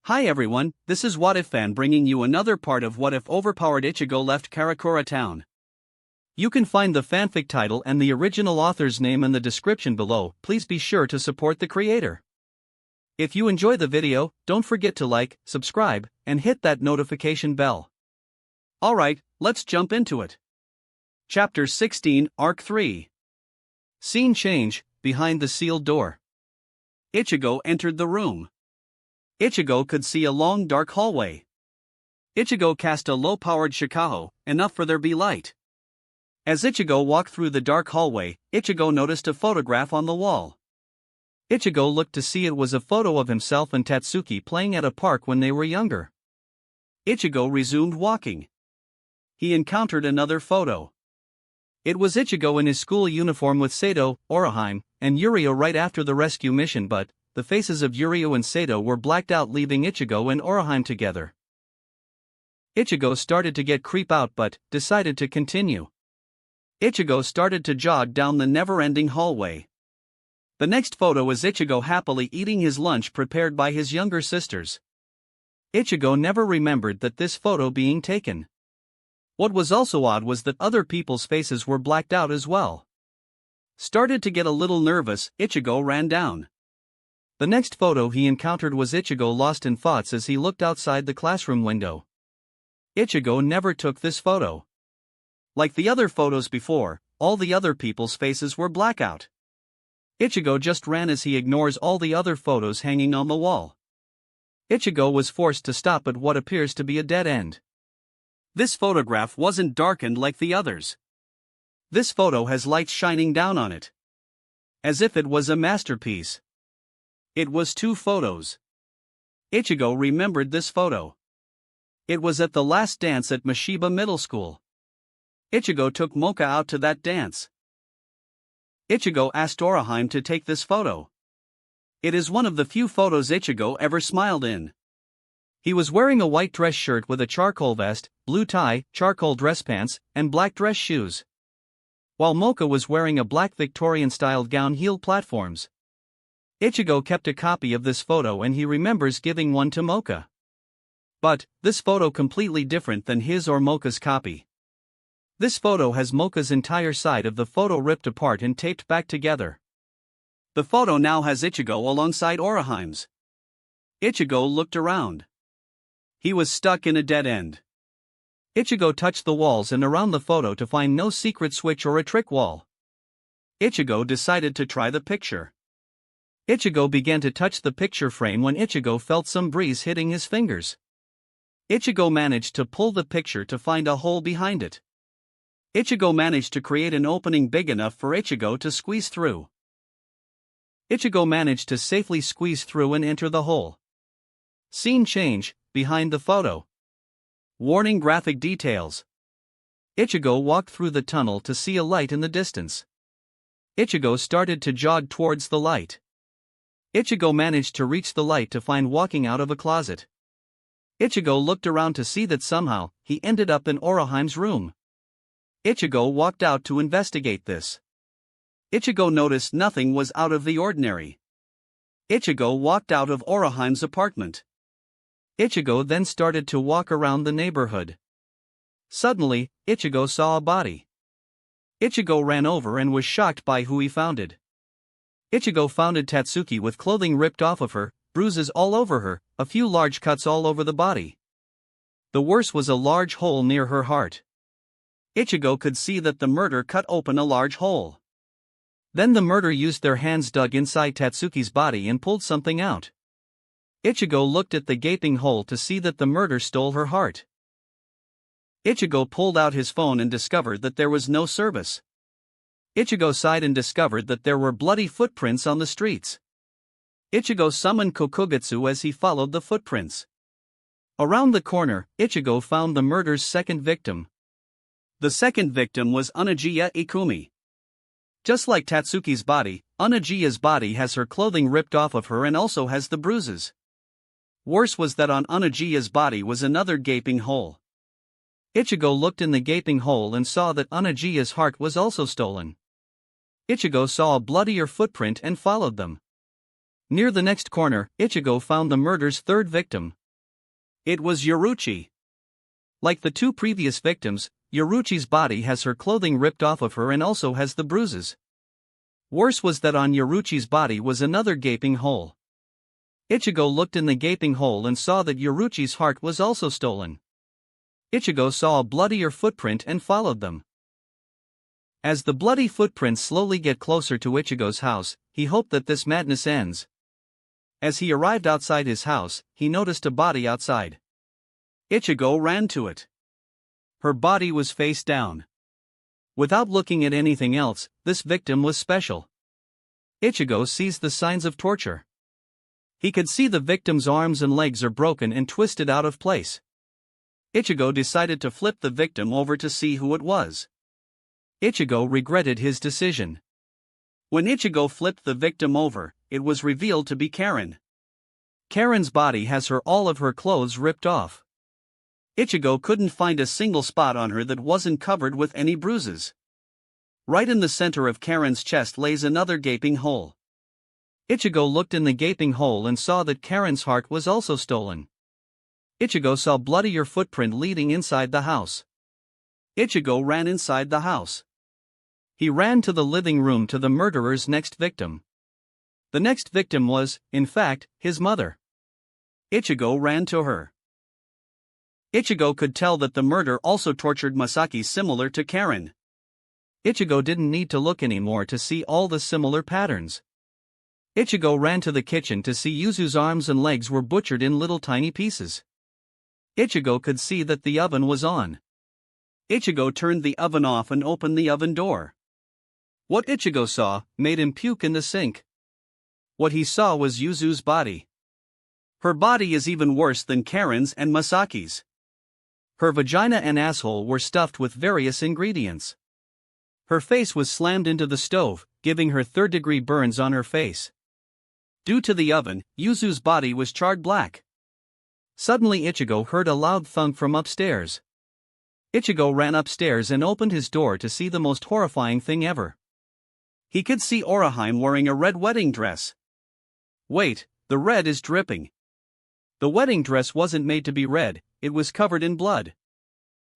Hi everyone, this is What If Fan bringing you another part of What If Overpowered Ichigo left Karakura town. You can find the fanfic title and the original author's name in the description below. Please be sure to support the creator. If you enjoy the video, don't forget to like, subscribe, and hit that notification bell. Alright, let's jump into it. Chapter 16, Arc 3. Scene change, behind the sealed door. Ichigo entered the room. Ichigo could see a long dark hallway. Ichigo cast a low-powered shikaho, enough for there be light. As Ichigo walked through the dark hallway, Ichigo noticed a photograph on the wall. Ichigo looked to see it was a photo of himself and Tatsuki playing at a park when they were younger. Ichigo resumed walking. He encountered another photo. It was Ichigo in his school uniform with Sato, Orohime, and Yurio right after the rescue mission, but the faces of Yurio and Sato were blacked out, leaving Ichigo and Orohime together. Ichigo started to get creeped out but decided to continue. Ichigo started to jog down the never-ending hallway. The next photo is Ichigo happily eating his lunch prepared by his younger sisters. Ichigo never remembered that this photo being taken. What was also odd was that other people's faces were blacked out as well. Started to get a little nervous, Ichigo ran down. The next photo he encountered was Ichigo lost in thoughts as he looked outside the classroom window. Ichigo never took this photo. Like the other photos before, all the other people's faces were blackout. Ichigo just ran as he ignores all the other photos hanging on the wall. Ichigo was forced to stop at what appears to be a dead end. This photograph wasn't darkened like the others. This photo has light shining down on it. As if it was a masterpiece. It was two photos. Ichigo remembered this photo. It was at the last dance at Mashiba Middle School. Ichigo took Mocha out to that dance. Ichigo asked Orohime to take this photo. It is one of the few photos Ichigo ever smiled in. He was wearing a white dress shirt with a charcoal vest, blue tie, charcoal dress pants, and black dress shoes. While Mocha was wearing a black Victorian-styled gown, heel platforms. Ichigo kept a copy of this photo and he remembers giving one to Mocha. But, this photo completely different than his or Mocha's copy. This photo has Mocha's entire side of the photo ripped apart and taped back together. The photo now has Ichigo alongside Orohime's. Ichigo looked around. He was stuck in a dead end. Ichigo touched the walls and around the photo to find no secret switch or a trick wall. Ichigo decided to try the picture. Ichigo began to touch the picture frame when Ichigo felt some breeze hitting his fingers. Ichigo managed to pull the picture to find a hole behind it. Ichigo managed to create an opening big enough for Ichigo to squeeze through. Ichigo managed to safely squeeze through and enter the hole. Scene change, behind the photo. Warning: graphic details. Ichigo walked through the tunnel to see a light in the distance. Ichigo started to jog towards the light. Ichigo managed to reach the light to find walking out of a closet. Ichigo looked around to see that somehow, he ended up in Orohime's room. Ichigo walked out to investigate this. Ichigo noticed nothing was out of the ordinary. Ichigo walked out of Orohime's apartment. Ichigo then started to walk around the neighborhood. Suddenly, Ichigo saw a body. Ichigo ran over and was shocked by who he found. Ichigo found Tatsuki with clothing ripped off of her, bruises all over her, a few large cuts all over the body. The worst was a large hole near her heart. Ichigo could see that the murderer cut open a large hole. Then the murderer used their hands, dug inside Tatsuki's body and pulled something out. Ichigo looked at the gaping hole to see that the murderer stole her heart. Ichigo pulled out his phone and discovered that there was no service. Ichigo sighed and discovered that there were bloody footprints on the streets. Ichigo summoned Kokugutsu as he followed the footprints. Around the corner, Ichigo found the murder's second victim. The second victim was Unajiya Ikumi. Just like Tatsuki's body, Unajiya's body has her clothing ripped off of her and also has the bruises. Worse was that on Unajiya's body was another gaping hole. Ichigo looked in the gaping hole and saw that Unajiya's heart was also stolen. Ichigo saw a bloodier footprint and followed them. Near the next corner, Ichigo found the murder's third victim. It was Yoruchi. Like the two previous victims, Yoruchi's body has her clothing ripped off of her and also has the bruises. Worse was that on Yoruchi's body was another gaping hole. Ichigo looked in the gaping hole and saw that Yoruchi's heart was also stolen. Ichigo saw a bloodier footprint and followed them. As the bloody footprints slowly get closer to Ichigo's house, he hoped that this madness ends. As he arrived outside his house, he noticed a body outside. Ichigo ran to it. Her body was face down. Without looking at anything else, this victim was special. Ichigo sees the signs of torture. He could see the victim's arms and legs are broken and twisted out of place. Ichigo decided to flip the victim over to see who it was. Ichigo regretted his decision. When Ichigo flipped the victim over, it was revealed to be Karen. Karen's body has all of her clothes ripped off. Ichigo couldn't find a single spot on her that wasn't covered with any bruises. Right in the center of Karen's chest lays another gaping hole. Ichigo looked in the gaping hole and saw that Karen's heart was also stolen. Ichigo saw bloodier footprint leading inside the house. Ichigo ran inside the house. He ran to the living room to the murderer's next victim. The next victim was, in fact, his mother. Ichigo ran to her. Ichigo could tell that the murder also tortured Masaki similar to Karen. Ichigo didn't need to look anymore to see all the similar patterns. Ichigo ran to the kitchen to see Yuzu's arms and legs were butchered in little tiny pieces. Ichigo could see that the oven was on. Ichigo turned the oven off and opened the oven door. What Ichigo saw made him puke in the sink. What he saw was Yuzu's body. Her body is even worse than Karen's and Masaki's. Her vagina and asshole were stuffed with various ingredients. Her face was slammed into the stove, giving her third-degree burns on her face. Due to the oven, Yuzu's body was charred black. Suddenly Ichigo heard a loud thunk from upstairs. Ichigo ran upstairs and opened his door to see the most horrifying thing ever. He could see Orihime wearing a red wedding dress. Wait, the red is dripping. The wedding dress wasn't made to be red, it was covered in blood.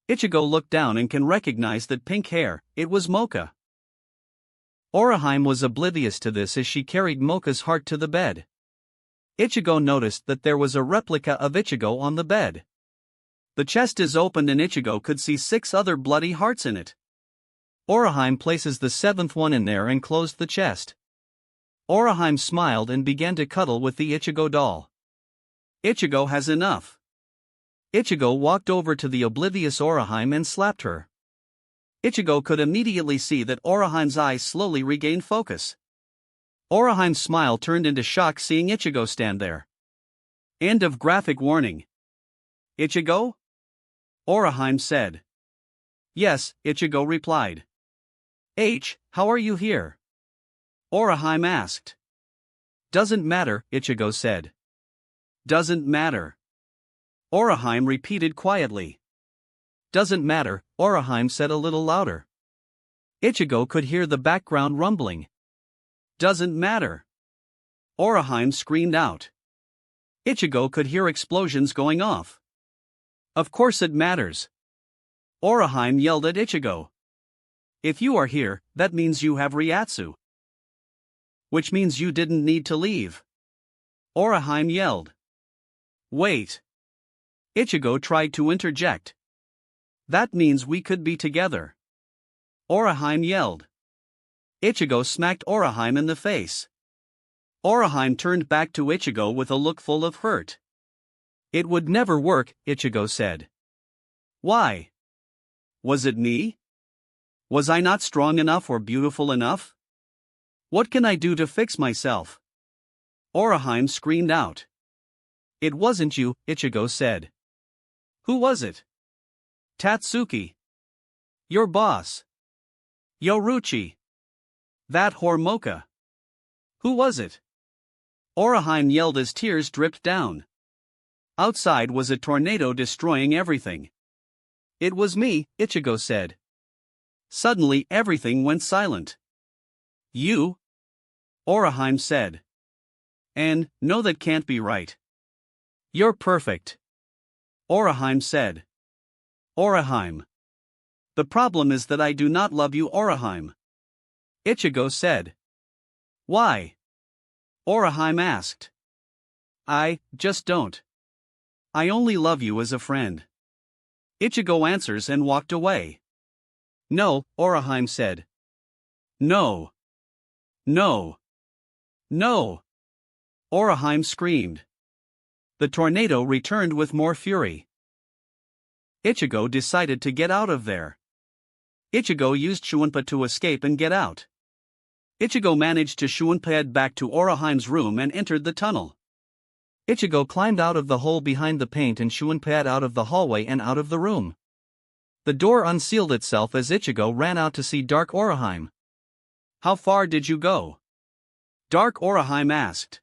Ichigo looked down and can recognize that pink hair, it was Mocha. Orihime was oblivious to this as she carried Mocha's heart to the bed. Ichigo noticed that there was a replica of Ichigo on the bed. The chest is opened and Ichigo could see 6 other bloody hearts in it. Orihime places the 7th one in there and closed the chest. Orihime smiled and began to cuddle with the Ichigo doll. Ichigo has enough. Ichigo walked over to the oblivious Orihime and slapped her. Ichigo could immediately see that Orihime's eyes slowly regained focus. Orihime's smile turned into shock seeing Ichigo stand there. End of graphic warning. Ichigo? Orihime said. Yes, Ichigo replied. How are you here? Orihime asked. Doesn't matter, Ichigo said. Doesn't matter. Orihime repeated quietly. Doesn't matter, Orihime said a little louder. Ichigo could hear the background rumbling. Doesn't matter. Orihime screamed out. Ichigo could hear explosions going off. Of course it matters. Orihime yelled at Ichigo. If you are here, that means you have Ryatsu. Which means you didn't need to leave. Orihime yelled. Wait. Ichigo tried to interject. That means we could be together. Orihime yelled. Ichigo smacked Orihime in the face. Orihime turned back to Ichigo with a look full of hurt. It would never work, Ichigo said. Why? Was it me? Was I not strong enough or beautiful enough? What can I do to fix myself? Orihime screamed out. It wasn't you, Ichigo said. Who was it? Tatsuki. Your boss. Yoruchi. That whore Mocha. Who was it? Orihime yelled as tears dripped down. Outside was a tornado destroying everything. It was me, Ichigo said. Suddenly everything went silent. You? Orihime said. And, no, that can't be right. You're perfect. Oraheim said. Oraheim. The problem is that I do not love you, Oraheim. Ichigo said. Why? Oraheim asked. I just don't. I only love you as a friend. Ichigo answers and walked away. No, Oraheim said. No. No. No. Oraheim screamed. The tornado returned with more fury. Ichigo decided to get out of there. Ichigo used Shuunpa to escape and get out. Ichigo managed to Shuunpa back to Oraheim's room and entered the tunnel. Ichigo climbed out of the hole behind the paint and Shuunpa out of the hallway and out of the room. The door unsealed itself as Ichigo ran out to see Dark Oraheim. How far did you go? Dark Oraheim asked.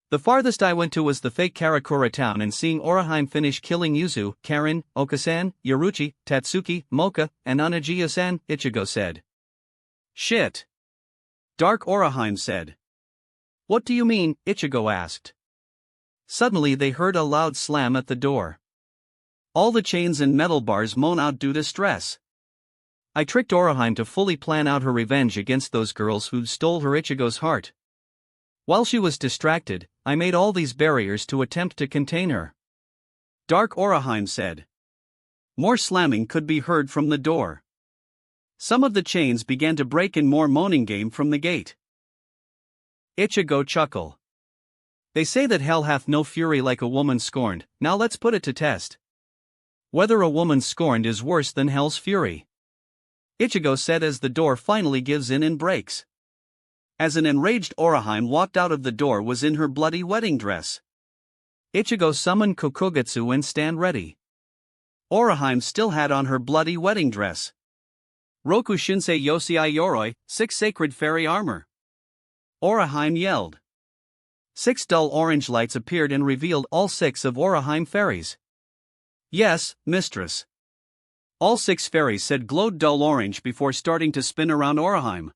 The farthest I went to was the fake Karakura town, and seeing Oraheim finish killing Yuzu, Karin, Okasan, Yaruchi, Tatsuki, Mocha, and Anagiya-san, Ichigo said. Shit. Dark Oraheim said. What do you mean? Ichigo asked. Suddenly they heard a loud slam at the door. All the chains and metal bars moan out due to stress. I tricked Oraheim to fully plan out her revenge against those girls who stole her Ichigo's heart. While she was distracted, I made all these barriers to attempt to contain her. Dark Oraheim said. More slamming could be heard from the door. Some of the chains began to break and more moaning came from the gate. Ichigo chuckle. They say that hell hath no fury like a woman scorned. Now let's put it to test. Whether a woman scorned is worse than hell's fury. Ichigo said as the door finally gives in and breaks. As an enraged Oraheim walked out of the door was in her bloody wedding dress. Ichigo summoned Kokugetsu and stand ready. Oraheim still had on her bloody wedding dress. Roku Shinsei Yosei Yoroi, 6 sacred fairy armor. Oraheim yelled. 6 dull orange lights appeared and revealed all 6 of Oraheim fairies. Yes, mistress. All 6 fairies said glowed dull orange before starting to spin around Oraheim.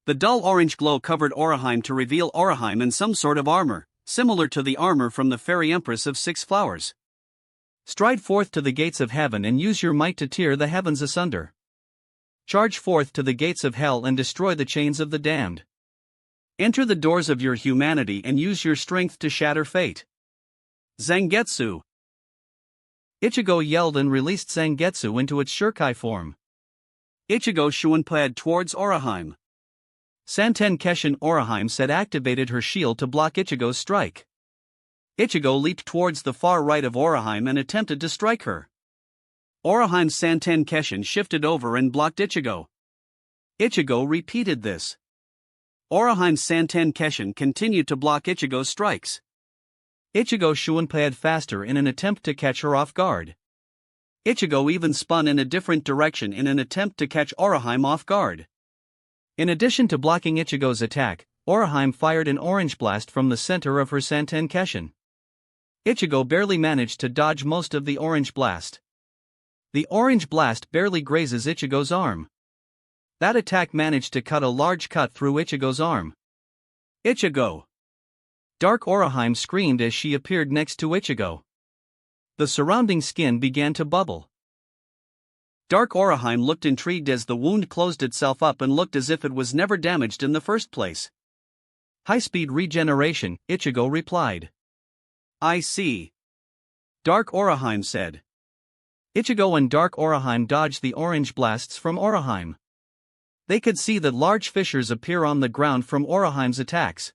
The dull orange glow covered Oraheim to reveal Oraheim in some sort of armor, similar to the armor from the Fairy Empress of 6 Flowers. Stride forth to the gates of heaven and use your might to tear the heavens asunder. Charge forth to the gates of hell and destroy the chains of the damned. Enter the doors of your humanity and use your strength to shatter fate. Zangetsu. Ichigo yelled and released Zangetsu into its Shurkai form. Ichigo Shuunpa'd towards Oraheim. Santen Keshin Oraheim said activated her shield to block Ichigo's strike. Ichigo leaped towards the far right of Oraheim and attempted to strike her. Oraheim's Santen Keshin shifted over and blocked Ichigo. Ichigo repeated this. Oraheim's Santen Keshin continued to block Ichigo's strikes. Ichigo Shuunpa'd faster in an attempt to catch her off guard. Ichigo even spun in a different direction in an attempt to catch Oraheim off guard. In addition to blocking Ichigo's attack, Oraheim fired an orange blast from the center of her Santen Keshin. Ichigo barely managed to dodge most of the orange blast. The orange blast barely grazes Ichigo's arm. That attack managed to cut a large cut through Ichigo's arm. Ichigo! Dark Oraheim screamed as she appeared next to Ichigo. The surrounding skin began to bubble. Dark Oraheim looked intrigued as the wound closed itself up and looked as if it was never damaged in the first place. High-speed regeneration, Ichigo replied. I see. Dark Oraheim said. Ichigo and Dark Oraheim dodged the orange blasts from Oraheim. They could see that large fissures appear on the ground from Oraheim's attacks.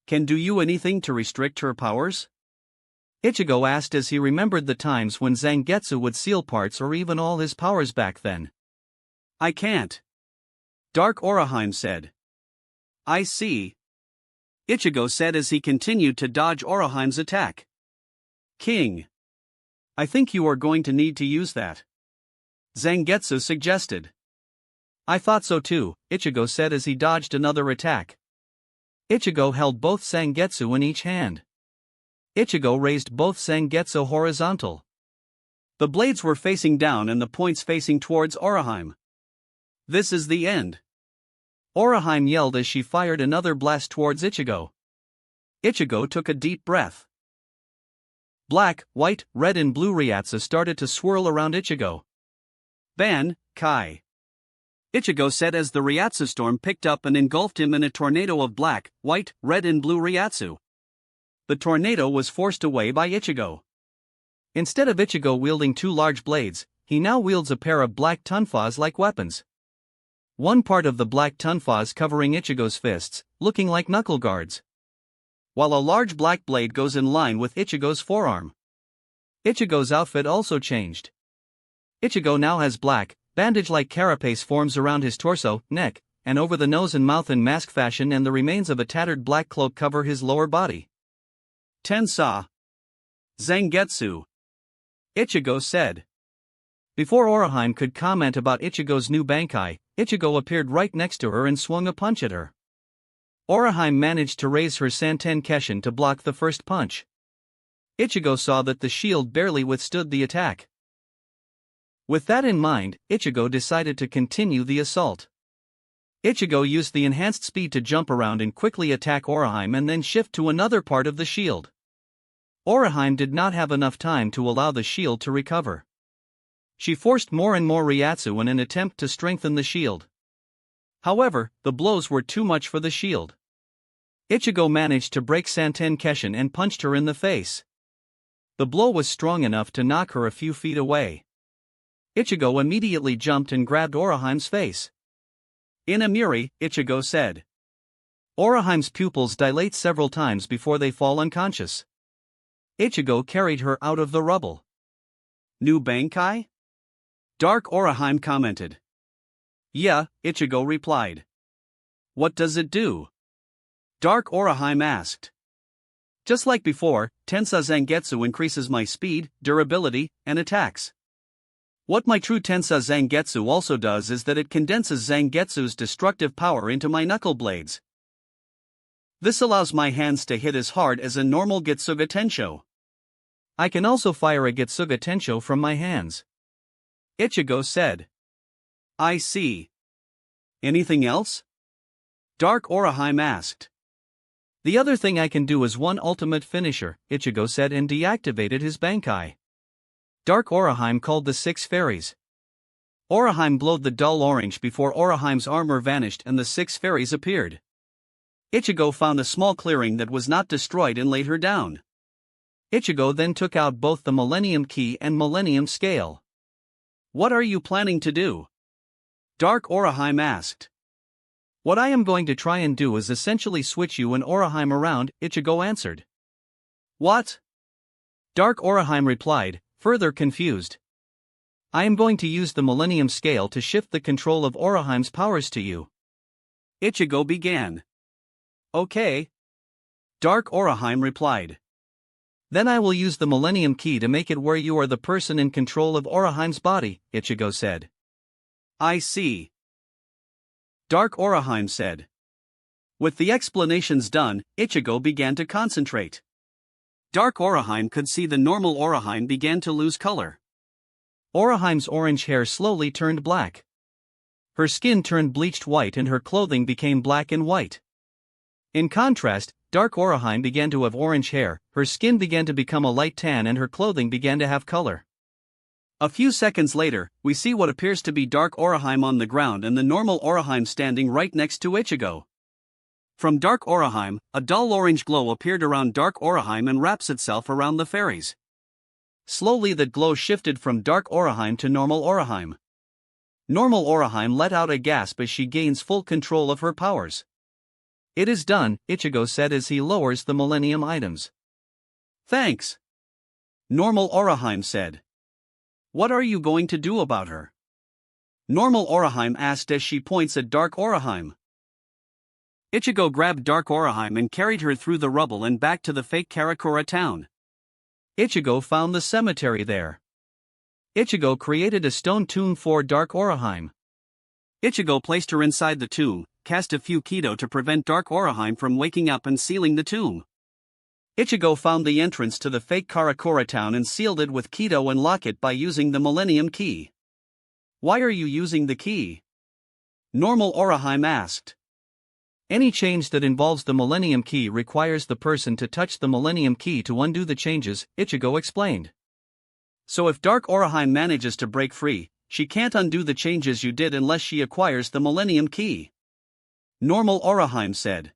Can do you anything to restrict her powers? Ichigo asked as he remembered the times when Zangetsu would seal parts or even all his powers back then. I can't. Dark Oraheim said. I see. Ichigo said as he continued to dodge Oraheim's attack. King. I think you are going to need to use that. Zangetsu suggested. I thought so too, Ichigo said as he dodged another attack. Ichigo held both Zangetsu in each hand. Ichigo raised both Zangetsu horizontal. The blades were facing down and the points facing towards Oraheim. This is the end. Oraheim yelled as she fired another blast towards Ichigo. Ichigo took a deep breath. Black, white, red and blue Ryatsu started to swirl around Ichigo. Ban, Kai. Ichigo said as the Ryatsu storm picked up and engulfed him in a tornado of black, white, red and blue Ryatsu. The tornado was forced away by Ichigo. Instead of Ichigo wielding two large blades, he now wields a pair of black tonfas like weapons. One part of the black tonfas covering Ichigo's fists, looking like knuckle guards, while a large black blade goes in line with Ichigo's forearm. Ichigo's outfit also changed. Ichigo now has black, bandage-like carapace forms around his torso, neck, and over the nose and mouth in mask fashion, and the remains of a tattered black cloak cover his lower body. Tensa. Zangetsu. Ichigo said. Before Oraheim could comment about Ichigo's new Bankai, Ichigo appeared right next to her and swung a punch at her. Oraheim managed to raise her Santen Keshin to block the first punch. Ichigo saw that the shield barely withstood the attack. With that in mind, Ichigo decided to continue the assault. Ichigo used the enhanced speed to jump around and quickly attack Oraheim and then shift to another part of the shield. Oraheim did not have enough time to allow the shield to recover. She forced more and more Ryatsu in an attempt to strengthen the shield. However, the blows were too much for the shield. Ichigo managed to break Santen Keshin and punched her in the face. The blow was strong enough to knock her a few feet away. Ichigo immediately jumped and grabbed Oraheim's face. Inamiri, Ichigo said. Oraheim's pupils dilate several times before they fall unconscious. Ichigo carried her out of the rubble. New Bankai? Dark Oraheim commented. Yeah, Ichigo replied. What does it do? Dark Oraheim asked. Just like before, Tensa Zangetsu increases my speed, durability, and attacks. What my true Tensa Zangetsu also does is that it condenses Zangetsu's destructive power into my knuckle blades. This allows my hands to hit as hard as a normal Getsuga Tensho. I can also fire a Getsuga Tensho from my hands. Ichigo said. I see. Anything else? Dark Oraheim asked. The other thing I can do is one ultimate finisher, Ichigo said and deactivated his Bankai. Dark Oraheim called the 6 fairies. Oraheim glowed the dull orange before Oraheim's armor vanished and the 6 fairies appeared. Ichigo found a small clearing that was not destroyed and laid her down. Ichigo then took out both the Millennium Key and Millennium Scale. What are you planning to do? Dark Oraheim asked. What I am going to try and do is essentially switch you and Oraheim around, Ichigo answered. What? Dark Oraheim replied, further confused. I am going to use the Millennium Scale to shift the control of Oraheim's powers to you. Ichigo began. Okay. Dark Oraheim replied. Then I will use the Millennium Key to make it where you are the person in control of Oraheim's body, Ichigo said. I see. Dark Oraheim said. With the explanations done, Ichigo began to concentrate. Dark Oraheim could see the normal Oraheim began to lose color. Oraheim's orange hair slowly turned black. Her skin turned bleached white and her clothing became black and white. In contrast, Dark Oraheim began to have orange hair, her skin began to become a light tan and her clothing began to have color. A few seconds later, we see what appears to be Dark Oraheim on the ground and the normal Oraheim standing right next to Ichigo. From Dark Oraheim, a dull orange glow appeared around Dark Oraheim and wraps itself around the fairies. Slowly that glow shifted from Dark Oraheim to normal Oraheim. Normal Oraheim let out a gasp as she gains full control of her powers. It is done, Ichigo said as he lowers the Millennium items. Thanks. Normal Oraheim said. What are you going to do about her? Normal Oraheim asked as she points at Dark Oraheim. Ichigo grabbed Dark Oraheim and carried her through the rubble and back to the fake Karakura town. Ichigo found the cemetery there. Ichigo created a stone tomb for Dark Oraheim. Ichigo placed her inside the tomb, cast a few Kido to prevent Dark Oraheim from waking up and sealing the tomb. Ichigo found the entrance to the fake Karakura town and sealed it with Kido and lock it by using the Millennium Key. Why are you using the key? Normal Oraheim asked. Any change that involves the Millennium Key requires the person to touch the Millennium Key to undo the changes, Ichigo explained. So if Dark Orihime manages to break free, she can't undo the changes you did unless she acquires the Millennium Key. Normal Orihime said.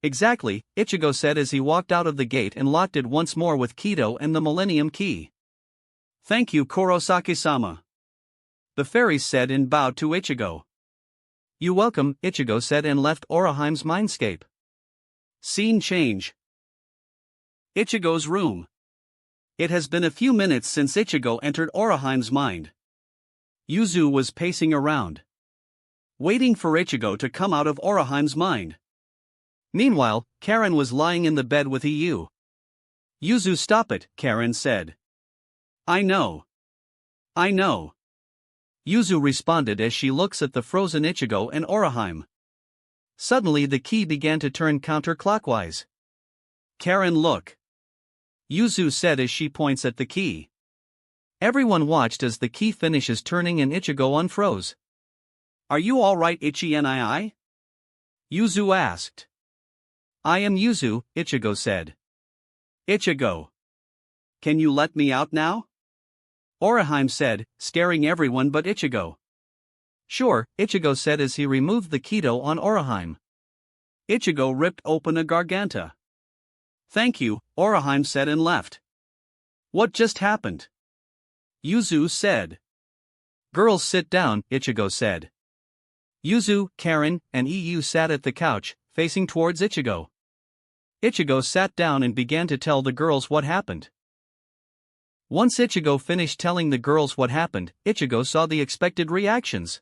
Exactly, Ichigo said as he walked out of the gate and locked it once more with Kido and the Millennium Key. Thank you, Kurosaki-sama. The fairies said and bowed to Ichigo. You welcome, Ichigo said and left Orihime's mindscape. Scene change. Ichigo's room. It has been a few minutes since Ichigo entered Orihime's mind. Yuzu was pacing around, waiting for Ichigo to come out of Orihime's mind. Meanwhile, Karen was lying in the bed with Iu. Yuzu, stop it, Karen said. I know. Yuzu responded as she looks at the frozen Ichigo and Orihime. Suddenly the key began to turn counterclockwise. Karen, look. Yuzu said as she points at the key. Everyone watched as the key finishes turning and Ichigo unfroze. Are you alright, Ichi-nii? Yuzu asked. I am Yuzu, Ichigo said. Ichigo. Can you let me out now? Orihime said, scaring everyone but Ichigo. Sure, Ichigo said as he removed the Kido on Orihime. Ichigo ripped open a garganta. Thank you, Orihime said and left. What just happened? Yuzu said. Girls, sit down, Ichigo said. Yuzu, Karen, and Iu sat at the couch, facing towards Ichigo. Ichigo sat down and began to tell the girls what happened. Once Ichigo finished telling the girls what happened, Ichigo saw the expected reactions.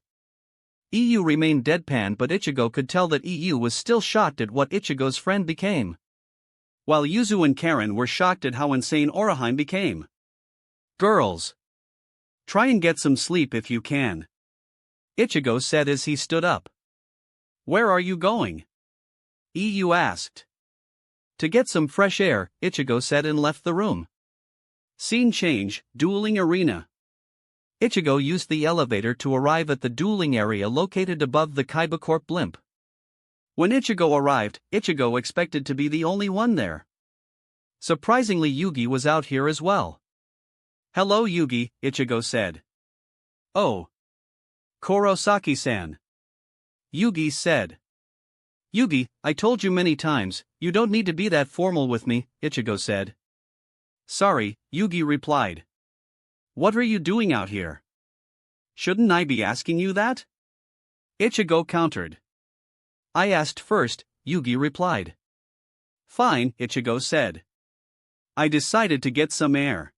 Iu remained deadpan, but Ichigo could tell that Iu was still shocked at what Ichigo's friend became, while Yuzu and Karen were shocked at how insane Orihime became. Girls, try and get some sleep if you can, Ichigo said as he stood up. Where are you going? Iu asked. To get some fresh air, Ichigo said and left the room. Scene change, dueling arena. Ichigo used the elevator to arrive at the dueling area located above the Kaiba blimp. When Ichigo arrived, Ichigo expected to be the only one there. Surprisingly, Yugi was out here as well. Hello Yugi, Ichigo said. Oh. Kurosaki-san. Yugi said. Yugi, I told you many times, you don't need to be that formal with me, Ichigo said. Sorry, Yugi replied. What are you doing out here? Shouldn't I be asking you that? Ichigo countered. I asked first, Yugi replied. Fine, Ichigo said. I decided to get some air.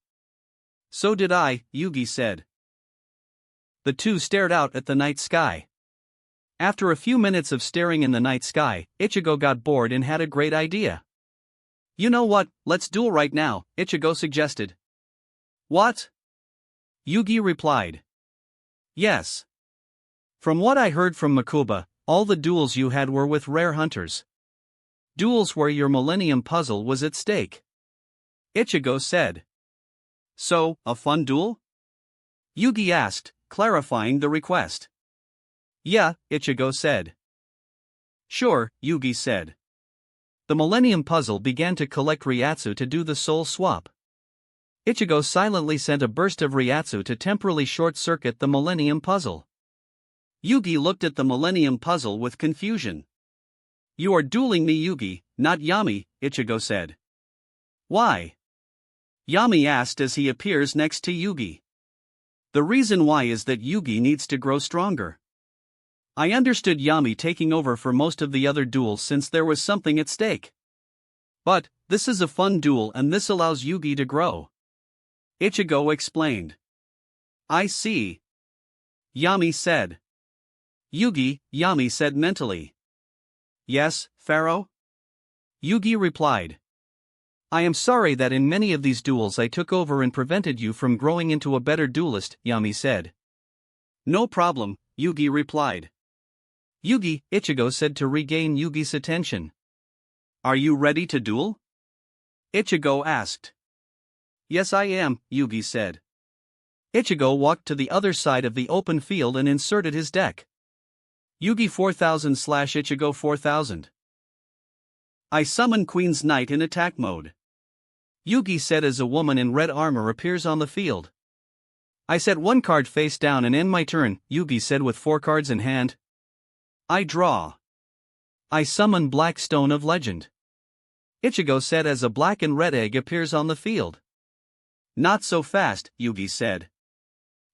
So did I, Yugi said. The two stared out at the night sky. After a few minutes of staring in the night sky, Ichigo got bored and had a great idea. You know what, let's duel right now, Ichigo suggested. What? Yugi replied. Yes. From what I heard from Makuba, all the duels you had were with rare hunters. Duels where your Millennium Puzzle was at stake. Ichigo said. So, a fun duel? Yugi asked, clarifying the request. Yeah, Ichigo said. Sure, Yugi said. The Millennium Puzzle began to collect Ryatsu to do the soul swap. Ichigo silently sent a burst of Ryatsu to temporarily short-circuit the Millennium Puzzle. Yugi looked at the Millennium Puzzle with confusion. You are dueling me, Yugi, not Yami, Ichigo said. Why? Yami asked as he appears next to Yugi. The reason why is that Yugi needs to grow stronger. I understood Yami taking over for most of the other duels since there was something at stake. But, this is a fun duel and this allows Yugi to grow. Ichigo explained. I see. Yami said. Yugi, Yami said mentally. Yes, Pharaoh? Yugi replied. I am sorry that in many of these duels I took over and prevented you from growing into a better duelist, Yami said. No problem, Yugi replied. Yugi, Ichigo said to regain Yugi's attention. Are you ready to duel? Ichigo asked. Yes I am, Yugi said. Ichigo walked to the other side of the open field and inserted his deck. Yugi 4000/Ichigo 4000. I summon Queen's Knight in attack mode. Yugi said as a woman in red armor appears on the field. I set one card face down and end my turn, Yugi said with 4 cards in hand. I draw. I summon Black Stone of Legend. Ichigo said as a black and red egg appears on the field. Not so fast, Yugi said.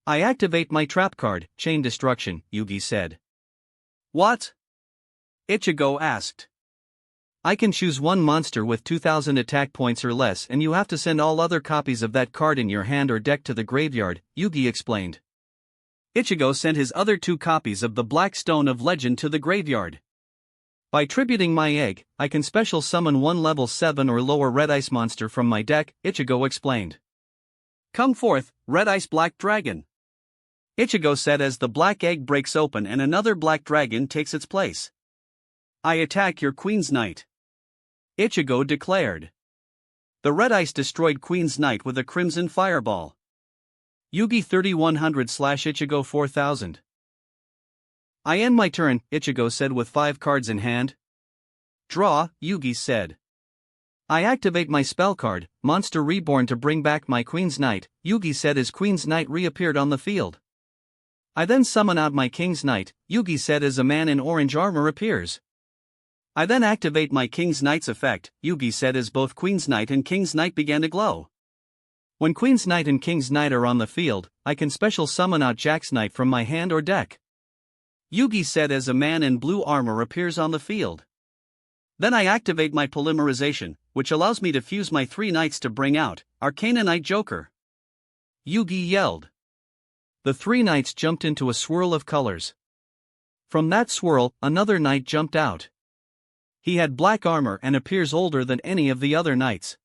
I activate my trap card, Chain Destruction, Yugi said. What? Ichigo asked. I can choose one monster with 2000 attack points or less and you have to send all other copies of that card in your hand or deck to the graveyard, Yugi explained. Ichigo sent his other 2 copies of the Black Stone of Legend to the graveyard. By tributing my egg, I can special summon one level 7 or lower red ice monster from my deck, Ichigo explained. Come forth, Red Ice Black Dragon. Ichigo said as the black egg breaks open and another black dragon takes its place. I attack your Queen's Knight. Ichigo declared. The red ice destroyed Queen's Knight with a crimson fireball. Yugi 3100/Ichigo 4000. I end my turn, Ichigo said with 5 cards in hand. Draw, Yugi said. I activate my spell card, Monster Reborn, to bring back my Queen's Knight, Yugi said as Queen's Knight reappeared on the field. I then summon out my King's Knight, Yugi said as a man in orange armor appears. I then activate my King's Knight's effect, Yugi said as both Queen's Knight and King's Knight began to glow. When Queen's Knight and King's Knight are on the field, I can special summon out Jack's Knight from my hand or deck. Yugi said as a man in blue armor appears on the field. Then I activate my polymerization, which allows me to fuse my 3 knights to bring out Arcana Knight Joker. Yugi yelled. The 3 knights jumped into a swirl of colors. From that swirl, another knight jumped out. He had black armor and appears older than any of the other knights.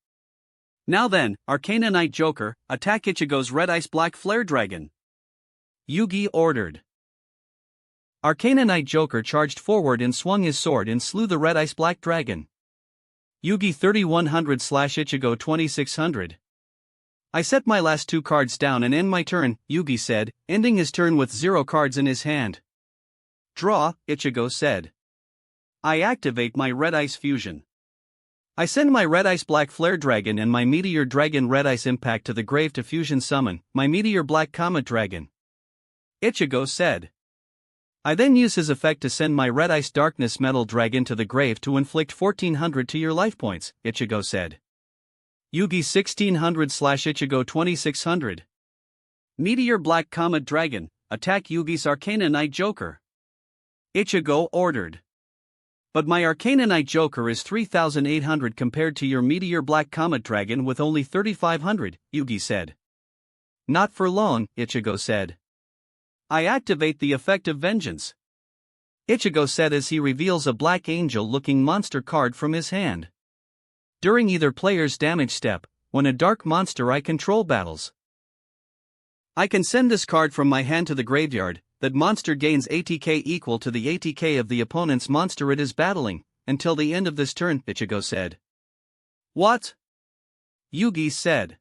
Now then, Arcana Knight Joker, attack Ichigo's Red Ice Black Flare Dragon. Yugi ordered. Arcana Knight Joker charged forward and swung his sword and slew the Red Ice Black Dragon. Yugi 3100/Ichigo 2600. I set my last 2 cards down and end my turn, Yugi said, ending his turn with 0 cards in his hand. Draw, Ichigo said. I activate my Red Ice Fusion. I send my Red Ice Black Flare Dragon and my Meteor Dragon Red Ice Impact to the grave to fusion summon my Meteor Black Comet Dragon. Ichigo said. I then use his effect to send my Red Ice Darkness Metal Dragon to the grave to inflict 1400 to your life points, Ichigo said. Yugi 1600/Ichigo 2600. Meteor Black Comet Dragon, attack Yugi's Arcana Knight Joker. Ichigo ordered. But my Arcana Knight Joker is 3800 compared to your Meteor Black Comet Dragon with only 3500, Yugi said. Not for long, Ichigo said. I activate the effect of Vengeance. Ichigo said as he reveals a black angel-looking monster card from his hand. During either player's damage step, when a dark monster I control battles, I can send this card from my hand to the graveyard. That monster gains ATK equal to the ATK of the opponent's monster it is battling, until the end of this turn, Ichigo said. What? Yugi said.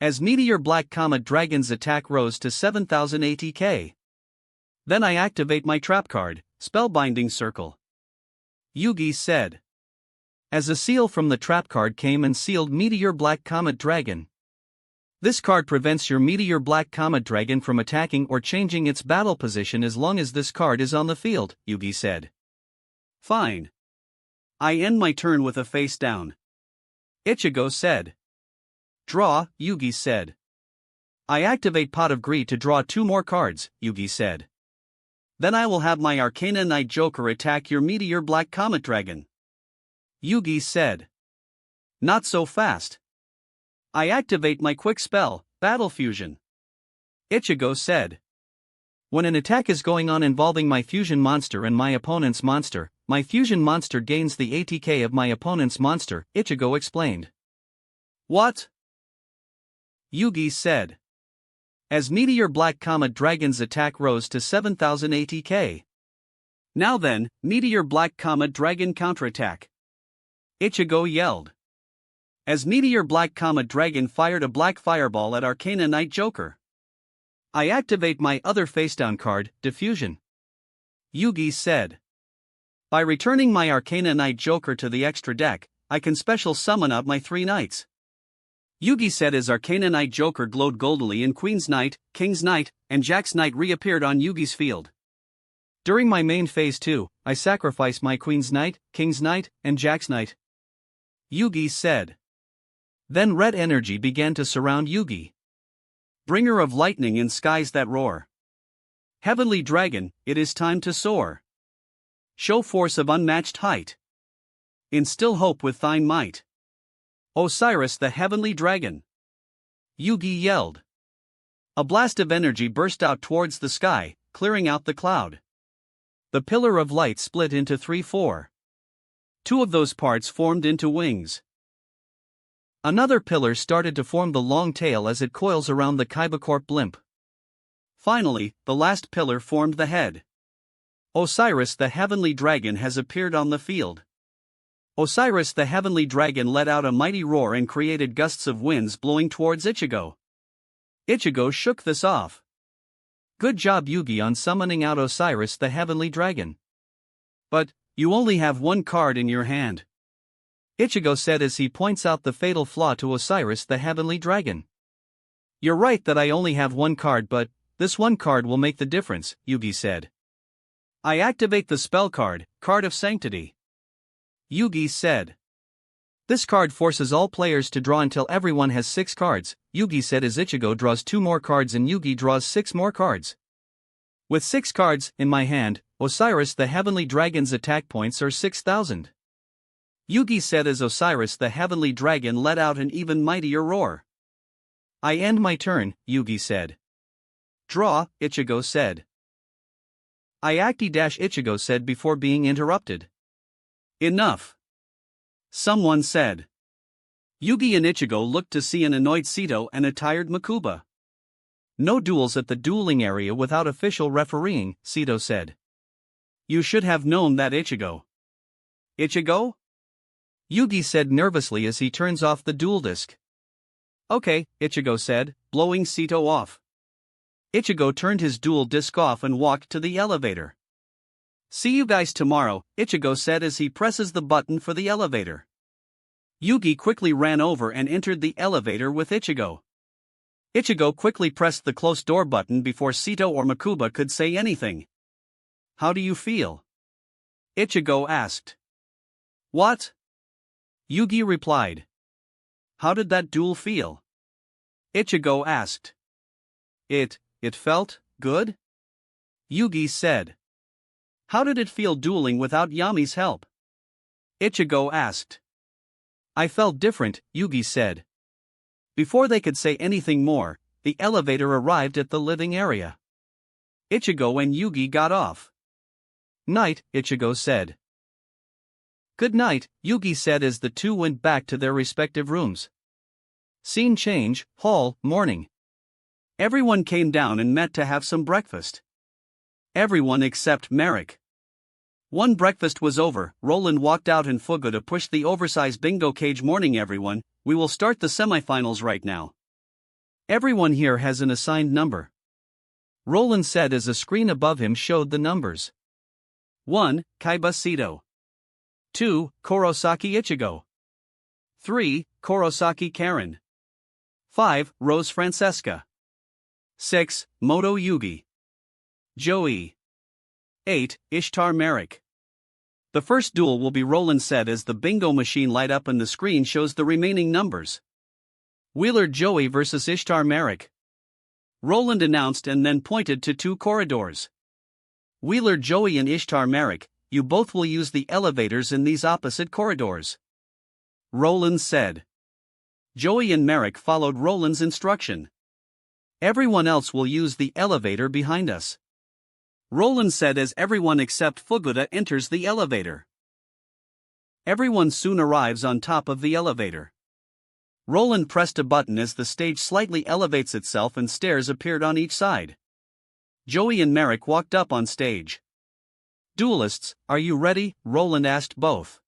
As Meteor Black Comet Dragon's attack rose to 7000 ATK. Then I activate my trap card, Spellbinding Circle. Yugi said. As a seal from the trap card came and sealed Meteor Black Comet Dragon. This card prevents your Meteor Black Comet Dragon from attacking or changing its battle position as long as this card is on the field, Yugi said. Fine. I end my turn with a face down. Ichigo said. Draw, Yugi said. I activate Pot of Greed to draw 2 more cards, Yugi said. Then I will have my Arcana Knight Joker attack your Meteor Black Comet Dragon. Yugi said. Not so fast. I activate my quick spell, Battle Fusion. Ichigo said. When an attack is going on involving my fusion monster and my opponent's monster, my fusion monster gains the ATK of my opponent's monster, Ichigo explained. What? Yugi said. As Meteor Black Comet Dragon's attack rose to 7000 ATK. Now then, Meteor Black Comet Dragon counterattack. Ichigo yelled. As Meteor Black Comet Dragon fired a black fireball at Arcana Knight Joker. I activate my other facedown card, Diffusion. Yugi said. By returning my Arcana Knight Joker to the extra deck, I can special summon up my 3 knights. Yugi said as Arcana Knight Joker glowed goldily and Queen's Knight, King's Knight, and Jack's Knight reappeared on Yugi's field. During my main phase 2, I sacrificed my Queen's Knight, King's Knight, and Jack's Knight. Yugi said. Then red energy began to surround Yugi. Bringer of lightning in skies that roar. Heavenly dragon, it is time to soar. Show force of unmatched height. Instill hope with thine might. Osiris the heavenly dragon. Yugi yelled. A blast of energy burst out towards the sky, clearing out the cloud. The pillar of light split into 3-4. 2 of those parts formed into wings. Another pillar started to form the long tail as it coils around the Kaibacorp blimp. Finally, the last pillar formed the head. Osiris the heavenly dragon has appeared on the field. Osiris the heavenly dragon let out a mighty roar and created gusts of winds blowing towards Ichigo. Ichigo shook this off. Good job Yugi on summoning out Osiris the heavenly dragon. But, you only have 1 card in your hand. Ichigo said as he points out the fatal flaw to Osiris the heavenly dragon. You're right that I only have 1 card, but this 1 card will make the difference, Yugi said. I activate the spell card, Card of Sanctity. Yugi said. This card forces all players to draw until everyone has 6 cards, Yugi said as Ichigo draws 2 more cards and Yugi draws 6 more cards. With 6 cards in my hand, Osiris the heavenly dragon's attack points are 6,000. Yugi said as Osiris the heavenly dragon let out an even mightier roar. I end my turn, Yugi said. Draw, Ichigo said. I Ichigo said before being interrupted. Enough. Someone said. Yugi and Ichigo looked to see an annoyed Sito and a tired Makuba. No duels at the dueling area without official refereeing, Sito said. You should have known that, Ichigo. Ichigo? Yugi said nervously as he turns off the duel disc. Okay, Ichigo said, blowing Sito off. Ichigo turned his duel disc off and walked to the elevator. See you guys tomorrow, Ichigo said as he presses the button for the elevator. Yugi quickly ran over and entered the elevator with Ichigo. Ichigo quickly pressed the close door button before Sito or Makuba could say anything. How do you feel? Ichigo asked. What? Yugi replied. How did that duel feel? Ichigo asked. It felt good? Yugi said. How did it feel dueling without Yami's help? Ichigo asked. I felt different, Yugi said. Before they could say anything more, the elevator arrived at the living area. Ichigo and Yugi got off. Night, Ichigo said. Good night, Yugi said as the two went back to their respective rooms. Scene change, hall, morning. Everyone came down and met to have some breakfast. Everyone except Merrick. One breakfast was over, Roland walked out and Fuguta pushed the oversized bingo cage. Morning everyone, we will start the semifinals right now. Everyone here has an assigned number. Roland said as a screen above him showed the numbers. 1. Kaiba Sito. 2. Kurosaki Ichigo. 3. Kurosaki Karen. 5. Rose Francesca. 6. Moto Yugi. Joey. 8. Ishtar Merrick. The first duel will be, Roland said as the bingo machine light up and the screen shows the remaining numbers. Wheeler Joey versus Ishtar Merrick. Roland announced and then pointed to 2 corridors. Wheeler Joey and Ishtar Merrick, you both will use the elevators in these opposite corridors. Roland said. Joey and Merrick followed Roland's instruction. Everyone else will use the elevator behind us. Roland said as everyone except Fuguta enters the elevator. Everyone soon arrives on top of the elevator. Roland pressed a button as the stage slightly elevates itself and stairs appeared on each side. Joey and Merrick walked up on stage. Duelists, are you ready? Roland asked both.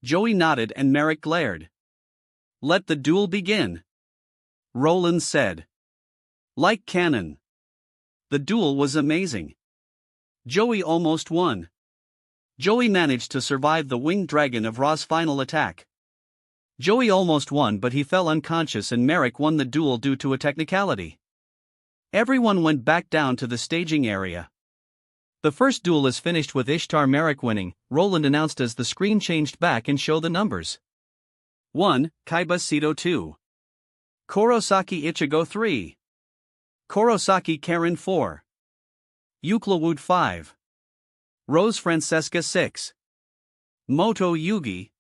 Joey nodded and Merrick glared. Let the duel begin. Roland said. Like cannon. The duel was amazing. Joey almost won. Joey managed to survive the winged dragon of Ra's final attack. Joey almost won, but he fell unconscious and Merrick won the duel due to a technicality. Everyone went back down to the staging area. The first duel is finished with Ishtar Merrick winning, Roland announced as the screen changed back and showed the numbers. 1. Kaiba Sito 2. Kurosaki Ichigo 3. Kurosaki Karen 4. Euclid 5. Rose Francesca 6. Moto Yugi.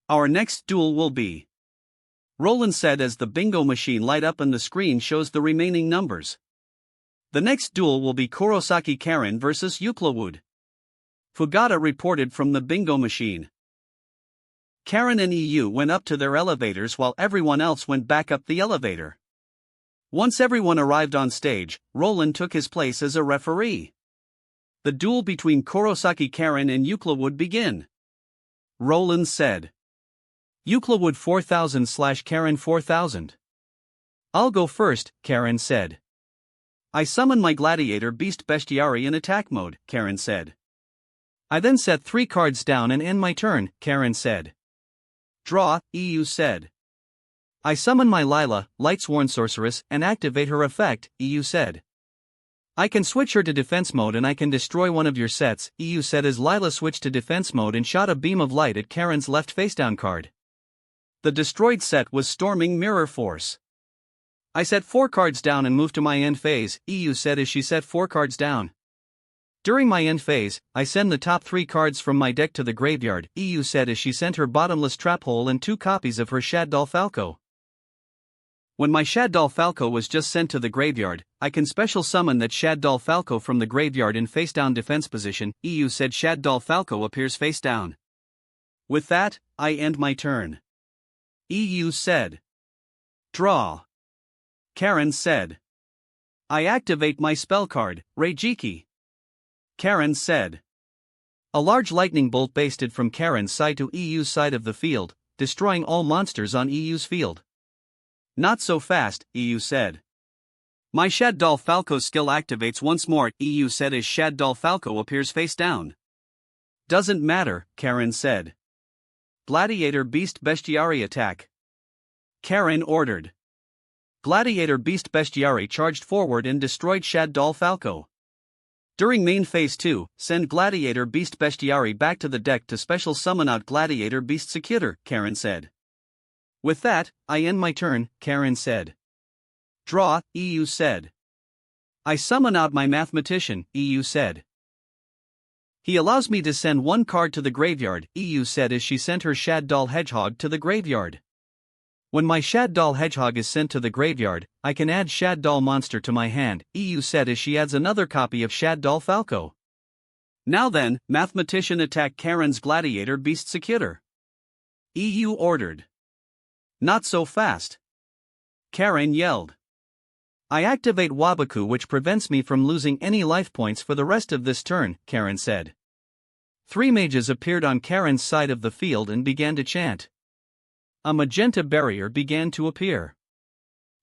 Our next duel will be. Roland said as the bingo machine light up and the screen shows the remaining numbers. The next duel will be Kurosaki Karen vs Euclid. Fugata reported from the bingo machine. Karen and EU went up to their elevators while everyone else went back up the elevator. Once everyone arrived on stage, Roland took his place as a referee. The duel between Kurosaki Karen and Euclid would begin. Roland said. Euclid 4000/Karen 4000. I'll go first, Karen said. I summon my gladiator beast bestiary in attack mode, Karen said. I then set 3 cards down and end my turn, Karen said. Draw, EU said. I summon my Lila, Lightsworn Sorceress, and activate her effect, EU said. I can switch her to defense mode and I can destroy one of your sets, EU said as Lila switched to defense mode and shot a beam of light at Karen's left facedown card. The destroyed set was Storming Mirror Force. I set 4 cards down and moved to my end phase, EU said as she set 4 cards down. During my end phase, I send the top 3 cards from my deck to the graveyard, EU said as she sent her bottomless trap hole and 2 copies of her Shaddol Falco. When my Shaddol Falco was just sent to the graveyard, I can special summon that Shaddol Falco from the graveyard in face-down defense position, EU said Shaddol Falco appears face-down. With that, I end my turn. EU said. Draw. Karen said. I activate my spell card, Reijiki. Karen said. A large lightning bolt basted from Karen's side to EU's side of the field, destroying all monsters on EU's field. Not so fast, EU said. My Shaddol Falco skill activates once more, EU said as Shaddol Falco appears face down. Doesn't matter, Karen said. Gladiator Beast Bestiary attack. Karen ordered. Gladiator Beast Bestiary charged forward and destroyed Shaddol Falco. During main phase 2, send Gladiator Beast Bestiary back to the deck to special summon out Gladiator Beast Secutor, Karen said. With that, I end my turn, Karen said. Draw, EU said. I summon out my Mathematician, EU said. He allows me to send 1 card to the graveyard, EU said as she sent her Shaddol Hedgehog to the graveyard. When my Shaddol Hedgehog is sent to the graveyard, I can add Shaddol Monster to my hand, EU said as she adds another copy of Shaddol Falco. Now then, Mathematician attack Karen's Gladiator Beast Secutor. EU ordered. Not so fast. Karen yelled. I activate Wabaku, which prevents me from losing any life points for the rest of this turn, Karen said. 3 mages appeared on Karen's side of the field and began to chant. A magenta barrier began to appear.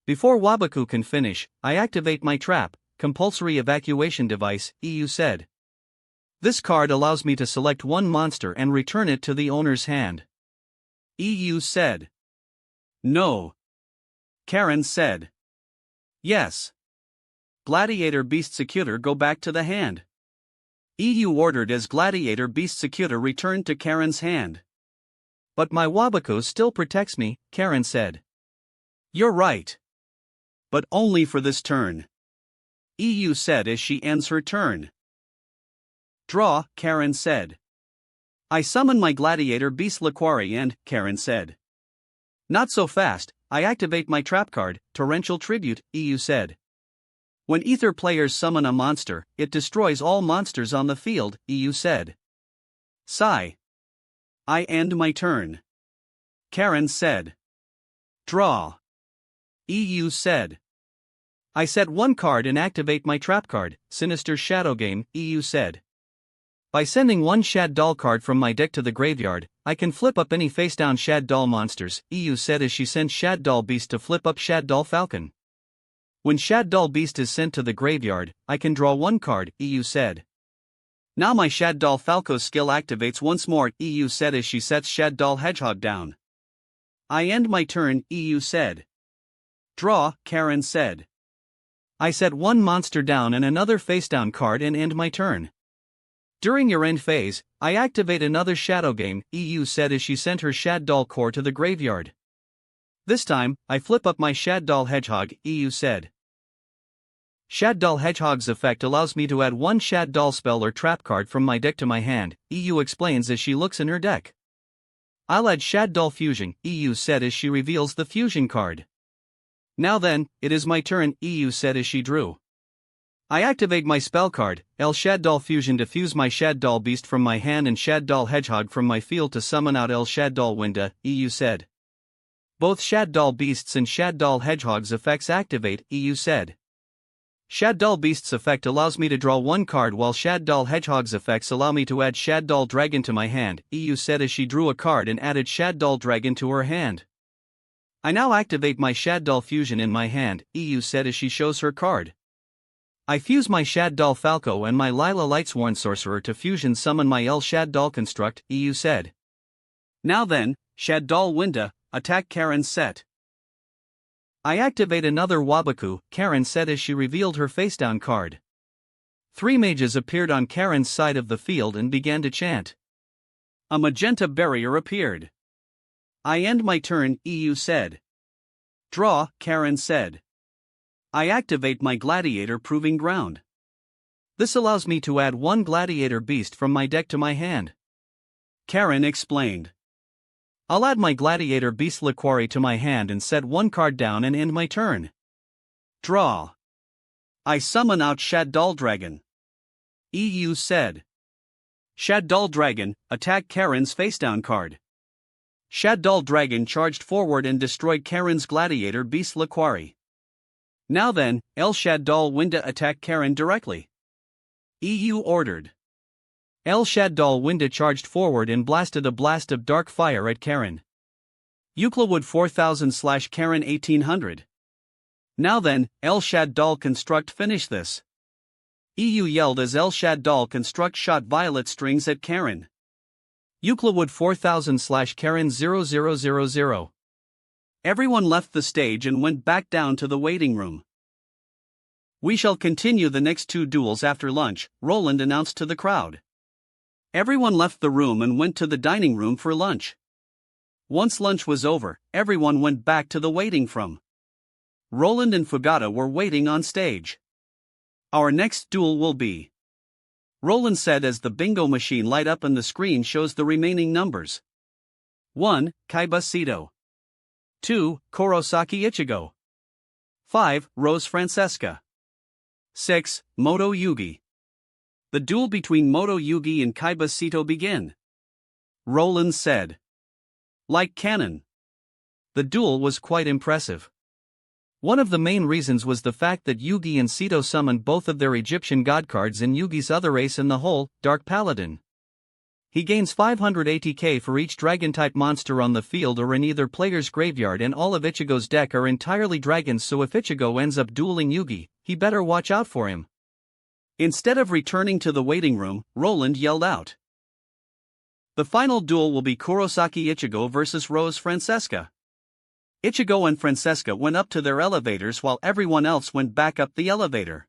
Before Wabaku can finish, I activate my trap, compulsory evacuation device, EU said. This card allows me to select 1 monster and return it to the owner's hand. EU said. No. Karen said. Yes. Gladiator Beast Secutor go back to the hand. EU ordered as Gladiator Beast Secutor returned to Karen's hand. But my Wabaku still protects me, Karen said. You're right. But only for this turn. EU said as she ends her turn. Draw, Karen said. I summon my Gladiator Beast Laquari and, Karen said. Not so fast, I activate my trap card, Torrential Tribute, EU said. When Ether players summon a monster, it destroys all monsters on the field, EU said. Sigh. I end my turn. Karen said. Draw. EU said. I set 1 card and activate my trap card, Sinister Shadow Game, EU said. By sending 1 Shaddol card from my deck to the graveyard, I can flip up any face-down Shaddol monsters, EU said as she sent Shaddol Beast to flip up Shaddol Falcon. When Shaddol Beast is sent to the graveyard, I can draw 1 card, EU said. Now my Shad Doll Falco's skill activates once more, EU said as she sets Shad Doll Hedgehog down. I end my turn, EU said. Draw, Karen said. I set one monster down and another face down card and end my turn. During your end phase, I activate another Shadow Game, EU said as she sent her Shad Doll core to the graveyard. This time, I flip up my Shad Doll Hedgehog, EU said. Shad Doll Hedgehog's effect allows me to add one Shad Doll spell or trap card from my deck to my hand, EU explains as she looks in her deck. I'll add Shad Doll Fusion, EU said as she reveals the Fusion card. Now then, it is my turn, EU said as she drew. I activate my spell card, El Shad Doll Fusion to fuse my Shad Doll Beast from my hand and Shad Doll Hedgehog from my field to summon out El Shad Doll Winda, EU said. Both Shad Doll Beasts and Shad Doll Hedgehog's effects activate, EU said. Shad Doll Beast's effect allows me to draw one card while Shad Doll Hedgehog's effects allow me to add Shad Doll Dragon to my hand, EU said as she drew a card and added Shad Doll Dragon to her hand. I now activate my Shad Doll Fusion in my hand, EU said as she shows her card. I fuse my Shad Doll Falco and my Lila Lightsworn Sorcerer to fusion summon my El Shad Doll Construct, EU said. Now then, Shad Doll Winda, attack Karen set. I activate another Wabaku, Karen said as she revealed her facedown card. 3 mages appeared on Karen's side of the field and began to chant. A magenta barrier appeared. I end my turn, EU said. Draw, Karen said. I activate my Gladiator Proving Ground. This allows me to add one Gladiator Beast from my deck to my hand. Karen explained. I'll add my Gladiator Beast Liquari to my hand and set one card down and end my turn. Draw. I summon out Shad Doll Dragon. EU said. Shad Doll Dragon, attack Karen's facedown card. Shad Doll Dragon charged forward and destroyed Karen's Gladiator Beast Liquari. Now then, El Shad Doll Winda attack Karen directly. EU ordered. El Shad Doll Winda charged forward and blasted a blast of dark fire at Karen. Euclawood 4000/Karen 1800. Now then, El Shad Doll Construct finish this. EU yelled as El Shad Doll Construct shot violet strings at Karen. Euclawood 4000/Karen 0000. Everyone left the stage and went back down to the waiting room. We shall continue the next 2 duels after lunch, Roland announced to the crowd. Everyone left the room and went to the dining room for lunch. Once lunch was over, everyone went back to the waiting room. Roland and Fugata were waiting on stage. Our next duel will be. Roland said as the bingo machine light up and the screen shows the remaining numbers. 1. Kaiba Sito. 2. Kurosaki Ichigo. 5. Rose Francesca. 6. Moto Yugi. The duel between Moto Yugi and Kaiba Sito begin. Roland said. Like cannon. The duel was quite impressive. One of the main reasons was the fact that Yugi and Sito summoned both of their Egyptian god cards in Yugi's other ace in the hole, Dark Paladin. He gains 500 ATK for each dragon-type monster on the field or in either player's graveyard, and all of Ichigo's deck are entirely dragons, so if Ichigo ends up dueling Yugi, he better watch out for him. Instead of returning to the waiting room, Roland yelled out. The final duel will be Kurosaki Ichigo versus Rose Francesca. Ichigo and Francesca went up to their elevators while everyone else went back up the elevator.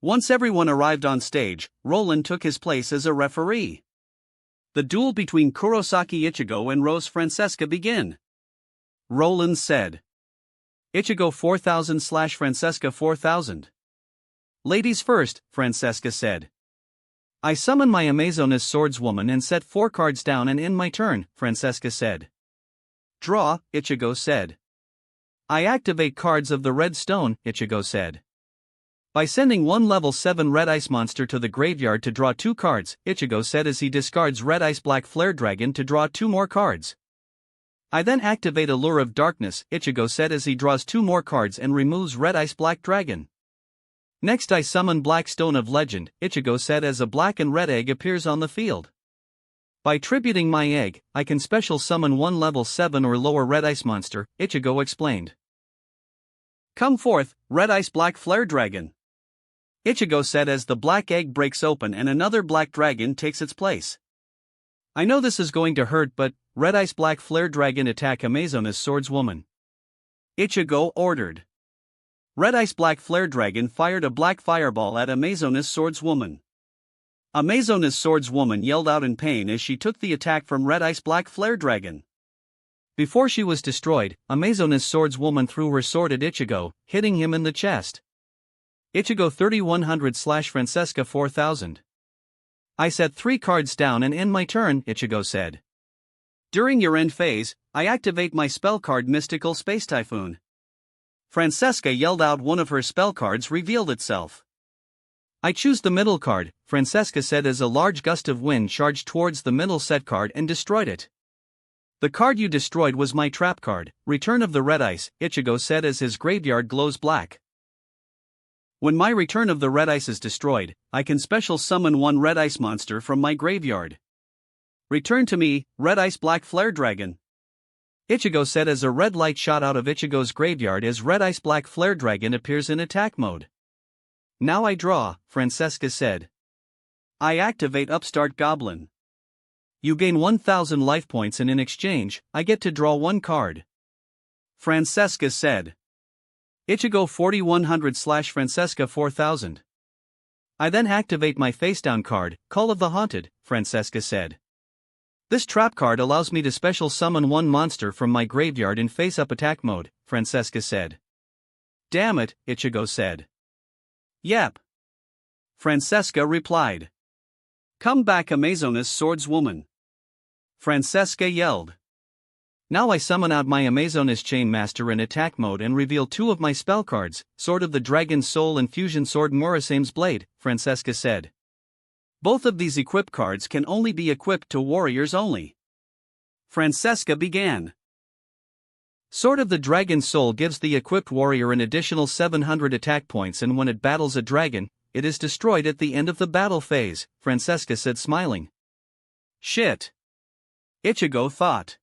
Once everyone arrived on stage, Roland took his place as a referee. The duel between Kurosaki Ichigo and Rose Francesca begin. Roland said. Ichigo 4000/Francesca 4000. Ladies first, Francesca said. I summon my Amazonas swordswoman and set 4 cards down and end my turn, Francesca said. Draw, Ichigo said. I activate cards of the red stone, Ichigo said. By sending one level 7 red ice monster to the graveyard to draw 2 cards, Ichigo said as he discards red ice black flare dragon to draw 2 more cards. I then activate Allure of Darkness, Ichigo said as he draws 2 more cards and removes red ice black dragon. Next I summon Black Stone of Legend, Ichigo said as a black and red egg appears on the field. By tributing my egg, I can special summon one level 7 or lower red ice monster, Ichigo explained. Come forth, red ice black flare dragon. Ichigo said as the black egg breaks open and another black dragon takes its place. I know this is going to hurt, but Red Ice Black Flare Dragon attack Amazona's swordswoman. Ichigo ordered. Red Ice Black Flare Dragon fired a black fireball at Amazona's swordswoman. Amazona's swordswoman yelled out in pain as she took the attack from Red Ice Black Flare Dragon. Before she was destroyed, Amazona's swordswoman threw her sword at Ichigo, hitting him in the chest. Ichigo 3100/Francesca 4000. I set 3 cards down and end my turn, Ichigo said. During your end phase, I activate my spell card Mystical Space Typhoon. Francesca yelled out. One of her spell cards revealed itself. I choose the middle card, Francesca said as a large gust of wind charged towards the middle set card and destroyed it. The card you destroyed was my trap card, Return of the Red Ice, Ichigo said as his graveyard glows black. When my Return of the Red Ice is destroyed, I can special summon 1 Red Ice monster from my graveyard. Return to me, Red Ice Black Flare Dragon. Ichigo said as a red light shot out of Ichigo's graveyard as Red Ice Black Flare Dragon appears in attack mode. Now I draw, Francesca said. I activate Upstart Goblin. You gain 1000 life points and in exchange, I get to draw 1 card. Francesca said. Ichigo 4100/Francesca 4000. I then activate my face-down card, Call of the Haunted, Francesca said. This trap card allows me to special summon 1 monster from my graveyard in face-up attack mode, Francesca said. Damn it, Ichigo said. Yep. Francesca replied. Come back, Amazona's swordswoman. Francesca yelled. Now I summon out my Amazona's Chainmaster in attack mode and reveal 2 of my spell cards, Sword of the Dragon's Soul and Fusion Sword Murasame's Blade, Francesca said. Both of these equip cards can only be equipped to warriors only. Francesca began. Sword of the Dragon's Soul gives the equipped warrior an additional 700 attack points, and when it battles a dragon, it is destroyed at the end of the battle phase, Francesca said smiling. Shit. Ichigo thought.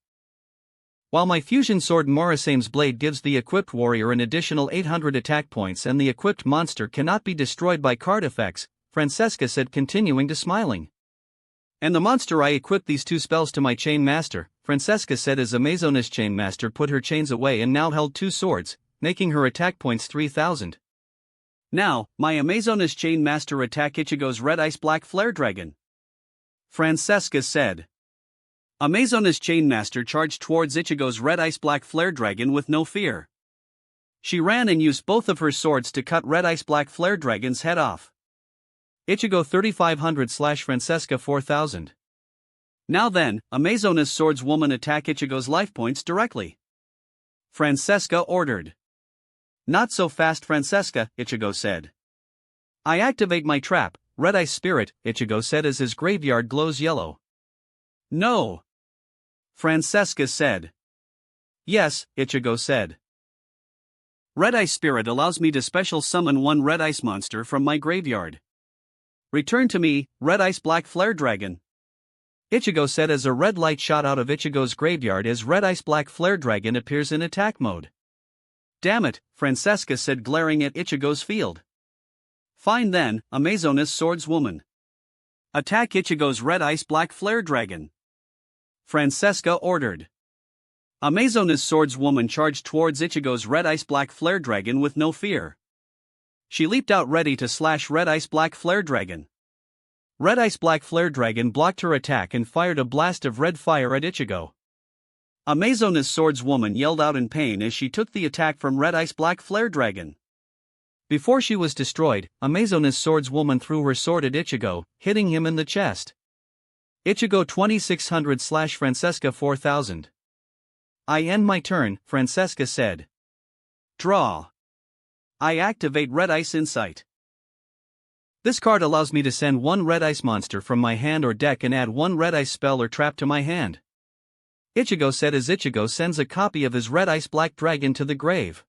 While my Fusion Sword Murasame's Blade gives the equipped warrior an additional 800 attack points and the equipped monster cannot be destroyed by card effects, Francesca said continuing to smiling. And the monster I equipped these 2 spells to my Chain Master, Francesca said as Amazona's Chain Master put her chains away and now held 2 swords, making her attack points 3000. Now, my Amazona's Chain Master attack Ichigo's Red Ice Black Flare Dragon. Francesca said. Amazona's Chainmaster charged towards Ichigo's Red Ice Black Flare Dragon with no fear. She ran and used both of her swords to cut Red Ice Black Flare Dragon's head off. Ichigo 3500/Francesca 4000. Now then, Amazona's swordswoman attack Ichigo's life points directly. Francesca ordered. Not so fast, Francesca, Ichigo said. I activate my trap, Red Ice Spirit, Ichigo said as his graveyard glows yellow. No. Francesca said. Yes, Ichigo said. Red Ice Spirit allows me to special summon 1 Red Ice monster from my graveyard. Return to me, Red Ice Black Flare Dragon. Ichigo said as a red light shot out of Ichigo's graveyard as Red Ice Black Flare Dragon appears in attack mode. Damn it, Francesca said glaring at Ichigo's field. Fine then, Amazona's swordswoman. Attack Ichigo's Red Ice Black Flare Dragon. Francesca ordered. Amazona's swordswoman charged towards Ichigo's Red Ice Black Flare Dragon with no fear. She leaped out ready to slash Red Ice Black Flare Dragon. Red Ice Black Flare Dragon blocked her attack and fired a blast of red fire at Ichigo. Amazona's swordswoman yelled out in pain as she took the attack from Red Ice Black Flare Dragon. Before she was destroyed, Amazona's swordswoman threw her sword at Ichigo, hitting him in the chest. Ichigo 2600/Francesca 4000. I end my turn, Francesca said. Draw. I activate Red Ice Insight. This card allows me to send 1 Red Ice monster from my hand or deck and add 1 Red Ice spell or trap to my hand. Ichigo said as Ichigo sends a copy of his Red Ice Black Dragon to the grave.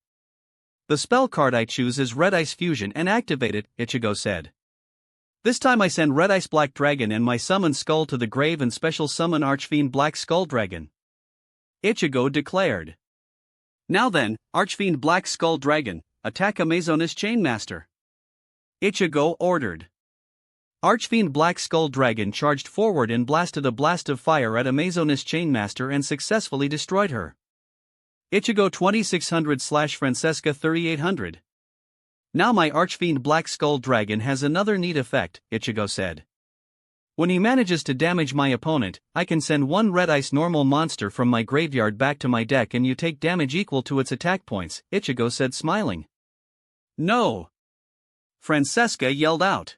The spell card I choose is Red Ice Fusion and activate it, Ichigo said. This time I send Red Ice Black Dragon and my Summon Skull to the grave and special summon Archfiend Black Skull Dragon. Ichigo declared. Now then, Archfiend Black Skull Dragon, attack Amazona's Chainmaster. Ichigo ordered. Archfiend Black Skull Dragon charged forward and blasted a blast of fire at Amazonas Chainmaster and successfully destroyed her. Ichigo 2600/Francesca 3800. Now my Archfiend Black Skull Dragon has another neat effect, Ichigo said. When he manages to damage my opponent, I can send one red ice normal monster from my graveyard back to my deck and you take damage equal to its attack points, Ichigo said smiling. No! Francesca yelled out.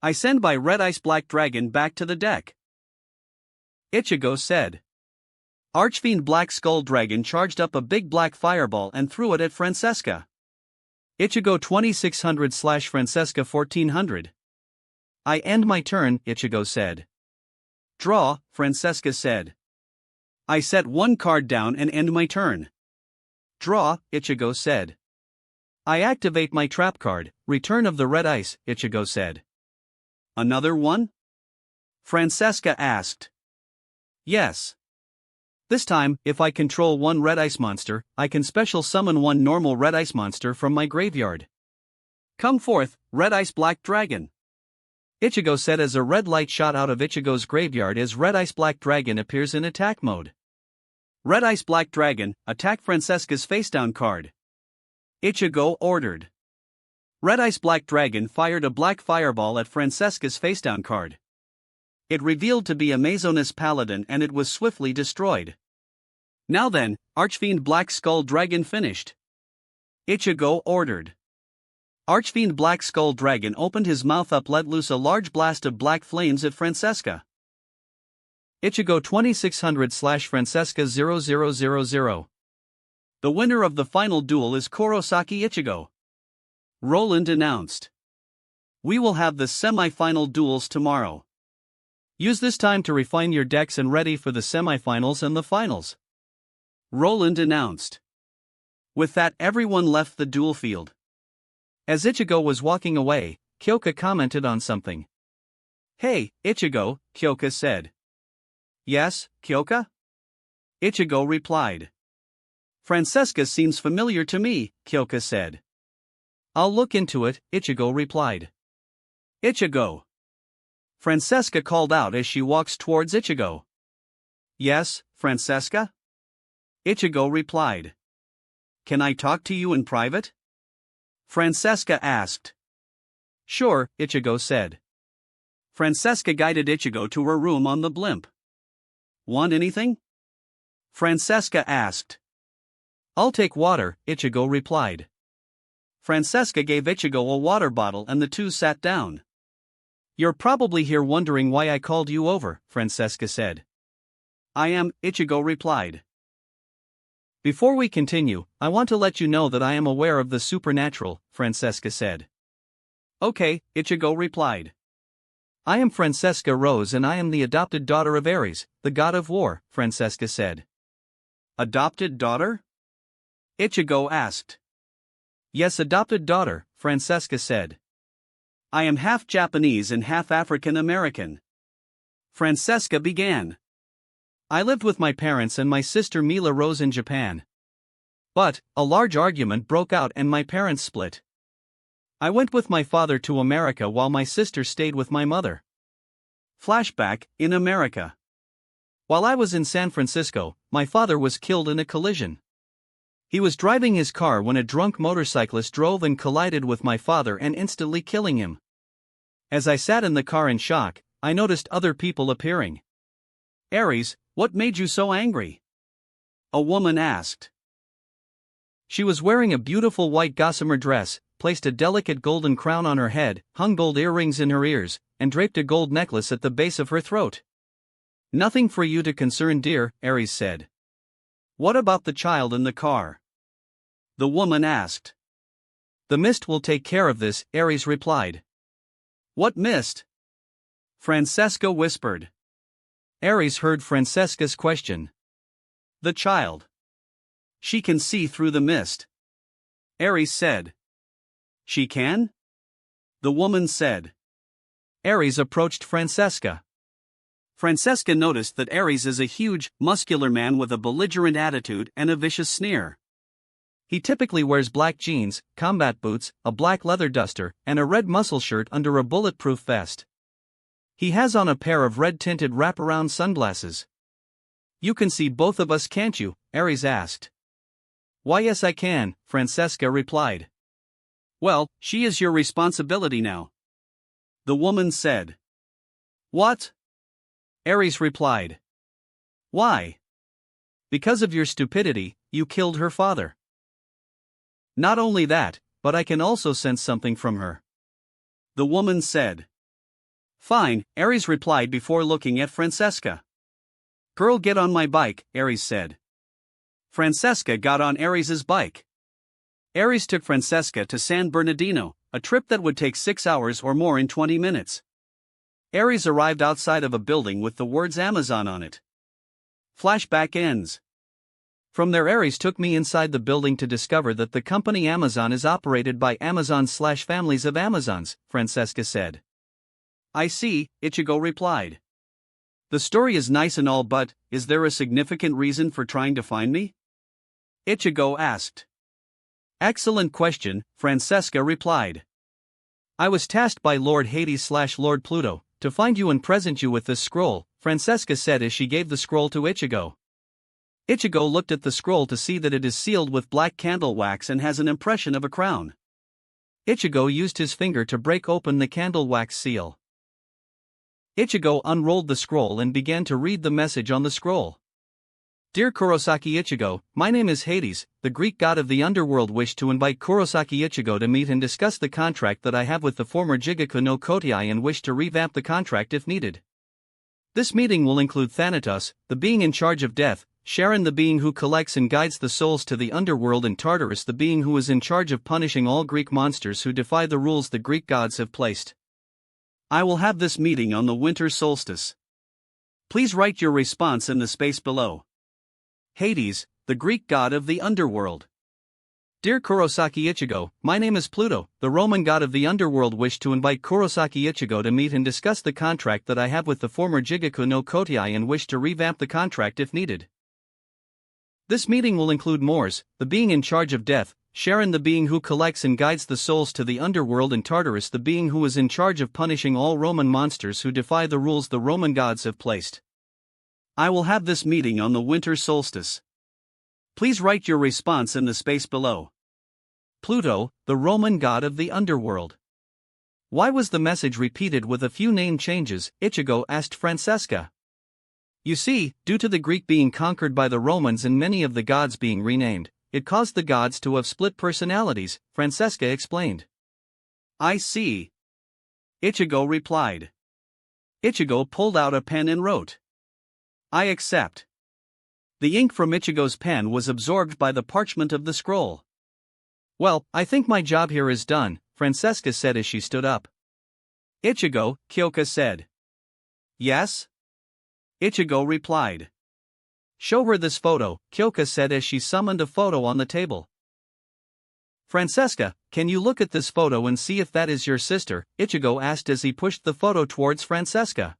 I send my red ice black dragon back to the deck. Ichigo said. Archfiend Black Skull Dragon charged up a big black fireball and threw it at Francesca. Ichigo 2600/Francesca 1400. I end my turn, Ichigo said. Draw, Francesca said. I set one card down and end my turn. Draw, Ichigo said. I activate my trap card, Return of the Red Ice, Ichigo said. Another one? Francesca asked. Yes. This time, if I control one red ice monster, I can special summon one normal red ice monster from my graveyard. Come forth, Red Ice Black Dragon. Ichigo said as a red light shot out of Ichigo's graveyard as Red Ice Black Dragon appears in attack mode. Red Ice Black Dragon, attack Francesca's facedown card. Ichigo ordered. Red Ice Black Dragon fired a black fireball at Francesca's facedown card. It revealed to be Amazonas Paladin and it was swiftly destroyed. Now then, Archfiend Black Skull Dragon finished. Ichigo ordered. Archfiend Black Skull Dragon opened his mouth up, let loose a large blast of black flames at Francesca. Ichigo 2600/Francesca 0000. The winner of the final duel is Kurosaki Ichigo. Roland announced. We will have the semi-final duels tomorrow. Use this time to refine your decks and ready for the semi-finals and the finals. Roland announced. With that, everyone left the duel field. As Ichigo was walking away, Kyoka commented on something. Hey, Ichigo, Kyoka said. Yes, Kyoka? Ichigo replied. Francesca seems familiar to me, Kyoka said. I'll look into it, Ichigo replied. Ichigo. Francesca called out as she walks towards Ichigo. Yes, Francesca? Ichigo replied. Can I talk to you in private? Francesca asked. Sure, Ichigo said. Francesca guided Ichigo to her room on the blimp. Want anything? Francesca asked. I'll take water, Ichigo replied. Francesca gave Ichigo a water bottle and the two sat down. You're probably here wondering why I called you over, Francesca said. I am, Ichigo replied. Before we continue, I want to let you know that I am aware of the supernatural, Francesca said. Okay, Ichigo replied. I am Francesca Rose and I am the adopted daughter of Ares, the god of war, Francesca said. Adopted daughter? Ichigo asked. Yes, adopted daughter, Francesca said. I am half Japanese and half African American. Francesca began. I lived with my parents and my sister Mila Rose in Japan. But, a large argument broke out and my parents split. I went with my father to America while my sister stayed with my mother. Flashback, in America. While I was in San Francisco, my father was killed in a collision. He was driving his car when a drunk motorcyclist drove and collided with my father and instantly killing him. As I sat in the car in shock, I noticed other people appearing. Ares, what made you so angry? A woman asked. She was wearing a beautiful white gossamer dress, placed a delicate golden crown on her head, hung gold earrings in her ears, and draped a gold necklace at the base of her throat. Nothing for you to concern, dear, Ares said. What about the child in the car? The woman asked. The mist will take care of this, Ares replied. What mist? Francesca whispered. Ares heard Francesca's question. The child. She can see through the mist. Ares said. She can? The woman said. Ares approached Francesca. Francesca noticed that Ares is a huge, muscular man with a belligerent attitude and a vicious sneer. He typically wears black jeans, combat boots, a black leather duster, and a red muscle shirt under a bulletproof vest. He has on a pair of red-tinted wraparound sunglasses. You can see both of us, can't you? Aries asked. Why, yes I can, Francesca replied. Well, she is your responsibility now, the woman said. What? Aries replied. Why? Because of your stupidity, you killed her father. Not only that, but I can also sense something from her, the woman said. Fine, Aries replied before looking at Francesca. Girl, get on my bike, Aries said. Francesca got on Aries's bike. Aries took Francesca to San Bernardino, a trip that would take 6 hours or more in 20 minutes. Aries arrived outside of a building with the words Amazon on it. Flashback ends. From there, Aries took me inside the building to discover that the company Amazon is operated by Amazons/families of Amazons, Francesca said. I see, Ichigo replied. The story is nice and all, but is there a significant reason for trying to find me? Ichigo asked. Excellent question, Francesca replied. I was tasked by Lord Hades/Lord Pluto to find you and present you with this scroll, Francesca said as she gave the scroll to Ichigo. Ichigo looked at the scroll to see that it is sealed with black candle wax and has an impression of a crown. Ichigo used his finger to break open the candle wax seal. Ichigo unrolled the scroll and began to read the message on the scroll. Dear Kurosaki Ichigo, my name is Hades, the Greek god of the underworld. Wish to invite Kurosaki Ichigo to meet and discuss the contract that I have with the former Jigaku no Kotai and wish to revamp the contract if needed. This meeting will include Thanatos, the being in charge of death, Charon, the being who collects and guides the souls to the underworld, and Tartarus, the being who is in charge of punishing all Greek monsters who defy the rules the Greek gods have placed. I will have this meeting on the winter solstice. Please write your response in the space below. Hades, the Greek god of the underworld. Dear Kurosaki Ichigo, my name is Pluto, the Roman god of the underworld. Wish to invite Kurosaki Ichigo to meet and discuss the contract that I have with the former Jigaku no Kotai and wish to revamp the contract if needed. This meeting will include Mors, the being in charge of death, Charon, the being who collects and guides the souls to the underworld, and Tartarus, the being who is in charge of punishing all Roman monsters who defy the rules the Roman gods have placed. I will have this meeting on the winter solstice. Please write your response in the space below. Pluto, the Roman god of the underworld. Why was the message repeated with a few name changes? Ichigo asked Francesca. You see, due to the Greek being conquered by the Romans and many of the gods being renamed, it caused the gods to have split personalities, Francesca explained. I see. Ichigo replied. Ichigo pulled out a pen and wrote. I accept. The ink from Ichigo's pen was absorbed by the parchment of the scroll. Well, I think my job here is done, Francesca said as she stood up. Ichigo, Kyoka said. Yes? Ichigo replied. Show her this photo, Kyoka said as she summoned a photo on the table. Francesca, can you look at this photo and see if that is your sister? Ichigo asked as he pushed the photo towards Francesca.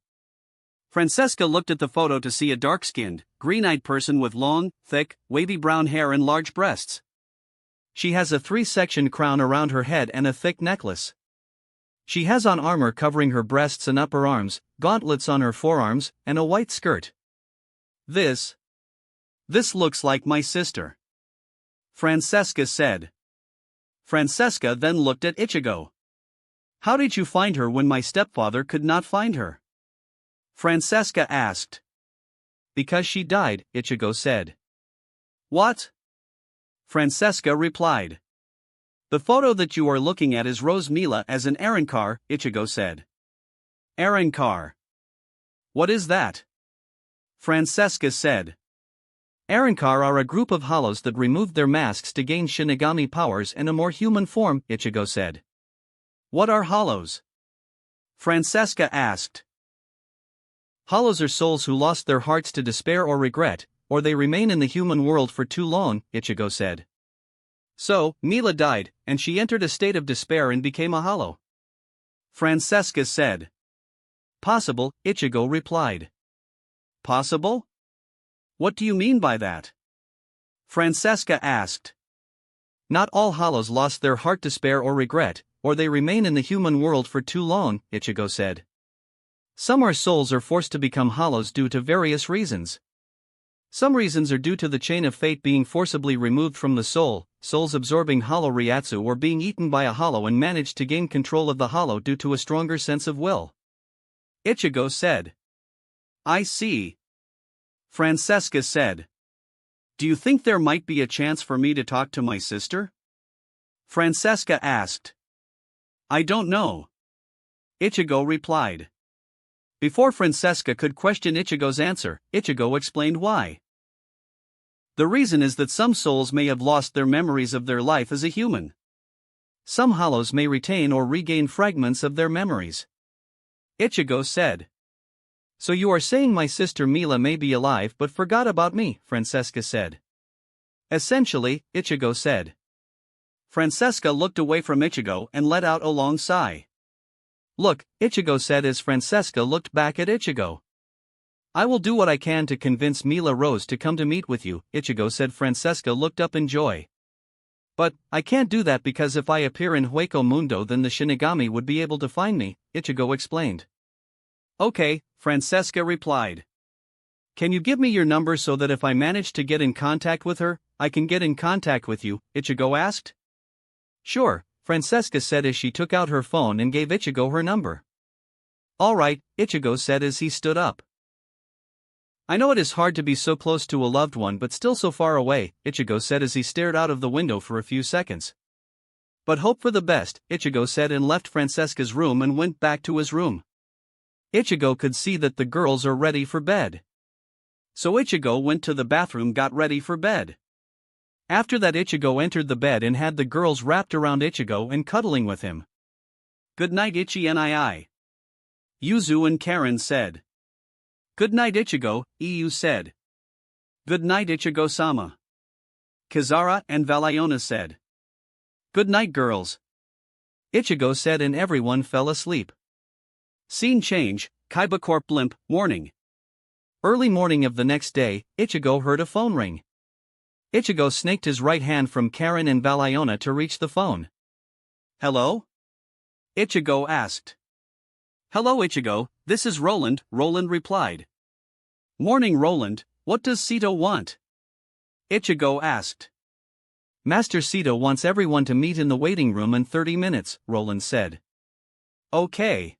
Francesca looked at the photo to see a dark-skinned, green-eyed person with long, thick, wavy brown hair and large breasts. She has a 3-section crown around her head and a thick necklace. She has on armor covering her breasts and upper arms, gauntlets on her forearms, and a white skirt. This looks like my sister, Francesca said. Francesca then looked at Ichigo. How did you find her when my stepfather could not find her? Francesca asked. Because she died, Ichigo said. What? Francesca replied. The photo that you are looking at is Rose Mila as an Arankar, Ichigo said. Arankar. What is that? Francesca said. Arankar are a group of hollows that removed their masks to gain Shinigami powers and a more human form, Ichigo said. What are hollows? Francesca asked. Hollows are souls who lost their hearts to despair or regret, or they remain in the human world for too long, Ichigo said. So, Mila died, and she entered a state of despair and became a hollow. Francesca said. Possible, Ichigo replied. Possible? What do you mean by that? Francesca asked. Not all hollows lost their heart, despair or regret, or they remain in the human world for too long, Ichigo said. Some are souls are forced to become hollows due to various reasons. Some reasons are due to the chain of fate being forcibly removed from the soul, souls absorbing hollow ryatsu or being eaten by a hollow and managed to gain control of the hollow due to a stronger sense of will. Ichigo said. I see. Francesca said. Do you think there might be a chance for me to talk to my sister? Francesca asked. I don't know. Ichigo replied. Before Francesca could question Ichigo's answer, Ichigo explained why. The reason is that some souls may have lost their memories of their life as a human. Some hollows may retain or regain fragments of their memories. Ichigo said. So you are saying my sister Mila may be alive but forgot about me, Francesca said. Essentially, Ichigo said. Francesca looked away from Ichigo and let out a long sigh. Look, Ichigo said as Francesca looked back at Ichigo. I will do what I can to convince Mila Rose to come to meet with you, Ichigo said. Francesca looked up in joy. But, I can't do that because if I appear in Hueco Mundo then the Shinigami would be able to find me, Ichigo explained. Okay, Francesca replied. Can you give me your number so that if I manage to get in contact with her, I can get in contact with you, Ichigo asked. Sure, Francesca said as she took out her phone and gave Ichigo her number. Alright, Ichigo said as he stood up. I know it is hard to be so close to a loved one but still so far away, Ichigo said as he stared out of the window for a few seconds. But hope for the best, Ichigo said and left Francesca's room and went back to his room. Ichigo could see that the girls are ready for bed. So Ichigo went to the bathroom, got ready for bed. After that Ichigo entered the bed and had the girls wrapped around Ichigo and cuddling with him. Good night Ichi nii. Yuzu and Karen said. Good night Ichigo, Iu said. Good night Ichigo-sama. Kizara and Valiona said. Good night girls. Ichigo said and everyone fell asleep. Scene change, Kaiba Blimp, morning. Early morning of the next day, Ichigo heard a phone ring. Ichigo snaked his right hand from Karen and Valiona to reach the phone. Hello? Ichigo asked. Hello Ichigo, this is Roland, Roland replied. Morning Roland, what does Sito want? Ichigo asked. Master Sito wants everyone to meet in the waiting room in 30 minutes, Roland said. Okay.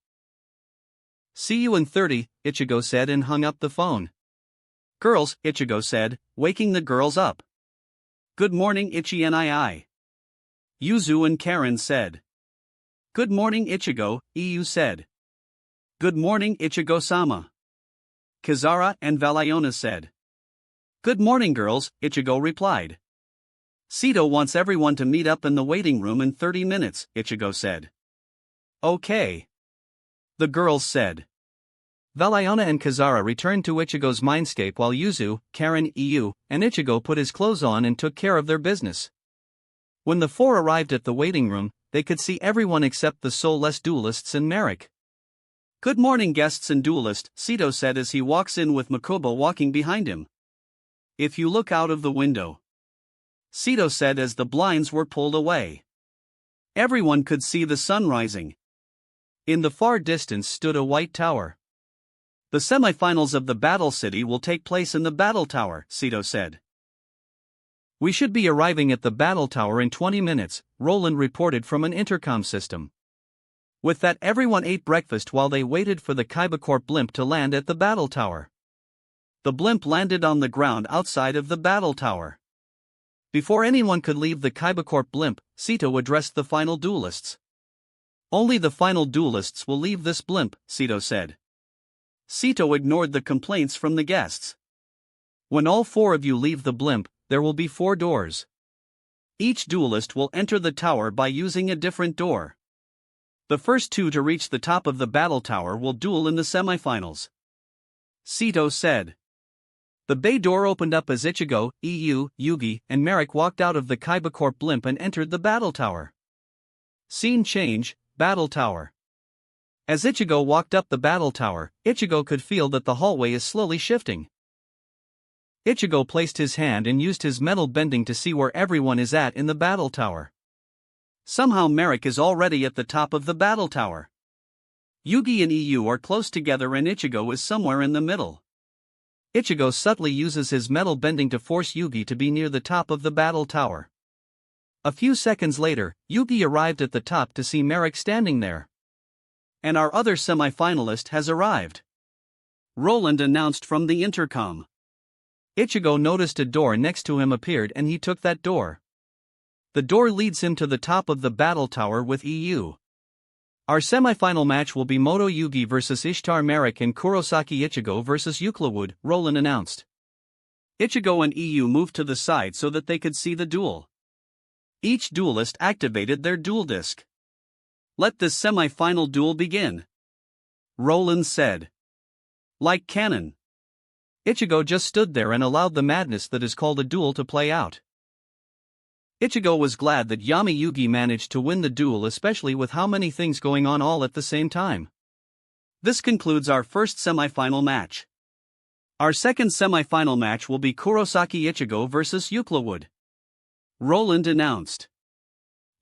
See you in 30, Ichigo said and hung up the phone. Girls, Ichigo said, waking the girls up. Good morning Ichi nii. Yuzu and Karen said. Good morning Ichigo, Iu said. Good morning Ichigo-sama. Kizara and Valiona said. Good morning girls, Ichigo replied. Sito wants everyone to meet up in the waiting room in 30 minutes, Ichigo said. Okay. The girls said. Valiona and Kizara returned to Ichigo's mindscape while Yuzu, Karen, Iu, and Ichigo put his clothes on and took care of their business. When the four arrived at the waiting room, they could see everyone except the soulless duelists and Merrick. Good morning guests and duelist, Sito said as he walks in with Makoba walking behind him. If you look out of the window. Sito said as the blinds were pulled away. Everyone could see the sun rising. In the far distance stood a white tower. The semifinals of the Battle City will take place in the Battle Tower, Sito said. We should be arriving at the Battle Tower in 20 minutes, Roland reported from an intercom system. With that everyone ate breakfast while they waited for the Kaiba blimp to land at the Battle Tower. The blimp landed on the ground outside of the Battle Tower. Before anyone could leave the Kaiba blimp, Sito addressed the final duelists. Only the final duelists will leave this blimp, Sito said. Sito ignored the complaints from the guests. When all four of you leave the blimp, there will be 4 doors. Each duelist will enter the tower by using a different door. The first 2 to reach the top of the battle tower will duel in the semifinals. Sito said. The bay door opened up as Ichigo, Iu, Yugi, and Merrick walked out of the Kaiba blimp and entered the battle tower. Scene change, Battle Tower. As Ichigo walked up the battle tower, Ichigo could feel that the hallway is slowly shifting. Ichigo placed his hand and used his metal bending to see where everyone is at in the battle tower. Somehow Merrick is already at the top of the battle tower. Yugi and EU are close together and Ichigo is somewhere in the middle. Ichigo subtly uses his metal bending to force Yugi to be near the top of the battle tower. A few seconds later, Yugi arrived at the top to see Merrick standing there. And our other semi-finalist has arrived. Roland announced from the intercom. Ichigo noticed a door next to him appeared and he took that door. The door leads him to the top of the battle tower with EU. Our semi-final match will be Moto Yugi vs Ishtar Merrick and Kurosaki Ichigo vs Euclid, Roland announced. Ichigo and EU moved to the side so that they could see the duel. Each duelist activated their duel disc. Let this semi-final duel begin, Roland said. Like cannon. Ichigo just stood there and allowed the madness that is called a duel to play out. Ichigo was glad that Yami Yugi managed to win the duel, especially with how many things going on all at the same time. This concludes our first semi-final match. Our second semi-final match will be Kurosaki Ichigo vs Euclid, Roland announced.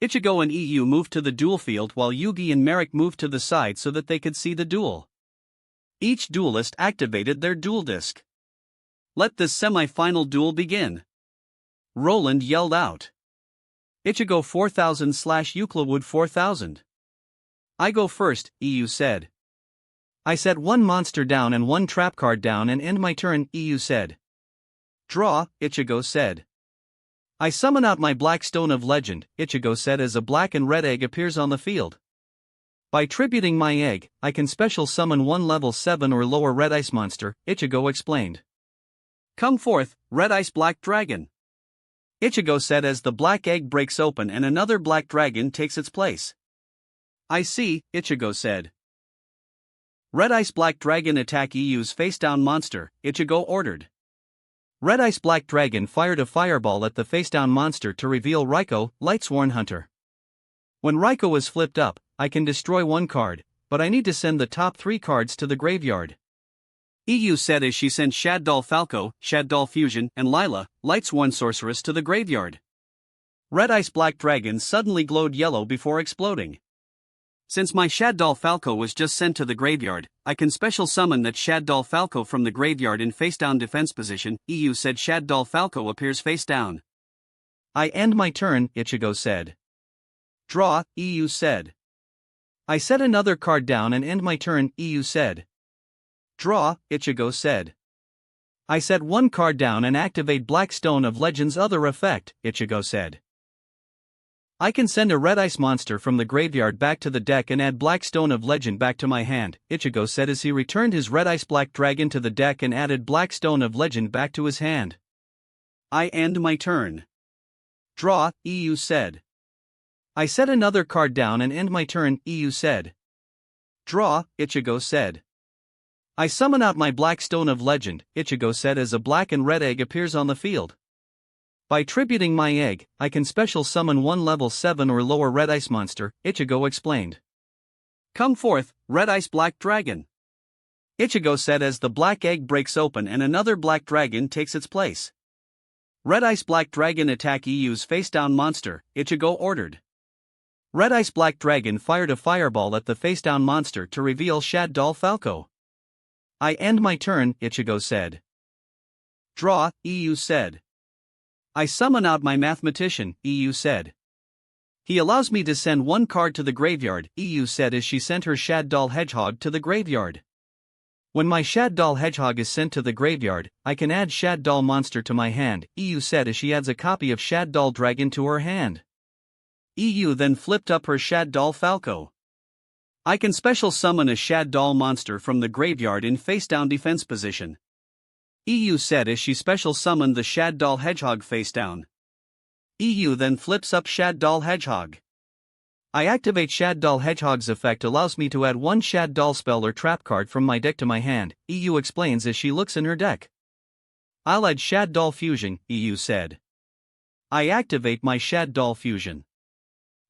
Ichigo and EU moved to the duel field while Yugi and Merrick moved to the side so that they could see the duel. Each duelist activated their duel disc. Let this semi-final duel begin, Roland yelled out. Ichigo 4000/Euclid 4000. I go first, EU said. I set one monster down and one trap card down and end my turn, EU said. Draw, Ichigo said. I summon out my Black Stone of Legend, Ichigo said as a black and red egg appears on the field. By tributing my egg, I can special summon one level 7 or lower red ice monster, Ichigo explained. Come forth, red ice black dragon, Ichigo said as the black egg breaks open and another black dragon takes its place. I see, Ichigo said. Red Ice Black Dragon attack EU's face-down monster, Ichigo ordered. Red Ice Black Dragon fired a fireball at the face-down monster to reveal Raiko, Lightsworn Hunter. When Raiko is flipped up, I can destroy one card, but I need to send the top 3 cards to the graveyard, EU said as she sent Shaddol Falco, Shaddol Fusion, and Lila, Lightsworn Sorceress to the graveyard. Red Ice Black Dragon suddenly glowed yellow before exploding. Since my Shaddol Falco was just sent to the graveyard, I can special summon that Shaddol Falco from the graveyard in face-down defense position, EU said Shaddol Falco appears face-down. I end my turn, Ichigo said. Draw, EU said. I set another card down and end my turn, EU said. Draw, Ichigo said. I set one card down and activate Black Stone of Legend's other effect, Ichigo said. I can send a red ice monster from the graveyard back to the deck and add Black Stone of Legend back to my hand, Ichigo said as he returned his red ice black dragon to the deck and added Black Stone of Legend back to his hand. I end my turn. Draw, EU said. I set another card down and end my turn, EU said. Draw, Ichigo said. I summon out my Black Stone of Legend, Ichigo said as a black and red egg appears on the field. By tributing my egg, I can special summon one level 7 or lower red ice monster, Ichigo explained. Come forth, red ice black dragon, Ichigo said as the black egg breaks open and another black dragon takes its place. Red Ice Black Dragon attack EU's face-down monster, Ichigo ordered. Red Ice Black Dragon fired a fireball at the face-down monster to reveal Shaddol Falco. I end my turn, Ichigo said. Draw, EU said. I summon out my mathematician, EU said. He allows me to send one card to the graveyard, EU said as she sent her Shaddol Hedgehog to the graveyard. When my Shaddol Hedgehog is sent to the graveyard, I can add Shaddol Monster to my hand, EU said as she adds a copy of Shaddol Dragon to her hand. EU then flipped up her Shaddol Falco. I can special summon a Shaddol monster from the graveyard in face-down defense position, EU said as she special summoned the Shaddol Hedgehog face-down. EU then flips up Shaddol Hedgehog. I activate Shaddol Hedgehog's effect allows me to add one Shaddol spell or trap card from my deck to my hand, EU explains as she looks in her deck. I'll add Shaddol Fusion, EU said. I activate my Shaddol Fusion.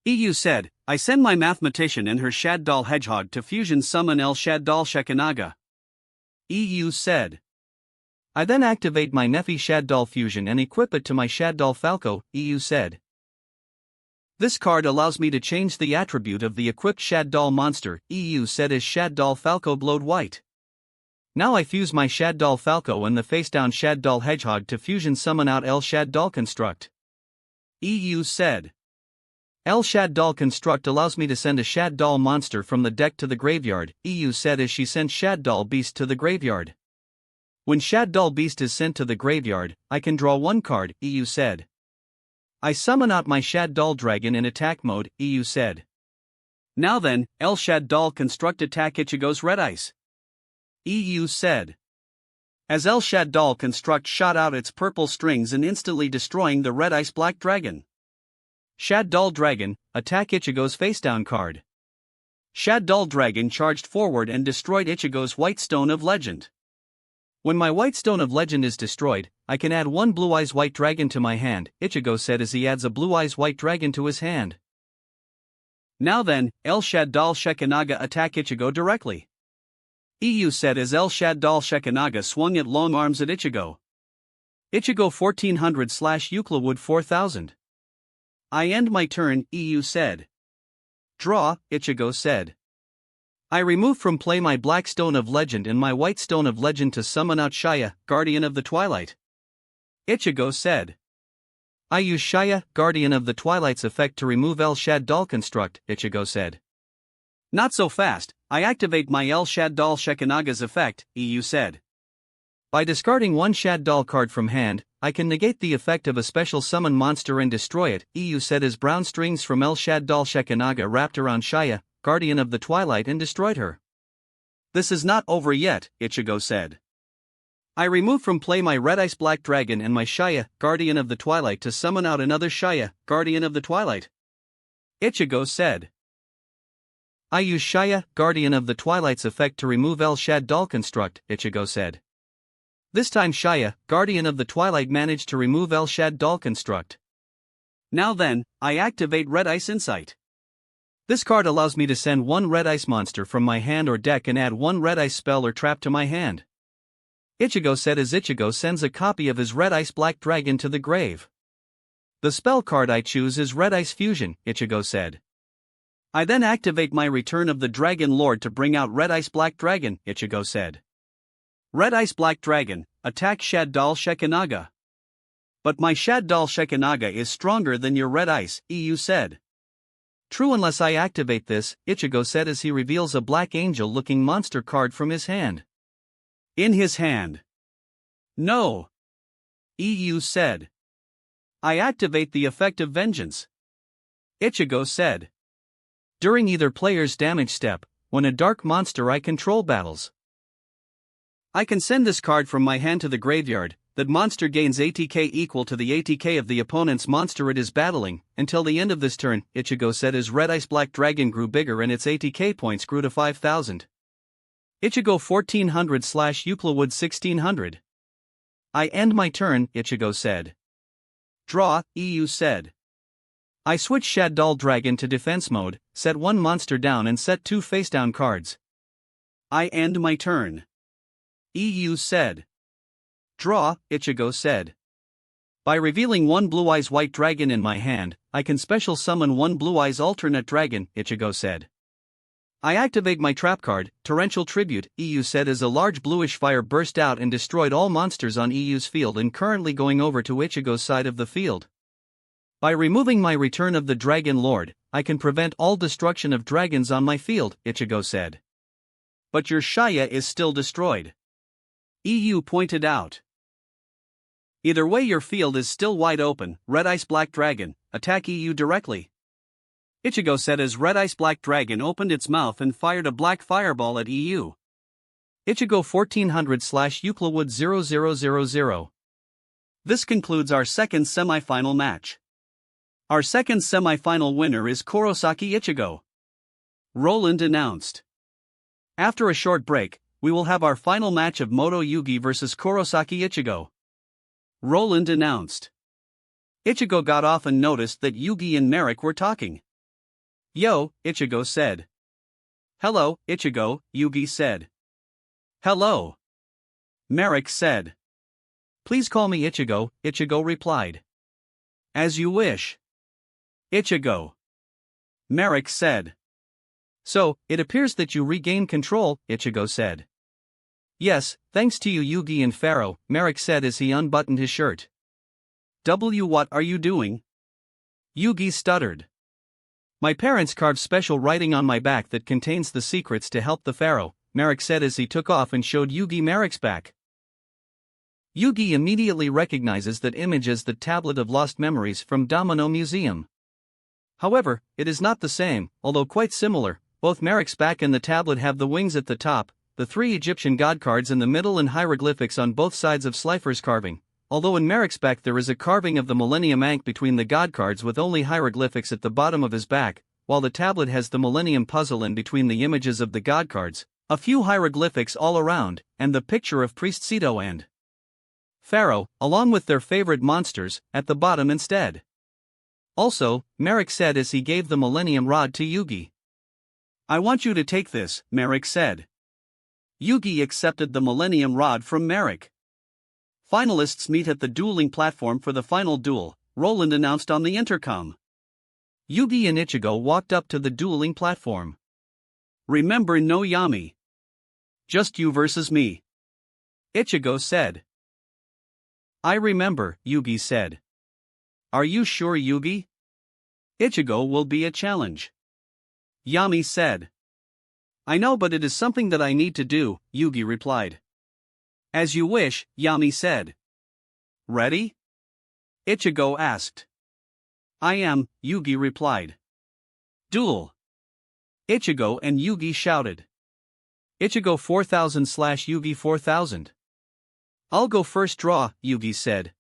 EU said, I send my mathematician and her Shaddol Hedgehog to fusion summon El Shaddol Shekinaga. EU said. I then activate my Nephi Shaddol fusion and equip it to my Shaddol Falco, EU said. This card allows me to change the attribute of the equipped Shaddol monster, EU said as Shaddol Falco glowed white. Now I fuse my Shaddol Falco and the face-down Shaddol Hedgehog to fusion summon out El Shaddol Construct. EU said. El Shaddol Construct allows me to send a Shaddol monster from the deck to the graveyard, EU said as she sent Shaddol Beast to the graveyard. When Shaddol Beast is sent to the graveyard, I can draw one card, EU said. I summon out my Shaddol Dragon in attack mode, EU said. Now then, El Shaddol Construct attack Ichigo's Red Ice. EU said. As El Shaddol Construct shot out its purple strings and instantly destroying the Red Ice Black Dragon. Shaddol Dragon, attack Ichigo's face-down card. Shaddol Dragon charged forward and destroyed Ichigo's White Stone of Legend. When my White Stone of Legend is destroyed, I can add one Blue Eyes White Dragon to my hand, Ichigo said as he adds a Blue Eyes White Dragon to his hand. Now then, El Shaddol Shikanaga attack Ichigo directly. EU said as El Shaddol Shikanaga swung at long arms at Ichigo. Ichigo 1400/Euclid 4000. I end my turn, EU said. Draw, Ichigo said. I remove from play my Black Stone of Legend and my White Stone of Legend to summon out Shaya, Guardian of the Twilight. Ichigo said. I use Shaya, Guardian of the Twilight's effect to remove El Shaddol Construct, Ichigo said. Not so fast, I activate my El Shaddol Shikanaga's effect, EU said. By discarding one Shaddol card from hand, I can negate the effect of a special summon monster and destroy it, EU said as brown strings from El Shaddol Shikanaga wrapped around Shaya, Guardian of the Twilight and destroyed her. This is not over yet, Ichigo said. I remove from play my Red Ice Black Dragon and my Shaya, Guardian of the Twilight to summon out another Shaya, Guardian of the Twilight. Ichigo said. I use Shaya, Guardian of the Twilight's effect to remove El Shaddol Construct, Ichigo said. This time Shaya, Guardian of the Twilight managed to remove El Shaddol Construct. Now then, I activate Red Ice Insight. This card allows me to send one Red Ice monster from my hand or deck and add one Red Ice spell or trap to my hand. Ichigo said as Ichigo sends a copy of his Red Ice Black Dragon to the grave. The spell card I choose is Red Ice Fusion, Ichigo said. I then activate my Return of the Dragon Lord to bring out Red Ice Black Dragon, Ichigo said. Red Ice Black Dragon, attack Shaddol Shikanaga. But my Shaddol Shikanaga is stronger than your Red Ice, EU said. True unless I activate this, Ichigo said as he reveals a black angel-looking monster card from his hand. In his hand. No. EU said. I activate the effect of Vengeance. Ichigo said. During either player's damage step, when a dark monster I control battles, I can send this card from my hand to the graveyard. That monster gains ATK equal to the ATK of the opponent's monster it is battling. Until the end of this turn, Ichigo said as Red Ice Black Dragon grew bigger and its ATK points grew to 5000. Ichigo 1400/Euclid 1600. I end my turn, Ichigo said. Draw, EU said. I switch Shaddol Dragon to defense mode, set one monster down and set two face-down cards. I end my turn. EU said. Draw, Ichigo said. By revealing one Blue Eyes White Dragon in my hand, I can special summon one Blue Eyes Alternate Dragon, Ichigo said. I activate my trap card, Torrential Tribute, EU said as a large bluish fire burst out and destroyed all monsters on EU's field and currently going over to Ichigo's side of the field. By removing my Return of the Dragon Lord, I can prevent all destruction of dragons on my field, Ichigo said. But your Shaya is still destroyed. EU pointed out. Either way your field is still wide open, Red Ice Black Dragon, attack EU directly. Ichigo said as Red Ice Black Dragon opened its mouth and fired a black fireball at EU. Ichigo 1400/Euclid 0000. This concludes our second semi-final match. Our second semi-final winner is Kurosaki Ichigo. Roland announced. After a short break, we will have our final match of Moto Yugi vs Kurosaki Ichigo. Roland announced. Ichigo got off and noticed that Yugi and Merrick were talking. Yo, Ichigo said. Hello, Ichigo, Yugi said. Hello. Merrick said. Please call me Ichigo, Ichigo replied. As you wish. Ichigo. Merrick said. So, it appears that you regained control, Ichigo said. Yes, thanks to you Yugi and Pharaoh, Merrick said as he unbuttoned his shirt. What are you doing? Yugi stuttered. My parents carved special writing on my back that contains the secrets to help the Pharaoh, Merrick said as he took off and showed Yugi Merrick's back. Yugi immediately recognizes that image as the Tablet of Lost Memories from Domino Museum. However, it is not the same, although quite similar. Both Merrick's back and the tablet have the wings at the top, the 3 Egyptian god cards in the middle and hieroglyphics on both sides of Slifer's carving, although in Merrick's back there is a carving of the Millennium Ankh between the god cards with only hieroglyphics at the bottom of his back, while the tablet has the Millennium Puzzle in between the images of the god cards, a few hieroglyphics all around, and the picture of Priest Sito and Pharaoh, along with their favorite monsters, at the bottom instead. Also, Merrick said as he gave the Millennium Rod to Yugi. I want you to take this, Merrick said. Yugi accepted the Millennium Rod from Merrick. Finalists meet at the dueling platform for the final duel, Roland announced on the intercom. Yugi and Ichigo walked up to the dueling platform. Remember no Yami. Just you versus me. Ichigo said. I remember, Yugi said. Are you sure, Yugi? Ichigo will be a challenge. Yami said. I know, but it is something that I need to do, Yugi replied. As you wish, Yami said. Ready? Ichigo asked. I am, Yugi replied. Duel. Ichigo and Yugi shouted. Ichigo 4000/Yugi 4000. I'll go first. Draw, Yugi said.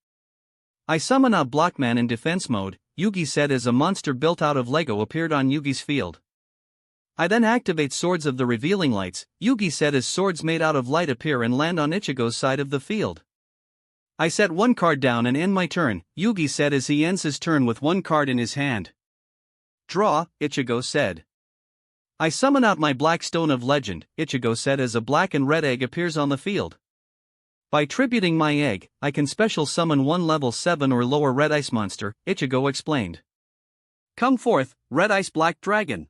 I summon a Blockman in defense mode, Yugi said as a monster built out of Lego appeared on Yugi's field. I then activate Swords of the Revealing Lights, Yugi said as swords made out of light appear and land on Ichigo's side of the field. I set 1 card down and end my turn, Yugi said as he ends his turn with 1 card in his hand. Draw, Ichigo said. I summon out my Black Stone of Legend, Ichigo said as a black and red egg appears on the field. By tributing my egg, I can special summon 1 level 7 or lower red ice monster, Ichigo explained. Come forth, red ice black dragon.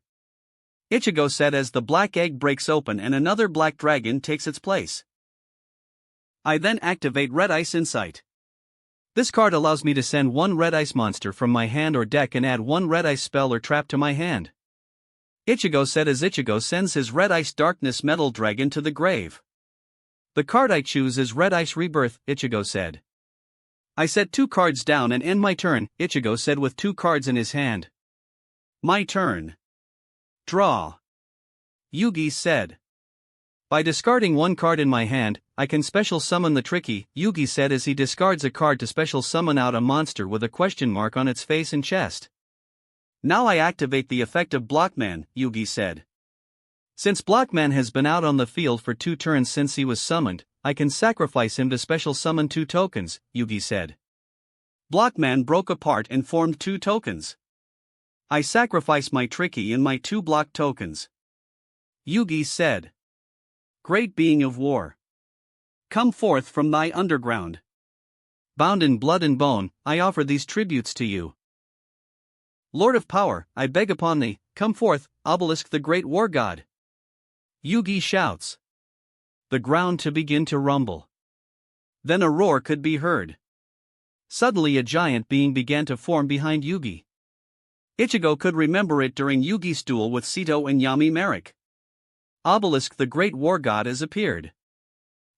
Ichigo said as the black egg breaks open and another black dragon takes its place. I then activate Red Ice Insight. This card allows me to send 1 red ice monster from my hand or deck and add 1 red ice spell or trap to my hand. Ichigo said as Ichigo sends his Red Ice Darkness Metal Dragon to the grave. The card I choose is Red Ice Rebirth, Ichigo said. I set 2 cards down and end my turn, Ichigo said with 2 cards in his hand. My turn. Draw. Yugi said. By discarding 1 card in my hand, I can special summon the Tricky, Yugi said as he discards a card to special summon out a monster with a question mark on its face and chest. Now I activate the effect of Blockman, Yugi said. Since Blockman has been out on the field for 2 turns since he was summoned, I can sacrifice him to special summon 2 tokens, Yugi said. Blockman broke apart and formed 2 tokens. I sacrifice my Tricky and my 2 block tokens. Yugi said. Great being of war. Come forth from thy underground. Bound in blood and bone, I offer these tributes to you. Lord of power, I beg upon thee, come forth, Obelisk the great war god. Yugi shouts. The ground to begin to rumble. Then a roar could be heard. Suddenly a giant being began to form behind Yugi. Ichigo could remember it during Yugi's duel with Sito and Yami Merrick. Obelisk the great war god has appeared.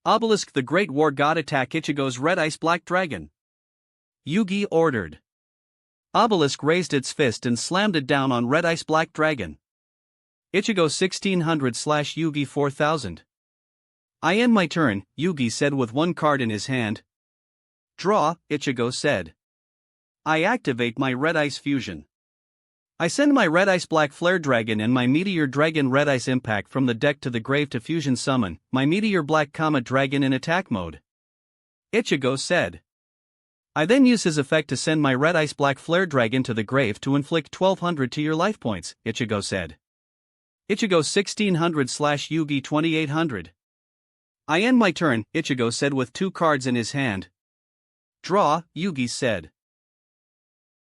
Obelisk the great war god attack Ichigo's red ice black dragon. Yugi ordered. Obelisk raised its fist and slammed it down on red ice black dragon. Ichigo 1600/Yugi 4000. I end my turn, Yugi said with 1 card in his hand. Draw, Ichigo said. I activate my Red Ice Fusion. I send my Red Ice Black Flare Dragon and my Meteor Dragon Red Ice Impact from the deck to the grave to fusion summon my Meteor Black Comet Dragon in attack mode. Ichigo said. I then use his effect to send my Red Ice Black Flare Dragon to the grave to inflict 1200 to your life points, Ichigo said. Ichigo 1600/Yugi 2800. I end my turn, Ichigo said with 2 cards in his hand. Draw, Yugi said.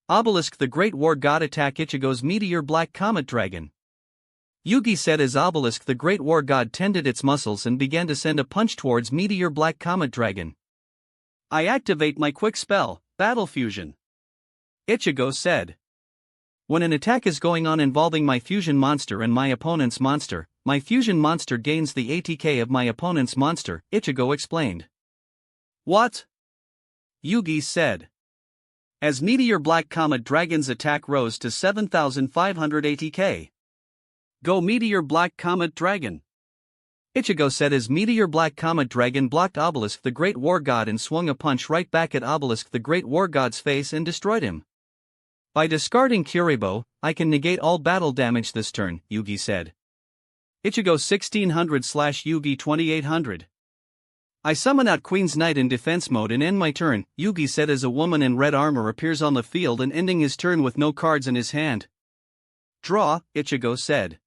Obelisk the Great War God attack Ichigo's Meteor Black Comet Dragon. Yugi said as Obelisk the Great War God tended its muscles and began to send a punch towards Meteor Black Comet Dragon. I activate my quick spell, Battle Fusion. Ichigo said. When an attack is going on involving my fusion monster and my opponent's monster, my fusion monster gains the ATK of my opponent's monster, Ichigo explained. What? Yugi said. As Meteor Black Comet Dragon's attack rose to 7,500 ATK. Go Meteor Black Comet Dragon. Ichigo said as Meteor Black Comet Dragon blocked Obelisk the Great War God and swung a punch right back at Obelisk the Great War God's face and destroyed him. By discarding Kuribo, I can negate all battle damage this turn, Yugi said. Ichigo 1600/Yugi 2800. I summon out Queen's Knight in defense mode and end my turn, Yugi said as a woman in red armor appears on the field and ending his turn with no cards in his hand. Draw, Ichigo said.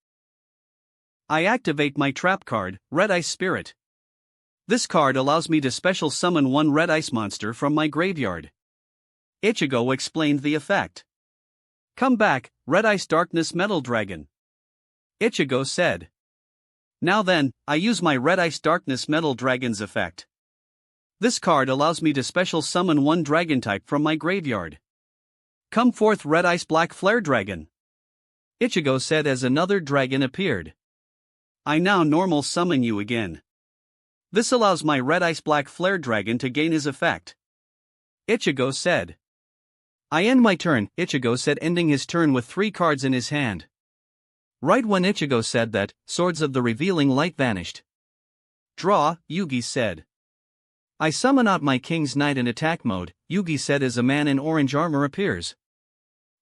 I activate my trap card, Red Ice Spirit. This card allows me to special summon one red ice monster from my graveyard. Ichigo explained the effect. Come back, Red Ice Darkness Metal Dragon. Ichigo said. Now then, I use my Red Ice Darkness Metal Dragon's effect. This card allows me to special summon one dragon type from my graveyard. Come forth Red Ice Black Flare Dragon. Ichigo said as another dragon appeared. I now normal summon you again. This allows my Red Ice Black Flare Dragon to gain his effect. Ichigo said. I end my turn, Ichigo said ending his turn with 3 cards in his hand. Right when Ichigo said that, Swords of the Revealing Light vanished. Draw, Yugi said. I summon out my King's Knight in attack mode, Yugi said as a man in orange armor appears.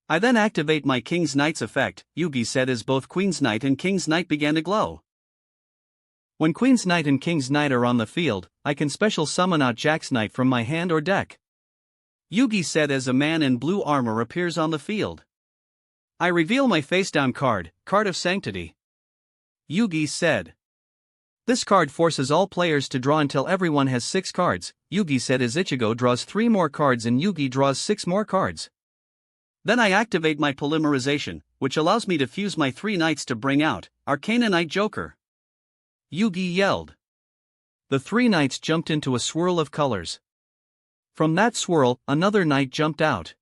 I then activate my King's Knight's effect, Yugi said as both Queen's Knight and King's Knight began to glow. When Queen's Knight and King's Knight are on the field, I can special summon out Jack's Knight from my hand or deck. Yugi said as a man in blue armor appears on the field. I reveal my face-down card, Card of Sanctity. Yugi said. This card forces all players to draw until everyone has 6 cards, Yugi said as Ichigo draws 3 more cards and Yugi draws 6 more cards. Then I activate my polymerization, which allows me to fuse my 3 knights to bring out Arcana Knight Joker. Yugi yelled. The 3 knights jumped into a swirl of colors. From that swirl, another knight jumped out.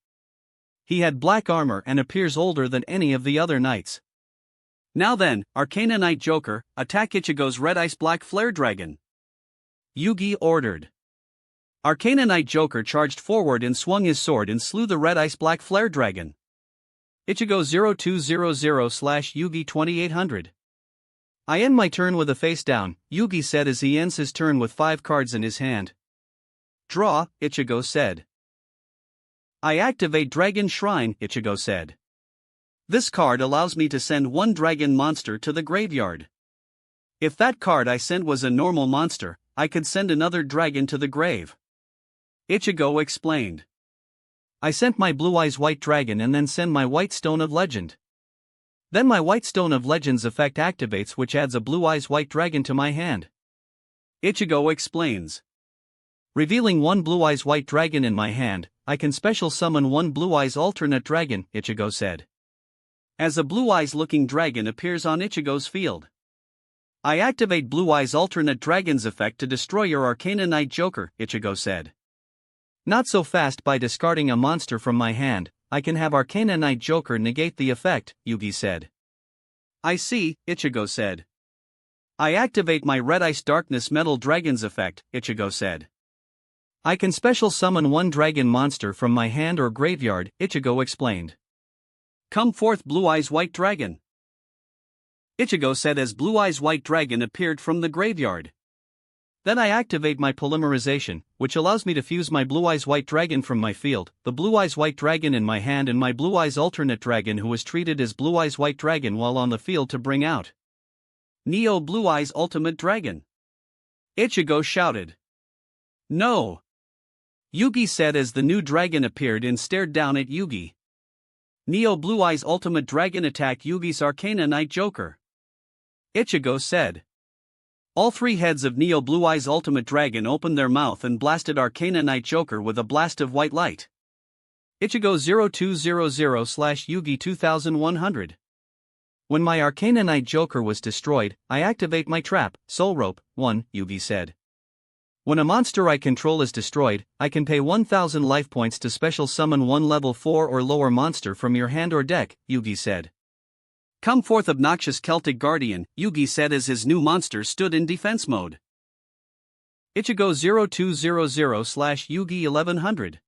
He had black armor and appears older than any of the other knights. Now then, Arcana Knight Joker, attack Ichigo's Red Ice Black Flare Dragon. Yugi ordered. Arcana Knight Joker charged forward and swung his sword and slew the Red Ice Black Flare Dragon. Ichigo 0200/Yugi 2800. I end my turn with a face down, Yugi said as he ends his turn with 5 cards in his hand. Draw, Ichigo said. I activate Dragon Shrine, Ichigo said. This card allows me to send one dragon monster to the graveyard. If that card I send was a normal monster, I could send another dragon to the grave. Ichigo explained. I sent my Blue Eyes White Dragon and then send my White Stone of Legend. Then my White Stone of Legend's effect activates, which adds a Blue Eyes White Dragon to my hand. Ichigo explains. Revealing one Blue Eyes White Dragon in my hand, I can special summon one Blue Eyes alternate dragon, Ichigo said. As a Blue Eyes looking dragon appears on Ichigo's field. I activate Blue Eyes alternate dragon's effect to destroy your Arcana Knight Joker, Ichigo said. Not so fast. By discarding a monster from my hand, I can have Arcana Knight Joker negate the effect, Yugi said. I see, Ichigo said. I activate my Red Ice Darkness Metal Dragon's effect, Ichigo said. I can special summon one dragon monster from my hand or graveyard, Ichigo explained. Come forth Blue Eyes White Dragon. Ichigo said as Blue Eyes White Dragon appeared from the graveyard. Then I activate my polymerization, which allows me to fuse my Blue Eyes White Dragon from my field, the Blue Eyes White Dragon in my hand and my Blue Eyes alternate dragon who was treated as Blue Eyes White Dragon while on the field to bring out Neo Blue Eyes Ultimate Dragon. Ichigo shouted. No! Yugi said as the new dragon appeared and stared down at Yugi. Neo Blue Eyes Ultimate Dragon attack Yugi's Arcana Knight Joker. Ichigo said. All three heads of Neo Blue Eyes Ultimate Dragon opened their mouth and blasted Arcana Knight Joker with a blast of white light. Ichigo 0200/Yugi 2100. When my Arcana Knight Joker was destroyed, I activate my trap, Soul Rope, 1, Yugi said. When a monster I control is destroyed, I can pay 1000 life points to special summon one level 4 or lower monster from your hand or deck, Yugi said. Come forth obnoxious Celtic Guardian, Yugi said as his new monster stood in defense mode. Ichigo 0200/Yugi 1100.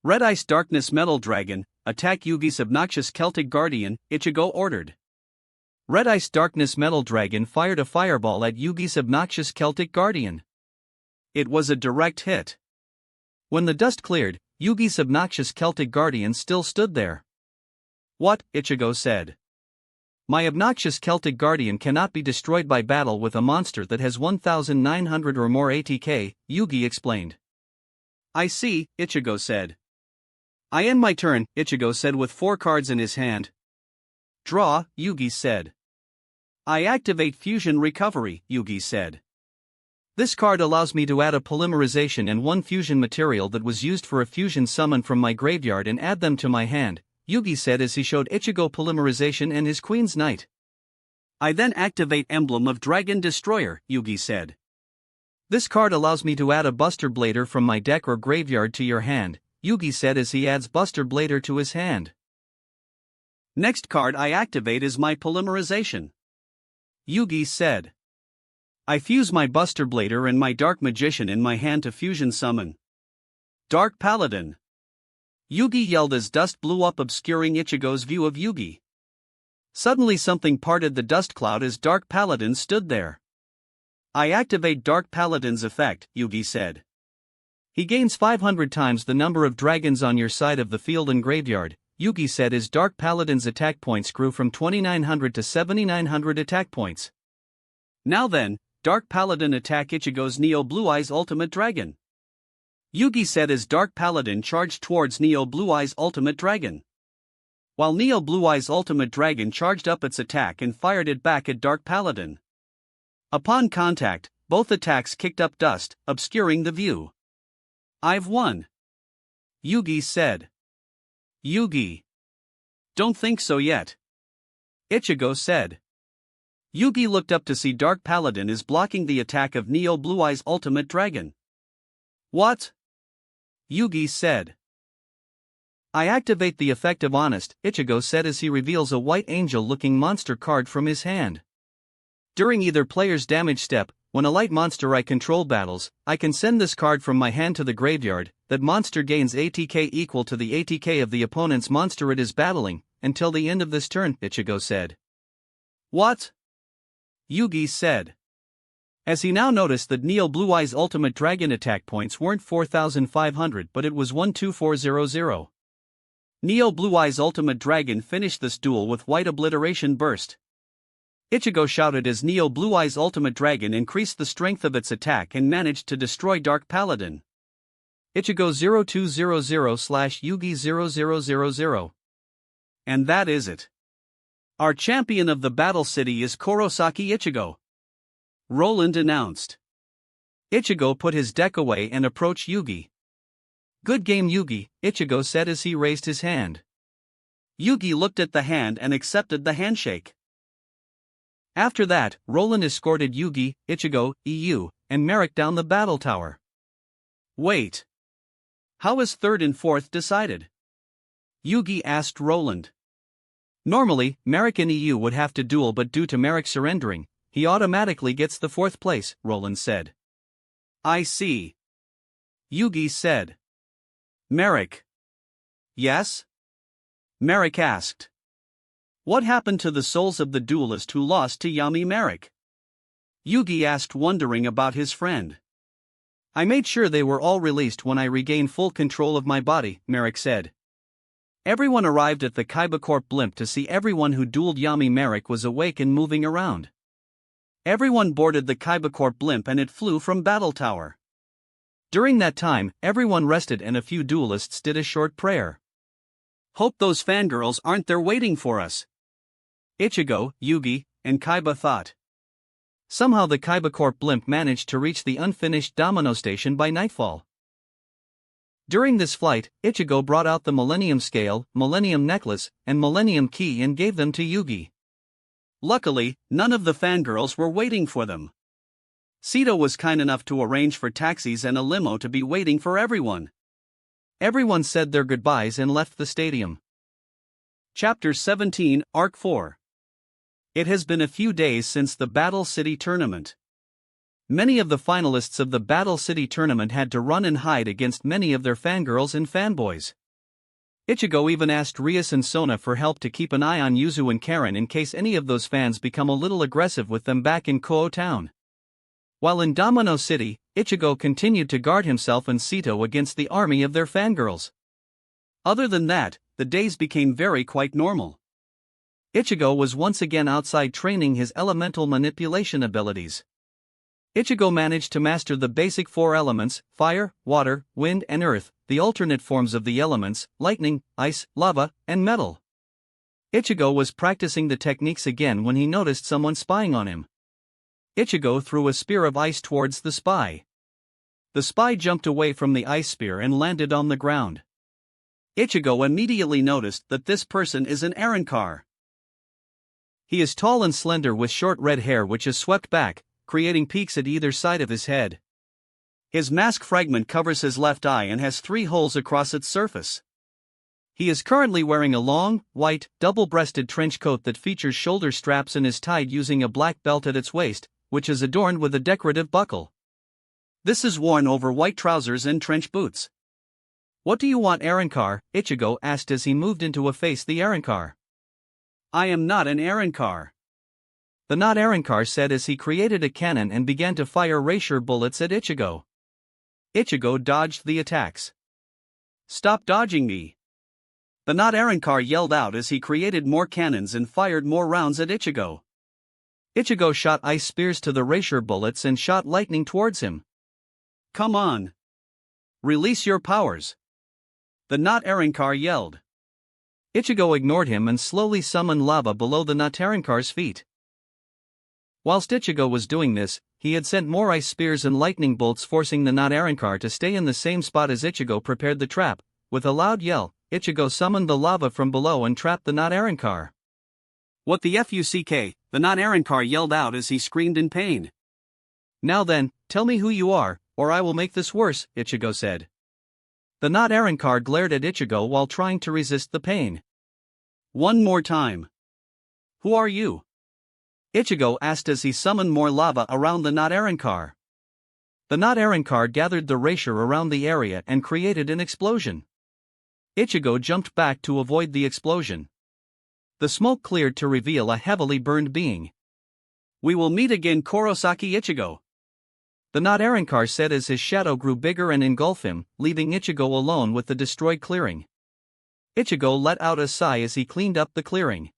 Red Ice Darkness Metal Dragon, attack Yugi's obnoxious Celtic Guardian, Ichigo ordered. Red Ice Darkness Metal Dragon fired a fireball at Yugi's obnoxious Celtic Guardian. It was a direct hit. When the dust cleared, Yugi's obnoxious Celtic Guardian still stood there. What? Ichigo said. My obnoxious Celtic Guardian cannot be destroyed by battle with a monster that has 1900 or more ATK, Yugi explained. I see, Ichigo said. I end my turn, Ichigo said with 4 cards in his hand. Draw, Yugi said. I activate Fusion Recovery, Yugi said. This card allows me to add a polymerization and 1 fusion material that was used for a fusion summon from my graveyard and add them to my hand, Yugi said as he showed Ichigo polymerization and his Queen's Knight. I then activate Emblem of Dragon Destroyer, Yugi said. This card allows me to add a Buster Blader from my deck or graveyard to your hand, Yugi said as he adds Buster Blader to his hand. Next card I activate is my polymerization. Yugi said. I fuse my Buster Blader and my Dark Magician in my hand to fusion summon Dark Paladin. Yugi yelled as dust blew up obscuring Ichigo's view of Yugi. Suddenly something parted the dust cloud as Dark Paladin stood there. I activate Dark Paladin's effect, Yugi said. He gains 500 times the number of dragons on your side of the field and graveyard, Yugi said as Dark Paladin's attack points grew from 2900 to 7900 attack points. Now then, Dark Paladin attack Ichigo's Neo Blue Eyes Ultimate Dragon. Yugi said as Dark Paladin charged towards Neo Blue Eyes Ultimate Dragon. While Neo Blue Eyes Ultimate Dragon charged up its attack and fired it back at Dark Paladin. Upon contact, both attacks kicked up dust, obscuring the view. I've won, Yugi said. Yugi. Don't think so yet, Ichigo said. Yugi looked up to see Dark Paladin is blocking the attack of Neo Blue Eyes Ultimate Dragon. What? Yugi said. I activate the effect of Honest, Ichigo said as he reveals a white angel-looking monster card from his hand. During either player's damage step, when a light monster I control battles, I can send this card from my hand to the graveyard. That monster gains ATK equal to the ATK of the opponent's monster it is battling, until the end of this turn, Ichigo said. What? Yugi said. As he now noticed that Neo Blue Eyes Ultimate Dragon attack points weren't 4500 but it was 12400. Neo Blue Eyes Ultimate Dragon finished this duel with White Obliteration Burst. Ichigo shouted as Neo Blue Eyes Ultimate Dragon increased the strength of its attack and managed to destroy Dark Paladin. Ichigo 0200/Yugi 0000. And that is it. Our champion of the Battle City is Kurosaki Ichigo, Roland announced. Ichigo put his deck away and approached Yugi. Good game Yugi, Ichigo said as he raised his hand. Yugi looked at the hand and accepted the handshake. After that, Roland escorted Yugi, Ichigo, EU, and Merrick down the battle tower. Wait. How is 3rd and 4th decided? Yugi asked Roland. Normally, Merrick and EU would have to duel but due to Merrick surrendering, he automatically gets the 4th place, Roland said. I see. Yugi said. Merrick. Yes? Merrick asked. What happened to the souls of the duelist who lost to Yami Merrick? Yugi asked wondering about his friend. I made sure they were all released when I regained full control of my body, Merrick said. Everyone arrived at the Kaiba Corp blimp to see everyone who dueled Yami Merrick was awake and moving around. Everyone boarded the Kaiba Corp blimp and it flew from Battle Tower. During that time, everyone rested and a few duelists did a short prayer. Hope those fangirls aren't there waiting for us, Ichigo, Yugi, and Kaiba thought. Somehow the Kaiba blimp managed to reach the unfinished Domino Station by nightfall. During this flight, Ichigo brought out the Millennium Scale, Millennium Necklace, and Millennium Key and gave them to Yugi. Luckily, none of the fangirls were waiting for them. Sito was kind enough to arrange for taxis and a limo to be waiting for everyone. Everyone said their goodbyes and left the stadium. Chapter 17, Arc 4. It has been a few days since the Battle City tournament. Many of the finalists of the Battle City tournament had to run and hide against many of their fangirls and fanboys. Ichigo even asked Rias and Sona for help to keep an eye on Yuzu and Karen in case any of those fans become a little aggressive with them back in Koho Town. While in Domino City, Ichigo continued to guard himself and Sito against the army of their fangirls. Other than that, the days became quite normal. Ichigo was once again outside training his elemental manipulation abilities. Ichigo managed to master the basic 4 elements, fire, water, wind and earth, the alternate forms of the elements, lightning, ice, lava, and metal. Ichigo was practicing the techniques again when he noticed someone spying on him. Ichigo threw a spear of ice towards the spy. The spy jumped away from the ice spear and landed on the ground. Ichigo immediately noticed that this person is an Arrancar. He is tall and slender with short red hair which is swept back, creating peaks at either side of his head. His mask fragment covers his left eye and has 3 holes across its surface. He is currently wearing a long, white, double-breasted trench coat that features shoulder straps and is tied using a black belt at its waist, which is adorned with a decorative buckle. This is worn over white trousers and trench boots. "What do you want, Arrancar?" Ichigo asked as he moved into a face the Arrancar. "I am not an Arrancar," the not Arrancar said as he created a cannon and began to fire Rapier bullets at Ichigo. Ichigo dodged the attacks. "Stop dodging me!" the not Arrancar yelled out as he created more cannons and fired more rounds at Ichigo. Ichigo shot ice spears to the Rapier bullets and shot lightning towards him. "Come on! Release your powers!" the not Arrancar yelled. Ichigo ignored him and slowly summoned lava below the not Arrancar's feet. Whilst Ichigo was doing this, he had sent more ice spears and lightning bolts, forcing the not Arrancar to stay in the same spot as Ichigo prepared the trap. With a loud yell, Ichigo summoned the lava from below and trapped the not Arrancar. "What the fuck?" the not Arrancar yelled out as he screamed in pain. "Now then, tell me who you are, or I will make this worse," Ichigo said. The not Arrancar glared at Ichigo while trying to resist the pain. "One more time. Who are you?" Ichigo asked as he summoned more lava around the not Arrancar. The not Arrancar gathered the Rapier around the area and created an explosion. Ichigo jumped back to avoid the explosion. The smoke cleared to reveal a heavily burned being. "We will meet again, Kurosaki Ichigo," the not Arrancar said as his shadow grew bigger and engulfed him, leaving Ichigo alone with the destroyed clearing. Ichigo let out a sigh as he cleaned up the clearing.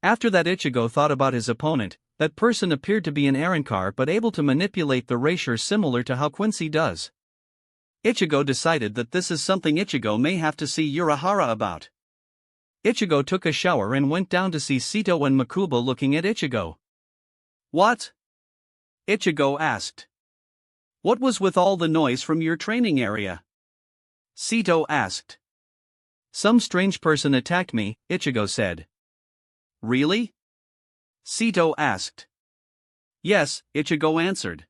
After that, Ichigo thought about his opponent. That person appeared to be an Arrancar but able to manipulate the Rapier similar to how Quincy does. Ichigo decided that this is something Ichigo may have to see Urahara about. Ichigo took a shower and went down to see Sito and Makuba looking at Ichigo. "What?" Ichigo asked. "What was with all the noise from your training area?" Sito asked. "Some strange person attacked me," Ichigo said. "Really?" Sito asked. "Yes," Ichigo answered.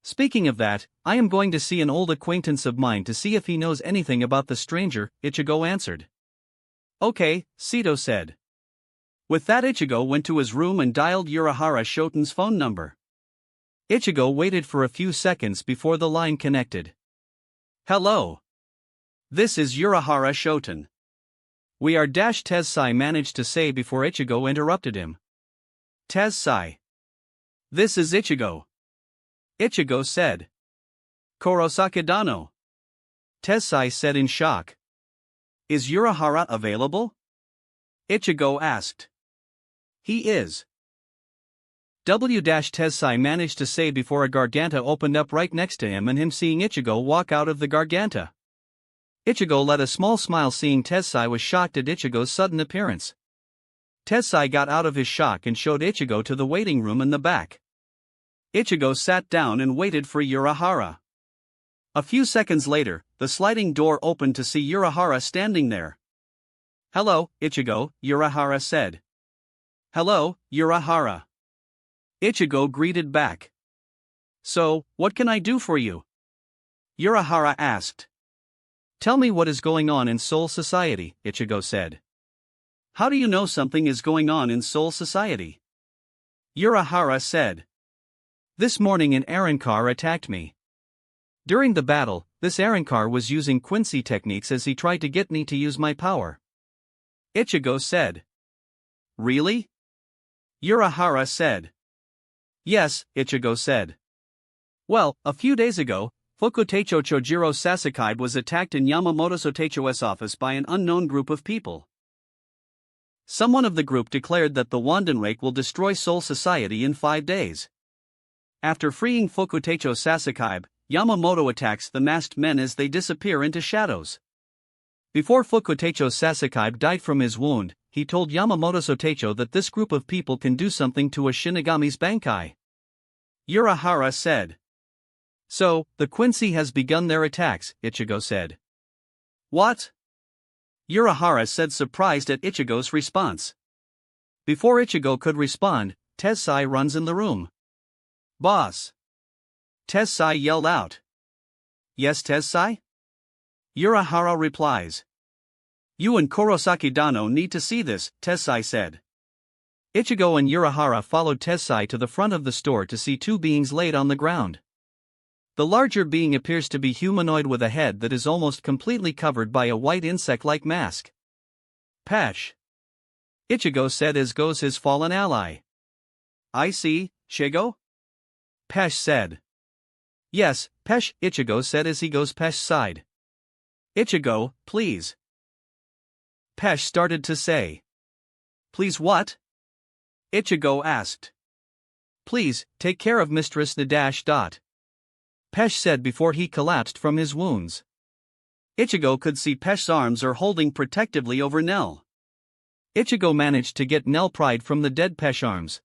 "Speaking of that, I am going to see an old acquaintance of mine to see if he knows anything about the stranger," Ichigo answered. "Okay," Sito said. With that, Ichigo went to his room and dialed Urahara Shoten's phone number. Ichigo waited for a few seconds before the line connected. "Hello. This is Urahara Shoten. We are Tezsai," managed to say before Ichigo interrupted him. "Tezsai. This is Ichigo." Ichigo said. "Kurosaki Dano." Tezsai said in shock. "Is Urahara available?" Ichigo asked. "He is." Tezsai managed to say before a Garganta opened up right next to him and him seeing Ichigo walk out of the Garganta. Ichigo let a small smile seeing Tezsai was shocked at Ichigo's sudden appearance. Tessai got out of his shock and showed Ichigo to the waiting room in the back. Ichigo sat down and waited for Urahara. A few seconds later, the sliding door opened to see Urahara standing there. "Hello, Ichigo," Urahara said. "Hello, Urahara." Ichigo greeted back. "So, what can I do for you?" Urahara asked. "Tell me what is going on in Soul Society," Ichigo said. "How do you know something is going on in Soul Society?" Urahara said. "This morning an Arrancar attacked me. During the battle, this Arrancar was using Quincy techniques as he tried to get me to use my power." Ichigo said. "Really?" Urahara said. "Yes," Ichigo said. "Well, a few days ago, Fukutecho Chojiro Sasakide was attacked in Yamamoto Sotecho's office by an unknown group of people. Someone of the group declared that the Wandenrake will destroy Soul Society in 5 days. After freeing Fukutecho Sasakide, Yamamoto attacks the masked men as they disappear into shadows. Before Fukutecho Sasakide died from his wound, he told Yamamoto Sotecho that this group of people can do something to a Shinigami's Bankai." Urahara said. "So, the Quincy has begun their attacks," Ichigo said. "What?" Urahara said, surprised at Ichigo's response. Before Ichigo could respond, Tessai runs in the room. "Boss!" Tessai yelled out. "Yes, Tessai?" Urahara replies. "You and Kurosaki Dano need to see this," Tessai said. Ichigo and Urahara followed Tessai to the front of the store to see 2 beings laid on the ground. The larger being appears to be humanoid with a head that is almost completely covered by a white insect-like mask. "Pesh," Ichigo said as goes his fallen ally. "I see, Shigo?" Pesh said. "Yes, Pesh," Ichigo said as he goes Pesh's side. "Ichigo, please." Pesh started to say. "Please what?" Ichigo asked. "Please, take care of Mistress Nadash. Pesh said before he collapsed from his wounds. Ichigo could see Pesh's arms are holding protectively over Nell. Ichigo managed to get Nell pried from the dead Pesh arms.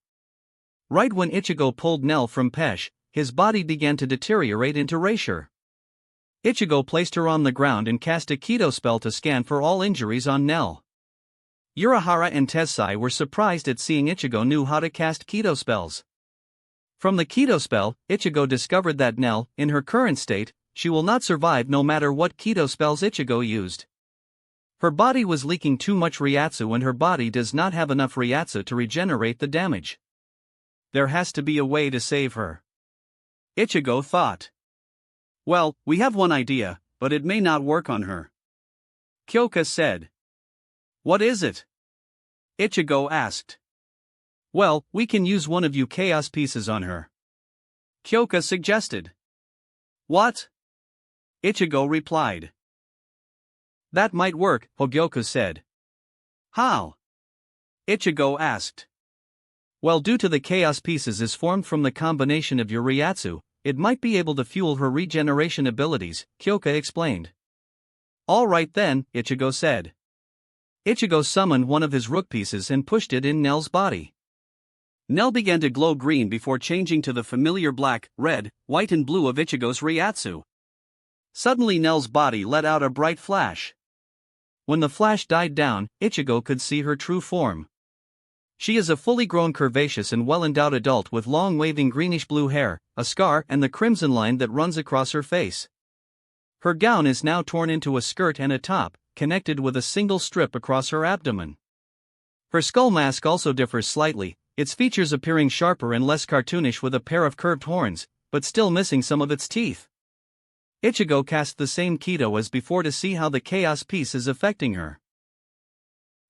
Right when Ichigo pulled Nell from Pesh, his body began to deteriorate into Reisher. Ichigo placed her on the ground and cast a Kido spell to scan for all injuries on Nell. Urahara and Tessai were surprised at seeing Ichigo knew how to cast Kido spells. From the Kido spell, Ichigo discovered that Nell, in her current state, she will not survive no matter what Kido spells Ichigo used. Her body was leaking too much Ryatsu and her body does not have enough Ryatsu to regenerate the damage. There has to be a way to save her. Ichigo thought. "Well, we have one idea, but it may not work on her." Kyoka said. "What is it?" Ichigo asked. "Well, we can use one of you chaos pieces on her," Kyoka suggested. "What?" Ichigo replied. "That might work," Hogyoku said. "How?" Ichigo asked. "Well, due to the chaos pieces is formed from the combination of your Ryatsu, it might be able to fuel her regeneration abilities," Kyoka explained. "All right then," Ichigo said. Ichigo summoned one of his rook pieces and pushed it in Nell's body. Nell began to glow green before changing to the familiar black, red, white and blue of Ichigo's Ryatsu. Suddenly Nell's body let out a bright flash. When the flash died down, Ichigo could see her true form. She is a fully grown curvaceous and well-endowed adult with long waving greenish-blue hair, a scar and the crimson line that runs across her face. Her gown is now torn into a skirt and a top, connected with a single strip across her abdomen. Her skull mask also differs slightly, its features appearing sharper and less cartoonish with a pair of curved horns, but still missing some of its teeth. Ichigo cast the same Kido as before to see how the chaos piece is affecting her.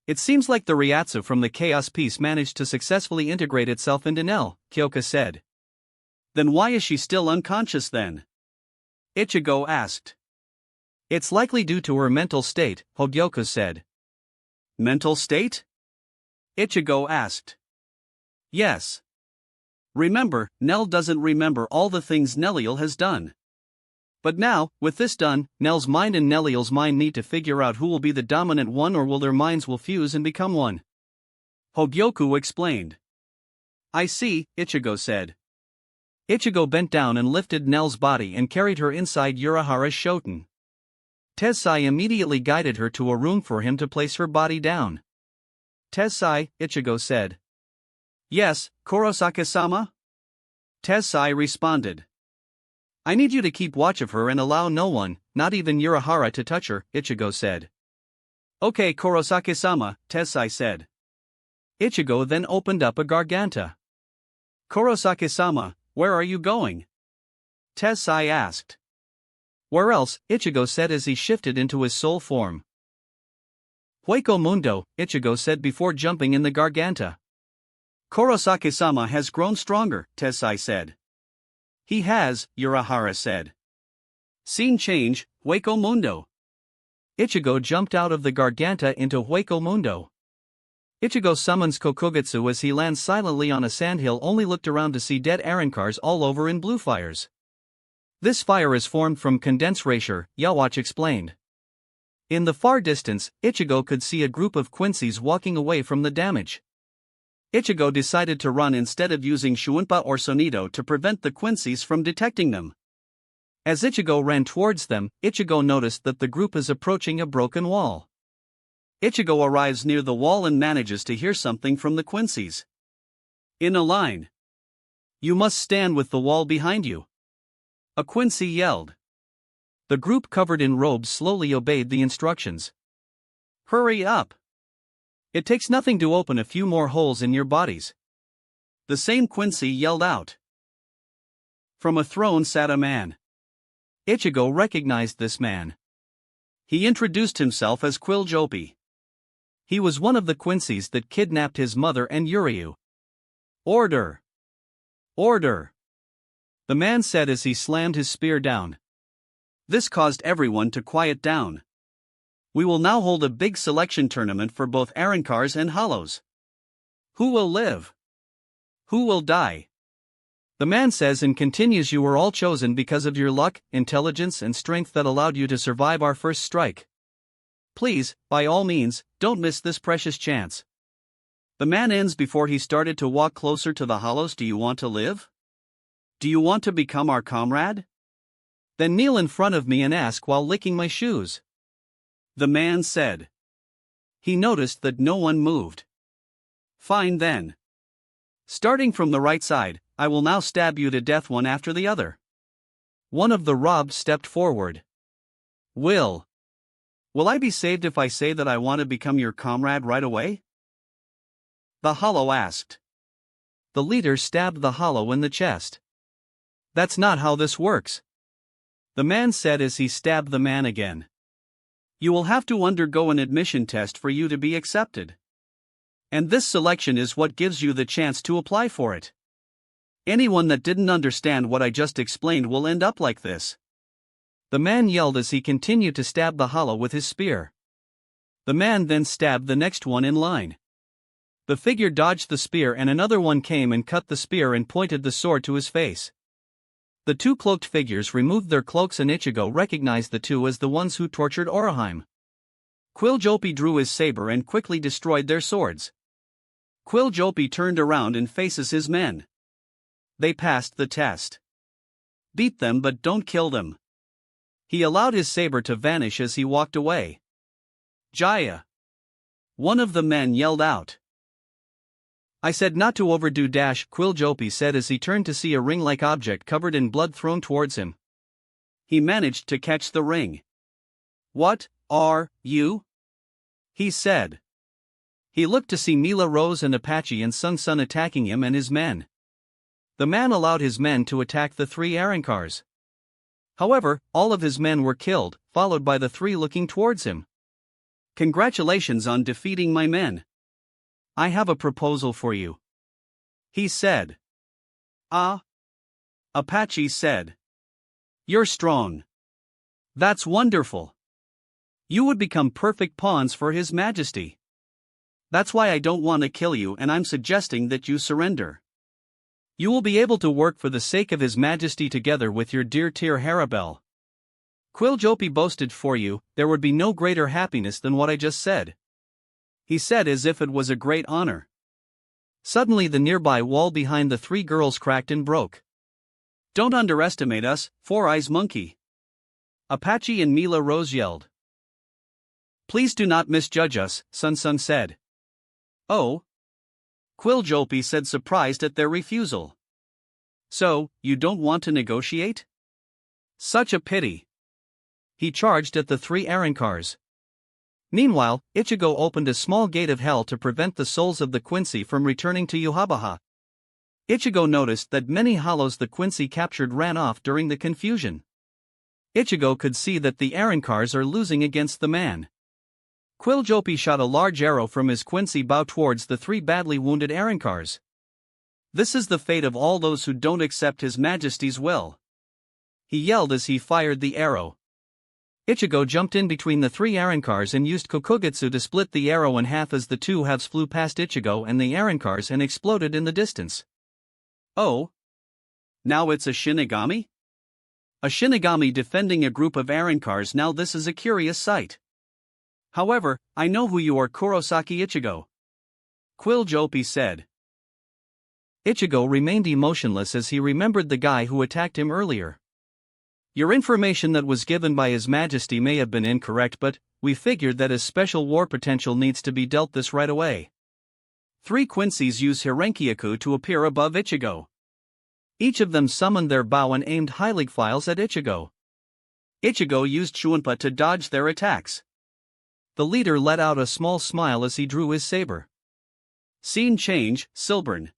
It seems like the Ryatsu from the chaos piece managed to successfully integrate itself into Nell, Kyoka said. "Then why is she still unconscious then?" Ichigo asked. "It's likely due to her mental state," Hogyoku said. "Mental state?" Ichigo asked. "Yes. Remember, Nell doesn't remember all the things Neliel has done. But now, with this done, Nell's mind and Neliel's mind need to figure out who will be the dominant one or will their minds will fuse and become one." Hogyoku explained. I see, Ichigo said. Ichigo bent down and lifted Nell's body and carried her inside Urahara's shoten. Tessai immediately guided her to a room for him to place her body down. Tessai, Ichigo said. Yes, Kurosaki-sama? Tessai responded. I need you to keep watch of her and allow no one, not even Urahara, to touch her, Ichigo said. Okay, Kurosaki-sama, Tessai said. Ichigo then opened up a garganta. Kurosaki-sama, where are you going? Tessai asked. Where else, Ichigo said as he shifted into his soul form. Hueco Mundo, Ichigo said before jumping in the garganta. Kurosaki-sama has grown stronger, Tessai said. He has, Urahara said. Scene change, Hueco Mundo. Ichigo jumped out of the garganta into Hueco Mundo. Ichigo summons Kokugutsu as he lands silently on a sandhill, only looked around to see dead Arancars all over in blue fires. This fire is formed from condensation, Yawatch explained. In the far distance, Ichigo could see a group of Quincy's walking away from the damage. Ichigo decided to run instead of using Shuunpa or Sonido to prevent the Quincy's from detecting them. As Ichigo ran towards them, Ichigo noticed that the group is approaching a broken wall. Ichigo arrives near the wall and manages to hear something from the Quincy's. In a line. You must stand with the wall behind you. A Quincy yelled. The group covered in robes slowly obeyed the instructions. Hurry up! It takes nothing to open a few more holes in your bodies. The same Quincy yelled out. From a throne sat a man. Ichigo recognized this man. He introduced himself as Quilljopi. He was one of the Quincy's that kidnapped his mother and Yuryu. Order! Order! The man said as he slammed his spear down. This caused everyone to quiet down. We will now hold a big selection tournament for both Arancars and Hollows. Who will live? Who will die? The man says and continues, you were all chosen because of your luck, intelligence and strength that allowed you to survive our first strike. Please, by all means, don't miss this precious chance. The man ends before he started to walk closer to the Hollows. Do you want to live? Do you want to become our comrade? Then kneel in front of me and ask while licking my shoes. The man said. He noticed that no one moved. Fine then. Starting from the right side, I will now stab you to death one after the other. One of the robbed stepped forward. Will I be saved if I say that I want to become your comrade right away? The Hollow asked. The leader stabbed the Hollow in the chest. That's not how this works. The man said as he stabbed the man again. You will have to undergo an admission test for you to be accepted. And this selection is what gives you the chance to apply for it. Anyone that didn't understand what I just explained will end up like this. The man yelled as he continued to stab the Hollow with his spear. The man then stabbed the next one in line. The figure dodged the spear and another one came and cut the spear and pointed the sword to his face. The two cloaked figures removed their cloaks and Ichigo recognized the two as the ones who tortured Oraheim. Quilljopi drew his saber and quickly destroyed their swords. Quilljopi turned around and faces his men. They passed the test. Beat them but don't kill them. He allowed his saber to vanish as he walked away. Jaya! One of the men yelled out. I said not to overdo. Quilljopi said as he turned to see a ring-like object covered in blood thrown towards him. He managed to catch the ring. What are you? He said. He looked to see Mila Rose and Apache and Sung Sun attacking him and his men. The man allowed his men to attack the three Arancars. However, all of his men were killed, followed by the three looking towards him. Congratulations on defeating my men. I have a proposal for you. He said. Ah? Apache said. You're strong. That's wonderful. You would become perfect pawns for His Majesty. That's why I don't want to kill you and I'm suggesting that you surrender. You will be able to work for the sake of His Majesty together with your dear Tyr Harabel. Quilljopi boasted for you, there would be no greater happiness than what I just said. He said as if it was a great honor. Suddenly the nearby wall behind the three girls cracked and broke. "Don't underestimate us, Four Eyes Monkey!" Apache and Mila Rose yelled. "Please do not misjudge us," Sun Sun said. "Oh?" Quilljopi said, surprised at their refusal. "So, you don't want to negotiate? Such a pity." He charged at the three Arankars. Meanwhile, Ichigo opened a small gate of hell to prevent the souls of the Quincy from returning to Yhwach. Ichigo noticed that many hollows the Quincy captured ran off during the confusion. Ichigo could see that the Arankars are losing against the man. Quilljopi shot a large arrow from his Quincy bow towards the three badly wounded Arankars. "This is the fate of all those who don't accept His Majesty's will," he yelled as he fired the arrow. Ichigo jumped in between the three Arankars and used Kokugutsu to split the arrow in half as the two halves flew past Ichigo and the Arankars and exploded in the distance. "Oh? Now it's a Shinigami? A Shinigami defending a group of Arankars. Now this is a curious sight. However, I know who you are, Kurosaki Ichigo," Quilljopi said. Ichigo remained emotionless as he remembered the guy who attacked him earlier. "Your information that was given by His Majesty may have been incorrect, but we figured that his special war potential needs to be dealt this right away." Three Quincies used Hirenkyaku to appear above Ichigo. Each of them summoned their bow and aimed Heilig files at Ichigo. Ichigo used Shuunpa to dodge their attacks. The leader let out a small smile as he drew his saber. Scene change, Silbern.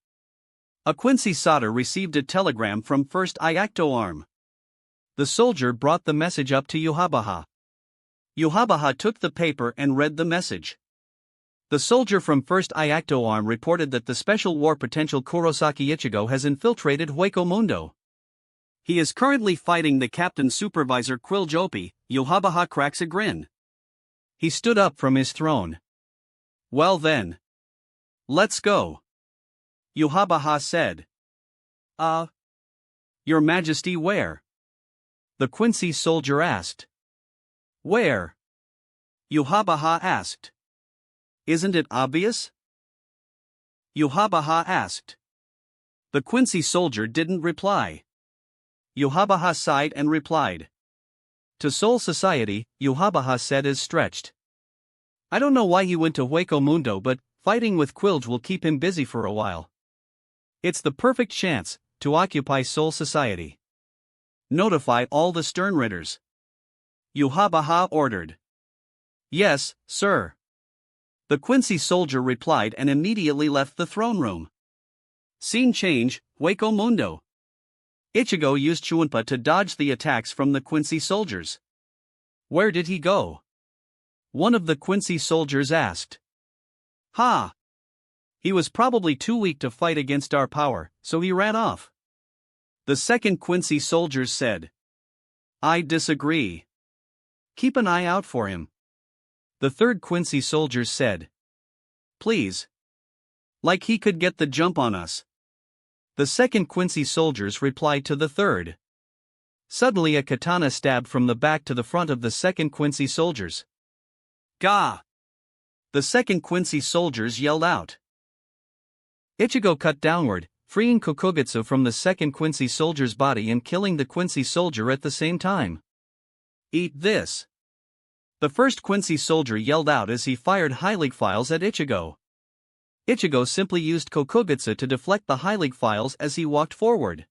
A Quincy soldier received a telegram from First Iacto Arm. The soldier brought the message up to Yhwach. Yhwach took the paper and read the message. The soldier from First Iacto Arm reported that the special war potential Kurosaki Ichigo has infiltrated Hueco Mundo. He is currently fighting the captain supervisor Quilljopi. Yhwach cracks a grin. He stood up from his throne. "Well then. Let's go," Yhwach said. Your Majesty, where?" the Quincy soldier asked. "Where?" Yhwach asked. "Isn't it obvious?" Yhwach asked. The Quincy soldier didn't reply. Yhwach sighed and replied. "To Soul Society," Yhwach said as stretched. "I don't know why he went to Hueco Mundo, but fighting with Quilge will keep him busy for a while. It's the perfect chance to occupy Soul Society. Notify all the Sternritters," Yhwach ordered. "Yes, sir." The Quincy soldier replied and immediately left the throne room. Scene change, Hueco Mundo. Ichigo used Shuunpa to dodge the attacks from the Quincy soldiers. "Where did he go?" one of the Quincy soldiers asked. "Ha! He was probably too weak to fight against our power, so he ran off," the second Quincy soldiers said. "I disagree. Keep an eye out for him," the third Quincy soldiers said. "Please. Like he could get the jump on us," the second Quincy soldiers replied to the third. Suddenly a katana stabbed from the back to the front of the second Quincy soldiers. "Gah!" the second Quincy soldiers yelled out. Ichigo cut downward, freeing Kokugutsu from the second Quincy soldier's body and killing the Quincy soldier at the same time. "Eat this!" the first Quincy soldier yelled out as he fired Heilig files at Ichigo. Ichigo simply used Kokugutsu to deflect the Heilig files as he walked forward.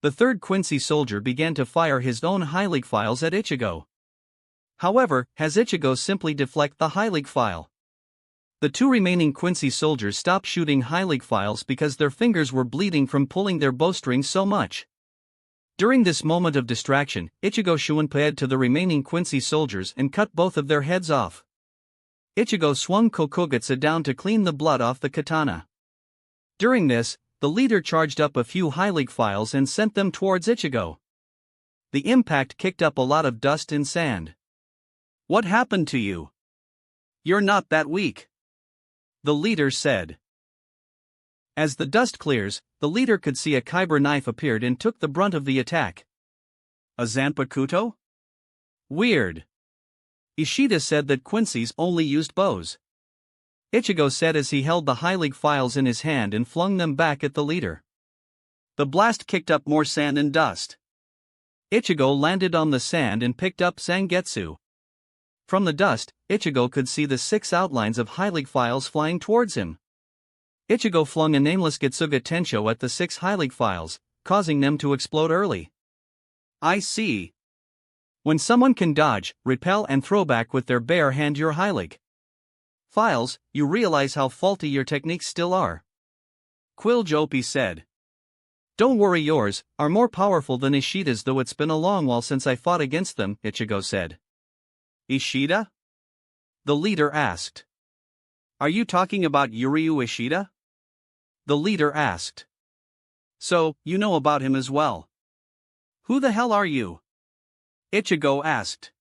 The third Quincy soldier began to fire his own Heilig files at Ichigo. However, as Ichigo simply deflect the Heilig file. The two remaining Quincy soldiers stopped shooting Heilig files because their fingers were bleeding from pulling their bowstrings so much. During this moment of distraction, Ichigo Shuunpaed to the remaining Quincy soldiers and cut both of their heads off. Ichigo swung Kokugutsu down to clean the blood off the katana. During this, the leader charged up a few Heilig files and sent them towards Ichigo. The impact kicked up a lot of dust and sand. "What happened to you? You're not that weak," the leader said. As the dust clears, the leader could see a Kyber knife appeared and took the brunt of the attack. "A Zanpakuto? Weird." Ishida said that Quincy's only used bows. Ichigo said as he held the High League files in his hand and flung them back at the leader. The blast kicked up more sand and dust. Ichigo landed on the sand and picked up Zangetsu. From the dust, Ichigo could see the 6 outlines of High League files flying towards him. Ichigo flung a nameless Getsuga Tensho at the 6 High League files, causing them to explode early. I see. When someone can dodge, repel and throw back with their bare hand your High League files, you realize how faulty your techniques still are. Quilljopi said. Don't worry, yours are more powerful than Ishida's, though it's been a long while since I fought against them, Ichigo said. Ishida? The leader asked. Are you talking about Yuryu Ishida? The leader asked. So, you know about him as well. Who the hell are you? Ichigo asked.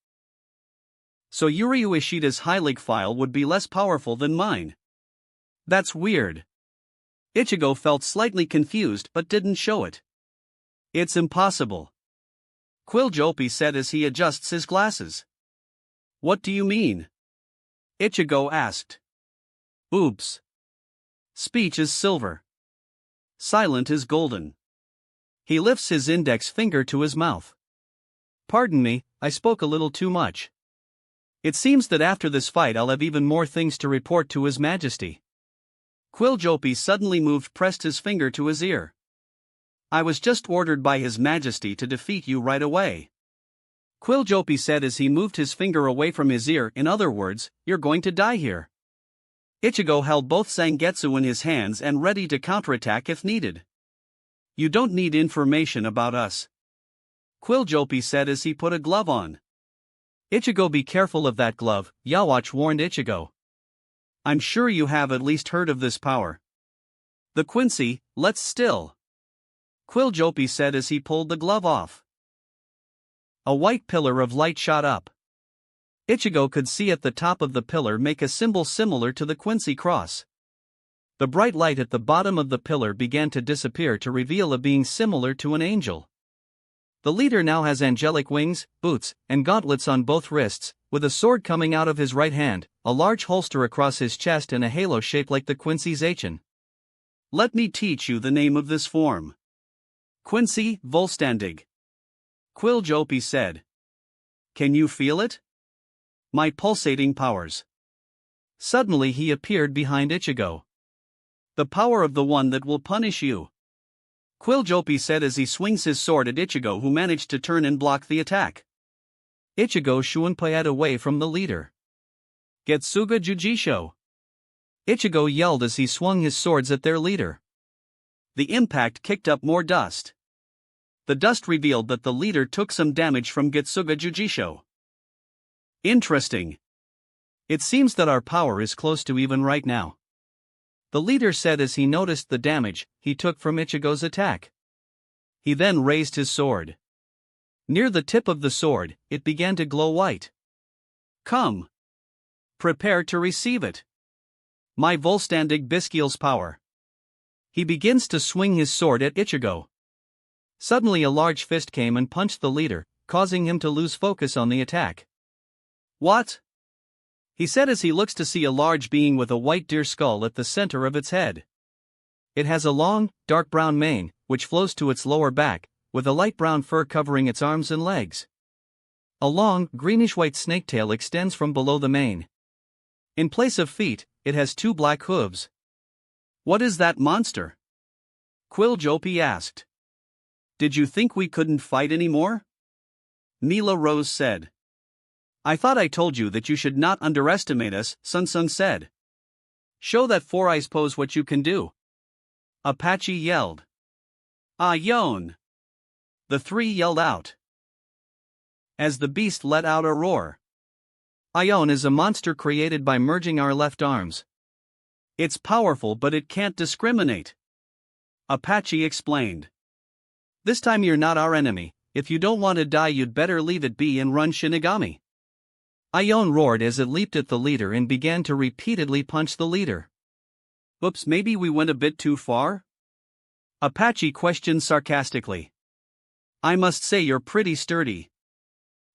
So Yuryu Ishida's High League file would be less powerful than mine. That's weird. Ichigo felt slightly confused but didn't show it. It's impossible. Quilljopi said as he adjusts his glasses. What do you mean? Ichigo asked. Oops. Speech is silver. Silent is golden. He lifts his index finger to his mouth. Pardon me, I spoke a little too much. It seems that after this fight I'll have even more things to report to His Majesty. Quilljopi suddenly pressed his finger to his ear. I was just ordered by His Majesty to defeat you right away. Quilljopi said as he moved his finger away from his ear. In other words, you're going to die here. Ichigo held both Zangetsu in his hands and ready to counterattack if needed. You don't need information about us. Quilljopi said as he put a glove on. Ichigo, be careful of that glove, Yawatch warned Ichigo. I'm sure you have at least heard of this power. The Quincy, let's still. Quilljopi said as he pulled the glove off. A white pillar of light shot up. Ichigo could see at the top of the pillar make a symbol similar to the Quincy cross. The bright light at the bottom of the pillar began to disappear to reveal a being similar to an angel. The leader now has angelic wings, boots, and gauntlets on both wrists, with a sword coming out of his right hand, a large holster across his chest and a halo shaped like the Quincy Zachen. Let me teach you the name of this form. Quincy Volstandig. Quilljopi said. Can you feel it? My pulsating powers. Suddenly he appeared behind Ichigo. The power of the one that will punish you. Quilljopi said as he swings his sword at Ichigo, who managed to turn and block the attack. Ichigo shunpaied away from the leader. Getsuga Jujisho. Ichigo yelled as he swung his swords at their leader. The impact kicked up more dust. The dust revealed that the leader took some damage from Getsuga Jujisho. Interesting. It seems that our power is close to even right now. The leader said as he noticed the damage he took from Ichigo's attack. He then raised his sword. Near the tip of the sword, it began to glow white. Come. Prepare to receive it. My Volstandig Biskeel's power. He begins to swing his sword at Ichigo. Suddenly a large fist came and punched the leader, causing him to lose focus on the attack. What? He said as he looks to see a large being with a white deer skull at the center of its head. It has a long, dark brown mane, which flows to its lower back, with a light brown fur covering its arms and legs. A long, greenish-white snake tail extends from below the mane. In place of feet, it has 2 black hooves. What is that monster? Quilljopi asked. Did you think we couldn't fight anymore? Mila Rose said. I thought I told you that you should not underestimate us, Sun Sun said. Show that 4 eyes pose what you can do. Apache yelled. Ayon! The 3 yelled out. As the beast let out a roar. Ayon is a monster created by merging our left arms. It's powerful but it can't discriminate. Apache explained. This time you're not our enemy. If you don't want to die you'd better leave it be and run Shinigami. Ayon roared as it leaped at the leader and began to repeatedly punch the leader. Oops, maybe we went a bit too far? Apache questioned sarcastically. I must say you're pretty sturdy.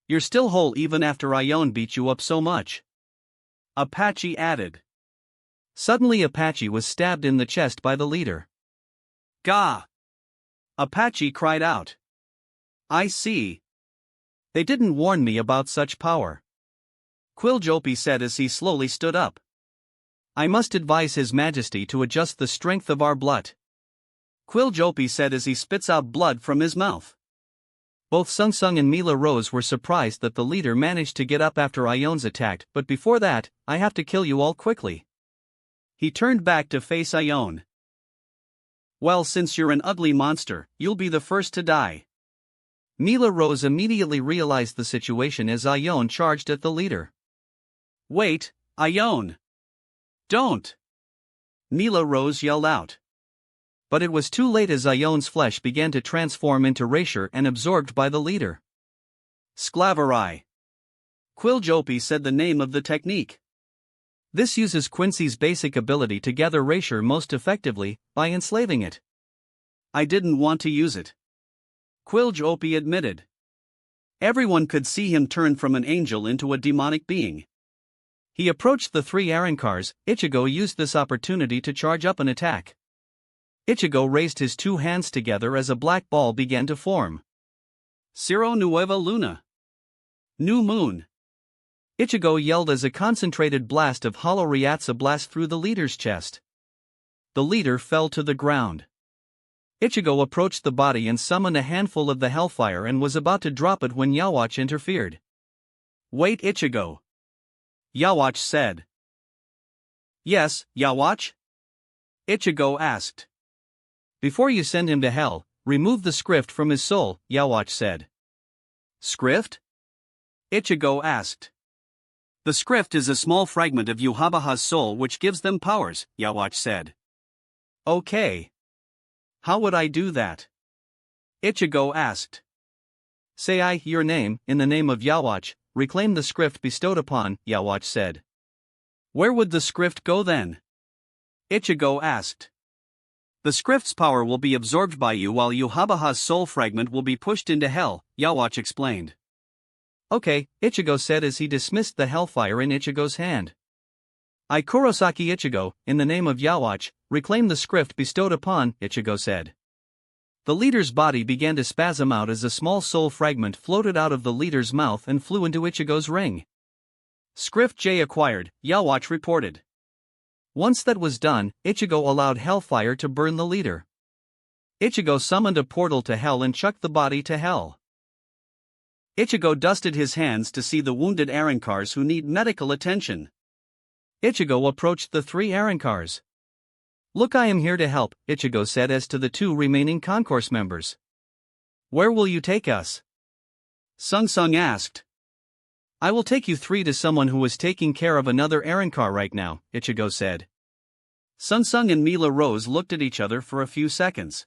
You're still whole even after Ayon beat you up so much. Apache added. Suddenly Apache was stabbed in the chest by the leader. Gah! Apache cried out. I see. They didn't warn me about such power. Quiljopi said as he slowly stood up. I must advise His Majesty to adjust the strength of our blood. Quiljopi said as he spits out blood from his mouth. Both Sung Sung and Mila Rose were surprised that the leader managed to get up after Ione's attack, but before that, I have to kill you all quickly. He turned back to face Ione. Well, since you're an ugly monster, you'll be the first to die. Mila Rose immediately realized the situation as Ione charged at the leader. Wait, Ione! Don't! Mila Rose yelled out. But it was too late as Ione's flesh began to transform into Raisher and absorbed by the leader. Sclaverai. Quiljopi said the name of the technique. This uses Quincy's basic ability to gather Raisher most effectively, by enslaving it. I didn't want to use it. Quiljopi admitted. Everyone could see him turn from an angel into a demonic being. He approached the three Arankars. Ichigo used this opportunity to charge up an attack. Ichigo raised his two hands together as a black ball began to form. Ciro Nueva Luna. New Moon. Ichigo yelled as a concentrated blast of hollow Ryatsu blast through the leader's chest. The leader fell to the ground. Ichigo approached the body and summoned a handful of the hellfire and was about to drop it when Yhwach interfered. Wait, Ichigo. Yhwach said. Yes, Yhwach? Ichigo asked. Before you send him to hell, remove the script from his soul, Yhwach said. Script? Ichigo asked. The script is a small fragment of Yhwach's soul which gives them powers, Yhwach said. Okay. How would I do that? Ichigo asked. Say your name, in the name of Yhwach, reclaim the script bestowed upon, Yhwach said. Where would the script go then? Ichigo asked. The script's power will be absorbed by you while Yhwach's soul fragment will be pushed into hell, Yhwach explained. Okay, Ichigo said as he dismissed the hellfire in Ichigo's hand. I Kurosaki Ichigo, in the name of Yhwach, reclaim the script bestowed upon, Ichigo said. The leader's body began to spasm out as a small soul fragment floated out of the leader's mouth and flew into Ichigo's ring. Script J acquired, Yhwach reported. Once that was done, Ichigo allowed hellfire to burn the leader. Ichigo summoned a portal to hell and chucked the body to hell. Ichigo dusted his hands to see the wounded Arankars who need medical attention. Ichigo approached the three Arankars. Look, I am here to help, Ichigo said as to the two remaining concourse members. Where will you take us? Sung Sung asked. I will take you three to someone who is taking care of another Arankar right now, Ichigo said. Sung Sung and Mila Rose looked at each other for a few seconds.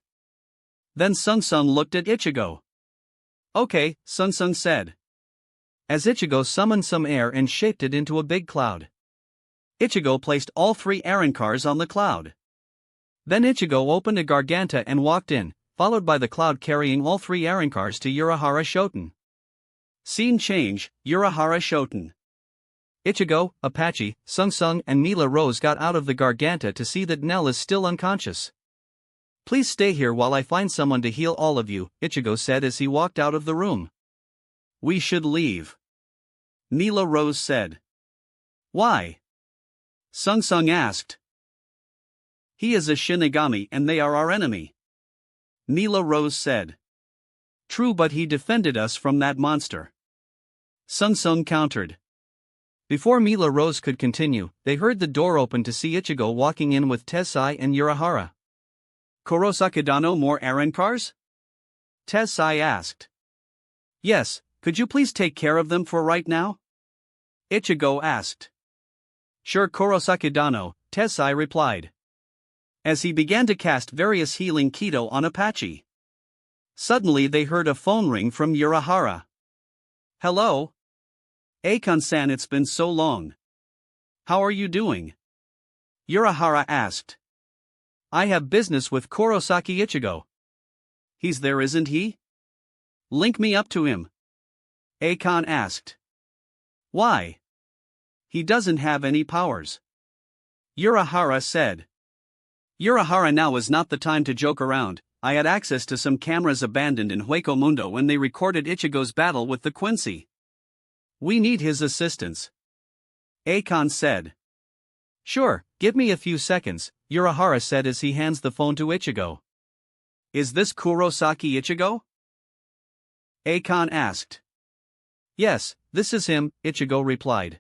Then Sung Sung looked at Ichigo. Okay, Sung Sung said. As Ichigo summoned some air and shaped it into a big cloud. Ichigo placed all three Arankars on the cloud. Then Ichigo opened a garganta and walked in, followed by the cloud carrying all three Arankars to Urahara Shoten. Scene change, Urahara Shoten. Ichigo, Apache, Sung Sung and Mila Rose got out of the garganta to see that Nell is still unconscious. Please stay here while I find someone to heal all of you, Ichigo said as he walked out of the room. We should leave. Mila Rose said. Why? Sung Sung asked. He is a Shinigami and they are our enemy. Mila Rose said. True, but he defended us from that monster. Sung Sung countered. Before Mila Rose could continue, they heard the door open to see Ichigo walking in with Tessai and Urahara. Kurosakidano, more Arankars? Tessai asked. Yes, could you please take care of them for right now? Ichigo asked. Sure, Kurosakidano, Tessai replied. As he began to cast various healing Kido on Apache. Suddenly they heard a phone ring from Urahara. Hello? Akon-san, it's been so long. How are you doing? Urahara asked. I have business with Kurosaki Ichigo. He's there, isn't he? Link me up to him. Akon asked. Why? He doesn't have any powers. Urahara said. Urahara, now is not the time to joke around. I had access to some cameras abandoned in Hueco Mundo when they recorded Ichigo's battle with the Quincy. We need his assistance. Akon said. Sure, give me a few seconds, Urahara said as he hands the phone to Ichigo. Is this Kurosaki Ichigo? Akon asked. Yes, this is him, Ichigo replied.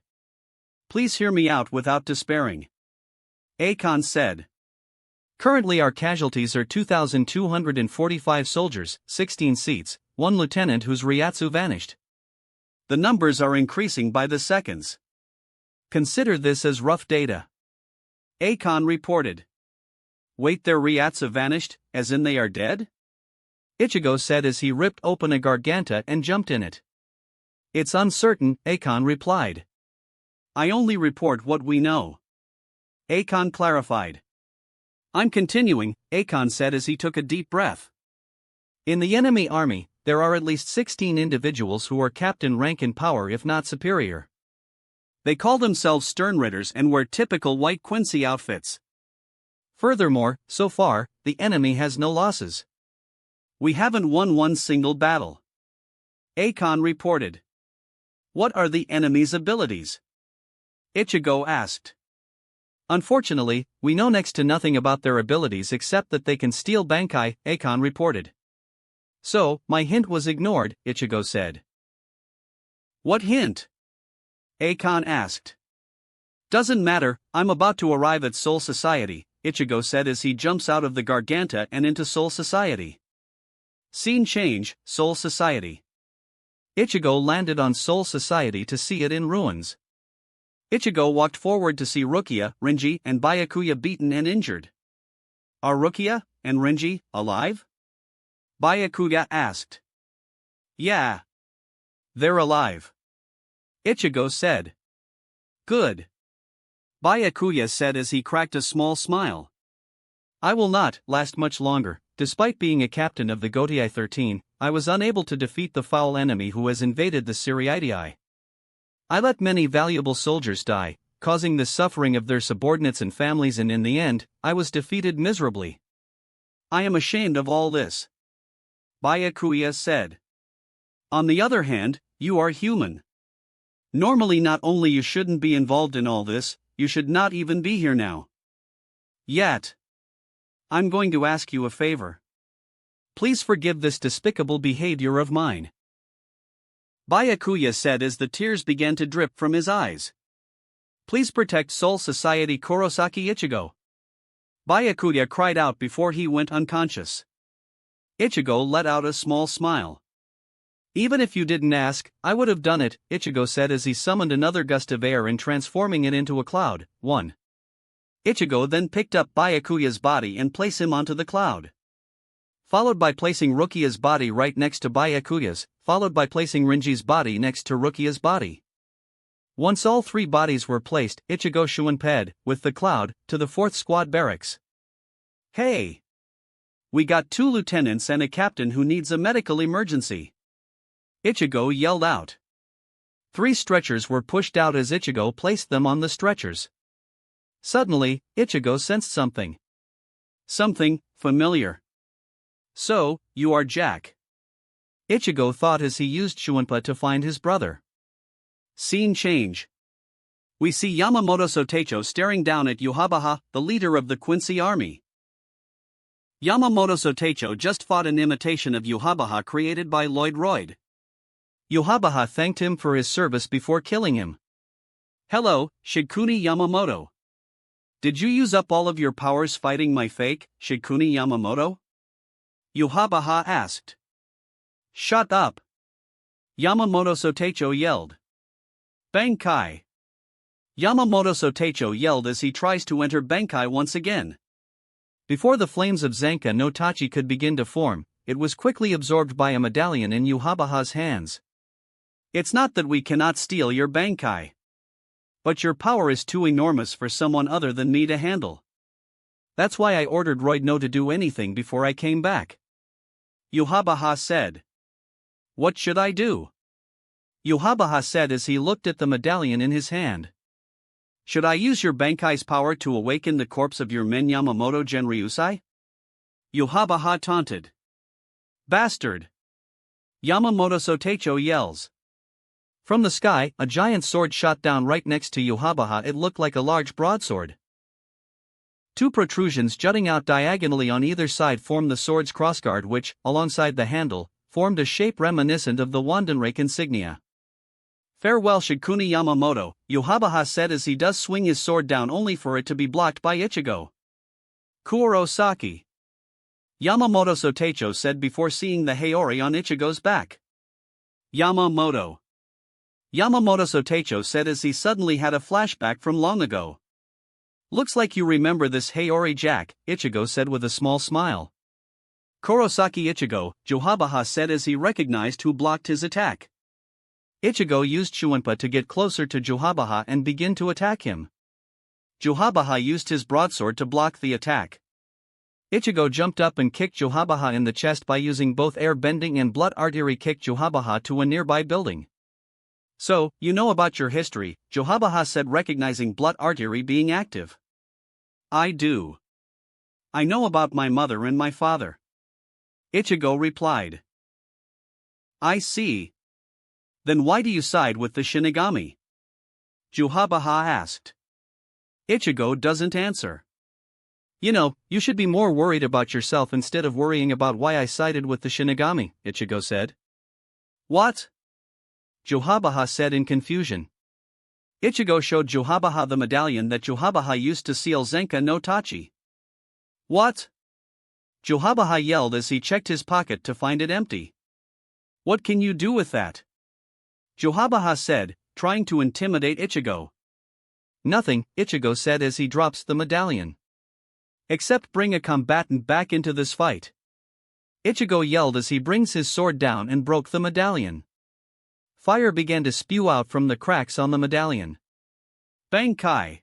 Please hear me out without despairing. Akon said. Currently our casualties are 2,245 soldiers, 16 seats, 1 lieutenant whose Ryatsu vanished. The numbers are increasing by the seconds. Consider this as rough data. Akon reported. Wait, their Ryatsu vanished, as in they are dead? Ichigo said as he ripped open a garganta and jumped in it. It's uncertain, Akon replied. I only report what we know. Akon clarified. I'm continuing, Akon said as he took a deep breath. In the enemy army, there are at least 16 individuals who are captain rank in power if not superior. They call themselves Sternritters and wear typical white Quincy outfits. Furthermore, so far, the enemy has no losses. We haven't won one single battle. Akon reported. What are the enemy's abilities? Ichigo asked. Unfortunately, we know next to nothing about their abilities except that they can steal Bankai, Akon reported. So, my hint was ignored, Ichigo said. What hint? Akon asked. Doesn't matter, I'm about to arrive at Soul Society, Ichigo said as he jumps out of the Garganta and into Soul Society. Scene change, Soul Society. Ichigo landed on Soul Society to see it in ruins. Ichigo walked forward to see Rukia, Renji, and Byakuya beaten and injured. Are Rukia and Renji alive? Byakuya asked. Yeah. They're alive. Ichigo said. Good. Byakuya said as he cracked a small smile. I will not last much longer. Despite being a captain of the Gotei 13, I was unable to defeat the foul enemy who has invaded the Siriidii. I let many valuable soldiers die, causing the suffering of their subordinates and families, and in the end, I was defeated miserably. I am ashamed of all this. Byakuya said. On the other hand, you are human. Normally not only you shouldn't be involved in all this, you should not even be here now. Yet. I'm going to ask you a favor. Please forgive this despicable behavior of mine. Byakuya said as the tears began to drip from his eyes. Please protect Soul Society Kurosaki Ichigo. Byakuya cried out before he went unconscious. Ichigo let out a small smile. Even if you didn't ask, I would have done it, Ichigo said as he summoned another gust of air and transforming it into a cloud. 1. Ichigo then picked up Byakuya's body and placed him onto the cloud. Followed by placing Rukia's body right next to Byakuya's, followed by placing Renji's body next to Rukia's body. Once all three bodies were placed, Ichigo shunped, with the cloud, to the 4th Squad Barracks. Hey! We got 2 lieutenants and a captain who needs a medical emergency. Ichigo yelled out. 3 stretchers were pushed out as Ichigo placed them on the stretchers. Suddenly, Ichigo sensed something. Something familiar. So, you are Jack. Ichigo thought as he used Shunpa to find his brother. Scene change. We see Yamamoto Sotecho staring down at Yuhabaha, the leader of the Quincy army. Yamamoto Sotecho just fought an imitation of Yuhabaha created by Lloyd Royd. Yuhabaha thanked him for his service before killing him. Hello, Shigekuni Yamamoto. Did you use up all of your powers fighting my fake, Shigekuni Yamamoto? Yuhabaha asked. Shut up! Yamamoto Sotecho yelled. Bankai! Yamamoto Sotecho yelled as he tries to enter Bankai once again. Before the flames of Zanka no Tachi could begin to form, it was quickly absorbed by a medallion in Yuhabaha's hands. It's not that we cannot steal your Bankai. But your power is too enormous for someone other than me to handle. That's why I ordered Royd no to do anything before I came back. Yuhabaha said. What should I do? Yuhabaha said as he looked at the medallion in his hand. Should I use your Bankai's power to awaken the corpse of your men Yamamoto Genryusai? Yamabaha taunted. Bastard! Yamamoto Sotecho yells. From the sky, a giant sword shot down right next to Yamabaha. It looked like a large broadsword. Two protrusions jutting out diagonally on either side formed the sword's crossguard which, alongside the handle, formed a shape reminiscent of the Wandenrake insignia. Farewell Shikuni Yamamoto, Yamabaha said as he does swing his sword down only for it to be blocked by Ichigo. Kurosaki. Yamamoto Sotecho said before seeing the Haori on Ichigo's back. Yamamoto. Yamamoto Sotecho said as he suddenly had a flashback from long ago. Looks like you remember this Haori Jack, Ichigo said with a small smile. Kurosaki Ichigo, Yamabaha said as he recognized who blocked his attack. Ichigo used Shuinpa to get closer to Yamabaha and begin to attack him. Yamabaha used his broadsword to block the attack. Ichigo jumped up and kicked Yamabaha in the chest by using both air bending and blood artery kicked Yamabaha to a nearby building. So, you know about your history, Yamabaha said recognizing blood artery being active. I do. I know about my mother and my father. Ichigo replied. I see. Then why do you side with the Shinigami? Yamabaha asked. Ichigo doesn't answer. You know, you should be more worried about yourself instead of worrying about why I sided with the Shinigami, Ichigo said. What? Yamabaha said in confusion. Ichigo showed Yamabaha the medallion that Yamabaha used to seal Zenka no Tachi. What? Yamabaha yelled as he checked his pocket to find it empty. What can you do with that? Yamabaha said, trying to intimidate Ichigo. Nothing, Ichigo said as he drops the medallion. Except bring a combatant back into this fight. Ichigo yelled as he brings his sword down and broke the medallion. Fire began to spew out from the cracks on the medallion. Bankai!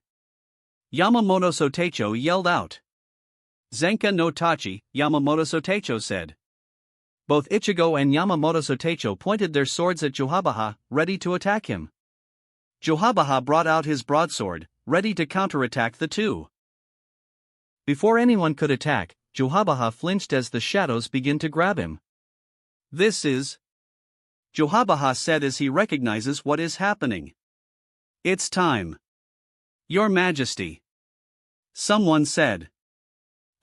Yamamoto Sotecho yelled out. Zenka no Tachi, Yamamoto Sotecho said. Both Ichigo and Yamamoto Sotecho pointed their swords at Yamabaha, ready to attack him. Yamabaha brought out his broadsword, ready to counterattack the two. Before anyone could attack, Yamabaha flinched as the shadows began to grab him. This is... Yamabaha said as he recognizes what is happening. It's time. Your Majesty. Someone said.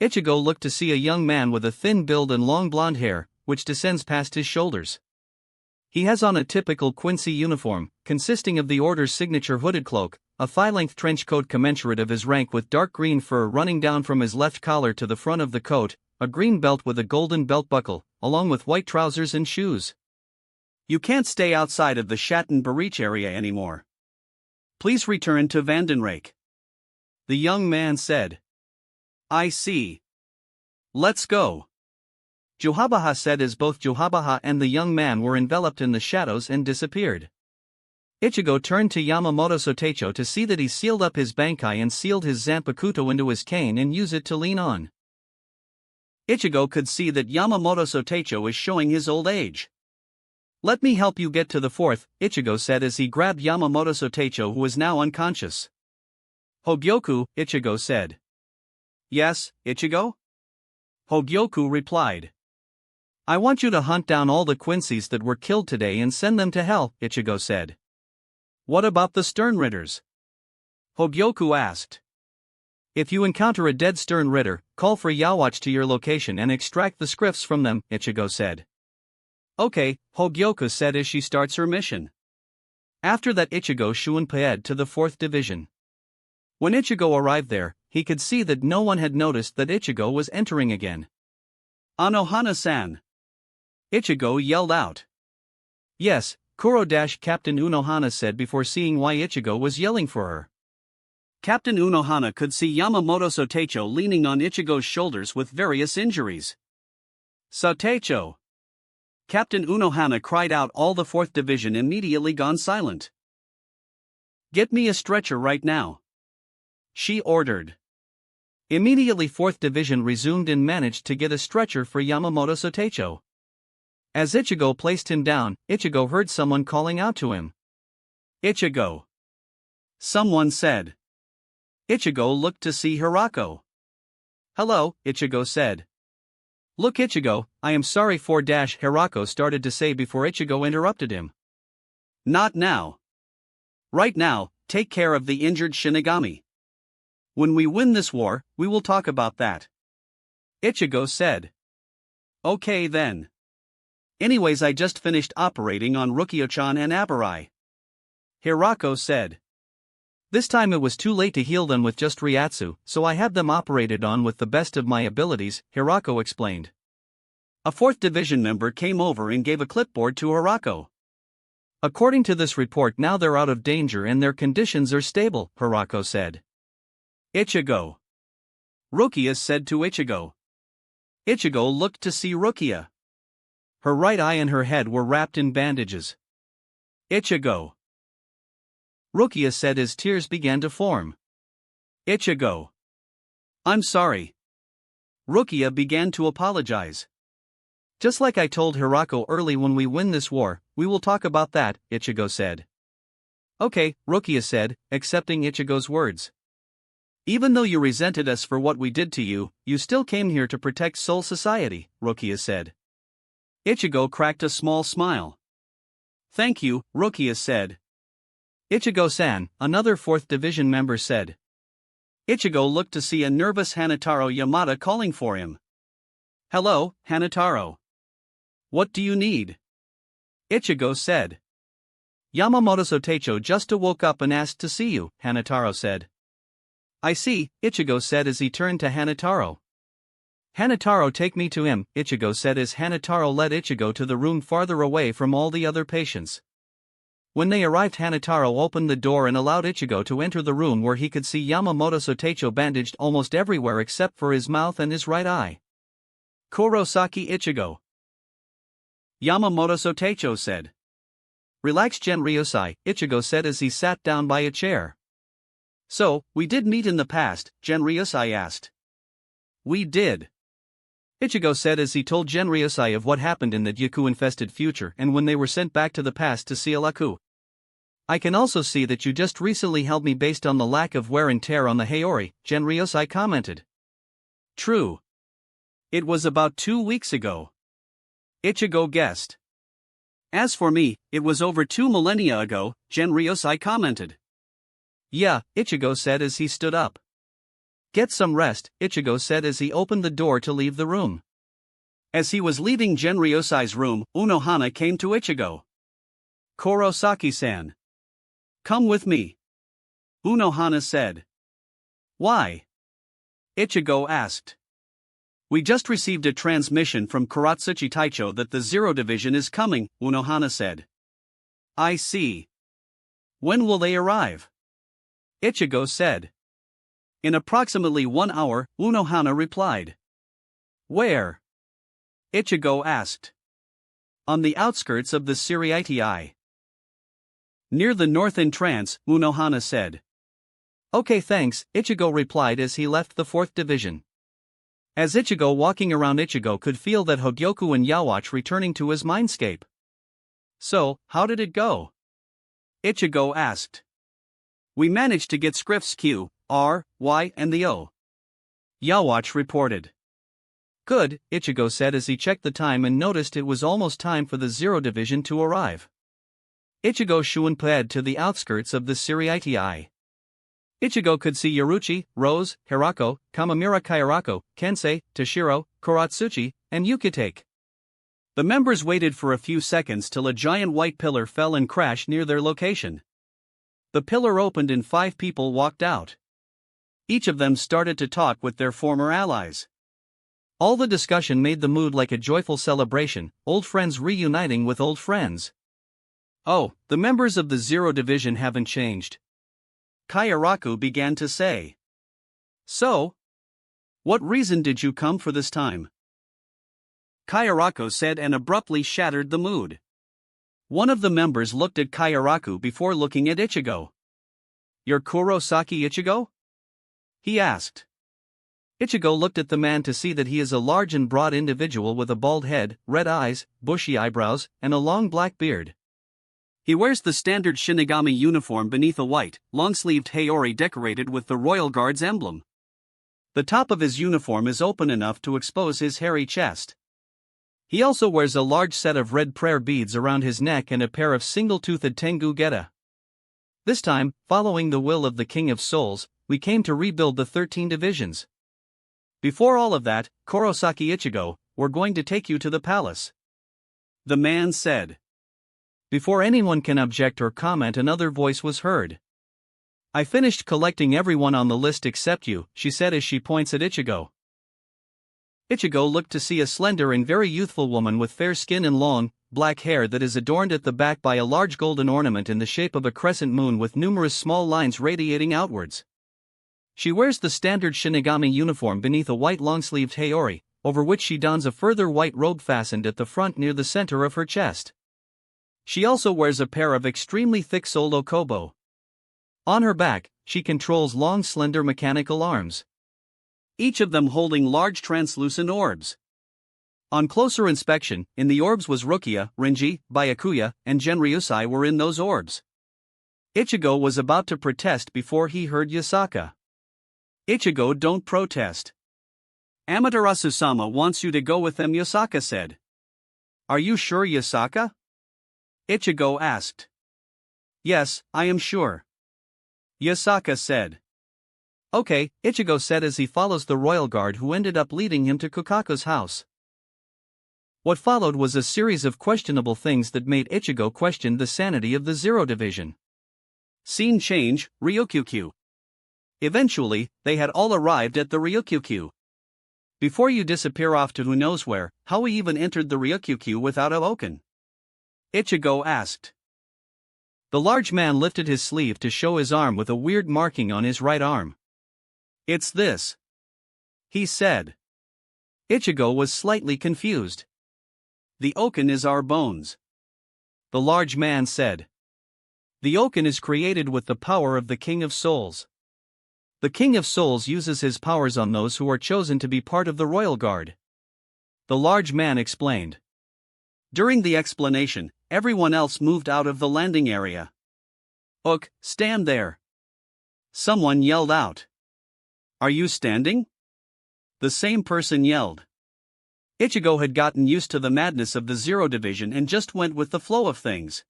Ichigo looked to see a young man with a thin build and long blonde hair, which descends past his shoulders. He has on a typical Quincy uniform, consisting of the Order's signature hooded cloak, a thigh-length trench coat commensurate of his rank with dark green fur running down from his left collar to the front of the coat, a green belt with a golden belt buckle, along with white trousers and shoes. You can't stay outside of the Shatten Breach area anymore. Please return to Vandenrake. The young man said. I see. Let's go. Yamabaha said as both Yamabaha and the young man were enveloped in the shadows and disappeared. Ichigo turned to Yamamoto Sotecho to see that he sealed up his Bankai and sealed his Zanpakuto into his cane and use it to lean on. Ichigo could see that Yamamoto Sotecho is showing his old age. Let me help you get to the fourth, Ichigo said as he grabbed Yamamoto Sotecho who was now unconscious. Hogyoku, Ichigo said. Yes, Ichigo? Hogyoku replied. I want you to hunt down all the Quincies that were killed today and send them to hell, Ichigo said. What about the Stern Ritters? Hogyoku asked. If you encounter a dead Stern Ritter, call for Yawatch to your location and extract the scripts from them, Ichigo said. Okay, Hogyoku said as she starts her mission. After that Ichigo Shuinpaed to the 4th Division. When Ichigo arrived there, he could see that no one had noticed that Ichigo was entering again. Anohana-san! Ichigo yelled out. Yes, Captain Unohana said before seeing why Ichigo was yelling for her. Captain Unohana could see Yamamoto Sotecho leaning on Ichigo's shoulders with various injuries. Sotecho! Captain Unohana cried out. All the 4th Division immediately gone silent. Get me a stretcher right now. She ordered. Immediately 4th Division resumed and managed to get a stretcher for Yamamoto Sotecho. As Ichigo placed him down, Ichigo heard someone calling out to him. Ichigo! Someone said. Ichigo looked to see Hirako. "Hello," Ichigo said. "Look Ichigo, I am sorry for Hirako started to say before Ichigo interrupted him. "Not now. Right now, take care of the injured Shinigami. When we win this war, we will talk about that," Ichigo said. "Okay then. Anyways, I just finished operating on Rukia-chan and Abarai," Hirako said. "This time it was too late to heal them with just Ryatsu, so I had them operated on with the best of my abilities," Hirako explained. A 4th Division member came over and gave a clipboard to Hirako. "According to this report, now they're out of danger and their conditions are stable," Hirako said. "Ichigo," Rukia said to Ichigo. Ichigo looked to see Rukia. Her right eye and her head were wrapped in bandages. "Ichigo," Rukia said as tears began to form. "Ichigo, I'm sorry." Rukia began to apologize. "Just like I told Hirako early, when we win this war, we will talk about that," Ichigo said. "Okay," Rukia said, accepting Ichigo's words. "Even though you resented us for what we did to you, you still came here to protect Soul Society," Rukia said. Ichigo cracked a small smile. "Thank you," Rukia said. "Ichigo-san," another 4th Division member said. Ichigo looked to see a nervous Hanataro Yamada calling for him. "Hello, Hanataro. What do you need?" Ichigo said. "Yamamoto Sotecho just woke up and asked to see you," Hanataro said. "I see," Ichigo said as he turned to Hanataro. "Hanataro, take me to him," Ichigo said as Hanataro led Ichigo to the room farther away from all the other patients. When they arrived, Hanataro opened the door and allowed Ichigo to enter the room, where he could see Yamamoto Sotecho bandaged almost everywhere except for his mouth and his right eye. "Kurosaki Ichigo," Yamamoto Sotecho said. "Relax, Genryosai," Ichigo said as he sat down by a chair. "So, we did meet in the past?" Genryosai asked. "We did," Ichigo said as he told Genryosai of what happened in the Yaku-infested future and when they were sent back to the past to see Alaku. "I can also see that you just recently helped me based on the lack of wear and tear on the Haori," Genryosai commented. "True. It was about 2 weeks ago," Ichigo guessed. "As for me, it was over 2 millennia ago," Genryosai commented. "Yeah," Ichigo said as he stood up. "Get some rest," Ichigo said as he opened the door to leave the room. As he was leaving Genryosai's room, Unohana came to Ichigo. "Kurosaki-san, come with me," Unohana said. "Why?" Ichigo asked. "We just received a transmission from Kuratsuchi Taicho that the Zero Division is coming," Unohana said. "I see. When will they arrive?" Ichigo said. "In approximately 1 hour," Unohana replied. "Where?" Ichigo asked. "On the outskirts of the Siriitii. Near the north entrance," Unohana said. "Okay, thanks," Ichigo replied as he left the 4th Division. As Ichigo walking around, Ichigo could feel that Hogyoku and Yawatch returning to his mindscape. "So, how did it go?" Ichigo asked. "We managed to get Scriff's Q, R, Y, and the O," Yawatch reported. "Good," Ichigo said as he checked the time and noticed it was almost time for the Zero Division to arrive. Ichigo shunped to the outskirts of the Siriitii. Ichigo could see Yoruchi, Rose, Hirako, Kamamura Kairako, Kensei, Toshiro, Kuratsuchi, and Yukitake. The members waited for a few seconds till a giant white pillar fell and crashed near their location. The pillar opened and 5 people walked out. Each of them started to talk with their former allies. All the discussion made the mood like a joyful celebration, old friends reuniting with old friends. "Oh, the members of the Zero Division haven't changed," Kairaku began to say. "So? What reason did you come for this time?" Kairaku said and abruptly shattered the mood. One of the members looked at Kairaku before looking at Ichigo. "You're Kurosaki Ichigo?" he asked. Ichigo looked at the man to see that he is a large and broad individual with a bald head, red eyes, bushy eyebrows, and a long black beard. He wears the standard Shinigami uniform beneath a white, long-sleeved haori decorated with the Royal Guard's emblem. The top of his uniform is open enough to expose his hairy chest. He also wears a large set of red prayer beads around his neck and a pair of single-toothed Tengu Geta. This time, following the will of the King of Souls, we came to rebuild the 13 divisions. Before all of that, Kurosaki Ichigo, we're going to take you to the palace. The man said. Before anyone can object or comment, another voice was heard. I finished collecting everyone on the list except you, she said as she points at Ichigo. Ichigo looked to see a slender and very youthful woman with fair skin and long, black hair that is adorned at the back by a large golden ornament in the shape of a crescent moon with numerous small lines radiating outwards. She wears the standard Shinigami uniform beneath a white long-sleeved haori, over which she dons a further white robe fastened at the front near the center of her chest. She also wears a pair of extremely thick solo kobo. On her back, she controls long slender mechanical arms, each of them holding large translucent orbs. On closer inspection, in the orbs was Rukia, Rinji, Byakuya, and Genryusai were in those orbs. Ichigo was about to protest before he heard Yasaka. Ichigo, don't protest. Amaterasu-sama wants you to go with them, Yasaka said. Are you sure, Yasaka? Ichigo asked. Yes, I am sure. Yasaka said. Okay, Ichigo said as he follows the royal guard who ended up leading him to Kukaku's house. What followed was a series of questionable things that made Ichigo question the sanity of the Zero Division. Scene change, Ryokyukyu. Eventually, they had all arrived at the Ryokyukyu. Before you disappear off to who knows where, how we even entered the Ryokyukyu without Awoken? Ichigo asked. The large man lifted his sleeve to show his arm with a weird marking on his right arm. It's this, he said. Ichigo was slightly confused. The Oken is our bones, the large man said. The Oken is created with the power of the King of Souls. The King of Souls uses his powers on those who are chosen to be part of the Royal Guard. The large man explained. During the explanation, everyone else moved out of the landing area. Ook, stand there. Someone yelled out. Are you standing? The same person yelled. Ichigo had gotten used to the madness of the Zero Division and just went with the flow of things.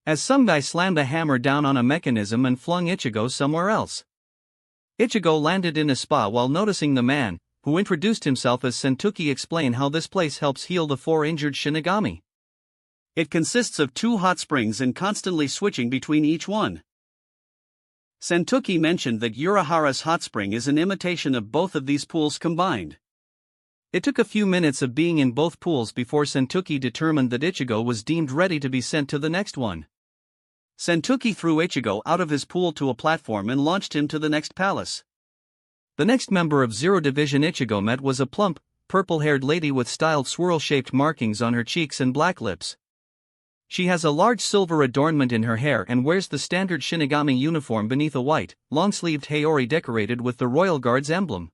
As some guy slammed a hammer down on a mechanism and flung Ichigo somewhere else. Ichigo landed in a spa while noticing the man, who introduced himself as Sentuki, explain how this place helps heal the 4 injured Shinigami. It consists of 2 hot springs and constantly switching between each one. Sentuki mentioned that Urahara's hot spring is an imitation of both of these pools combined. It took a few minutes of being in both pools before Sentuki determined that Ichigo was deemed ready to be sent to the next one. Sentuki threw Ichigo out of his pool to a platform and launched him to the next palace. The next member of Zero Division Ichigo met was a plump, purple-haired lady with styled swirl-shaped markings on her cheeks and black lips. She has a large silver adornment in her hair and wears the standard Shinigami uniform beneath a white, long-sleeved haori decorated with the Royal Guard's emblem.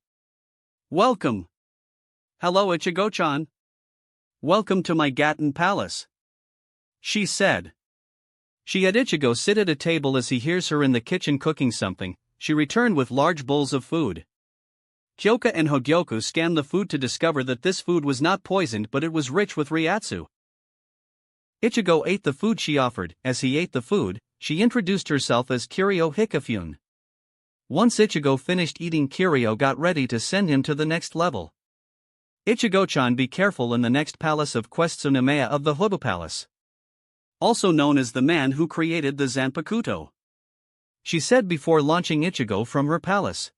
Welcome. Hello, Ichigo-chan. Welcome to my Gatten Palace, she said. She had Ichigo sit at a table as he hears her in the kitchen cooking something. She returned with large bowls of food. Kyoka and Hogyoku scanned the food to discover that this food was not poisoned but it was rich with ryatsu. Ichigo ate the food she offered. As he ate the food, she introduced herself as Kiryu Hikafune. Once Ichigo finished eating, Kiryu got ready to send him to the next level. Ichigo-chan, be careful in the next palace of Quest Tsunemaya of the Hobu Palace. Also known as the man who created the Zanpakuto, she said before launching Ichigo from her palace.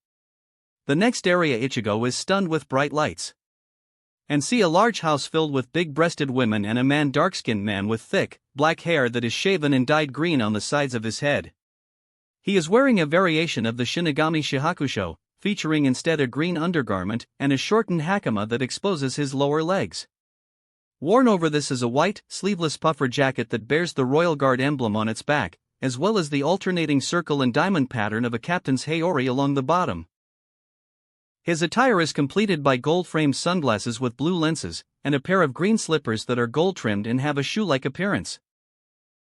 The next area Ichigo is stunned with bright lights. And see a large house filled with big-breasted women and a man, dark-skinned man with thick, black hair that is shaven and dyed green on the sides of his head. He is wearing a variation of the Shinigami Shihakusho, featuring instead a green undergarment and a shortened hakama that exposes his lower legs. Worn over this is a white, sleeveless puffer jacket that bears the Royal Guard emblem on its back, as well as the alternating circle and diamond pattern of a captain's haori along the bottom. His attire is completed by gold-framed sunglasses with blue lenses, and a pair of green slippers that are gold-trimmed and have a shoe-like appearance.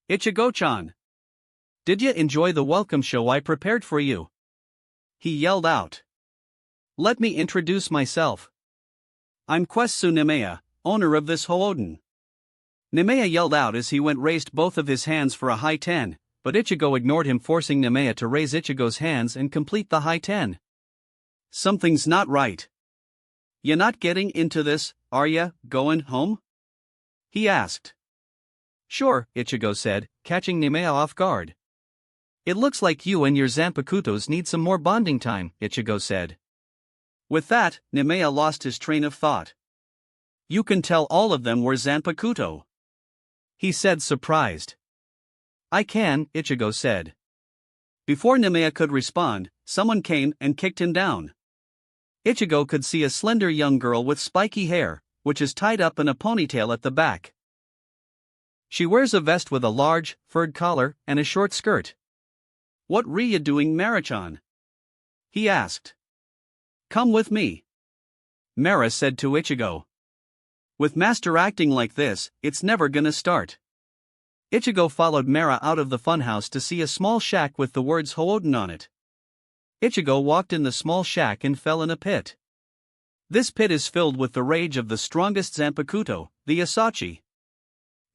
Ichigo-chan! Did ya enjoy the welcome show I prepared for you? He yelled out. Let me introduce myself. I'm Quessu Nemea, owner of this Houden. Nemea yelled out as he raised both of his hands for a high 10, but Ichigo ignored him, forcing Nemea to raise Ichigo's hands and complete the high 10. Something's not right. Ya not getting into this, are ya, going home? He asked. Sure, Ichigo said, catching Nemea off guard. It looks like you and your Zanpakutos need some more bonding time, Ichigo said. With that, Nemea lost his train of thought. You can tell all of them we're Zanpakuto, he said, surprised. I can, Ichigo said. Before Nemea could respond, someone came and kicked him down. Ichigo could see a slender young girl with spiky hair, which is tied up in a ponytail at the back. She wears a vest with a large, furred collar and a short skirt. What re ya doing, Marichan? He asked. Come with me, Mara said to Ichigo. With master acting like this, it's never gonna start. Ichigo followed Mara out of the funhouse to see a small shack with the words Houden on it. Ichigo walked in the small shack and fell in a pit. This pit is filled with the rage of the strongest Zanpakuto, the Asachi.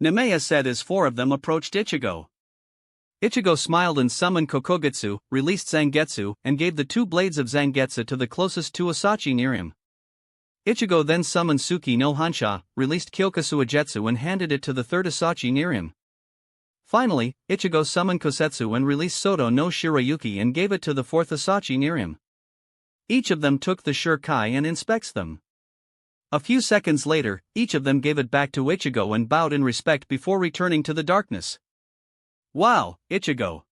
Nemea said as four of them approached Ichigo. Ichigo smiled and summoned Kokogutsu, released Zangetsu, and gave the 2 blades of Zangetsu to the closest 2 Asachi near him. Ichigo then summoned Tsuki no Hansha, released Kyokusu Ajetsu and handed it to the 3rd Asachi near him. Finally, Ichigo summoned Kosetsu and released Soto no Shirayuki and gave it to the 4th Asachi near him. Each of them took the Shurikai and inspects them. A few seconds later, each of them gave it back to Ichigo and bowed in respect before returning to the darkness. Wow, Ichigo!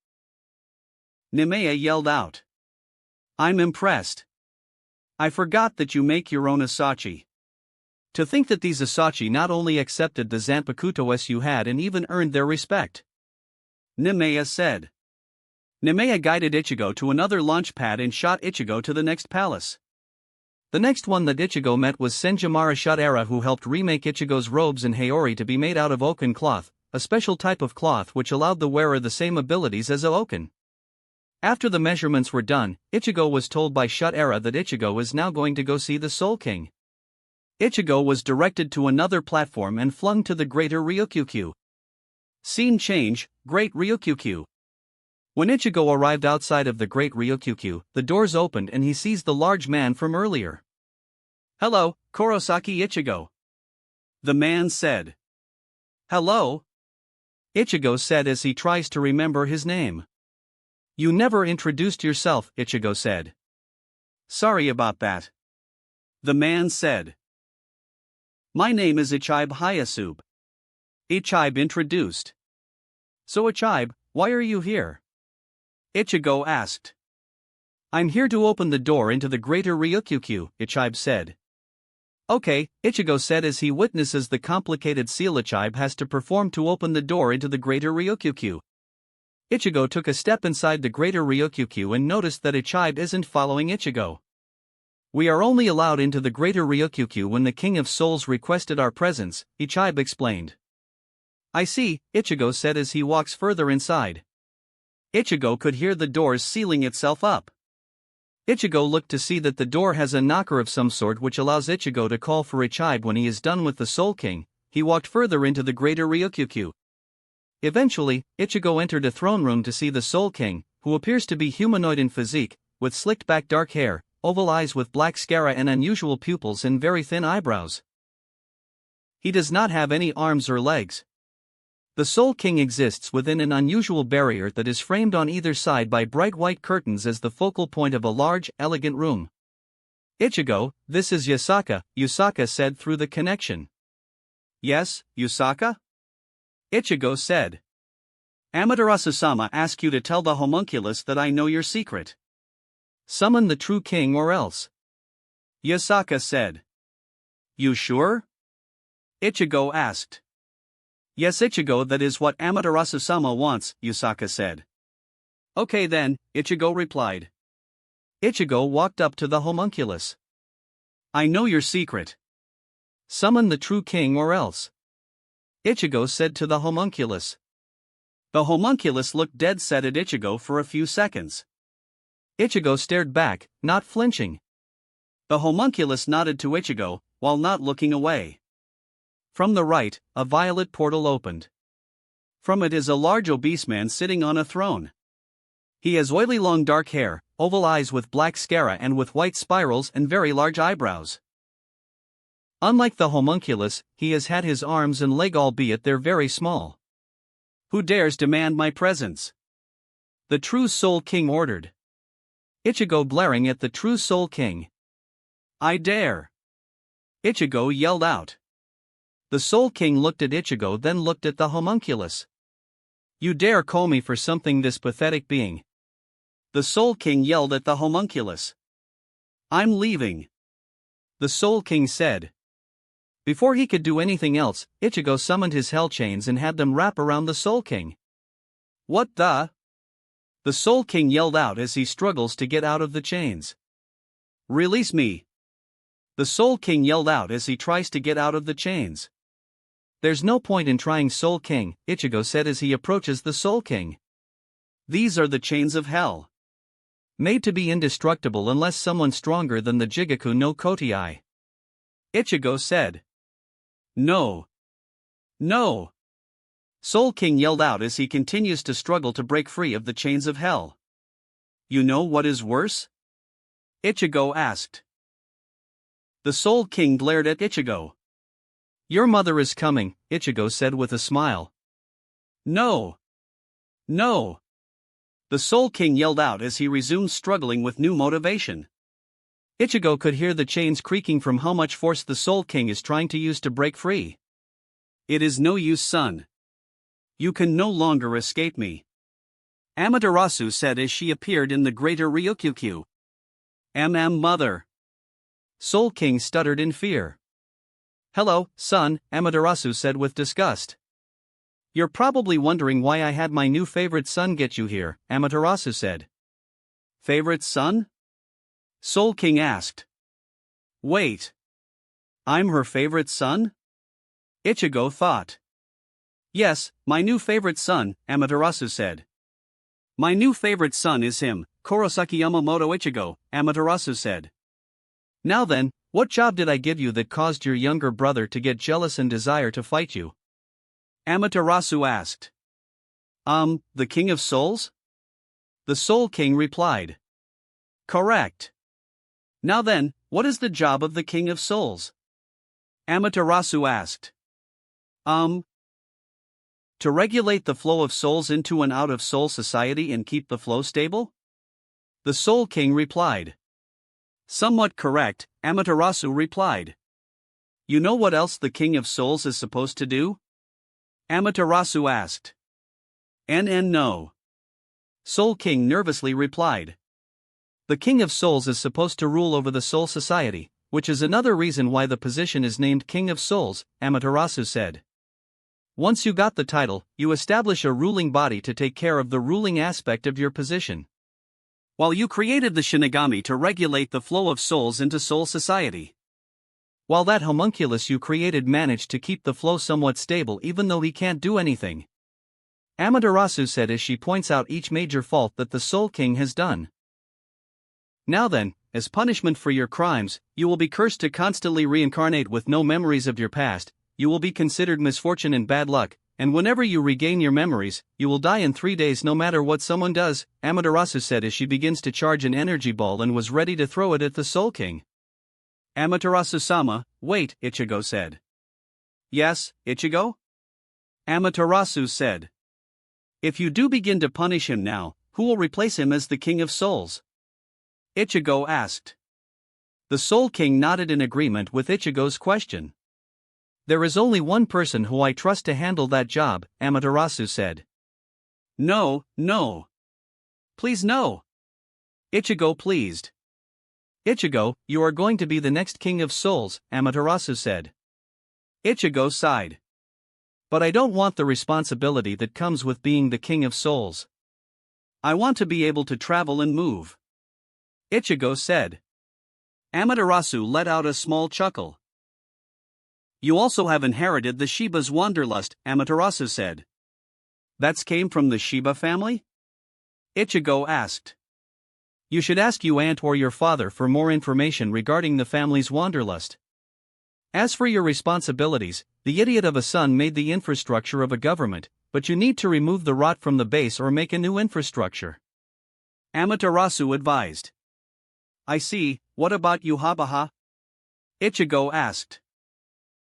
Nemea yelled out. I'm impressed. I forgot that you make your own Asachi. To think that these Asachi not only accepted the Zanpakuto you had and even earned their respect. Nemea said. Nemea guided Ichigo to another launch pad and shot Ichigo to the next palace. The next one that Ichigo met was Senjimara Shotara, who helped remake Ichigo's robes and Haori to be made out of oaken cloth, a special type of cloth which allowed the wearer the same abilities as Awoken. After the measurements were done, Ichigo was told by Shotara that Ichigo is now going to go see the Soul King. Ichigo was directed to another platform and flung to the Greater Ryokyukyu. Scene change, Great Ryokyukyu. When Ichigo arrived outside of the Great Ryokyukyu, the doors opened and he sees the large man from earlier. Hello, Kurosaki Ichigo. The man said. Hello? Ichigo said as he tries to remember his name. You never introduced yourself, Ichigo said. Sorry about that. The man said. My name is Ichibe Hayasube. Ichibe introduced. So Ichibe, why are you here? Ichigo asked. I'm here to open the door into the Greater Ryokyukyu, Ichibe said. Okay, Ichigo said as he witnesses the complicated seal Ichibe has to perform to open the door into the Greater Ryokyukyu. Ichigo took a step inside the Greater Ryokyukyu and noticed that Ichibe isn't following Ichigo. We are only allowed into the Greater Ryokyukyu when the King of Souls requested our presence, Ichibe explained. I see, Ichigo said as he walks further inside. Ichigo could hear the doors sealing itself up. Ichigo looked to see that the door has a knocker of some sort which allows Ichigo to call for Ichibe when he is done with the Soul King. He walked further into the Greater Ryokyukyu. Eventually, Ichigo entered a throne room to see the Soul King, who appears to be humanoid in physique, with slicked back dark hair, oval eyes with black sclera and unusual pupils and very thin eyebrows. He does not have any arms or legs. The Soul King exists within an unusual barrier that is framed on either side by bright white curtains as the focal point of a large, elegant room. Ichigo, this is Yusaka, Yusaka said through the connection. Yes, Yusaka? Ichigo said. Amaterasu-sama asked you to tell the homunculus that I know your secret. Summon the true king or else. Yusaka said. You sure? Ichigo asked. Yes, Ichigo, that is what Amaterasu-sama wants, Yusaka said. Okay then, Ichigo replied. Ichigo walked up to the homunculus. I know your secret. Summon the true king or else. Ichigo said to the homunculus. The homunculus looked dead set at Ichigo for a few seconds. Ichigo stared back, not flinching. The homunculus nodded to Ichigo, while not looking away. From the right, a violet portal opened. From it is a large obese man sitting on a throne. He has oily long dark hair, oval eyes with black sclera and with white spirals and very large eyebrows. Unlike the homunculus, he has had his arms and leg albeit they're very small. Who dares demand my presence? The True Soul King ordered. Ichigo glaring at the True Soul King. I dare! Ichigo yelled out. The Soul King looked at Ichigo then looked at the homunculus. You dare call me for something this pathetic being? The Soul King yelled at the homunculus. I'm leaving. The Soul King said. Before he could do anything else, Ichigo summoned his hell chains and had them wrap around the Soul King. What the? The Soul King yelled out as he struggles to get out of the chains. Release me. The Soul King yelled out as he tries to get out of the chains. There's no point in trying, Soul King, Ichigo said as he approaches the Soul King. These are the chains of hell. Made to be indestructible unless someone stronger than the Jigaku no Kotai. Ichigo said. No. No. Soul King yelled out as he continues to struggle to break free of the chains of hell. You know what is worse? Ichigo asked. The Soul King glared at Ichigo. Your mother is coming, Ichigo said with a smile. No. No. The Soul King yelled out as he resumed struggling with new motivation. Ichigo could hear the chains creaking from how much force the Soul King is trying to use to break free. It is no use, son. You can no longer escape me. Amaterasu said as she appeared in the greater Ryukyukyu. Mother. Soul King stuttered in fear. Hello, son, Amaterasu said with disgust. You're probably wondering why I had my new favorite son get you here, Amaterasu said. Favorite son? Soul King asked. Wait. I'm her favorite son? Ichigo thought. Yes, my new favorite son, Amaterasu said. My new favorite son is him, Kurosaki Yamamoto Ichigo, Amaterasu said. Now then, what job did I give you that caused your younger brother to get jealous and desire to fight you? Amaterasu asked. The King of Souls? The Soul King replied. Correct. Now then, what is the job of the King of Souls? Amaterasu asked. To regulate the flow of souls into and out of soul society and keep the flow stable? The Soul King replied. Somewhat correct, Amaterasu replied. You know what else the King of Souls is supposed to do? Amaterasu asked. No. Soul King nervously replied. The King of Souls is supposed to rule over the soul society, which is another reason why the position is named King of Souls, Amaterasu said. Once you got the title, you establish a ruling body to take care of the ruling aspect of your position. While you created the Shinigami to regulate the flow of souls into soul society. While that homunculus you created managed to keep the flow somewhat stable even though he can't do anything. Amaterasu said as she points out each major fault that the Soul King has done. Now then, as punishment for your crimes, you will be cursed to constantly reincarnate with no memories of your past. You will be considered misfortune and bad luck, and whenever you regain your memories, you will die in 3 days no matter what someone does, Amaterasu said as she begins to charge an energy ball and was ready to throw it at the Soul King. Amaterasu-sama, wait, Ichigo said. Yes, Ichigo? Amaterasu said. If you do begin to punish him now, who will replace him as the King of Souls? Ichigo asked. The Soul King nodded in agreement with Ichigo's question. There is only one person who I trust to handle that job, Amaterasu said. No. Please no. Ichigo pleased. Ichigo, you are going to be the next King of Souls, Amaterasu said. Ichigo sighed. But I don't want the responsibility that comes with being the King of Souls. I want to be able to travel and move. Ichigo said. Amaterasu let out a small chuckle. You also have inherited the Shiba's wanderlust, Amaterasu said. That's came from the Shiba family? Ichigo asked. You should ask your aunt or your father for more information regarding the family's wanderlust. As for your responsibilities, the idiot of a son made the infrastructure of a government, but you need to remove the rot from the base or make a new infrastructure. Amaterasu advised. I see, what about Yhwach? Ichigo asked.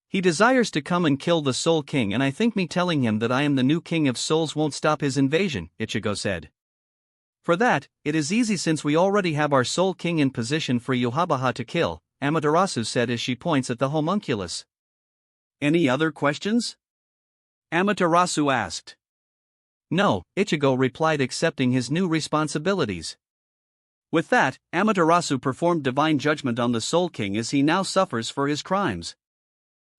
He desires to come and kill the Soul King, and I think me telling him that I am the new King of Souls won't stop his invasion, Ichigo said. For that, it is easy since we already have our Soul King in position for Yhwach to kill, Amaterasu said as she points at the homunculus. Any other questions? Amaterasu asked. No, Ichigo replied, accepting his new responsibilities. With that, Amaterasu performed divine judgment on the Soul King as he now suffers for his crimes.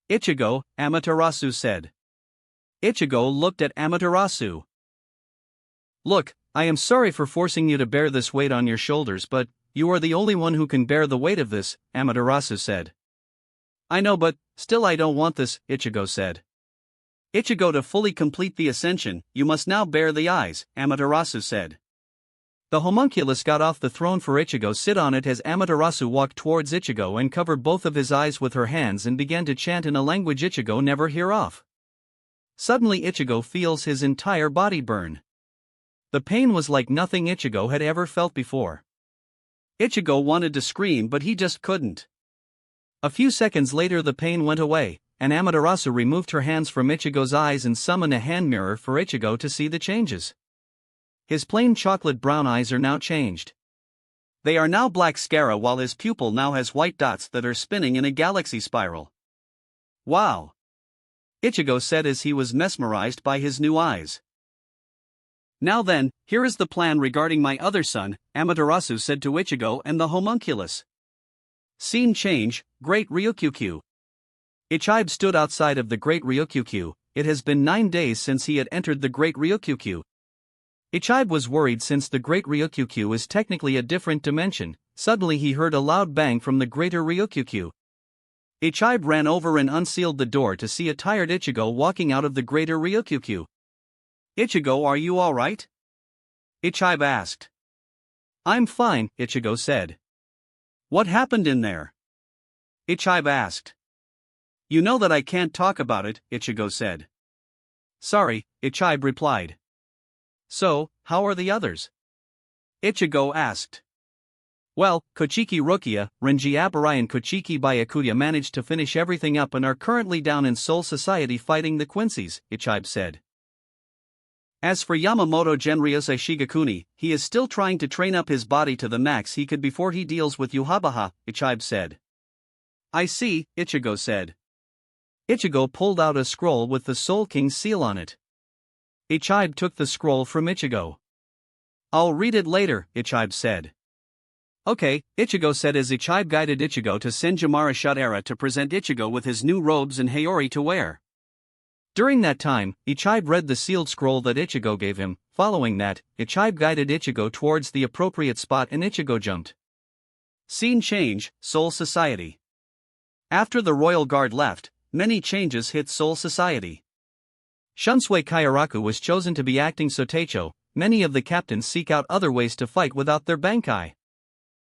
Ichigo, Amaterasu said. Ichigo looked at Amaterasu. Look, I am sorry for forcing you to bear this weight on your shoulders, but you are the only one who can bear the weight of this, Amaterasu said. I know, but still I don't want this, Ichigo said. Ichigo, to fully complete the ascension, you must now bear the eyes, Amaterasu said. The homunculus got off the throne for Ichigo sit on it as Amaterasu walked towards Ichigo and covered both of his eyes with her hands and began to chant in a language Ichigo never hear of. Suddenly Ichigo feels his entire body burn. The pain was like nothing Ichigo had ever felt before. Ichigo wanted to scream but he just couldn't. A few seconds later the pain went away, and Amaterasu removed her hands from Ichigo's eyes and summoned a hand mirror for Ichigo to see the changes. His plain chocolate brown eyes are now changed. They are now black scara while his pupil now has white dots that are spinning in a galaxy spiral. Wow! Ichigo said as he was mesmerized by his new eyes. Now then, here is the plan regarding my other son, Amaterasu said to Ichigo and the homunculus. Scene change, Great Ryukyukyu. Ichigo stood outside of the Great Ryukyukyu. It has been 9 days since he had entered the Great Ryukyukyu. Ichigo was worried since the Great Ryukyukyu is technically a different dimension. Suddenly he heard a loud bang from the Greater Ryukyukyu. Ichigo ran over and unsealed the door to see a tired Ichigo walking out of the Greater Ryukyukyu. Ichigo, are you alright? Ichigo asked. I'm fine, Ichigo said. What happened in there? Ichigo asked. You know that I can't talk about it, Ichigo said. Sorry, Ichigo replied. So, how are the others? Ichigo asked. Well, Kochiki Rukia, Renji Abarai and Kochiki Byakuya managed to finish everything up and are currently down in Soul Society fighting the Quincy's, Ichigo said. As for Yamamoto Genryosei Shigakuni, he is still trying to train up his body to the max he could before he deals with Yhwach, Ichigo said. I see, Ichigo said. Ichigo pulled out a scroll with the Soul King's seal on it. Ichigo took the scroll from Ichigo. I'll read it later, Ichigo said. Okay, Ichigo said as Ichigo guided Ichigo to Senjimara Shadera to present Ichigo with his new robes and Hayori to wear. During that time, Ichigo read the sealed scroll that Ichigo gave him. Following that, Ichigo guided Ichigo towards the appropriate spot and Ichigo jumped. Scene change, Soul Society. After the Royal Guard left, many changes hit Soul Society. Shunsui Kairaku was chosen to be acting Sotecho. Many of the captains seek out other ways to fight without their Bankai.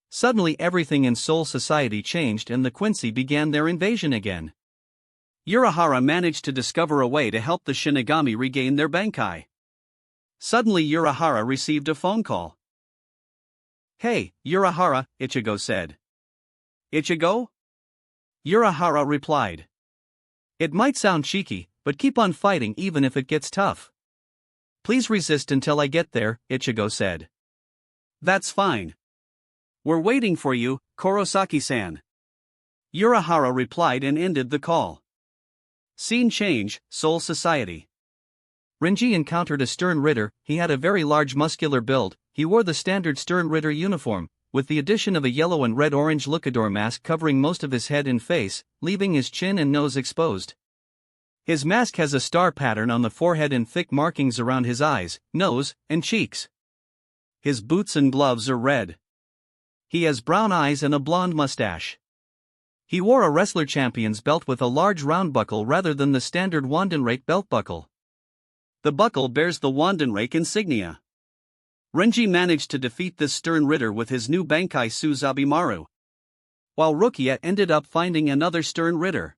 Suddenly everything in Soul Society changed and the Quincy began their invasion again. Urahara managed to discover a way to help the Shinigami regain their Bankai. Suddenly Urahara received a phone call. Hey, Urahara, Ichigo said. Ichigo? Urahara replied. It might sound cheeky, but keep on fighting even if it gets tough. Please resist until I get there, Ichigo said. That's fine. We're waiting for you, Kurosaki-san. Urahara replied and ended the call. Scene change, Soul Society. Renji encountered a Stern Ritter. He had a very large muscular build. He wore the standard Stern Ritter uniform, with the addition of a yellow and red-orange luchador mask covering most of his head and face, leaving his chin and nose exposed. His mask has a star pattern on the forehead and thick markings around his eyes, nose, and cheeks. His boots and gloves are red. He has brown eyes and a blonde mustache. He wore a wrestler champion's belt with a large round buckle rather than the standard Wandenrate belt buckle. The buckle bears the Wandenrake insignia. Renji managed to defeat this stern ritter with his new Bankai Suzabimaru, while Rukia ended up finding another stern ritter.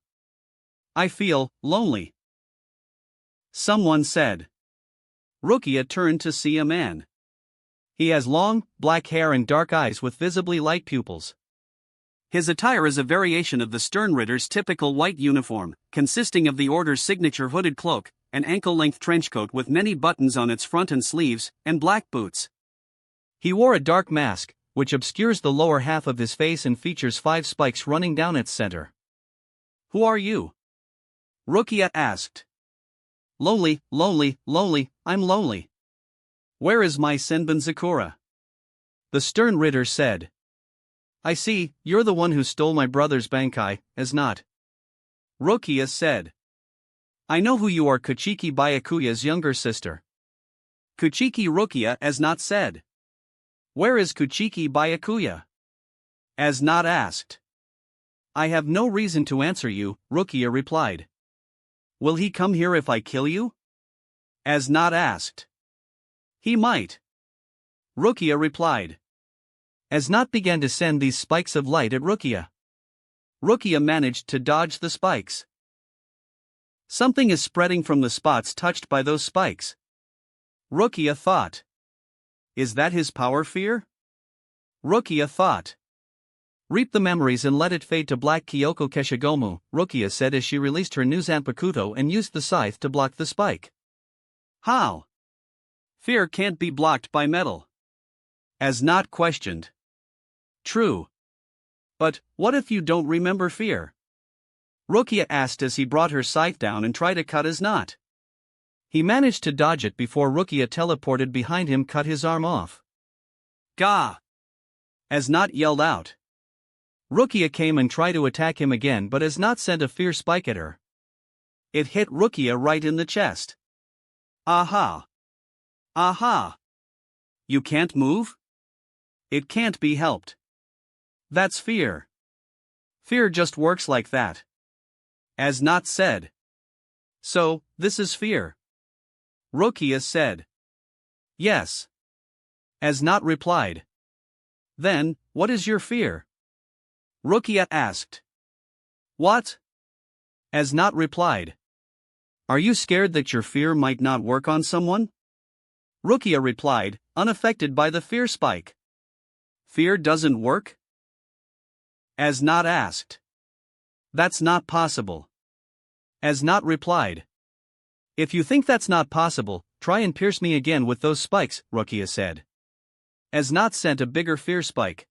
I feel lonely, someone said. Rukia turned to see a man. He has long, black hair and dark eyes with visibly light pupils. His attire is a variation of the stern ritter's typical white uniform, consisting of the order's signature hooded cloak, an ankle-length trenchcoat with many buttons on its front and sleeves, and black boots. He wore a dark mask, which obscures the lower half of his face and features 5 spikes running down its center. Who are you? Rukia asked. Lonely, I'm lonely. Where is my Senbon Zakura? The stern ritter said. I see, you're the one who stole my brother's Bankai, as not. Rukia said. I know who you are, Kuchiki Byakuya's younger sister. Kuchiki Rukia as not said. Where is Kuchiki Byakuya? As not asked. I have no reason to answer you, Rukia replied. Will he come here if I kill you? As not asked. He might. Rukia replied. As not began to send these spikes of light at Rukia. Rukia managed to dodge the spikes. Something is spreading from the spots touched by those spikes. Rukia thought. Is that his power fear? Rukia thought. Reap the memories and let it fade to black. Kyoko Keshigomu, Rukia said as she released her new Zanpakuto and used the scythe to block the spike. How? Fear can't be blocked by metal. As not questioned. True. But, what if you don't remember fear? Rukia asked as he brought her scythe down and tried to cut his knot. He managed to dodge it before Rukia teleported behind him, cut his arm off. Gah! As not yelled out. Rukia came and tried to attack him again, but as not sent a fear spike at her. It hit Rukia right in the chest. Aha! Aha! You can't move? It can't be helped. That's fear. Fear just works like that. As not said. So, this is fear. Rukia said. Yes. As not replied. Then, what is your fear? Rukia asked. What? As not replied. Are you scared that your fear might not work on someone? Rukia replied, unaffected by the fear spike. Fear doesn't work? As not asked. That's not possible. As not replied. If you think that's not possible, try and pierce me again with those spikes, Rukia said. As not sent a bigger fear spike.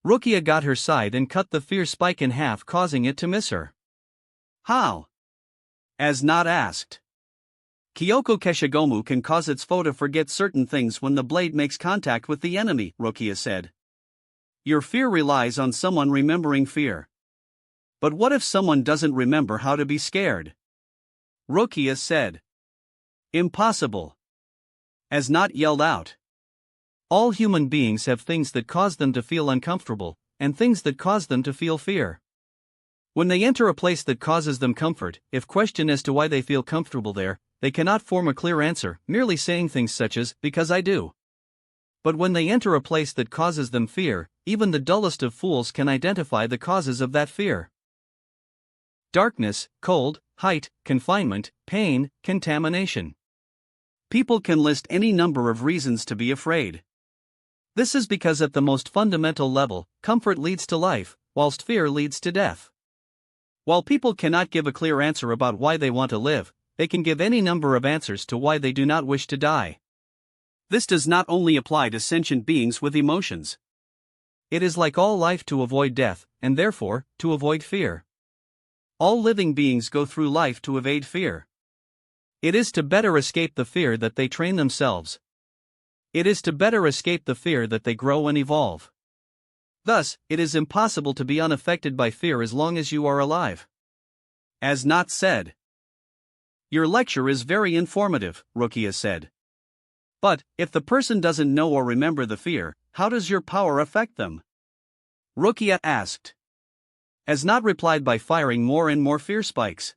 Rukia got her side and cut the fear spike in half, causing it to miss her. How? As not asked. Kyoko Keshigomu can cause its foe to forget certain things when the blade makes contact with the enemy, Rukia said. Your fear relies on someone remembering fear. But what if someone doesn't remember how to be scared? Rukia said. Impossible. As not yelled out. All human beings have things that cause them to feel uncomfortable, and things that cause them to feel fear. When they enter a place that causes them comfort, if questioned as to why they feel comfortable there, they cannot form a clear answer, merely saying things such as, because I do. But when they enter a place that causes them fear, even the dullest of fools can identify the causes of that fear. Darkness, cold, height, confinement, pain, contamination. People can list any number of reasons to be afraid. This is because at the most fundamental level, comfort leads to life, whilst fear leads to death. While people cannot give a clear answer about why they want to live, they can give any number of answers to why they do not wish to die. This does not only apply to sentient beings with emotions. It is like all life to avoid death, and therefore, to avoid fear. All living beings go through life to evade fear. It is to better escape the fear that they train themselves. It is to better escape the fear that they grow and evolve. Thus, it is impossible to be unaffected by fear as long as you are alive. As not said. Your lecture is very informative, Rukia said. But, if the person doesn't know or remember the fear, how does your power affect them? Rukia asked. As not replied by firing more and more fear spikes.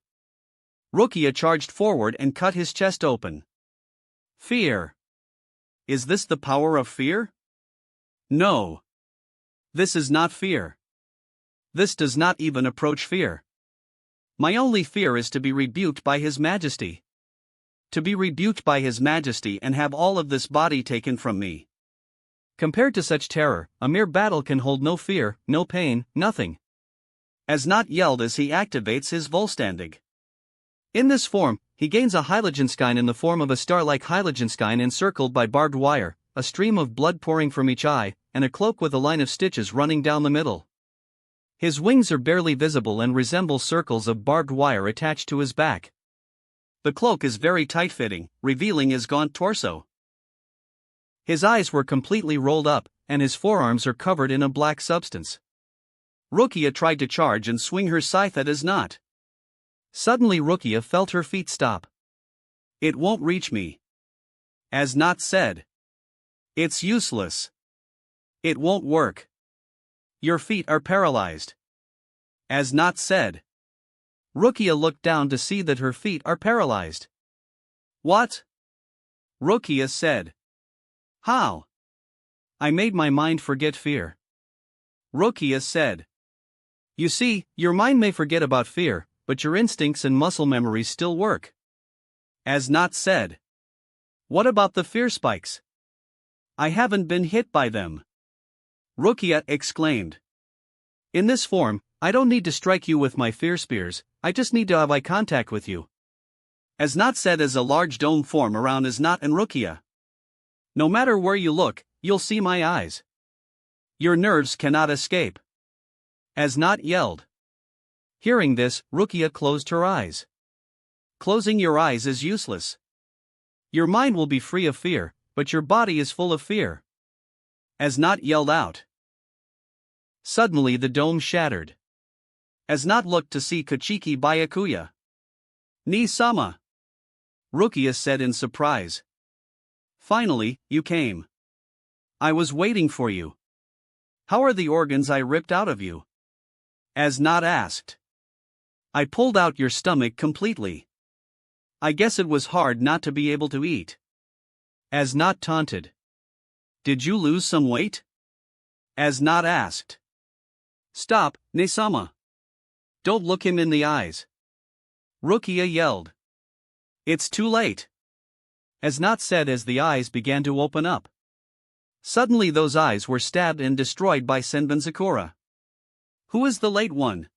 Rukia charged forward and cut his chest open. Fear. Is this the power of fear? No. This is not fear. This does not even approach fear. My only fear is to be rebuked by His Majesty. To be rebuked by His Majesty and have all of this body taken from me. Compared to such terror, a mere battle can hold no fear, no pain, nothing. As Not yelled as he activates his Volstandig. In this form, he gains a Heiligenschein in the form of a star-like Heiligenschein encircled by barbed wire, a stream of blood pouring from each eye, and a cloak with a line of stitches running down the middle. His wings are barely visible and resemble circles of barbed wire attached to his back. The cloak is very tight-fitting, revealing his gaunt torso. His eyes were completely rolled up, and his forearms are covered in a black substance. Rukia tried to charge and swing her scythe at his Not. Suddenly Rukia felt her feet stop. It won't reach me. As Not said. It's useless. It won't work. Your feet are paralyzed. As Not said. Rukia looked down to see that her feet are paralyzed. What? Rukia said. How? I made my mind forget fear. Rukia said. You see, your mind may forget about fear, but your instincts and muscle memories still work. As Not said. What about the fear spikes? I haven't been hit by them. Rukia exclaimed. In this form, I don't need to strike you with my fear spears, I just need to have eye contact with you. As Not said as a large dome form around As Not and Rukia. No matter where you look, you'll see my eyes. Your nerves cannot escape. As Not yelled. Hearing this, Rukia closed her eyes. Closing your eyes is useless. Your mind will be free of fear, but your body is full of fear. As Not yelled out. Suddenly the dome shattered. As Not looked to see Kochiki Byakuya. Ni-sama. Rukia said in surprise. Finally, you came. I was waiting for you. How are the organs I ripped out of you? As Not asked. I pulled out your stomach completely. I guess it was hard not to be able to eat. As Not taunted. Did you lose some weight? As Not asked. Stop, Ne-sama. Don't look him in the eyes. Rukia yelled. It's too late. As Not said as the eyes began to open up. Suddenly those eyes were stabbed and destroyed by Senbenzakura. Who is the late one?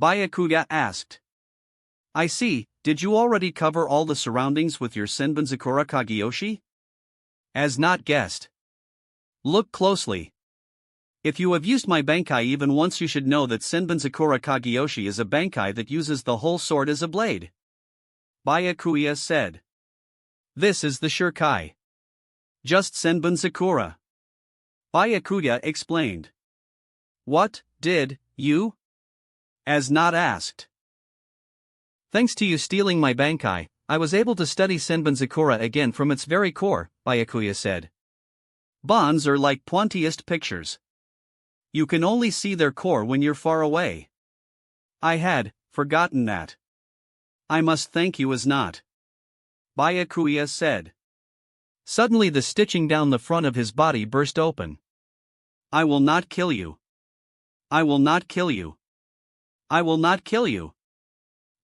Byakuya asked. I see, did you already cover all the surroundings with your Senbenzakura Kageyoshi? As Not guessed. Look closely. If you have used my Bankai even once, you should know that Senbenzakura Kageyoshi is a Bankai that uses the whole sword as a blade. Byakuya said. This is the Shurkai. Just Senbenzakura. Byakuya explained. What, did you? As Not asked. Thanks to you stealing my Bankai, I was able to study Senbenzakura again from its very core, Byakuya said. Bonds are like pointiest pictures. You can only see their core when you're far away. I had forgotten that. I must thank you As Not. Byakuya said. Suddenly the stitching down the front of his body burst open. I will not kill you. I will not kill you. I will not kill you.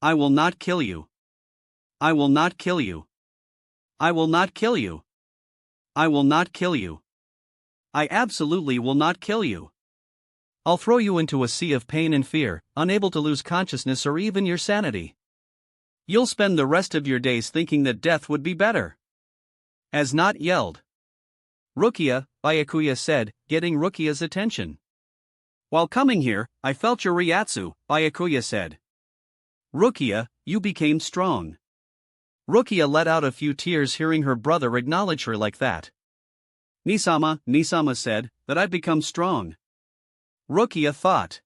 I will not kill you. I will not kill you. I will not kill you. I will not kill you. I absolutely will not kill you. I'll throw you into a sea of pain and fear, unable to lose consciousness or even your sanity. You'll spend the rest of your days thinking that death would be better. As Not yelled. Rukia, Byakuya said, getting Rukia's attention. While coming here, I felt your Ryatsu, Byakuya said. Rukia, you became strong. Rukia let out a few tears hearing her brother acknowledge her like that. Ni-sama said, that I've become strong. Rukia thought.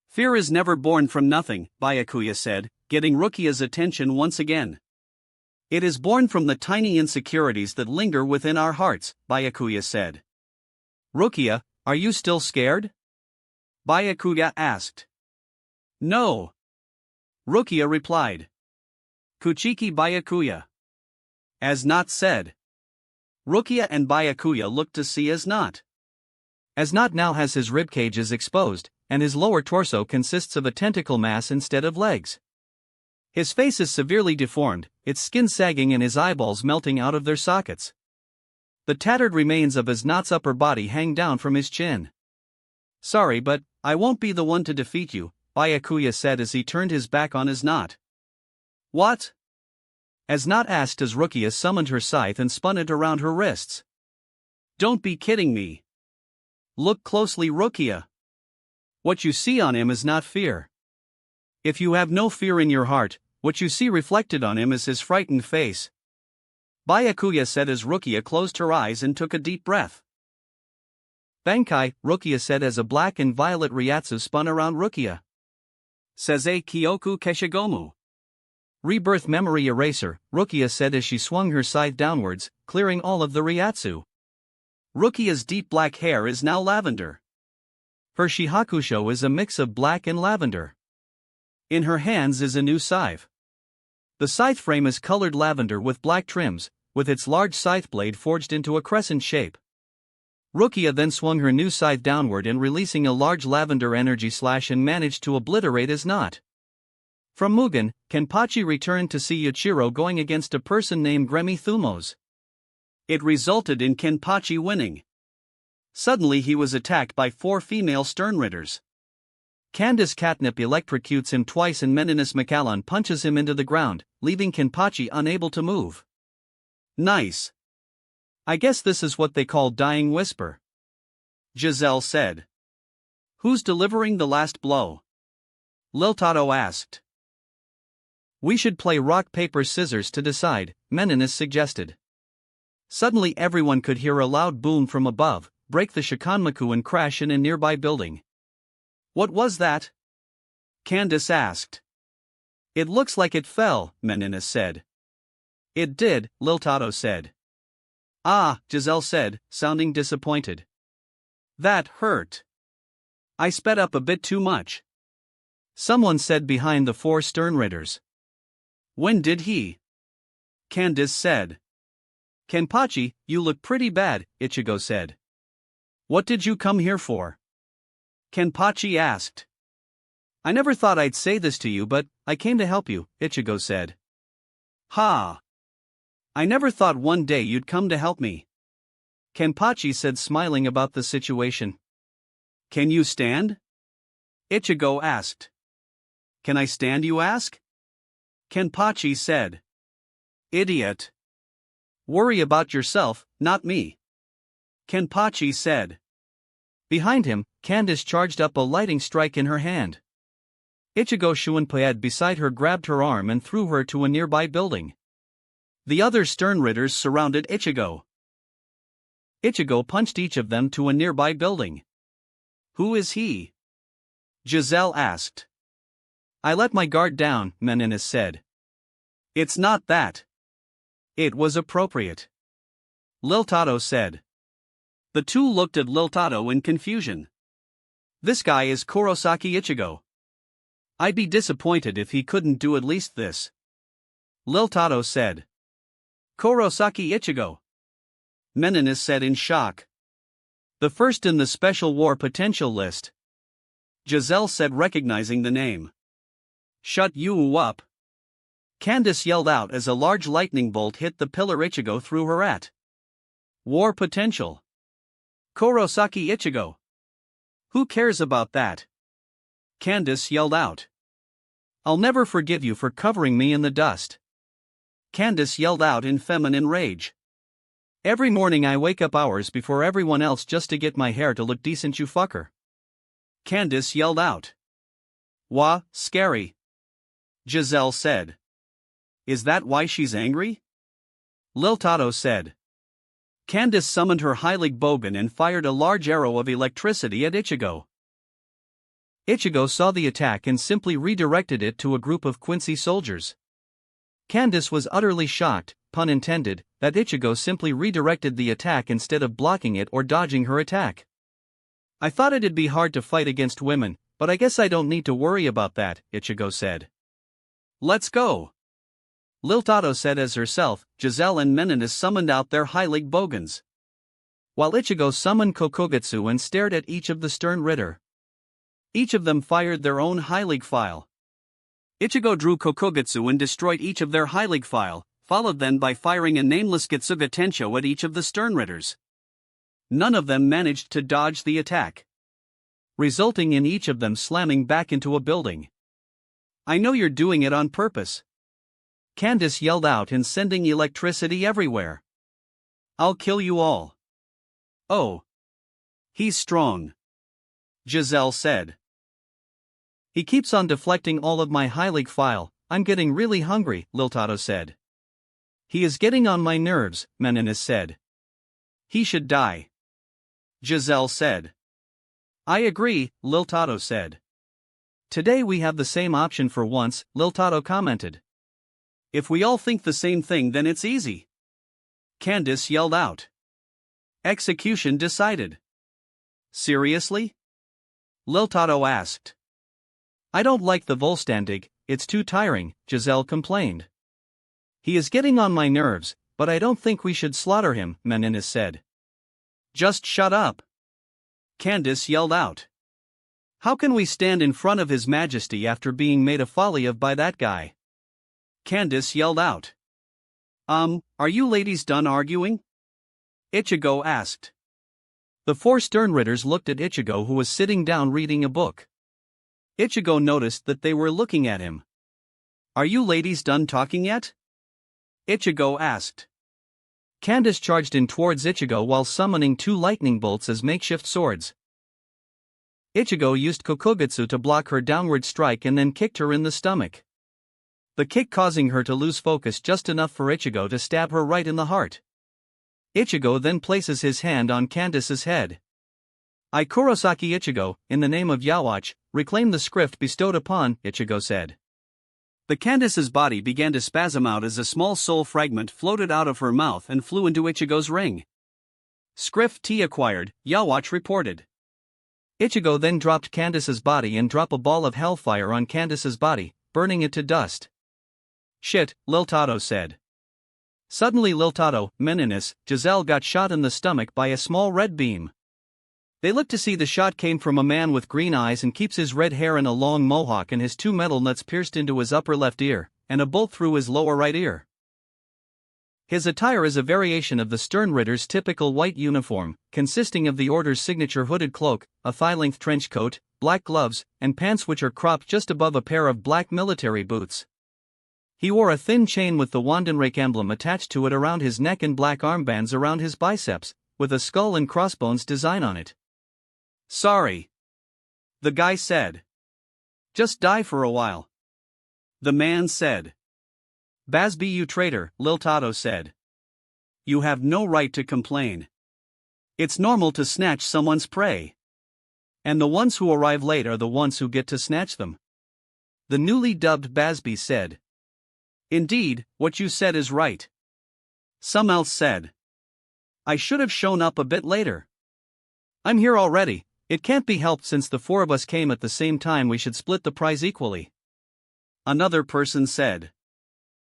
Fear is never born from nothing, Byakuya said, getting Rukia's attention once again. It is born from the tiny insecurities that linger within our hearts, Byakuya said. Rukia, are you still scared? Byakuya asked. No. Rukia replied. Kuchiki Byakuya. As Not said. Rukia and Byakuya looked to see As Not. As Not now has his ribcages exposed, and his lower torso consists of a tentacle mass instead of legs. His face is severely deformed, its skin sagging and his eyeballs melting out of their sockets. The tattered remains of As Not's upper body hang down from his chin. Sorry, but I won't be the one to defeat you, Byakuya said as he turned his back on As Not. What? As Not asked as Rukia summoned her scythe and spun it around her wrists. Don't be kidding me. Look closely, Rukia. What you see on him is not fear. If you have no fear in your heart, what you see reflected on him is his frightened face. Byakuya said as Rukia closed her eyes and took a deep breath. Bankai, Rukia said as a black and violet Ryatsu spun around Rukia. Seze Kyoku Keshigomu. Rebirth memory eraser, Rukia said as she swung her scythe downwards, clearing all of the Ryatsu. Rukia's deep black hair is now lavender. Her Shihakusho is a mix of black and lavender. In her hands is a new scythe. The scythe frame is colored lavender with black trims, with its large scythe blade forged into a crescent shape. Rukia then swung her new scythe downward and releasing a large lavender energy slash and managed to obliterate As Not. From Mugen, Kenpachi returned to see Yuichiro going against a person named Gremi Thumos. It resulted in Kenpachi winning. Suddenly he was attacked by 4 female Sternritters. Candace Catnip electrocutes him twice and Meninis Macallon punches him into the ground, leaving Kenpachi unable to move. Nice. I guess this is what they call dying whisper. Giselle said. Who's delivering the last blow? Liltato asked. We should play rock paper scissors to decide, Meninis suggested. Suddenly everyone could hear a loud boom from above, break the Shikanmaku and crash in a nearby building. What was that? Candace asked. It looks like it fell, Meninis said. It did, Liltato said. Ah, Giselle said, sounding disappointed. That hurt. I sped up a bit too much. Someone said behind the 4 Sternritters. When did he? Candace said. Kenpachi, you look pretty bad, Ichigo said. What did you come here for? Kenpachi asked. I never thought I'd say this to you, but I came to help you, Ichigo said. Ha! I never thought one day you'd come to help me. Kenpachi said, smiling about the situation. Can you stand? Ichigo asked. Can I stand, you ask? Kenpachi said. Idiot. Worry about yourself, not me. Kenpachi said. Behind him, Candace charged up a lighting strike in her hand. Ichigo Shuunpaed beside her grabbed her arm and threw her to a nearby building. The other Sternritters surrounded Ichigo. Ichigo punched each of them to a nearby building. Who is he? Giselle asked. I let my guard down, Meninis said. It's not that. It was appropriate. Liltato said. The two looked at Liltato in confusion. This guy is Kurosaki Ichigo. I'd be disappointed if he couldn't do at least this. Liltato said. Kurosaki Ichigo. Meninis said in shock. The first in the special war potential list. Giselle said, recognizing the name. Shut you up. Candace yelled out as a large lightning bolt hit the pillar Ichigo threw her at. War potential. Kurosaki Ichigo. Who cares about that? Candace yelled out. I'll never forgive you for covering me in the dust. Candace yelled out in feminine rage. Every morning I wake up hours before everyone else just to get my hair to look decent, you fucker. Candace yelled out. Wah, scary. Giselle said. Is that why she's angry? Liltato said. Candace summoned her Heilig Bogen and fired a large arrow of electricity at Ichigo. Ichigo saw the attack and simply redirected it to a group of Quincy soldiers. Candace was utterly shocked, pun intended, that Ichigo simply redirected the attack instead of blocking it or dodging her attack. I thought it'd be hard to fight against women, but I guess I don't need to worry about that, Ichigo said. Let's go. Liltato said as herself. Giselle and Meninas summoned out their high league bogans, while Ichigo summoned Kokogetsu and stared at each of the stern Ritter. Each of them fired their own high league file. Ichigo drew Kokogetsu and destroyed each of their high league file, followed then by firing a nameless Getsuga Tensho at each of the stern Ritters. None of them managed to dodge the attack, resulting in each of them slamming back into a building. I know you're doing it on purpose, Candace yelled out, in sending electricity everywhere. I'll kill you all. Oh. He's strong, Giselle said. He keeps on deflecting all of my high league file. I'm getting really hungry, Liltato said. He is getting on my nerves, Meninas said. He should die, Giselle said. I agree, Liltato said. Today we have the same option for once, Liltato commented. If we all think the same thing, then it's easy, Candace yelled out. Execution decided. Seriously? Liltato asked. I don't like the Volstandig, it's too tiring, Giselle complained. He is getting on my nerves, but I don't think we should slaughter him, Meninas said. Just shut up, Candace yelled out. How can we stand in front of His Majesty after being made a folly of by that guy? Candace yelled out. Are you ladies done arguing? Ichigo asked. The four stern Ritters looked at Ichigo, who was sitting down reading a book. Ichigo noticed that they were looking at him. Are you ladies done talking yet? Ichigo asked. Candace charged in towards Ichigo while summoning two lightning bolts as makeshift swords. Ichigo used Kokogetsu to block her downward strike and then kicked her in the stomach, the kick causing her to lose focus just enough for Ichigo to stab her right in the heart. Ichigo then places his hand on Candace's head. I Kurosaki Ichigo, in the name of Yawatch, reclaim the script bestowed upon, Ichigo said. The Candace's body began to spasm out as a small soul fragment floated out of her mouth and flew into Ichigo's ring. Script T acquired, Yawatch reported. Ichigo then dropped Candace's body and dropped a ball of hellfire on Candace's body, burning it to dust. Shit, Liltato said. Suddenly Liltato, Meninas, Giselle got shot in the stomach by a small red beam. They looked to see the shot came from a man with green eyes and keeps his red hair in a long mohawk and his two metal nuts pierced into his upper left ear, and a bolt through his lower right ear. His attire is a variation of the stern Ritter's typical white uniform, consisting of the Order's signature hooded cloak, a thigh-length trench coat, black gloves, and pants which are cropped just above a pair of black military boots. He wore a thin chain with the Wandenrake emblem attached to it around his neck and black armbands around his biceps, with a skull and crossbones design on it. Sorry, the guy said. Just die for a while, the man said. Basby, you traitor, Liltato said. You have no right to complain. It's normal to snatch someone's prey. And the ones who arrive late are the ones who get to snatch them, the newly dubbed Basby said. Indeed, what you said is right, some else said. I should have shown up a bit later. I'm here already, it can't be helped since the four of us came at the same time, we should split the prize equally, another person said.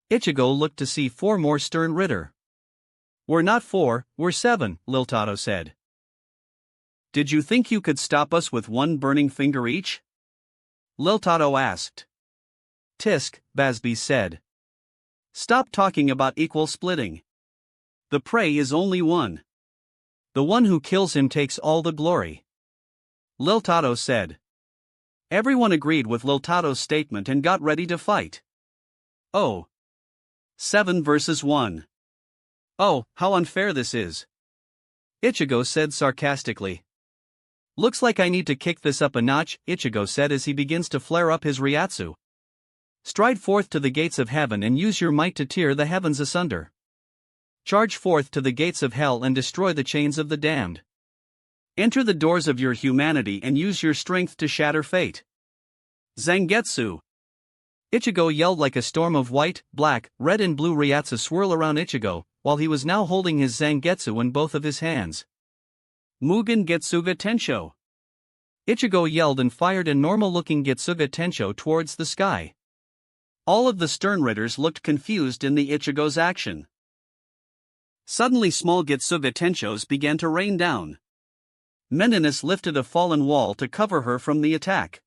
Ichigo looked to see four more stern Ritter. We're not four, we're seven, Liltato said. Did you think you could stop us with one burning finger each? Liltato asked. Tisk, Basby said. Stop talking about equal splitting. The prey is only one. The one who kills him takes all the glory, Liltato said. Everyone agreed with Liltato's statement and got ready to fight. Oh. 7 versus 1. Oh, how unfair this is, Ichigo said sarcastically. Looks like I need to kick this up a notch, Ichigo said as he begins to flare up his Ryatsu. Stride forth to the gates of heaven and use your might to tear the heavens asunder. Charge forth to the gates of hell and destroy the chains of the damned. Enter the doors of your humanity and use your strength to shatter fate. Zangetsu. Ichigo yelled like a storm of white, black, red and blue Ryatsu swirl around Ichigo, while he was now holding his Zangetsu in both of his hands. Mugen Getsuga Tensho. Ichigo yelled and fired a normal-looking Getsuga Tensho towards the sky. All of the Sternritters looked confused in the Ichigo's action. Suddenly small Getsuga Tenshos began to rain down. Meninus lifted a fallen wall to cover her from the attack.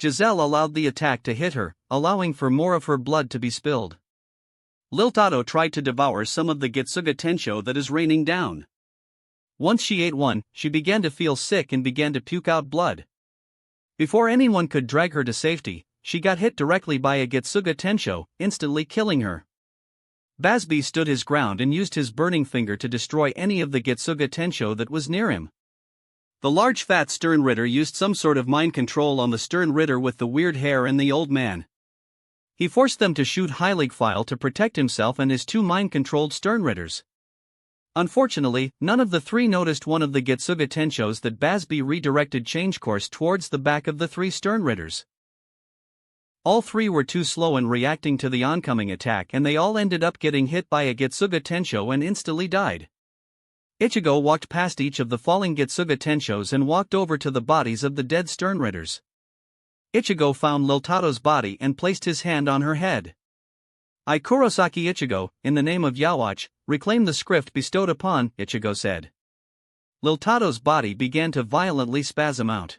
Giselle allowed the attack to hit her, allowing for more of her blood to be spilled. Liltato tried to devour some of the Getsuga Tensho that is raining down. Once she ate one, she began to feel sick and began to puke out blood. Before anyone could drag her to safety, she got hit directly by a Getsuga Tensho, instantly killing her. Basby stood his ground and used his burning finger to destroy any of the Getsuga Tensho that was near him. The large fat Sternritter used some sort of mind control on the Sternritter with the weird hair and the old man. He forced them to shoot Heiligfile to protect himself and his two mind-controlled Sternritters. Unfortunately, none of the three noticed one of the Getsuga Tenshos that Basby redirected change course towards the back of the three Sternritters. All three were too slow in reacting to the oncoming attack and they all ended up getting hit by a Getsuga Tensho and instantly died. Ichigo walked past each of the falling Getsuga Tenshos and walked over to the bodies of the dead Sternritters. Ichigo found Liltato's body and placed his hand on her head. "I Kurosaki Ichigo, in the name of Yawatch, reclaim the script bestowed upon," Ichigo said. Liltato's body began to violently spasm out.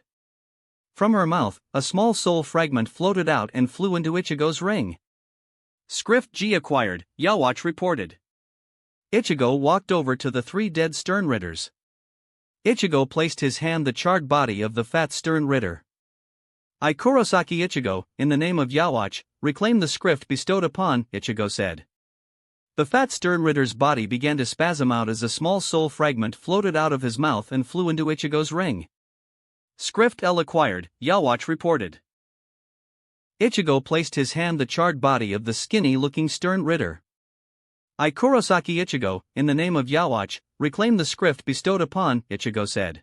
From her mouth, a small soul fragment floated out and flew into Ichigo's ring. "Script G acquired," Yawatch reported. Ichigo walked over to the three dead Sternritters. Ichigo placed his hand on the charred body of the fat Sternritter. "I Kurosaki Ichigo, in the name of Yawatch, reclaim the script bestowed upon," Ichigo said. The fat Sternritter's body began to spasm out as a small soul fragment floated out of his mouth and flew into Ichigo's ring. "Script L acquired," Yawatch reported. Ichigo placed his hand on the charred body of the skinny-looking Sternritter. "I Kurosaki Ichigo, in the name of Yawatch, reclaim the script bestowed upon," Ichigo said.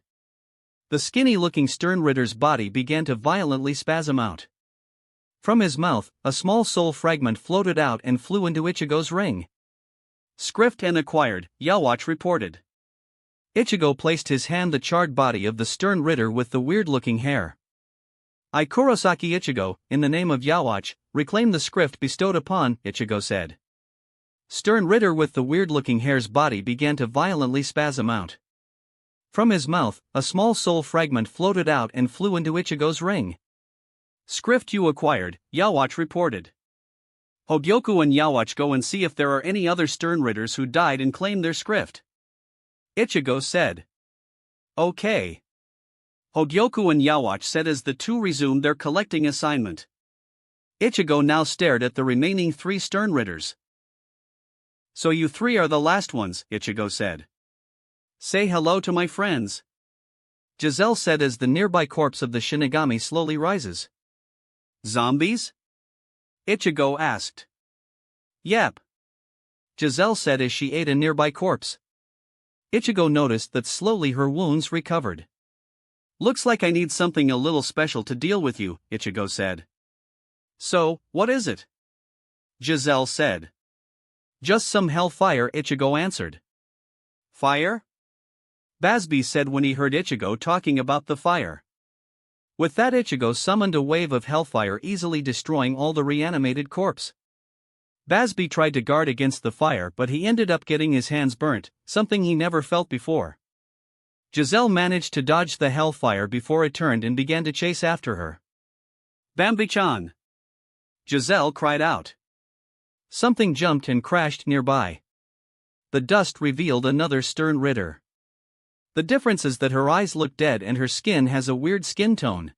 The skinny-looking Sternritter's body began to violently spasm out. From his mouth, a small soul fragment floated out and flew into Ichigo's ring. "Script N acquired," Yawatch reported. Ichigo placed his hand on the charred body of the Sternritter with the weird-looking hair. "I Kurosaki Ichigo, in the name of Yawatch, reclaim the script bestowed upon," Ichigo said. Sternritter with the weird-looking hair's body began to violently spasm out. From his mouth, a small soul fragment floated out and flew into Ichigo's ring. "Script U acquired," Yawatch reported. "Hogyoku and Yawatch go and see if there are any other Sternritters who died and claim their script," Ichigo said. "Okay." Hogyoku and Yawatch said as the two resumed their collecting assignment. Ichigo now stared at the remaining three Sternritters. "So you three are the last ones," Ichigo said. "Say hello to my friends," Giselle said as the nearby corpse of the Shinigami slowly rises. "Zombies?" Ichigo asked. "Yep," Giselle said as she ate a nearby corpse. Ichigo noticed that slowly her wounds recovered. "Looks like I need something a little special to deal with you," Ichigo said. "So, what is it?" Giselle said. "Just some hellfire," Ichigo answered. "Fire?" Basby said when he heard Ichigo talking about the fire. With that, Ichigo summoned a wave of hellfire, easily destroying all the reanimated corpse. Basby tried to guard against the fire, but he ended up getting his hands burnt, something he never felt before. Giselle managed to dodge the hellfire before it turned and began to chase after her. "Bambi-chan!" Giselle cried out. Something jumped and crashed nearby. The dust revealed another Sternritter. The difference is that her eyes look dead and her skin has a weird skin tone.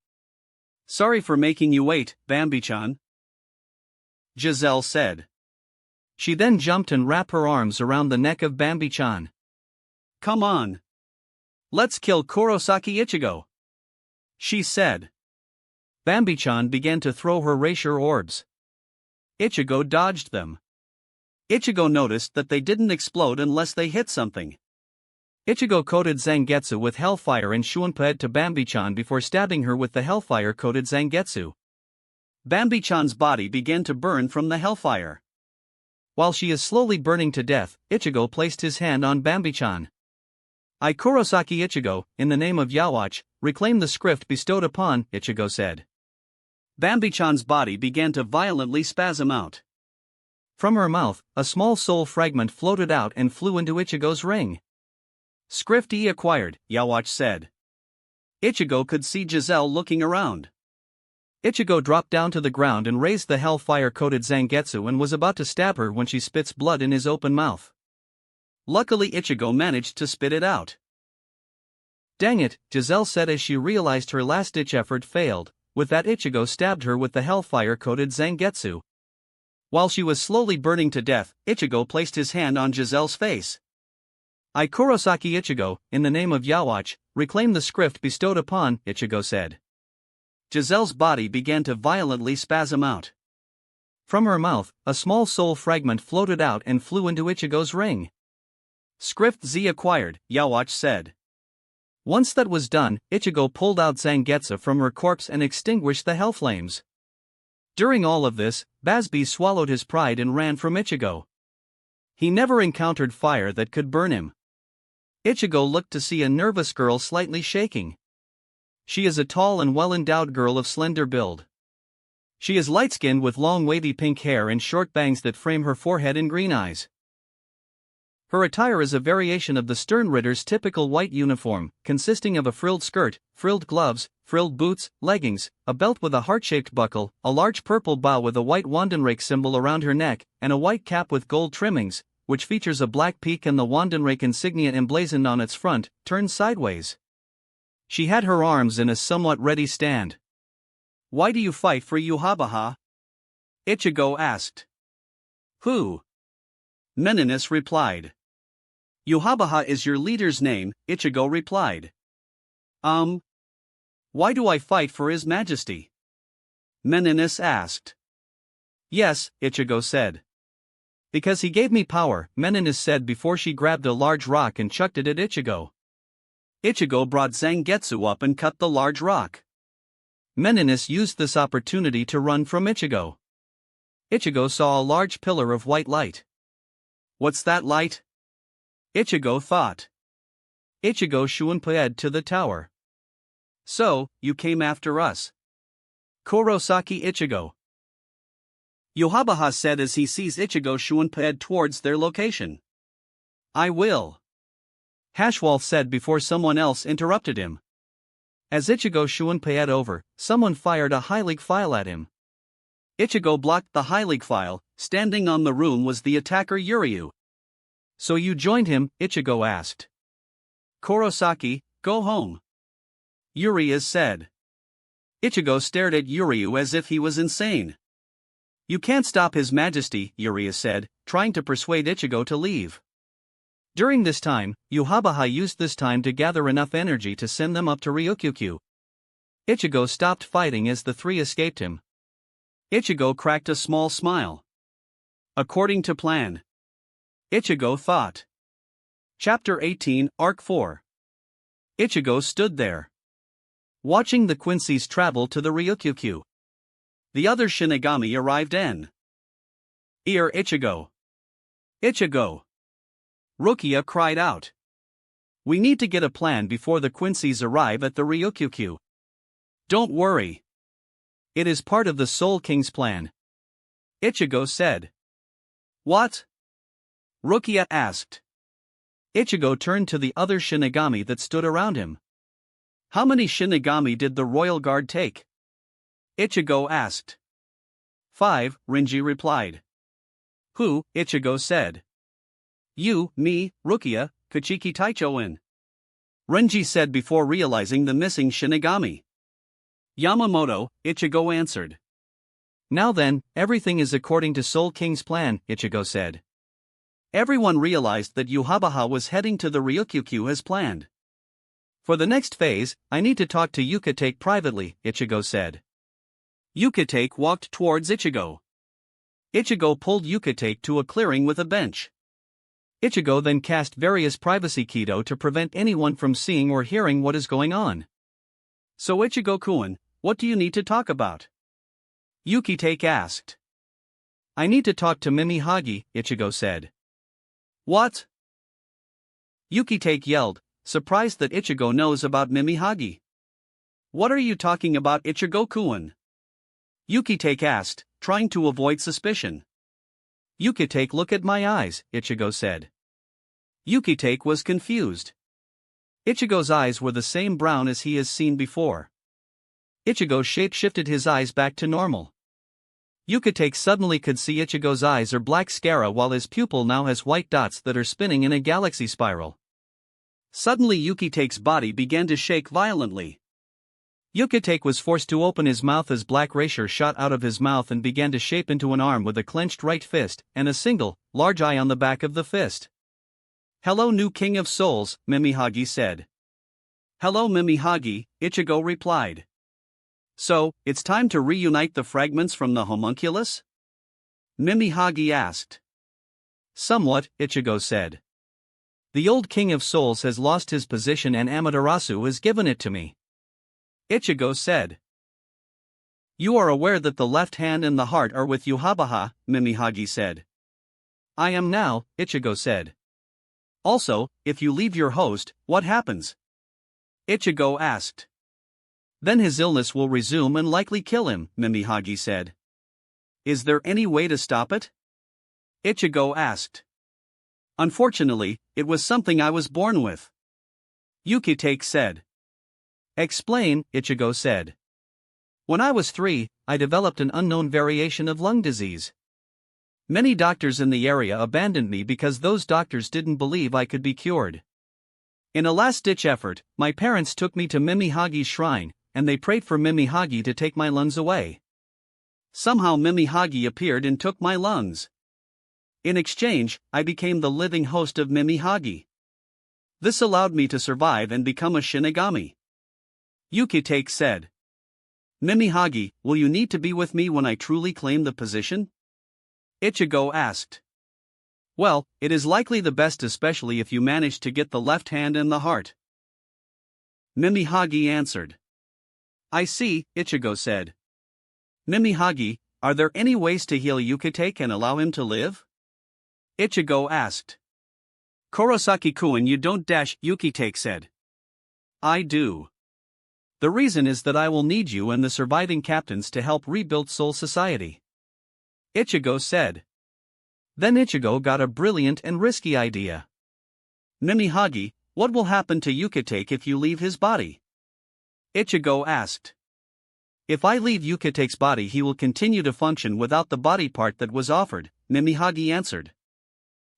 "Sorry for making you wait, Bambi-chan," Giselle said. She then jumped and wrapped her arms around the neck of Bambi-chan. "Come on. Let's kill Kurosaki Ichigo," she said. Bambi-chan began to throw her Racier orbs. Ichigo dodged them. Ichigo noticed that they didn't explode unless they hit something. Ichigo coated Zangetsu with hellfire and Shunped to Bambi-chan before stabbing her with the hellfire-coated Zangetsu. Bambi-chan's body began to burn from the hellfire. While she is slowly burning to death, Ichigo placed his hand on Bambi-chan. "I Kurosaki Ichigo, in the name of Yawatch, reclaim the script bestowed upon," Ichigo said. Bambi-chan's body began to violently spasm out. From her mouth, a small soul fragment floated out and flew into Ichigo's ring. Script E acquired, Yawatch said. Ichigo could see Giselle looking around. Ichigo dropped down to the ground and raised the hellfire-coated Zangetsu and was about to stab her when she spits blood in his open mouth. Luckily Ichigo managed to spit it out. Dang it, Giselle said as she realized her last-ditch effort failed. With that Ichigo stabbed her with the hellfire-coated Zangetsu. While she was slowly burning to death, Ichigo placed his hand on Giselle's face. I Kurosaki Ichigo, in the name of Yawatch, reclaim the script bestowed upon, Ichigo said. Giselle's body began to violently spasm out. From her mouth, a small soul fragment floated out and flew into Ichigo's ring. Script Z acquired, Yawatch said. Once that was done, Ichigo pulled out Zangetsu from her corpse and extinguished the hellflames. During all of this, Bazby swallowed his pride and ran from Ichigo. He never encountered fire that could burn him. Ichigo looked to see a nervous girl slightly shaking. She is a tall and well-endowed girl of slender build. She is light-skinned with long wavy pink hair and short bangs that frame her forehead and green eyes. Her attire is a variation of the Sternritter's typical white uniform, consisting of a frilled skirt, frilled gloves, frilled boots, leggings, a belt with a heart-shaped buckle, a large purple bow with a white Wandenrake symbol around her neck, and a white cap with gold trimmings, which features a black peak and the Wandenrake insignia emblazoned on its front, turned sideways. She had her arms in a somewhat ready stand. Why do you fight for Yhwach? Ichigo asked. Who? Meninis replied. Yhwach is your leader's name, Ichigo replied. Why do I fight for His Majesty? Meninis asked. Yes, Ichigo said. Because he gave me power, Meninis said before she grabbed a large rock and chucked it at Ichigo. Ichigo brought Zangetsu up and cut the large rock. Meninis used this opportunity to run from Ichigo. Ichigo saw a large pillar of white light. What's that light? Ichigo thought. Ichigo shunpaed to the tower. So, you came after us. Kurosaki Ichigo. Yhwach said as he sees Ichigo shunpaed towards their location. I will. Hashwolf said before someone else interrupted him. As Ichigo shunpaed over, someone fired a High League file at him. Ichigo blocked the High League file. Standing on the room was the attacker Yuryu. So you joined him? Ichigo asked. Kurosaki, go home. Yuryu said. Ichigo stared at Yuryu as if he was insane. You can't stop His Majesty, Yuryu said, trying to persuade Ichigo to leave. During this time, Yhwach used this time to gather enough energy to send them up to Ryukyukyu. Ichigo stopped fighting as the three escaped him. Ichigo cracked a small smile. According to plan. Ichigo thought. Chapter 18, Arc 4. Ichigo stood there, watching the Quincy's travel to the Ryukyukyu. The other Shinigami arrived en. Ear Ichigo. Ichigo. Rukia cried out. We need to get a plan before the Quincy's arrive at the Ryukyukyu. Don't worry. It is part of the Soul King's plan. Ichigo said. What? Rukia asked. Ichigo turned to the other Shinigami that stood around him. How many Shinigami did the Royal Guard take? Ichigo asked. 5, Renji replied. Who? Ichigo said. You, me, Rukia, Kachiki Taichoin. Renji said before realizing the missing Shinigami. Yamamoto, Ichigo answered. Now then, everything is according to Soul King's plan, Ichigo said. Everyone realized that Yhwach was heading to the Ryukyukyu as planned. For the next phase, I need to talk to Yukitake privately, Ichigo said. Yukitake walked towards Ichigo. Ichigo pulled Yukitake to a clearing with a bench. Ichigo then cast various privacy Kido to prevent anyone from seeing or hearing what is going on. So Ichigo-kun, what do you need to talk about? Yukitake asked. I need to talk to Mimihagi, Ichigo said. What? Yukitake yelled, surprised that Ichigo knows about Mimihagi. What are you talking about, Ichigo-kun? Yukitake asked, trying to avoid suspicion. Yukitake, look at my eyes, Ichigo said. Yukitake was confused. Ichigo's eyes were the same brown as he has seen before. Ichigo shape-shifted his eyes back to normal. Yukitake suddenly could see Ichigo's eyes are black scara while his pupil now has white dots that are spinning in a galaxy spiral. Suddenly Yukitake's body began to shake violently. Yukitake was forced to open his mouth as black razor shot out of his mouth and began to shape into an arm with a clenched right fist and a single, large eye on the back of the fist. "Hello, new King of Souls," Mimihagi said. "Hello, Mimihagi," Ichigo replied. "So, it's time to reunite the fragments from the homunculus?" Mimihagi asked. "Somewhat," Ichigo said. "The old King of Souls has lost his position and Amaterasu has given it to me." Ichigo said. "You are aware that the left hand and the heart are with Yuhabaha," Mimihagi said. "I am now," Ichigo said. "Also, if you leave your host, what happens?" Ichigo asked. "Then his illness will resume and likely kill him," Mimihagi said. "Is there any way to stop it?" Ichigo asked. "Unfortunately, it was something I was born with," Yukitake said. "Explain," Ichigo said. "When I was 3, I developed an unknown variation of lung disease. Many doctors in the area abandoned me because those doctors didn't believe I could be cured. In a last-ditch effort, my parents took me to Mimihagi's shrine, and they prayed for Mimihagi to take my lungs away. Somehow Mimihagi appeared and took my lungs. In exchange, I became the living host of Mimihagi. This allowed me to survive and become a Shinigami," Yukitake said. "Mimihagi, will you need to be with me when I truly claim the position?" Ichigo asked. "Well, it is likely the best, especially if you manage to get the left hand and the heart," Mimihagi answered. "I see," Ichigo said. "Mimihagi, are there any ways to heal Yukitake and allow him to live?" Ichigo asked. "Kurosaki-kun, you don't dash," Yukitake said. "I do. The reason is that I will need you and the surviving captains to help rebuild Soul Society," Ichigo said. Then Ichigo got a brilliant and risky idea. "Mimihagi, what will happen to Yukitake if you leave his body?" Ichigo asked. "If I leave Yukitake's body, he will continue to function without the body part that was offered," Mimihagi answered.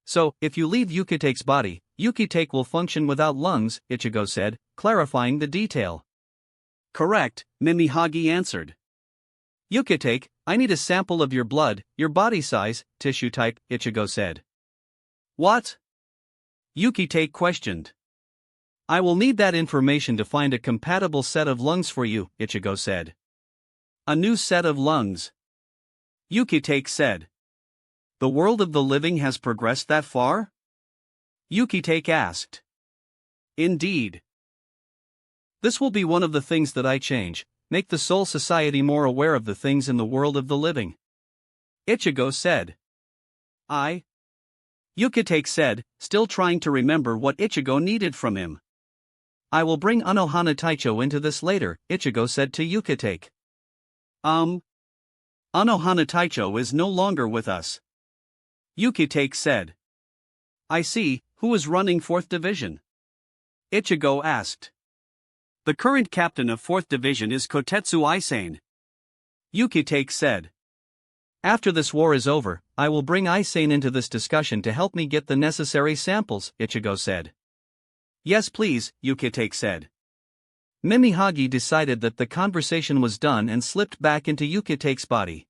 "So, if you leave Yukitake's body, Yukitake will function without lungs," Ichigo said, clarifying the detail. "Correct," Mimihagi answered. "Yukitake, I need a sample of your blood, your body size, tissue type," Ichigo said. "What?" Yukitake questioned. "I will need that information to find a compatible set of lungs for you," Ichigo said. "A new set of lungs?" Yukitake said. "The world of the living has progressed that far?" Yukitake asked. "Indeed. This will be one of the things that I change, make the Soul Society more aware of the things in the world of the living," Ichigo said. Yukitake said, still trying to remember what Ichigo needed from him. "I will bring Anohana Taicho into this later," Ichigo said to Yukitake. Anohana Taicho is no longer with us," Yukitake said. "I see, who is running 4th Division?" Ichigo asked. "The current captain of 4th Division is Kotetsu Aisane," Yukitake said. "After this war is over, I will bring Aisane into this discussion to help me get the necessary samples," Ichigo said. "Yes please," Yukitake said. Mimihagi decided that the conversation was done and slipped back into Yukitake's body.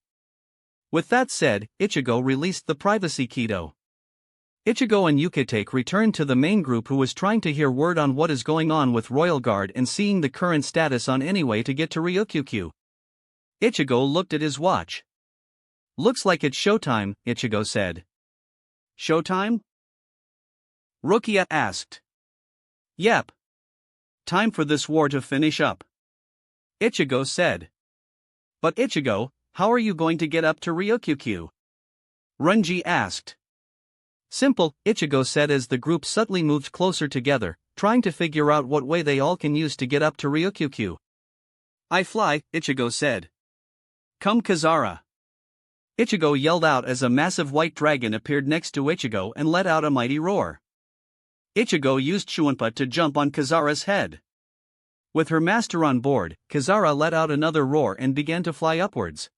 With that said, Ichigo released the privacy Kido. Ichigo and Yukitake returned to the main group, who was trying to hear word on what is going on with Royal Guard and seeing the current status on any way to get to Ryukyukyu. Ichigo looked at his watch. "Looks like it's showtime," Ichigo said. "Showtime?" Rukia asked. "Yep. Time for this war to finish up," Ichigo said. "But Ichigo, how are you going to get up to Ryukyukyu?" Renji asked. "Simple," Ichigo said as the group subtly moved closer together, trying to figure out what way they all can use to get up to Ryukyukyu. "I fly," Ichigo said. Come Kazara! Ichigo yelled out as a massive white dragon appeared next to Ichigo and let out a mighty roar. Ichigo used Shuanpa to jump on Kazara's head. With her master on board, Kazara let out another roar and began to fly upwards.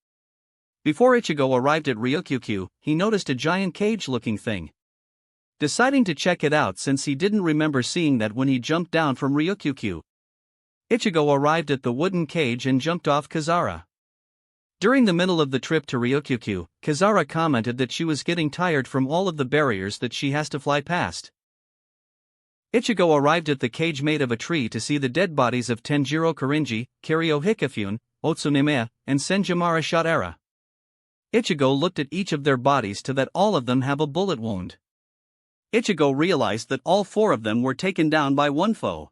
Before Ichigo arrived at Ryukyukyu, he noticed a giant cage-looking thing. Deciding to check it out since he didn't remember seeing that when he jumped down from Ryukyukyu, Ichigo arrived at the wooden cage and jumped off Kazara. During the middle of the trip to Ryukyukyu, Kazara commented that she was getting tired from all of the barriers that she has to fly past. Ichigo arrived at the cage made of a tree to see the dead bodies of Tenjiro Korinji, Kiryu Hikifune, Otsuneme, and Senjimara Shotara. Ichigo looked at each of their bodies to that all of them have a bullet wound. Ichigo realized that all four of them were taken down by one foe.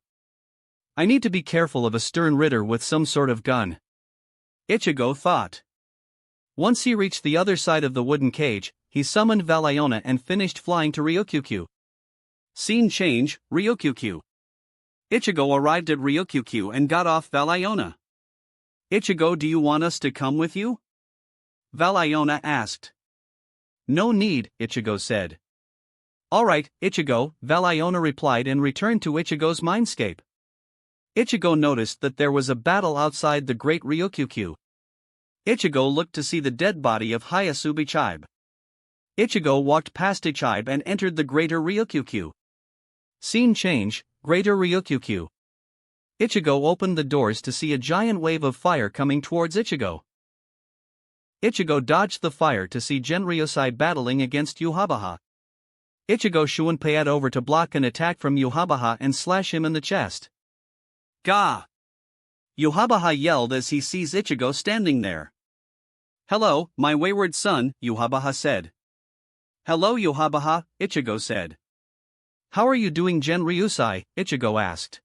I need to be careful of a stern ritter with some sort of gun, Ichigo thought. Once he reached the other side of the wooden cage, he summoned Valiona and finished flying to Ryukyukyu. Scene change, Ryukyukyu. Ichigo arrived at Ryukyukyu and got off Valiona. Ichigo, do you want us to come with you? Valiona asked. No need, Ichigo said. Alright, Ichigo, Valiona replied and returned to Ichigo's mindscape. Ichigo noticed that there was a battle outside the great Ryukyukyu. Ichigo looked to see the dead body of Hayasubi Chibe. Ichigo walked past Ichibe and entered the greater Ryukyukyu. Scene change, greater Ryukyukyu. Ichigo opened the doors to see a giant wave of fire coming towards Ichigo. Ichigo dodged the fire to see Genryusai battling against Yuhabaha. Ichigo Shuanpayed over to block an attack from Yuhabaha and slash him in the chest. Gah! Yuhabaha yelled as he sees Ichigo standing there. Hello, my wayward son, Yuhabaha said. Hello Yuhabaha, Ichigo said. How are you doing Genryusai? Ichigo asked.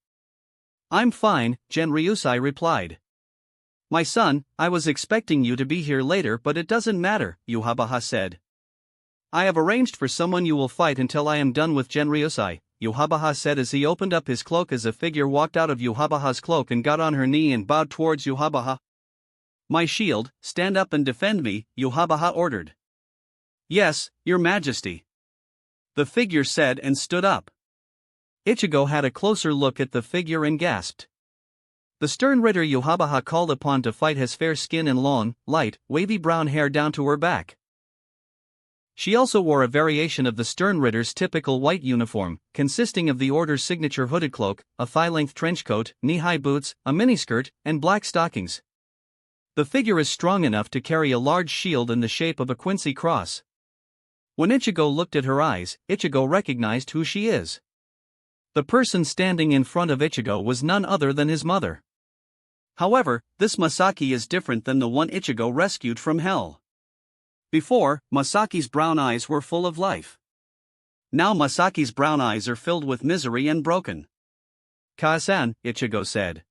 I'm fine, Genryusai replied. My son, I was expecting you to be here later but it doesn't matter, Yuhabaha said. I have arranged for someone you will fight until I am done with Genryusai, Yuhabaha said as he opened up his cloak as a figure walked out of Yuhabaha's cloak and got on her knee and bowed towards Yuhabaha. My shield, stand up and defend me, Yuhabaha ordered. Yes, your majesty. The figure said and stood up. Ichigo had a closer look at the figure and gasped. The stern ritter Yuhabaha called upon to fight has fair skin and long, light, wavy brown hair down to her back. She also wore a variation of the stern ritter's typical white uniform, consisting of the order's signature hooded cloak, a thigh-length trench coat, knee-high boots, a miniskirt, and black stockings. The figure is strong enough to carry a large shield in the shape of a quincy cross. When Ichigo looked at her eyes, Ichigo recognized who she is. The person standing in front of Ichigo was none other than his mother. However, this Masaki is different than the one Ichigo rescued from hell. Before, Masaki's brown eyes were full of life. Now Masaki's brown eyes are filled with misery and broken. Ka-san, Ichigo said.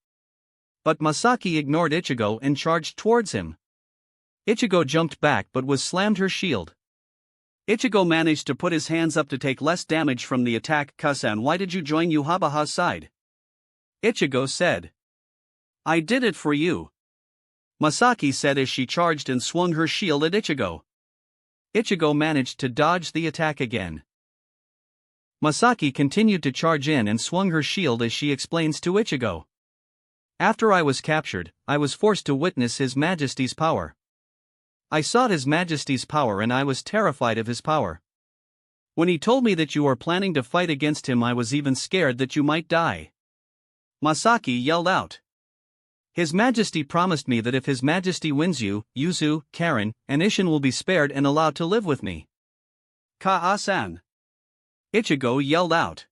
But Masaki ignored Ichigo and charged towards him. Ichigo jumped back but was slammed her shield. Ichigo managed to put his hands up to take less damage from the attack. Ka-san, why did you join Yuhabaha's side? Ichigo said. I did it for you, Masaki said as she charged and swung her shield at Ichigo. Ichigo managed to dodge the attack again. Masaki continued to charge in and swung her shield as she explains to Ichigo. After I was captured, I was forced to witness His Majesty's power. I sought His Majesty's power and I was terrified of his power. When he told me that you are planning to fight against him, I was even scared that you might die. Masaki yelled out. His Majesty promised me that if His Majesty wins you, Yuzu, Karen, and Ishin will be spared and allowed to live with me. Ka-san. Ichigo yelled out.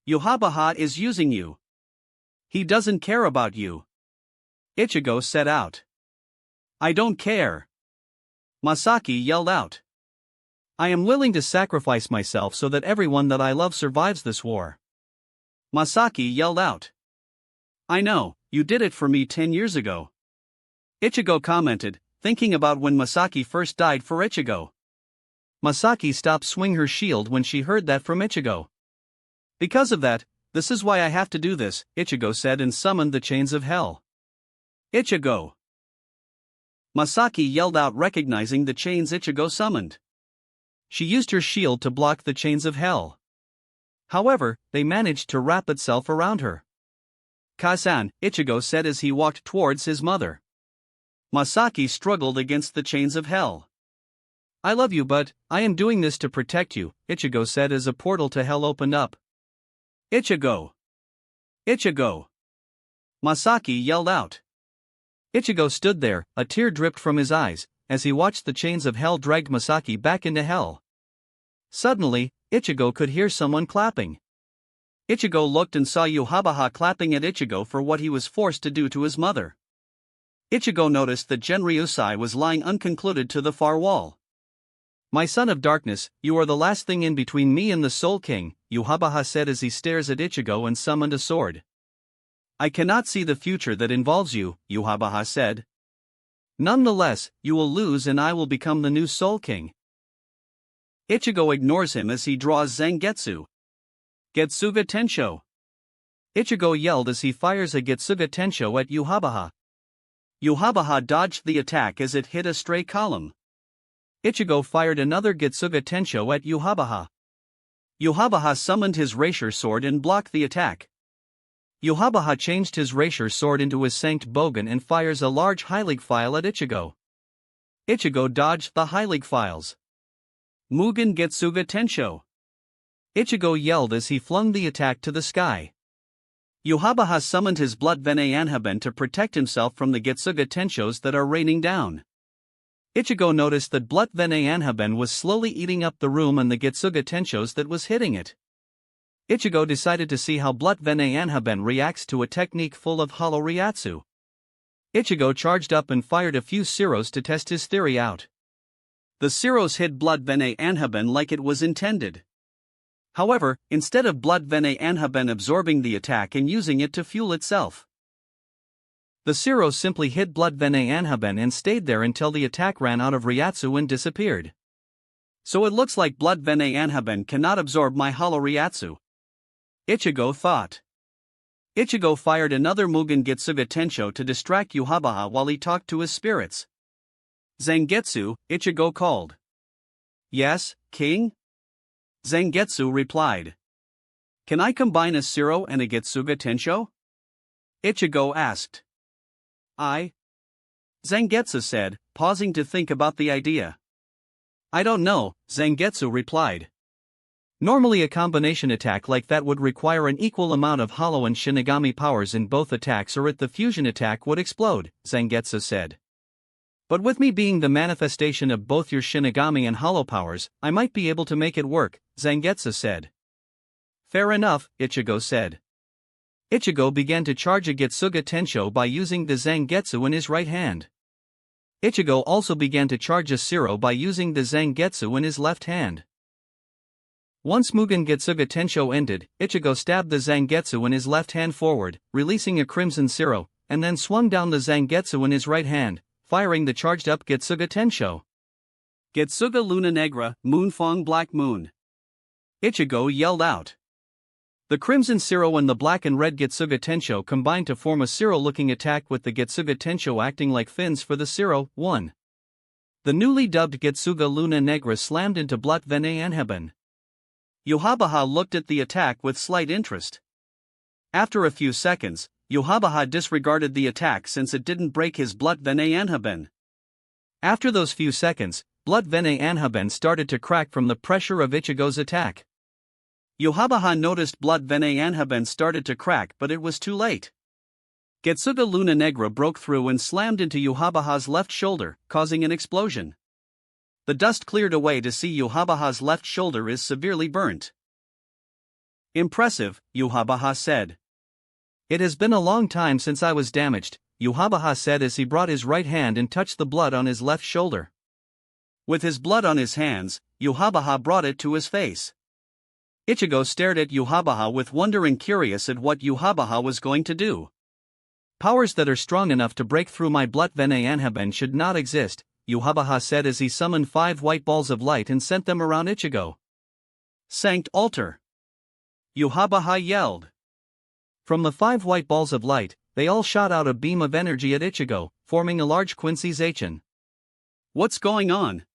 Yuhabaha is using you. He doesn't care about you. Ichigo set out. I don't care. Masaki yelled out. I am willing to sacrifice myself so that everyone that I love survives this war. Masaki yelled out. I know, you did it for me 10 years ago. Ichigo commented, thinking about when Masaki first died for Ichigo. Masaki stopped swinging her shield when she heard that from Ichigo. Because of that, this is why I have to do this, Ichigo said and summoned the chains of hell. Ichigo. Masaki yelled out, recognizing the chains Ichigo summoned. She used her shield to block the chains of hell. However, they managed to wrap itself around her. "Ka-san," Ichigo said as he walked towards his mother. Masaki struggled against the chains of hell. "I love you, but I am doing this to protect you," Ichigo said as a portal to hell opened up. "Ichigo! Ichigo!" Masaki yelled out. Ichigo stood there, a tear dripped from his eyes, as he watched the chains of hell drag Masaki back into hell. Suddenly, Ichigo could hear someone clapping. Ichigo looked and saw Yhwach clapping at Ichigo for what he was forced to do to his mother. Ichigo noticed that Genryusai was lying unconcluded to the far wall. "My son of darkness, you are the last thing in between me and the Soul King," Yhwach said as he stares at Ichigo and summoned a sword. "I cannot see the future that involves you," Yhwach said. "Nonetheless, you will lose and I will become the new Soul King." Ichigo ignores him as he draws Zangetsu. Getsuga Tensho. Ichigo yelled as he fires a Getsuga Tensho at Yhwach. Yhwach dodged the attack as it hit a stray column. Ichigo fired another Getsuga Tensho at Yhwach. Yhwach summoned his Rapier sword and blocked the attack. Yhwach changed his Rapier sword into his Sanct Bogen and fires a large Heilig file at Ichigo. Ichigo dodged the Heilig files. Mugen Getsuga Tensho. Ichigo yelled as he flung the attack to the sky. Yhwach summoned his Blood Vene Anhaben to protect himself from the Getsuga Tenshos that are raining down. Ichigo noticed that Blood Vene Anhaben was slowly eating up the room and the Getsuga Tenshos that was hitting it. Ichigo decided to see how Blood Vene Anhaben reacts to a technique full of hollow Ryatsu. Ichigo charged up and fired a few Siros to test his theory out. The Siros hit Blood Vene Anhaben like it was intended. However, instead of Blood Vene Anhaben absorbing the attack and using it to fuel itself, the Siros simply hit Blood Vene Anhaben and stayed there until the attack ran out of Ryatsu and disappeared. "So it looks like Blood Vene Anhaben cannot absorb my hollow Ryatsu," Ichigo thought. Ichigo fired another Mugen Getsuga Tensho to distract Yhwach while he talked to his spirits. "Zangetsu," Ichigo called. "Yes, King?" Zangetsu replied. "Can I combine a Siro and a Getsuga Tensho?" Ichigo asked. Zangetsu said, pausing to think about the idea. "I don't know," Zangetsu replied. "Normally a combination attack like that would require an equal amount of hollow and Shinigami powers in both attacks or the fusion attack would explode," Zangetsu said. "But with me being the manifestation of both your Shinigami and hollow powers, I might be able to make it work," Zangetsu said. "Fair enough," Ichigo said. Ichigo began to charge a Getsuga Tensho by using the Zangetsu in his right hand. Ichigo also began to charge a Siro by using the Zangetsu in his left hand. Once Mugen Getsuga Tensho ended, Ichigo stabbed the Zangetsu in his left hand forward, releasing a Crimson Siro, and then swung down the Zangetsu in his right hand, firing the charged-up Getsuga Tensho. "Getsuga Luna Negra, Moonfang Black Moon!" Ichigo yelled out. The Crimson Siro and the black and red Getsuga Tensho combined to form a Siro-looking attack with the Getsuga Tensho acting like fins for the Siro. 1. The newly dubbed Getsuga Luna Negra slammed into Blood Vene Anhaben. Yhwach looked at the attack with slight interest. After a few seconds, Yhwach disregarded the attack since it didn't break his Blood Vene Anhaben. After those few seconds, Blood Vene Anhaben started to crack from the pressure of Ichigo's attack. Yhwach noticed Blood Vene Anhaben started to crack, but it was too late. Getsuga Luna Negra broke through and slammed into Yhwach's left shoulder, causing an explosion. The dust cleared away to see Yhwach's left shoulder is severely burnt. "Impressive," Yhwach said. "It has been a long time since I was damaged," Yhwach said as he brought his right hand and touched the blood on his left shoulder. With his blood on his hands, Yhwach brought it to his face. Ichigo stared at Yhwach with wonder and curious at what Yhwach was going to do. "Powers that are strong enough to break through my Blood Vene Anhaben should not exist," Yhwach said as he summoned 5 white balls of light and sent them around Ichigo. "Sanct Altar!" Yhwach yelled. From the 5 white balls of light, they all shot out a beam of energy at Ichigo, forming a large Quincy Zachen. What's going on?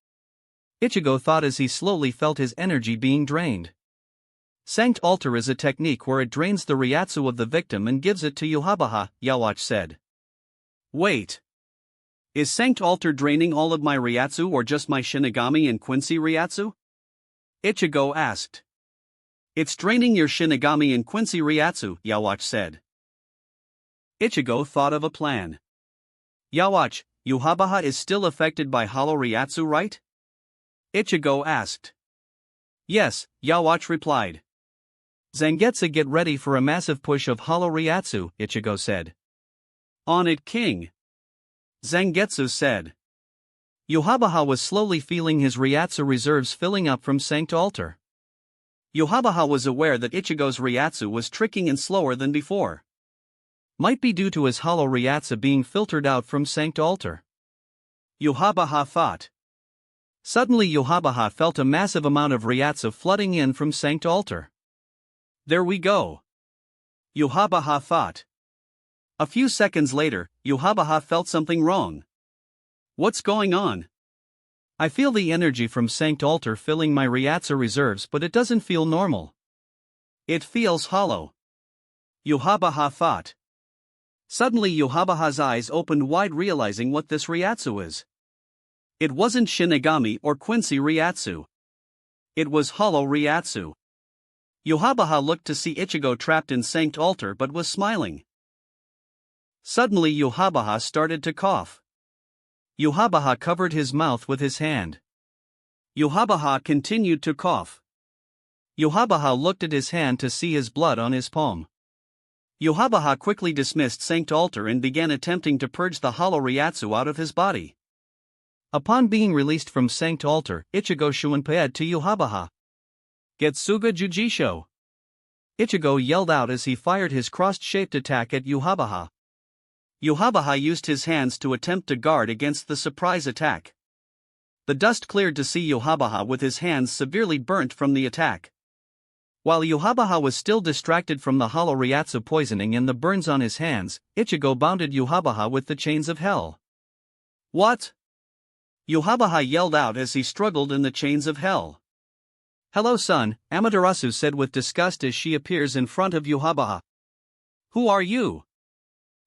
Ichigo thought as he slowly felt his energy being drained. Sanct Altar is a technique where it drains the Ryatsu of the victim and gives it to Yhwach, Yhwach said. Wait. Is Sanct Altar draining all of my Ryatsu or just my Shinigami and Quincy Ryatsu? Ichigo asked. It's draining your Shinigami and Quincy Ryatsu, Yhwach said. Ichigo thought of a plan. Yhwach, Yhwach is still affected by hollow Ryatsu, right? Ichigo asked. Yes, Yhwach replied. Zangetsu, get ready for a massive push of hollow Ryatsu, Ichigo said. On it, King. Zangetsu said. Yhwach was slowly feeling his Ryatsu reserves filling up from Sanct Altar. Yhwach was aware that Ichigo's Ryatsu was tricking and slower than before. Might be due to his hollow Ryatsu being filtered out from Sanct Altar. Yhwach thought. Suddenly Yhwach felt a massive amount of Ryatsu flooding in from Sanct Altar. There we go. Yhwach thought. A few seconds later, Yhwach felt something wrong. What's going on? I feel the energy from Sanct Altar filling my Ryatsu reserves, but it doesn't feel normal. It feels hollow. Yhwach thought. Suddenly Yhwach's eyes opened wide, realizing what this Ryatsu is. It wasn't Shinigami or Quincy Ryatsu. It was hollow Ryatsu. Yhwach looked to see Ichigo trapped in Sanct Altar but was smiling. Suddenly Yhwach started to cough. Yhwach covered his mouth with his hand. Yhwach continued to cough. Yhwach looked at his hand to see his blood on his palm. Yhwach quickly dismissed Sanct Altar and began attempting to purge the hollow Ryatsu out of his body. Upon being released from Sanct Altar, Ichigo shunpaed to Yhwach. Getsuga Jujisho! Ichigo yelled out as he fired his cross-shaped attack at Yhwach. Yhwach used his hands to attempt to guard against the surprise attack. The dust cleared to see Yhwach with his hands severely burnt from the attack. While Yhwach was still distracted from the hollow Ryatsu poisoning and the burns on his hands, Ichigo bounded Yhwach with the chains of hell. What? Yhwach yelled out as he struggled in the chains of hell. Hello son, Amaterasu said with disgust as she appears in front of Yhwach. Who are you?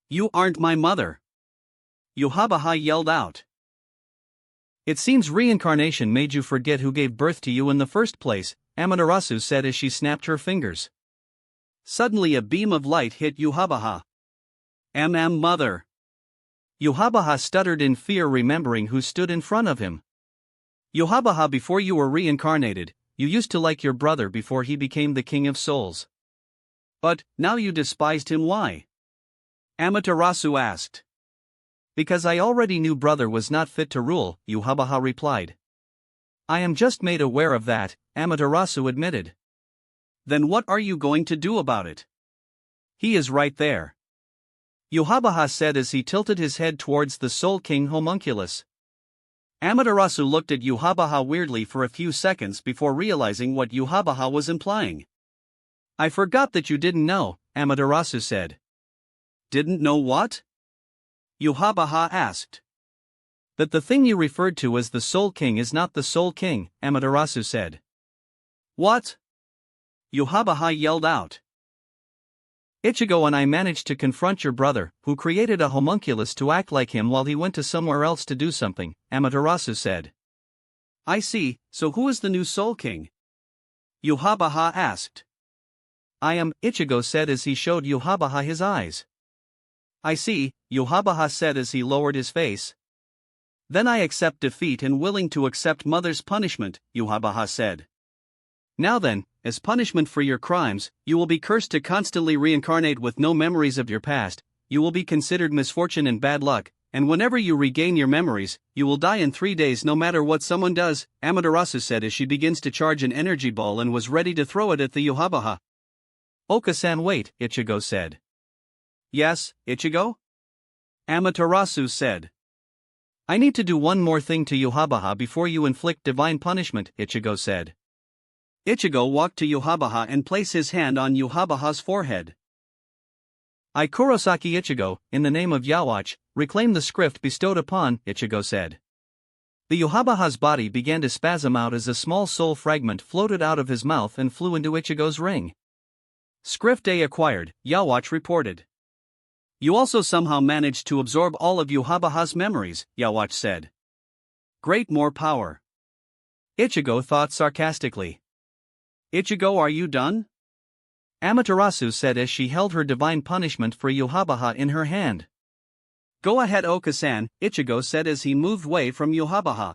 You aren't my mother. Yhwach yelled out. It seems reincarnation made you forget who gave birth to you in the first place, Amaterasu said as she snapped her fingers. Suddenly a beam of light hit Yhwach. Mother. Yhwach stuttered in fear, remembering who stood in front of him. Yhwach, before you were reincarnated, you used to like your brother before he became the King of Souls. But, now you despised him, why? Amaterasu asked. Because I already knew brother was not fit to rule, Yhwach replied. I am just made aware of that, Amaterasu admitted. Then what are you going to do about it? He is right there. Yhwach said as he tilted his head towards the Soul King homunculus. Amaterasu looked at Yhwach weirdly for a few seconds before realizing what Yhwach was implying. I forgot that you didn't know, Amaterasu said. Didn't know what? Yhwach asked. That the thing you referred to as the Soul King is not the Soul King, Amaterasu said. What? Yhwach yelled out. Ichigo and I managed to confront your brother, who created a homunculus to act like him while he went to somewhere else to do something, Amaterasu said. I see, so who is the new Soul King? Yhwach asked. I am, Ichigo said as he showed Yhwach his eyes. I see, Yhwach said as he lowered his face. Then I accept defeat and willing to accept mother's punishment, Yhwach said. Now then, as punishment for your crimes, you will be cursed to constantly reincarnate with no memories of your past, you will be considered misfortune and bad luck, and whenever you regain your memories, you will die in 3 days no matter what someone does, Amaterasu said as she begins to charge an energy ball and was ready to throw it at the Yhwach. Oka-san, wait, Ichigo said. Yes, Ichigo? Amaterasu said. I need to do one more thing to Yhwach before you inflict divine punishment, Ichigo said. Ichigo walked to Yhwach and placed his hand on Yhwach's forehead. I, Kurosaki Ichigo, in the name of Yhwach, reclaim the script bestowed upon, Ichigo said. The Yhwach's body began to spasm out as a small soul fragment floated out of his mouth and flew into Ichigo's ring. Script A acquired, Yhwach reported. You also somehow managed to absorb all of Yhwach's memories, Yhwach said. Great, more power. Ichigo thought sarcastically. Ichigo, are you done? Amaterasu said as she held her divine punishment for Yhwach in her hand. Go ahead, Oka-san, Ichigo said as he moved away from Yhwach.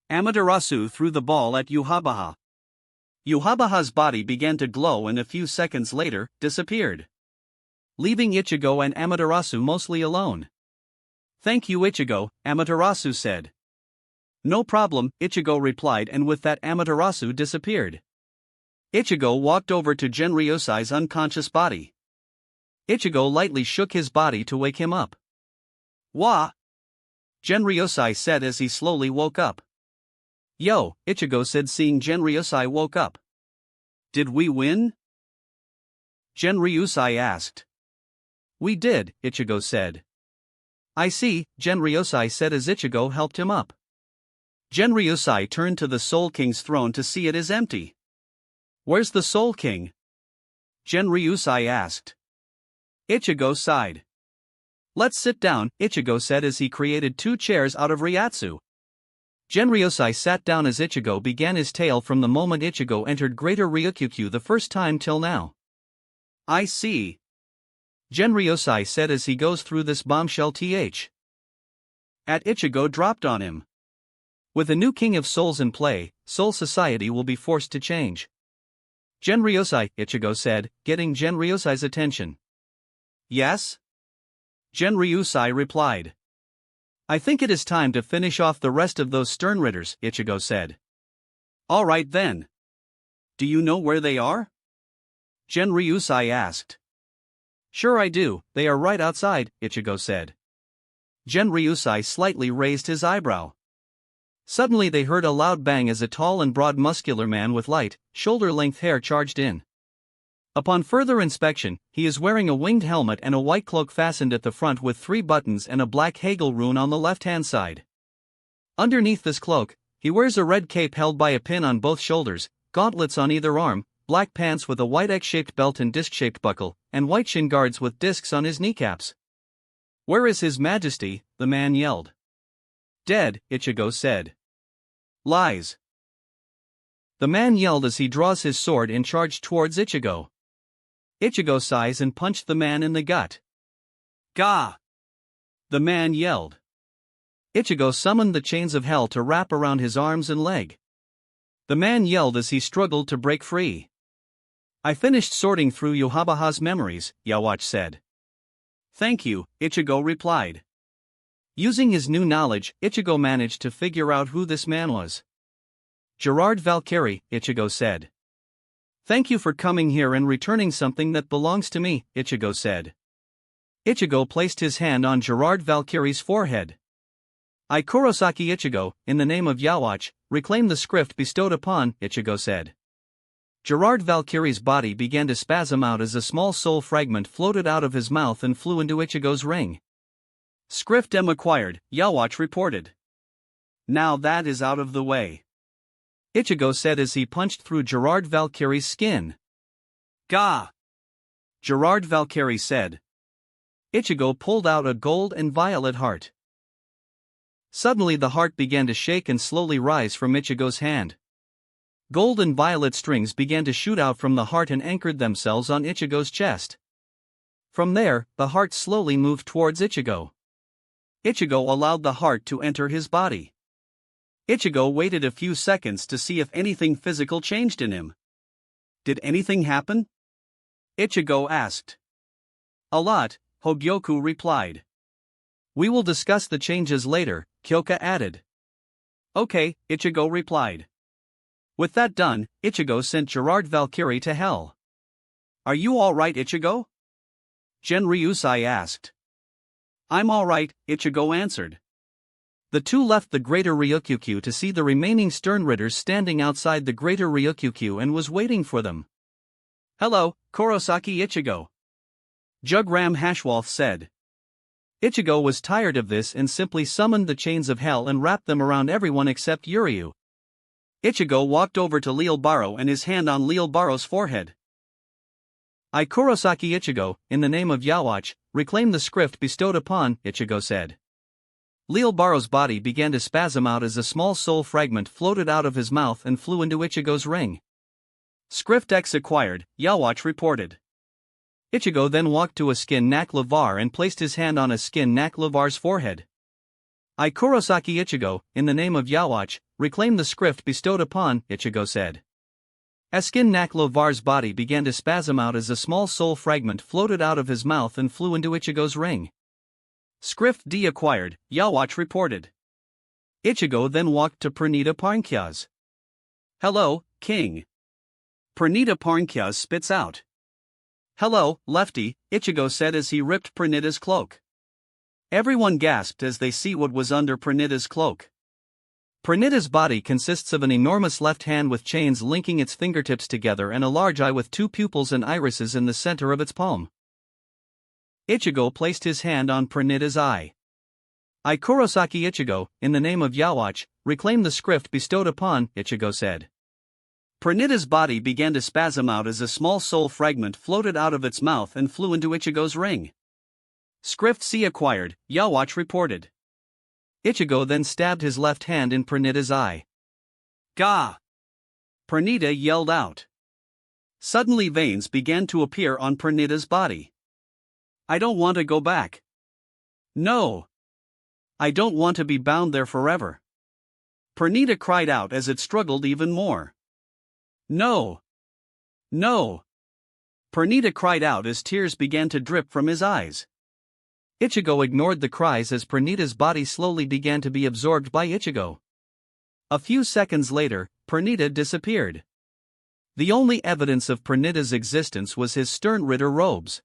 Amaterasu threw the ball at Yhwach. Yhwach's body began to glow and a few seconds later, disappeared, leaving Ichigo and Amaterasu mostly alone. Thank you, Ichigo, Amaterasu said. No problem, Ichigo replied, and with that Amaterasu disappeared. Ichigo walked over to Genryosai's unconscious body. Ichigo lightly shook his body to wake him up. Wah! Genryosai said as he slowly woke up. Yo, Ichigo said seeing Genryosai woke up. Did we win? Genryosai asked. We did, Ichigo said. I see, Genryosai said as Ichigo helped him up. Genryosai turned to the Soul King's throne to see it is empty. Where's the Soul King? Genryosai asked. Ichigo sighed. Let's sit down, Ichigo said as he created 2 chairs out of Ryatsu. Genryosai sat down as Ichigo began his tale from the moment Ichigo entered Greater Ryukyu the first time till now. I see. Genryosai said as he goes through this bombshell at Ichigo dropped on him. With a new King of Souls in play, Soul Society will be forced to change. Genryosai, Ichigo said, getting Genryosai's attention. Yes? Genryosai replied. I think it is time to finish off the rest of those stern ridders, Ichigo said. Alright then. Do you know where they are? Genryosai asked. Sure I do, they are right outside, Ichigo said. Genryosai slightly raised his eyebrow. Suddenly they heard a loud bang as a tall and broad muscular man with light, shoulder-length hair charged in. Upon further inspection, he is wearing a winged helmet and a white cloak fastened at the front with 3 buttons and a black Hegel rune on the left-hand side. Underneath this cloak, he wears a red cape held by a pin on both shoulders, gauntlets on either arm, black pants with a white X-shaped belt and disc-shaped buckle, and white shin guards with discs on his kneecaps. Where is His Majesty? The man yelled. Dead, Ichigo said. Lies. The man yelled as he draws his sword and charged towards Ichigo. Ichigo sighs and punched the man in the gut. Gah! The man yelled. Ichigo summoned the chains of hell to wrap around his arms and leg. The man yelled as he struggled to break free. I finished sorting through Yhwach's memories, Yhwach said. Thank you, Ichigo replied. Using his new knowledge, Ichigo managed to figure out who this man was. Gerard Valkyrie, Ichigo said. Thank you for coming here and returning something that belongs to me, Ichigo said. Ichigo placed his hand on Gerard Valkyrie's forehead. I, Kurosaki Ichigo, in the name of Yhwach, reclaim the script bestowed upon, Ichigo said. Gerard Valkyrie's body began to spasm out as a small soul fragment floated out of his mouth and flew into Ichigo's ring. Script M acquired, Yhwach reported. Now that is out of the way, Ichigo said as he punched through Gerard Valkyrie's skin. Gah! Gerard Valkyrie said. Ichigo pulled out a gold and violet heart. Suddenly the heart began to shake and slowly rise from Ichigo's hand. Gold and violet strings began to shoot out from the heart and anchored themselves on Ichigo's chest. From there, the heart slowly moved towards Ichigo. Ichigo allowed the heart to enter his body. Ichigo waited a few seconds to see if anything physical changed in him. Did anything happen? Ichigo asked. A lot, Hogyoku replied. We will discuss the changes later, Kyoka added. Okay, Ichigo replied. With that done, Ichigo sent Gerard Valkyrie to hell. Are you alright, Ichigo? Genryosai asked. I'm alright, Ichigo answered. The two left the Greater Ryukyu to see the remaining stern ridders standing outside the Greater Ryukyu and was waiting for them. Hello, Kurosaki Ichigo. Jugram Hashwolf said. Ichigo was tired of this and simply summoned the chains of hell and wrapped them around everyone except Yuryu. Ichigo walked over to Leelbaro and his hand on Leelbaro's forehead. I Kurosaki Ichigo, in the name of Yhwach, reclaim the script bestowed upon, Ichigo said. Leelbaro's body began to spasm out as a small soul fragment floated out of his mouth and flew into Ichigo's ring. Script X acquired, Yhwach reported. Ichigo then walked to a skin Nak Lavar and placed his hand on a skin Nak Lavar's forehead. I Kurosaki Ichigo, in the name of Yhwach, reclaim the script bestowed upon, Ichigo said. Skin Nak Lavar's body began to spasm out as a small soul fragment floated out of his mouth and flew into Ichigo's ring. Script D acquired, Yhwach reported. Ichigo then walked to Pranita Parnkyaz. Hello, King. Pranita Parnkyaz spits out. Hello, Lefty, Ichigo said as he ripped Pranita's cloak. Everyone gasped as they see what was under Pranita's cloak. Pranita's body consists of an enormous left hand with chains linking its fingertips together and a large eye with two pupils and irises in the center of its palm. Ichigo placed his hand on Pranita's eye. I Kurosaki Ichigo, in the name of Yhwach, reclaim the script bestowed upon, Ichigo said. Pranita's body began to spasm out as a small soul fragment floated out of its mouth and flew into Ichigo's ring. Script C acquired, Yhwach reported. Ichigo then stabbed his left hand in Pranita's eye. Gah! Pranita yelled out. Suddenly veins began to appear on Pranita's body. I don't want to go back. No. I don't want to be bound there forever. Pranita cried out as it struggled even more. No. No. Pranita cried out as tears began to drip from his eyes. Ichigo ignored the cries as Pranita's body slowly began to be absorbed by Ichigo. A few seconds later, Pranita disappeared. The only evidence of Pranita's existence was his Sternritter robes.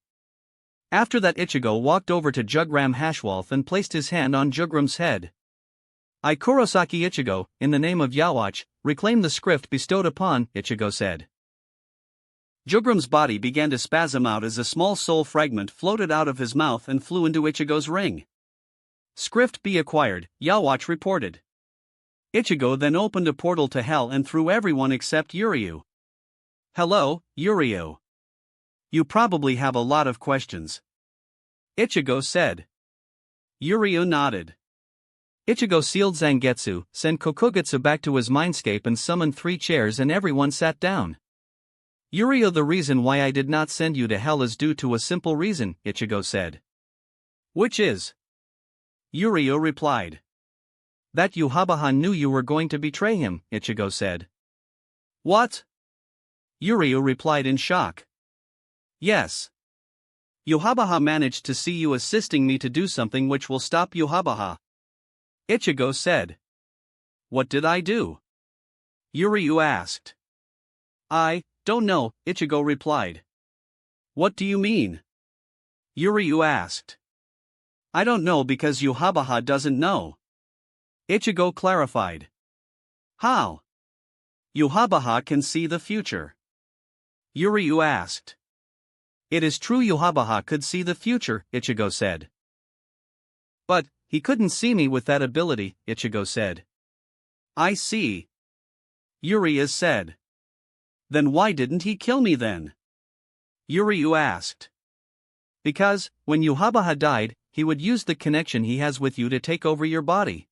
After that, Ichigo walked over to Jugram Hashwalth and placed his hand on Jugram's head. I Kurosaki Ichigo, in the name of Yhwach, reclaim the script bestowed upon, Ichigo said. Jugram's body began to spasm out as a small soul fragment floated out of his mouth and flew into Ichigo's ring. Script B acquired, Yhwach reported. Ichigo then opened a portal to hell and threw everyone except Yuryu. Hello, Yuryu. You probably have a lot of questions. Ichigo said. Yuryu nodded. Ichigo sealed Zangetsu, sent Kokugetsu back to his mindscape and summoned 3 chairs and everyone sat down. Yuryu, the reason why I did not send you to hell is due to a simple reason, Ichigo said. Which is? Yuryu replied. That Yhwach knew you were going to betray him, Ichigo said. What? Yuryu replied in shock. Yes. Yhwach managed to see you assisting me to do something which will stop Yhwach. Ichigo said. What did I do? Yuryu asked. I don't know, Ichigo replied. What do you mean? Yuryu asked. I don't know because Yhwach doesn't know. Ichigo clarified. How? Yhwach can see the future. Yuryu asked. It is true Yhwach could see the future, Ichigo said. But he couldn't see me with that ability, Ichigo said. I see. Yuryu said. Then why didn't he kill me then? Yuryu asked. Because, when Yhwach died, he would use the connection he has with you to take over your body.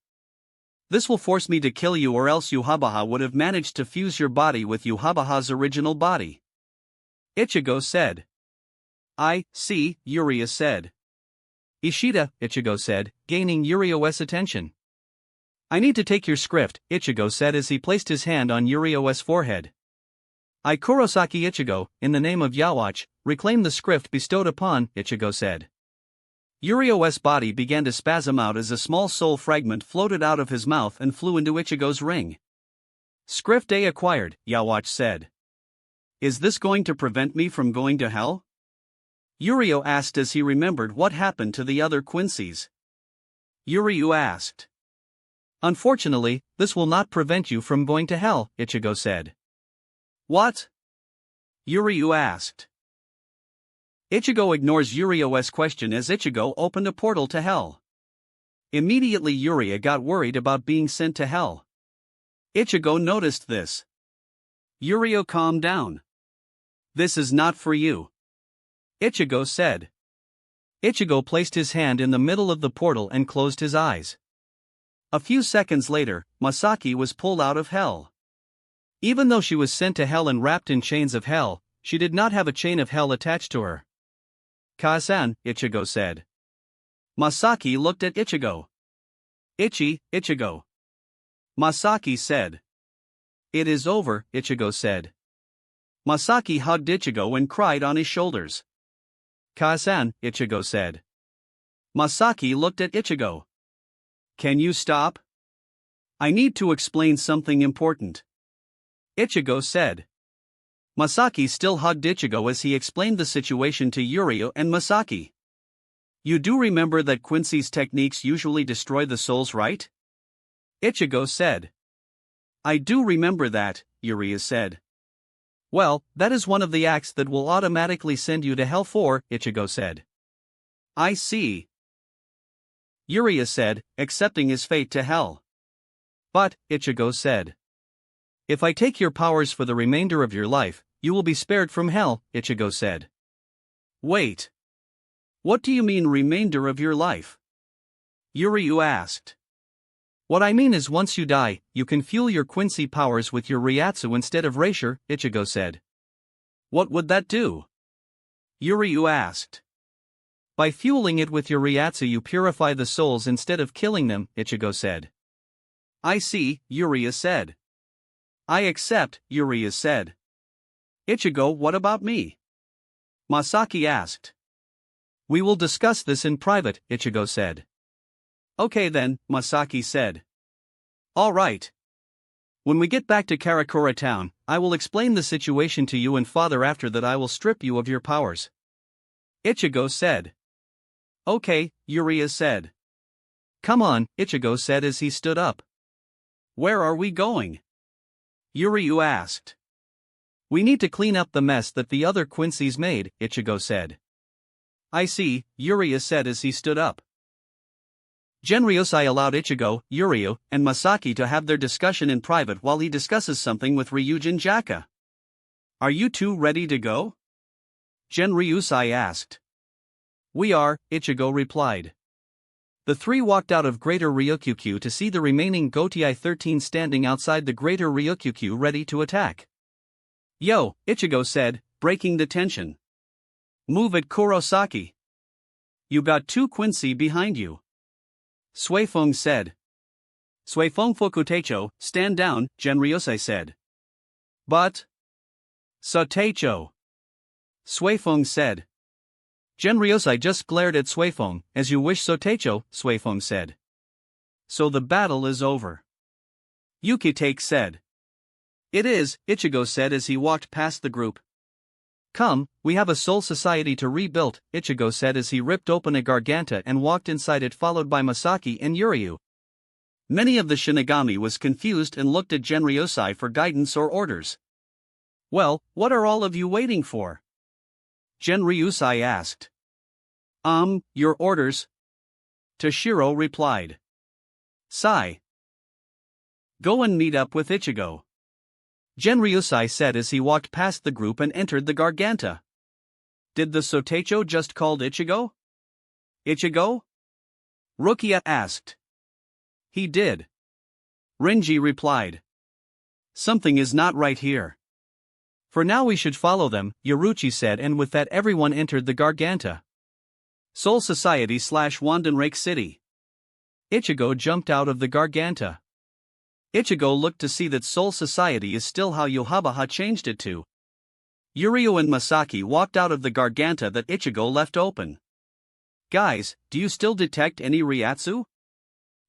This will force me to kill you, or else Yhwach would have managed to fuse your body with Yhwach's original body. Ichigo said. I see, Yuryu said. Ishida, Ichigo said, gaining Yuryu's attention. I need to take your script, Ichigo said as he placed his hand on Yuryu's forehead. I Kurosaki Ichigo, in the name of Yhwach, reclaim the script bestowed upon, Ichigo said. Yuryu's body began to spasm out as a small soul fragment floated out of his mouth and flew into Ichigo's ring. Script A acquired, Yhwach said. Is this going to prevent me from going to hell? Yuryu asked as he remembered what happened to the other Quincy's. Yuryu asked. Unfortunately, this will not prevent you from going to hell, Ichigo said. What? Yuryu asked. Ichigo ignores Yurio's question as Ichigo opened a portal to hell. Immediately Yuria got worried about being sent to hell. Ichigo noticed this. Yurio, calm down. This is not for you, Ichigo said. Ichigo placed his hand in the middle of the portal and closed his eyes. A few seconds later, Masaki was pulled out of hell. Even though she was sent to hell and wrapped in chains of hell, she did not have a chain of hell attached to her. Ka-san, Ichigo said. Masaki looked at Ichigo. Ichigo. Masaki said. It is over, Ichigo said. Masaki hugged Ichigo and cried on his shoulders. Ka-san, Ichigo said. Masaki looked at Ichigo. Can you stop? I need to explain something important, Ichigo said. Masaki still hugged Ichigo as he explained the situation to Yurio and Masaki. You do remember that Quincy's techniques usually destroy the souls, right? Ichigo said. I do remember that, Yuria said. Well, that is one of the acts that will automatically send you to hell for, Ichigo said. I see, Yuria said, accepting his fate to hell. But, Ichigo said. If I take your powers for the remainder of your life, you will be spared from hell, Ichigo said. Wait. What do you mean remainder of your life? Yuryu asked. What I mean is once you die, you can fuel your Quincy powers with your Ryatsu instead of Raisher, Ichigo said. What would that do? Yuryu asked. By fueling it with your Ryatsu you purify the souls instead of killing them, Ichigo said. I see, Yuria said. I accept, Yuria said. Ichigo, what about me? Masaki asked. We will discuss this in private, Ichigo said. Okay then, Masaki said. All right. When we get back to Karakura town, I will explain the situation to you and father. After that I will strip you of your powers, Ichigo said. Okay, Yuria said. Come on, Ichigo said as he stood up. Where are we going? Yuryu asked. We need to clean up the mess that the other Quincy's made, Ichigo said. I see, Yuria said as he stood up. Genryosai allowed Ichigo, Yuryu, and Masaki to have their discussion in private while he discusses something with Ryujin Jaka. Are you two ready to go? Genryosai asked. We are, Ichigo replied. The three walked out of Greater Ryukyukyu to see the remaining Gotei 13 standing outside the Greater Ryukyukyu ready to attack. Yo, Ichigo said, breaking the tension. Move it, Kurosaki. You got two Quincy behind you. Suifeng said. Suifeng Fukutecho, stand down, Genryosai said. But. Sotecho. Suifeng said. Genryosai just glared at Suifeng. As you wish, Sotecho, Suifeng said. So the battle is over. Yukitake said. It is, Ichigo said as he walked past the group. Come, we have a soul society to rebuild, Ichigo said as he ripped open a garganta and walked inside it, followed by Masaki and Yuryu. Many of the Shinigami was confused and looked at Genryosai for guidance or orders. Well, what are all of you waiting for? Genryosai asked. Your orders? Toshiro replied. Sigh. Go and meet up with Ichigo, Genryosai said as he walked past the group and entered the garganta. Did the Sotecho just called Ichigo? Ichigo? Rukia asked. He did. Renji replied. Something is not right here. For now we should follow them, Yoruchi said, and with that everyone entered the garganta. Soul Society / Wandenrake City. Ichigo jumped out of the garganta. Ichigo looked to see that Soul Society is still how Yohabaha changed it to. Yuryu and Masaki walked out of the garganta that Ichigo left open. Guys, do you still detect any Ryatsu?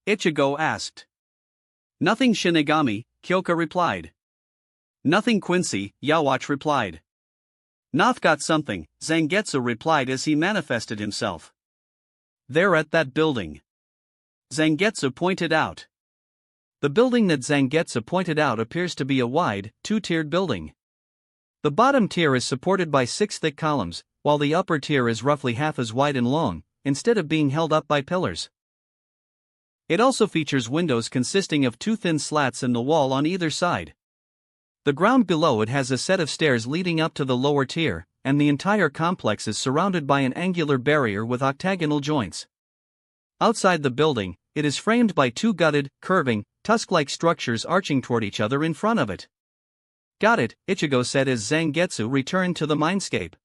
Ichigo asked. Nothing Shinigami, Kyoka replied. Nothing Quincy, Yawatch replied. Noth got something, Zangetsu replied as he manifested himself. They're at that building, Zangetsu pointed out. The building that Zangetsu pointed out appears to be a wide, two-tiered building. The bottom tier is supported by 6 thick columns, while the upper tier is roughly half as wide and long, instead of being held up by pillars. It also features windows consisting of 2 thin slats in the wall on either side. The ground below it has a set of stairs leading up to the lower tier, and the entire complex is surrounded by an angular barrier with octagonal joints. Outside the building, it is framed by 2 gutted, curving, tusk-like structures arching toward each other in front of it. Got it, Ichigo said as Zangetsu returned to the mindscape.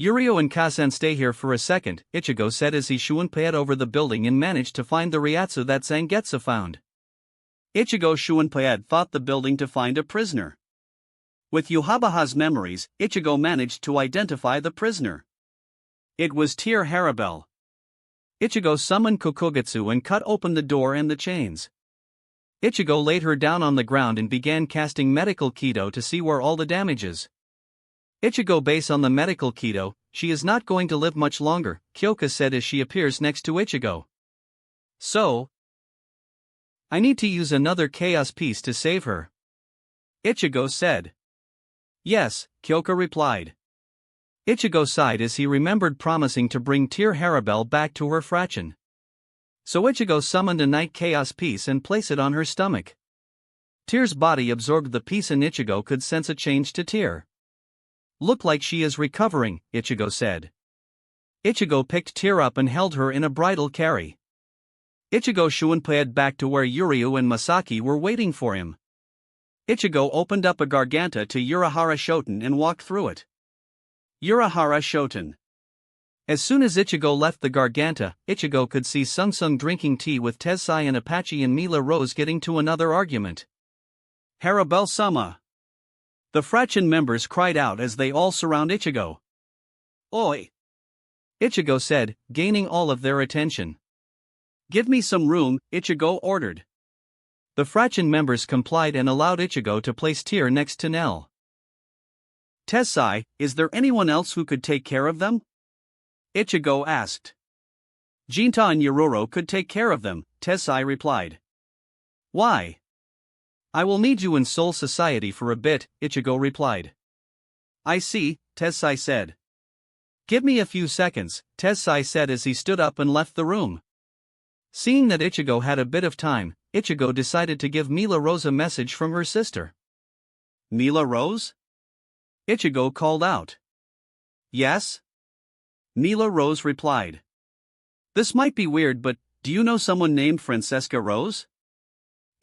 Yurio and Kasen stay here for a second, Ichigo said as he shunpeied over the building and managed to find the Ryatsu that Zangetsu found. Ichigo shunpeied thought the building to find a prisoner. With Yuhabaha's memories, Ichigo managed to identify the prisoner. It was Tear Harabel. Ichigo summoned Kokogetsu and cut open the door and the chains. Ichigo laid her down on the ground and began casting medical Kido to see where all the damage is. Ichigo base on the medical Kido, she is not going to live much longer, Kyoka said as she appears next to Ichigo. So, I need to use another chaos piece to save her, Ichigo said. Yes, Kyoka replied. Ichigo sighed as he remembered promising to bring Tear Harabel back to her fraction. So Ichigo summoned a night chaos piece and placed it on her stomach. Tear's body absorbed the piece and Ichigo could sense a change to Tear. Look like she is recovering, Ichigo said. Ichigo picked Tear up and held her in a bridal carry. Ichigo shunpeied back to where Yuryu and Masaki were waiting for him. Ichigo opened up a garganta to Urahara Shoten and walked through it. Urahara Shoten. As soon as Ichigo left the garganta, Ichigo could see Sung drinking tea with Tessai and Apache and Mila Rose getting to another argument. Harabel-sama. The fraction members cried out as they all surround Ichigo. Oi! Ichigo said, gaining all of their attention. Give me some room, Ichigo ordered. The fraction members complied and allowed Ichigo to place Tear next to Nell. Tessai, is there anyone else who could take care of them? Ichigo asked. Jinta and Yororo could take care of them, Tessai replied. Why? I will need you in Soul Society for a bit, Ichigo replied. I see, Tessai said. Give me a few seconds, Tessai said as he stood up and left the room. Seeing that Ichigo had a bit of time, Ichigo decided to give Mila Rose a message from her sister. Mila Rose? Ichigo called out. Yes? Mila Rose replied. This might be weird, but do you know someone named Francesca Rose?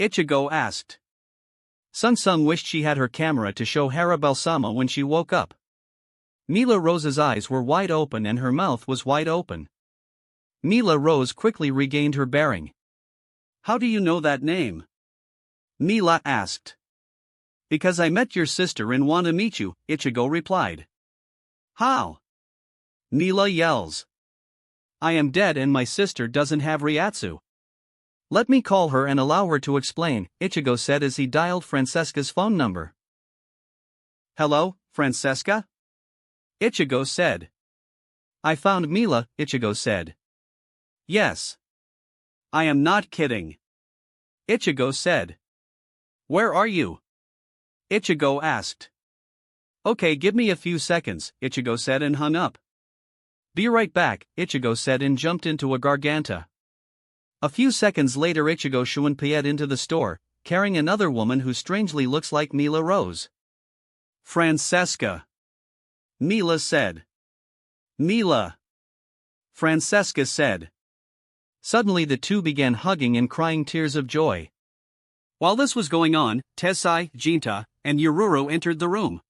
Ichigo asked. Sung wished she had her camera to show Harabel-sama when she woke up. Mila Rose's eyes were wide open and her mouth was wide open. Mila Rose quickly regained her bearing. How do you know that name? Mila asked. Because I met your sister and want to meet you, Ichigo replied. How? Mila yells. I am dead and my sister doesn't have Ryatsu. Let me call her and allow her to explain, Ichigo said as he dialed Francesca's phone number. Hello, Francesca? Ichigo said. I found Mila, Ichigo said. Yes. I am not kidding. Ichigo said. Where are you? Ichigo asked. Okay, give me a few seconds, Ichigo said and hung up. Be right back, Ichigo said and jumped into a garganta. A few seconds later Ichigo shunpeied into the store, carrying another woman who strangely looks like Mila Rose. Francesca. Mila said. Mila. Francesca said. Suddenly the two began hugging and crying tears of joy. While this was going on, Tessai, Jinta, and Yororo entered the room.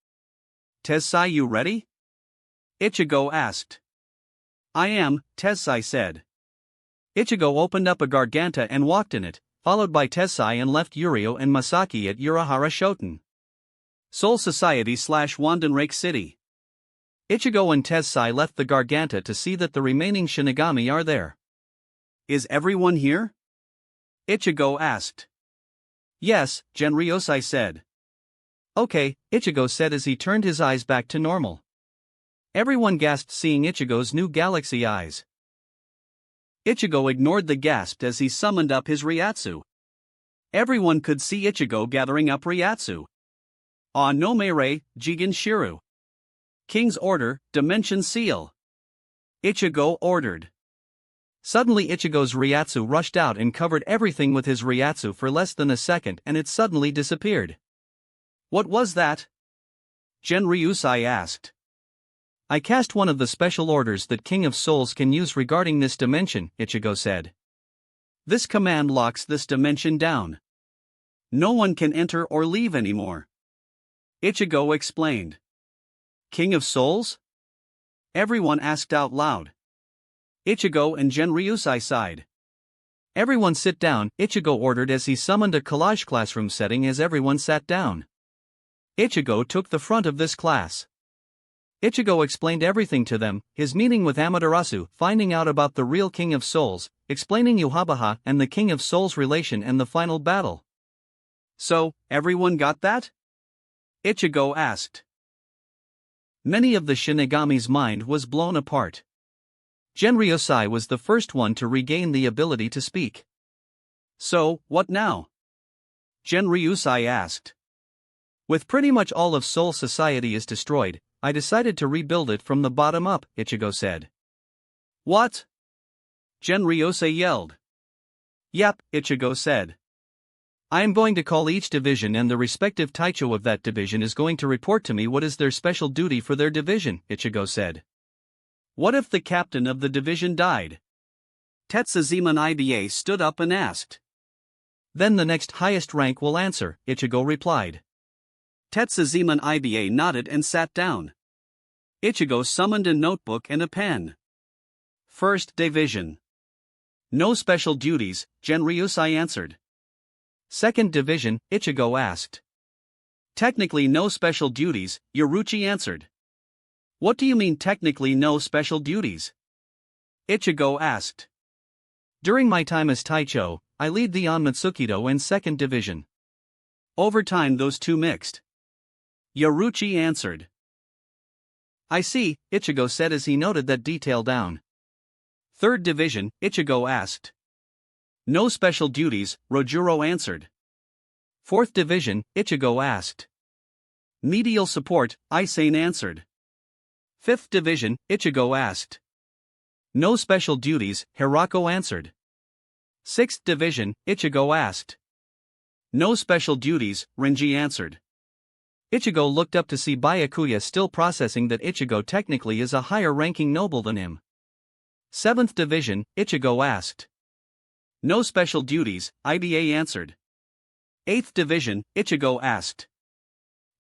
Tessai, you ready? Ichigo asked. I am, Tessai said. Ichigo opened up a garganta and walked in it, followed by Tessai and left Yurio and Masaki at Urahara Shoten. Soul Society / Wandenrake City. Ichigo and Tessai left the garganta to see that the remaining Shinigami are there. Is everyone here? Ichigo asked. Yes, Genryosai said. Okay, Ichigo said as he turned his eyes back to normal. Everyone gasped seeing Ichigo's new galaxy eyes. Ichigo ignored the gasp as he summoned up his Ryatsu. Everyone could see Ichigo gathering up Ryatsu. Ah no mere, Jigen Shiru. King's order, Dimension Seal. Ichigo ordered. Suddenly Ichigo's Ryatsu rushed out and covered everything with his Ryatsu for less than a second and it suddenly disappeared. What was that? Genryusai asked. I cast one of the special orders that King of Souls can use regarding this dimension, Ichigo said. This command locks this dimension down. No one can enter or leave anymore. Ichigo explained. King of Souls? Everyone asked out loud. Ichigo and Genryusai sighed. Everyone sit down, Ichigo ordered as he summoned a collage classroom setting as everyone sat down. Ichigo took the front of this class. Ichigo explained everything to them, his meeting with Amaterasu, finding out about the real King of Souls, explaining Yhwach and the King of Souls relation and the final battle. So, everyone got that? Ichigo asked. Many of the Shinigami's mind was blown apart. Genryusai was the first one to regain the ability to speak. So, what now? Genryusai asked. With pretty much all of Soul Society is destroyed, I decided to rebuild it from the bottom up, Ichigo said. What? Genryusai yelled. Yep, Ichigo said. I am going to call each division and the respective taicho of that division is going to report to me what is their special duty for their division, Ichigo said. What if the captain of the division died? Tetsuzeman Iba stood up and asked. Then the next highest rank will answer, Ichigo replied. Tetsuzeman Iba nodded and sat down. Ichigo summoned a notebook and a pen. First division. No special duties, Genryusai answered. Second division, Ichigo asked. Technically no special duties, Yoruchi answered. What do you mean technically no special duties? Ichigo asked. During my time as Taicho, I lead the Onmatsukido and second division. Over time those two mixed. Yoruchi answered. I see, Ichigo said as he noted that detail down. Third division, Ichigo asked. No special duties, Rojuro answered. Fourth division, Ichigo asked. Medial support, Isane answered. Fifth division, Ichigo asked. No special duties, Hirako answered. Sixth division, Ichigo asked. No special duties, Renji answered. Ichigo looked up to see Byakuya still processing that Ichigo technically is a higher-ranking noble than him. Seventh division, Ichigo asked. No special duties, Iba answered. Eighth division, Ichigo asked.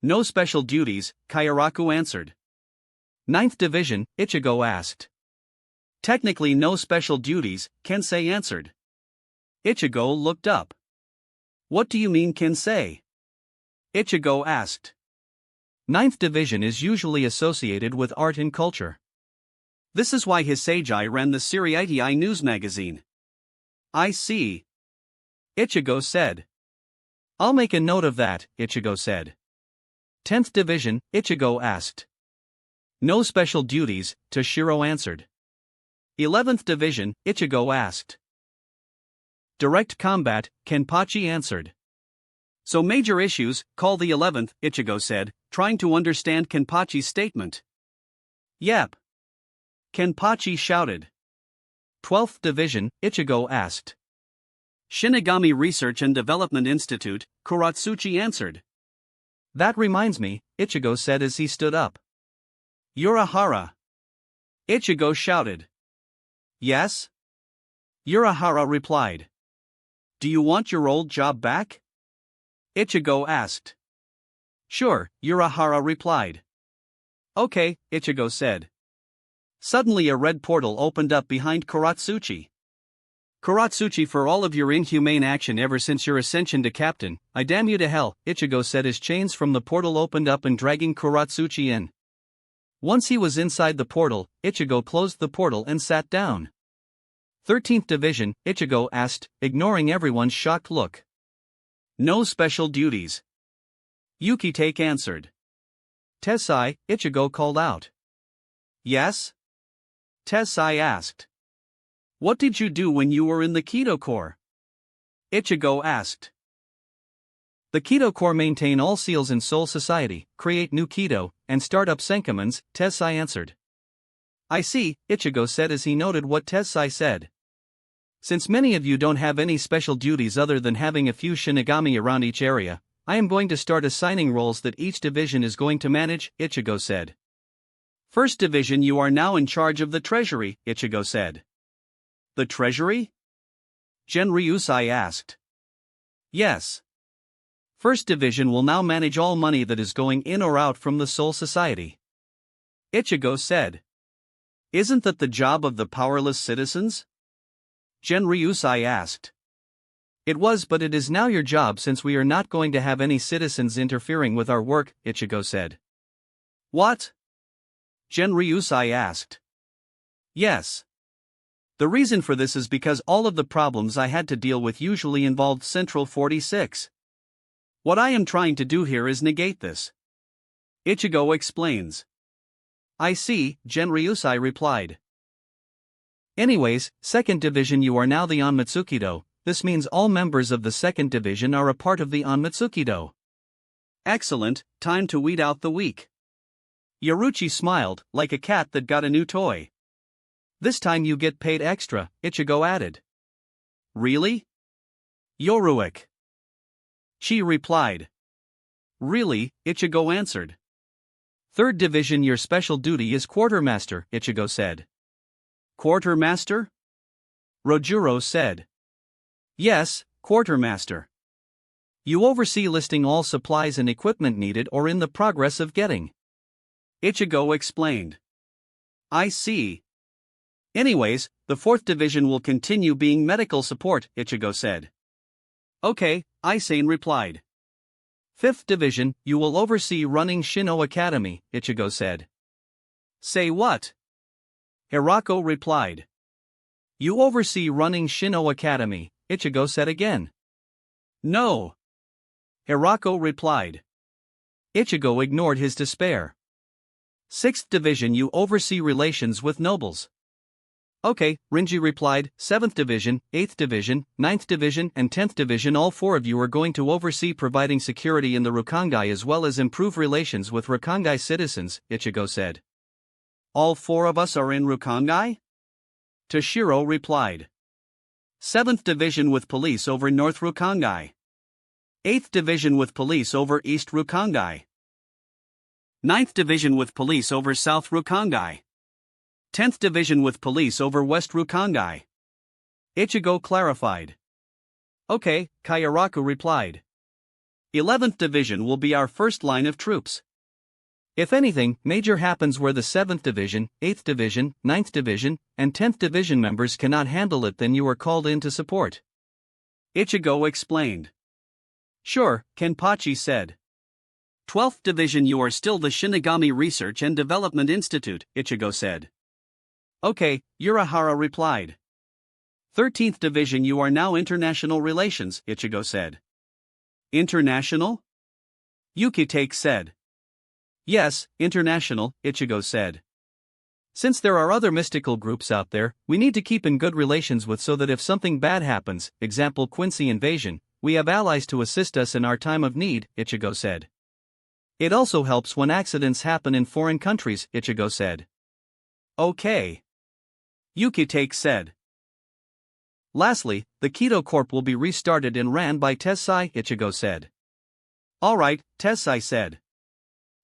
No special duties, Kairaku answered. Ninth division, Ichigo asked. Technically no special duties, Kensei answered. Ichigo looked up. What do you mean Kensei? Ichigo asked. Ninth division is usually associated with art and culture. This is why Hisagi ran the Seriitii news magazine. I see. Ichigo said. I'll make a note of that, Ichigo said. 10th division, Ichigo asked. No special duties, Toshiro answered. 11th division, Ichigo asked. Direct combat, Kenpachi answered. So major issues, call the 11th, Ichigo said, trying to understand Kenpachi's statement. Yep. Kenpachi shouted. 12th division, Ichigo asked. Shinigami Research and Development Institute, Kuratsuchi answered. That reminds me, Ichigo said as he stood up. Urahara. Ichigo shouted. Yes? Urahara replied. Do you want your old job back? Ichigo asked. Sure, Urahara replied. Okay, Ichigo said. Suddenly a red portal opened up behind Kuratsuchi. Kuratsuchi, for all of your inhumane action ever since your ascension to captain, I damn you to hell, Ichigo said as chains from the portal opened up and dragging Kuratsuchi in. Once he was inside the portal, Ichigo closed the portal and sat down. 13th division, Ichigo asked, ignoring everyone's shocked look. No special duties. Yukitake answered. Tessai, Ichigo called out. Yes? Tessai asked. What did you do when you were in the Kido Corps? Ichigo asked. The Keto Corps maintain all seals in Soul Society, create new Keto, and start up Senkamans, Tessai answered. I see, Ichigo said as he noted what Tessai said. Since many of you don't have any special duties other than having a few Shinigami around each area, I am going to start assigning roles that each division is going to manage, Ichigo said. First division, you are now in charge of the treasury, Ichigo said. The treasury? Genryusai asked. Yes. First division will now manage all money that is going in or out from the Soul Society. Ichigo said. Isn't that the job of the powerless citizens? Genryusai asked. It was, but it is now your job since we are not going to have any citizens interfering with our work, Ichigo said. What? Genryusai asked. Yes. The reason for this is because all of the problems I had to deal with usually involved Central 46. What I am trying to do here is negate this. Ichigo explains. I see, Genryusai replied. Anyways, second division, you are now the Onmitsukido. This means all members of the second division are a part of the Onmitsukido. Excellent, time to weed out the weak. Yoruchi smiled, like a cat that got a new toy. This time you get paid extra, Ichigo added. Really? Yoruic. Chi replied. Really, Ichigo answered. Third division, your special duty is quartermaster, Ichigo said. Quartermaster? Rojuro said. Yes, quartermaster. You oversee listing all supplies and equipment needed or in the progress of getting. Ichigo explained. I see. Anyways, the fourth division will continue being medical support, Ichigo said. Okay, Isane replied. Fifth division, you will oversee running Shino Academy, Ichigo said. Say what? Hirako replied. You oversee running Shino Academy, Ichigo said again. No. Hirako replied. Ichigo ignored his despair. Sixth division, you oversee relations with nobles. Okay, Rinji replied. 7th division, 8th division, 9th division and 10th division, all four of you are going to oversee providing security in the Rukongai as well as improve relations with Rukongai citizens, Ichigo said. All four of us are in Rukongai? Toshiro replied. 7th division with police over North Rukongai. 8th division with police over East Rukongai. 9th division with police over South Rukongai. 10th division with police over West Rukongai. Ichigo clarified. Okay, Kayaraku replied. 11th division will be our first line of troops. If anything major happens where the 7th division, 8th division, 9th division, and 10th division members cannot handle it, then you are called in to support. Ichigo explained. Sure, Kenpachi said. 12th division, you are still the Shinigami Research and Development Institute, Ichigo said. Okay, Urahara replied. 13th division, you are now International Relations, Ichigo said. International? Yukitake said. Yes, international, Ichigo said. Since there are other mystical groups out there, we need to keep in good relations with so that if something bad happens, example Quincy invasion, we have allies to assist us in our time of need, Ichigo said. It also helps when accidents happen in foreign countries, Ichigo said. Okay. Yukitake said. Lastly, the Keto Corp will be restarted and ran by Tessai, Ichigo said. Alright, Tessai said.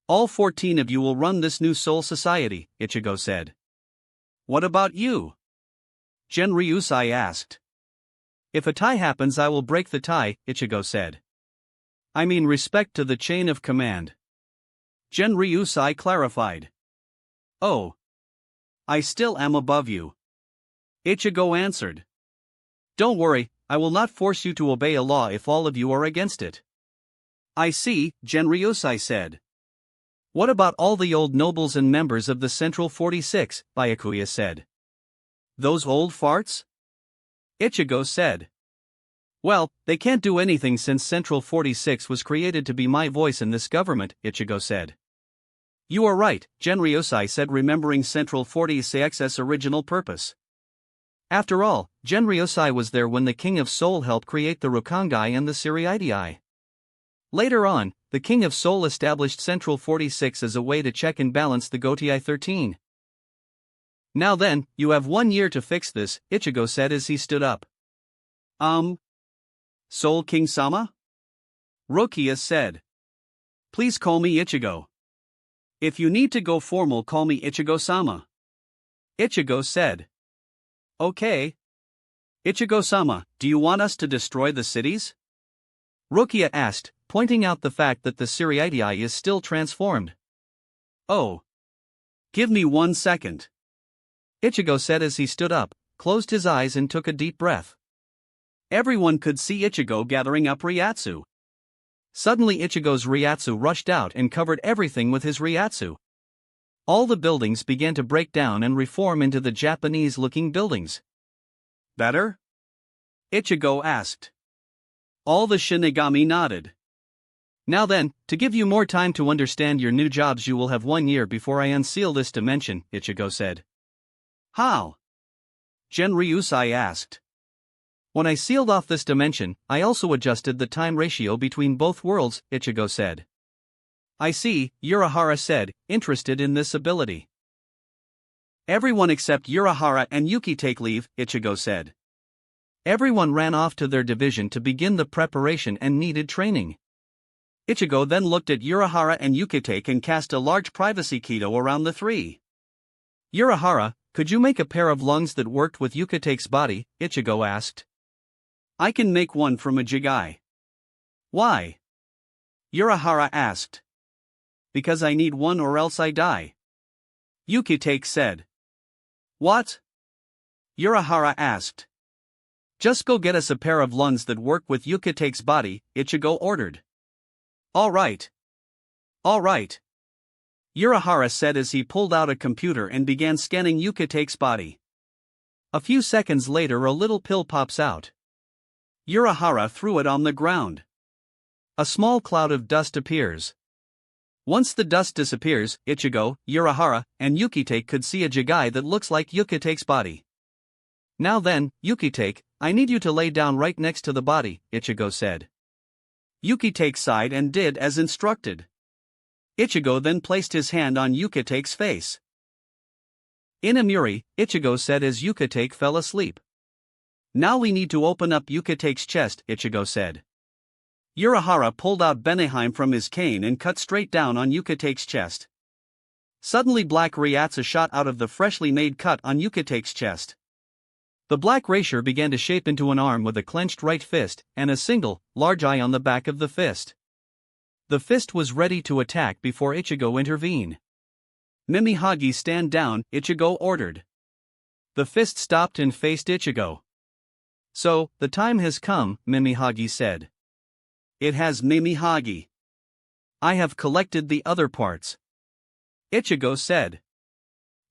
All 14 of you will run this new Soul Society, Ichigo said. What about you? Genryusai asked. If a tie happens, I will break the tie, Ichigo said. I mean respect to the chain of command. Genryusai clarified. Oh. I still am above you. Ichigo answered. Don't worry, I will not force you to obey a law if all of you are against it. I see, Genryusai said. What about all the old nobles and members of the Central 46, Byakuya said. Those old farts? Ichigo said. Well, they can't do anything since Central 46 was created to be my voice in this government, Ichigo said. You are right, Genryusai said, remembering Central 46's original purpose. After all, Genryusai was there when the King of Seoul helped create the Rukongai and the Siriidii. Later on, the King of Seoul established Central 46 as a way to check and balance the Gotiei 13. Now then, you have 1 year to fix this, Ichigo said as he stood up. Seoul King-sama? Rukia said. Please call me Ichigo. If you need to go formal, call me Ichigo-sama. Ichigo said. Okay. Ichigo-sama, do you want us to destroy the cities? Rukia asked, pointing out the fact that the Siriitii is still transformed. Oh. Give me 1 second. Ichigo said as he stood up, closed his eyes and took a deep breath. Everyone could see Ichigo gathering up Ryatsu. Suddenly Ichigo's Ryatsu rushed out and covered everything with his Ryatsu. All the buildings began to break down and reform into the Japanese-looking buildings. Better? Ichigo asked. All the Shinigami nodded. Now then, to give you more time to understand your new jobs, you will have 1 year before I unseal this dimension, Ichigo said. How? Genryusai asked. When I sealed off this dimension, I also adjusted the time ratio between both worlds, Ichigo said. I see, Urahara said, interested in this ability. Everyone except Urahara and Yuki take leave, Ichigo said. Everyone ran off to their division to begin the preparation and needed training. Ichigo then looked at Urahara and Yukitake and cast a large privacy keto around the three. Urahara, could you make a pair of lungs that worked with Yukitake's body? Ichigo asked. I can make one from a jigai. Why? Urahara asked. Because I need one or else I die. Yukitake said. What? Urahara asked. Just go get us a pair of lungs that work with Yukitake's body, Ichigo ordered. All right. All right. Urahara said as he pulled out a computer and began scanning Yukitake's body. A few seconds later a little pill pops out. Urahara threw it on the ground. A small cloud of dust appears. Once the dust disappears, Ichigo, Urahara, and Yukitake could see a jigai that looks like Yukitake's body. Now then, Yukitake, I need you to lay down right next to the body, Ichigo said. Yukitake sighed and did as instructed. Ichigo then placed his hand on Yukitake's face. Inamuri, Ichigo said as Yukitake fell asleep. Now we need to open up Yukitake's chest, Ichigo said. Urahara pulled out Beneheim from his cane and cut straight down on Yukitake's chest. Suddenly black Ryatsu shot out of the freshly made cut on Yukitake's chest. The black rapier began to shape into an arm with a clenched right fist and a single, large eye on the back of the fist. The fist was ready to attack before Ichigo intervened. Mimihagi, stand down, Ichigo ordered. The fist stopped and faced Ichigo. So, the time has come, Mimihagi said. It has, Mimihagi. I have collected the other parts. Ichigo said.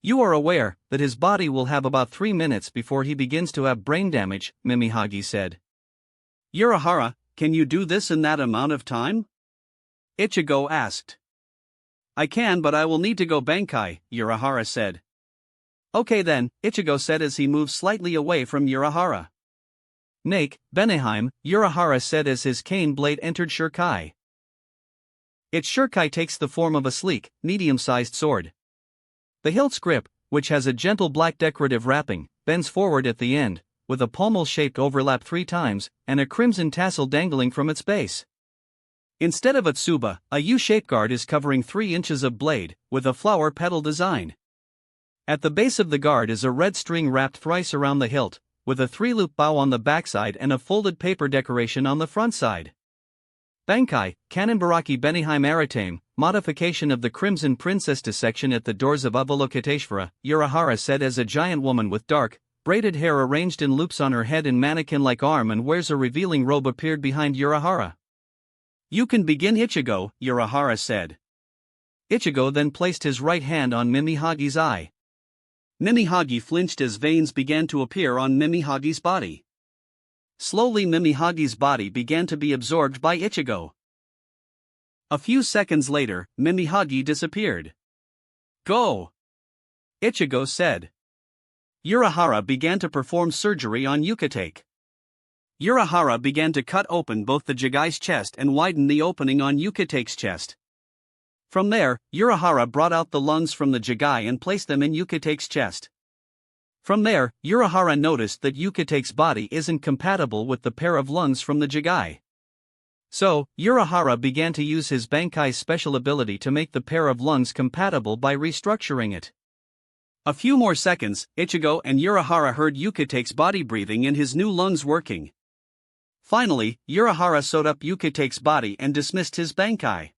You are aware that his body will have about 3 minutes before he begins to have brain damage, Mimihagi said. Urahara, can you do this in that amount of time? Ichigo asked. I can, but I will need to go Bankai, Urahara said. Okay then, Ichigo said as he moved slightly away from Urahara. Nake, Beneheim, Urahara said as his cane blade entered Shurkai. Its Shurkai takes the form of a sleek, medium-sized sword. The hilt's grip, which has a gentle black decorative wrapping, bends forward at the end, with a pommel-shaped overlap 3 times, and a crimson tassel dangling from its base. Instead of a tsuba, a U-shaped guard is covering 3 inches of blade, with a flower petal design. At the base of the guard is a red string wrapped thrice around the hilt, with a 3-loop bow on the backside and a folded paper decoration on the front side. Bankai, Kanenbaraki Beneheim Aratame, modification of the Crimson Princess dissection at the doors of Avalokiteshvara, Urahara said as a giant woman with dark, braided hair arranged in loops on her head and mannequin-like arm and wears a revealing robe appeared behind Urahara. You can begin, Ichigo, Urahara said. Ichigo then placed his right hand on Mimihagi's eye. Mimihagi flinched as veins began to appear on Mimihagi's body. Slowly Mimihagi's body began to be absorbed by Ichigo. A few seconds later, Mimihagi disappeared. Go! Ichigo said. Urahara began to perform surgery on Yukitake. Urahara began to cut open both the Jigai's chest and widen the opening on Yukate's chest. From there, Urahara brought out the lungs from the Jigai and placed them in Yukate's chest. From there, Urahara noticed that Yukate's body isn't compatible with the pair of lungs from the Jigai. So, Urahara began to use his Bankai's special ability to make the pair of lungs compatible by restructuring it. A few more seconds, Ichigo and Urahara heard Yukate's body breathing and his new lungs working. Finally, Urahara sewed up Yukate's body and dismissed his Bankai.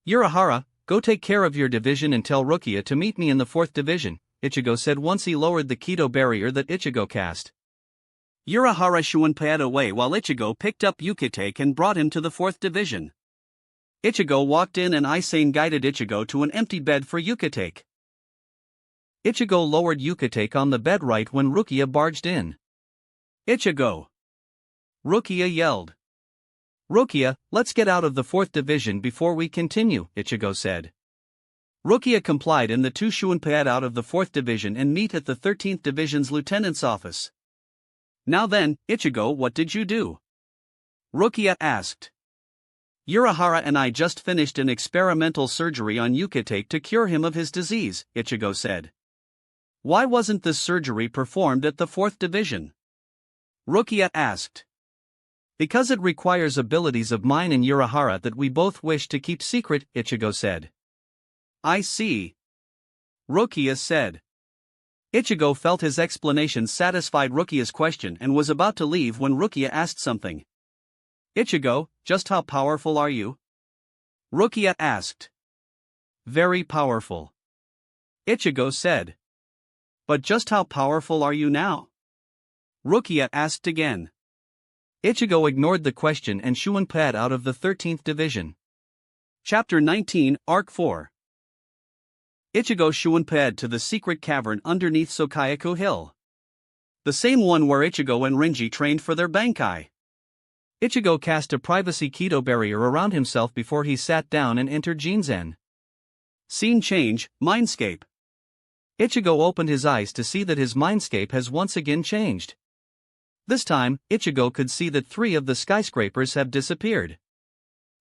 Urahara, go take care of your division and tell Rukia to meet me in the 4th division, Ichigo said once he lowered the Keto barrier that Ichigo cast. Urahara shunpaed away while Ichigo picked up Yukate and brought him to the 4th division. Ichigo walked in and Isane guided Ichigo to an empty bed for Yukate. Ichigo lowered Yukate on the bed right when Rukia barged in. Ichigo! Rukia yelled. Rukia, let's get out of the 4th division before we continue, Ichigo said. Rukia complied and the two shunpaed out of the 4th division and meet at the 13th division's lieutenant's office. Now then, Ichigo, what did you do? Rukia asked. Urahara and I just finished an experimental surgery on Yukate to cure him of his disease, Ichigo said. Why wasn't this surgery performed at the 4th division? Rukia asked. Because it requires abilities of mine and Urahara that we both wish to keep secret, Ichigo said. I see. Rukia said. Ichigo felt his explanation satisfied Rukia's question and was about to leave when Rukia asked something. Ichigo, just how powerful are you? Rukia asked. Very powerful. Ichigo said. But just how powerful are you now? Rukia asked again. Ichigo ignored the question and shunpaed out of the 13th division. Chapter 19, Arc 4. Ichigo shunpaed to the secret cavern underneath Sokayaku Hill. The same one where Ichigo and Rinji trained for their Bankai. Ichigo cast a privacy Keto barrier around himself before he sat down and entered Jinzen. Scene change, Mindscape. Ichigo opened his eyes to see that his mindscape has once again changed. This time, Ichigo could see that 3 of the skyscrapers have disappeared.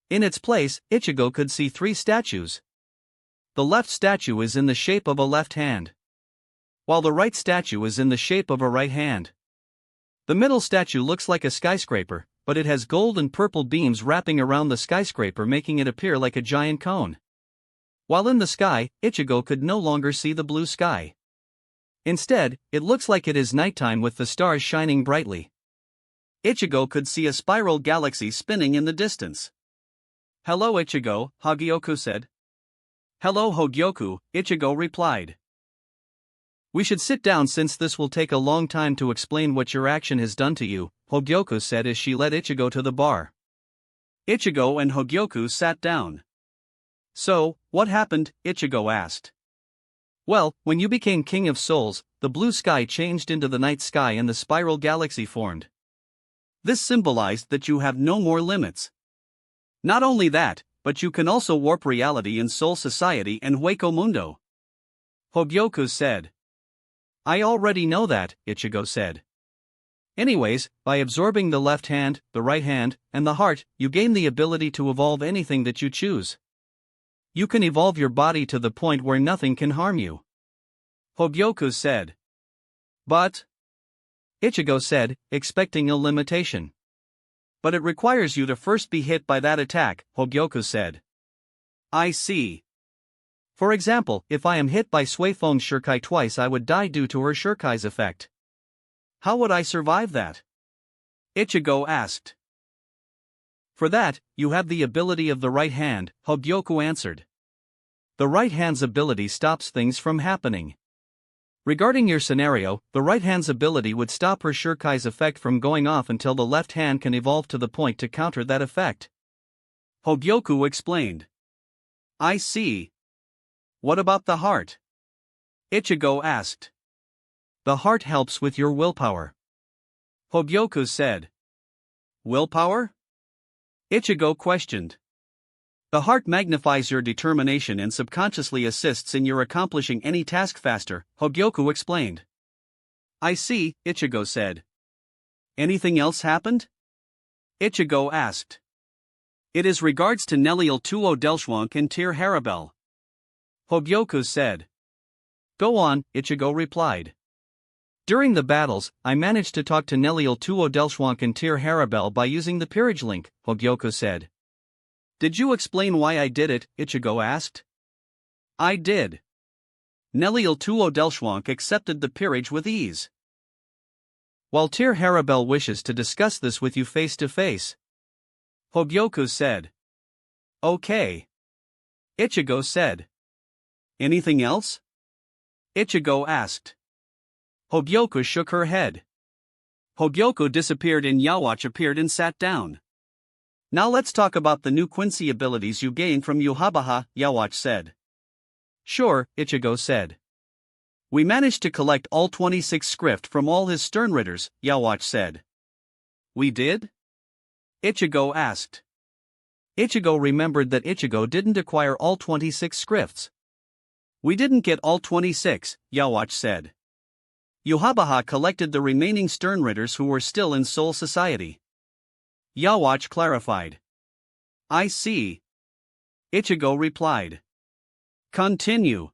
In its place, Ichigo could see 3 statues. The left statue is in the shape of a left hand, while the right statue is in the shape of a right hand. The middle statue looks like a skyscraper, but it has gold and purple beams wrapping around the skyscraper making it appear like a giant cone. While in the sky, Ichigo could no longer see the blue sky. Instead, it looks like it is nighttime with the stars shining brightly. Ichigo could see a spiral galaxy spinning in the distance. Hello Ichigo, Hagioku said. Hello Hogyoku, Ichigo replied. We should sit down since this will take a long time to explain what your action has done to you, Hogyoku said as she led Ichigo to the bar. Ichigo and Hogyoku sat down. So, what happened? Ichigo asked. Well, when you became King of Souls, the blue sky changed into the night sky and the spiral galaxy formed. This symbolized that you have no more limits. Not only that, but you can also warp reality in Soul Society and Hueco Mundo. Hogyoku said. I already know that, Ichigo said. Anyways, by absorbing the left hand, the right hand, and the heart, you gain the ability to evolve anything that you choose. You can evolve your body to the point where nothing can harm you. Hogyoku said. But? Ichigo said, expecting a limitation. But it requires you to first be hit by that attack, Hogyoku said. I see. For example, if I am hit by Suifeng's Shurkai twice I would die due to her Shurkai's effect. How would I survive that? Ichigo asked. For that, you have the ability of the right hand, Hogyoku answered. The right hand's ability stops things from happening. Regarding your scenario, the right hand's ability would stop her Shurkai's effect from going off until the left hand can evolve to the point to counter that effect. Hogyoku explained. I see. What about the heart? Ichigo asked. The heart helps with your willpower. Hogyoku said. Willpower? Ichigo questioned. The heart magnifies your determination and subconsciously assists in your accomplishing any task faster, Hogyoku explained. I see, Ichigo said. Anything else happened? Ichigo asked. It is regards to Neliel Tuo Delshwank and Tir Harabel. Hogyoku said. Go on, Ichigo replied. During the battles, I managed to talk to Neliel Tuo Delshwank and Tir Harabel by using the peerage link, Hogyoku said. Did you explain why I did it? Ichigo asked. I did. Neliel Tuo Delshwank accepted the peerage with ease. While Tir Harabel wishes to discuss this with you face to face. Hogyoku said. Okay. Ichigo said. Anything else? Ichigo asked. Hogyoku shook her head. Hogyoku disappeared and Yawatch appeared and sat down. Now let's talk about the new Quincy abilities you gained from Yuhabaha, Yawatch said. Sure, Ichigo said. We managed to collect all 26 script from all his Sternritters, Yawatch said. We did? Ichigo asked. Ichigo remembered that Ichigo didn't acquire all 26 scripts. We didn't get all 26, Yawatch said. Yuhabaha collected the remaining Sternritters who were still in Soul Society. Yawatch clarified. I see. Ichigo replied. Continue.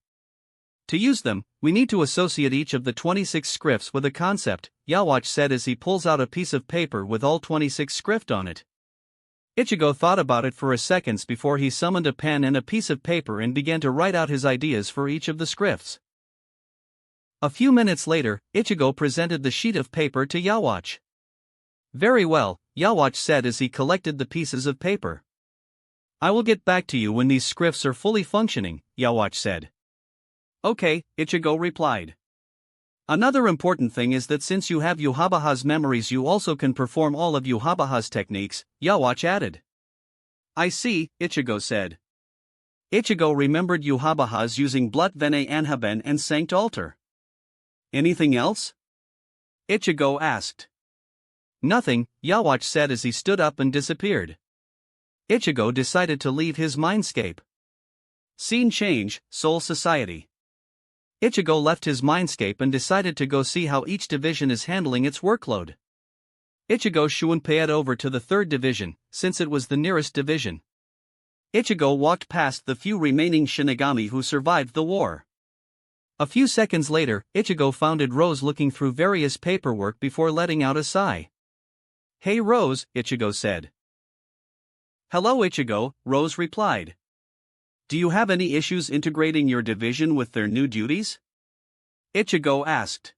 To use them, we need to associate each of the 26 scripts with a concept, Yawatch said as he pulls out a piece of paper with all 26 script on it. Ichigo thought about it for a second before he summoned a pen and a piece of paper and began to write out his ideas for each of the scripts. A few minutes later, Ichigo presented the sheet of paper to Yawatch. Very well, Yawatch said as he collected the pieces of paper. I will get back to you when these scripts are fully functioning, Yawatch said. Okay, Ichigo replied. Another important thing is that since you have Yuhabaha's memories you also can perform all of Yuhabaha's techniques, Yawatch added. I see, Ichigo said. Ichigo remembered Yuhabaha's using Blut Vene Anhaben and Sanct Altar. Anything else? Ichigo asked. Nothing, Yawatch said as he stood up and disappeared. Ichigo decided to leave his mindscape. Scene change, Soul Society. Ichigo left his mindscape and decided to go see how each division is handling its workload. Ichigo Shuunpei'd over to the 3rd division, since it was the nearest division. Ichigo walked past the few remaining Shinigami who survived the war. A few seconds later, Ichigo found Rose looking through various paperwork before letting out a sigh. Hey Rose, Ichigo said. Hello Ichigo, Rose replied. Do you have any issues integrating your division with their new duties? Ichigo asked.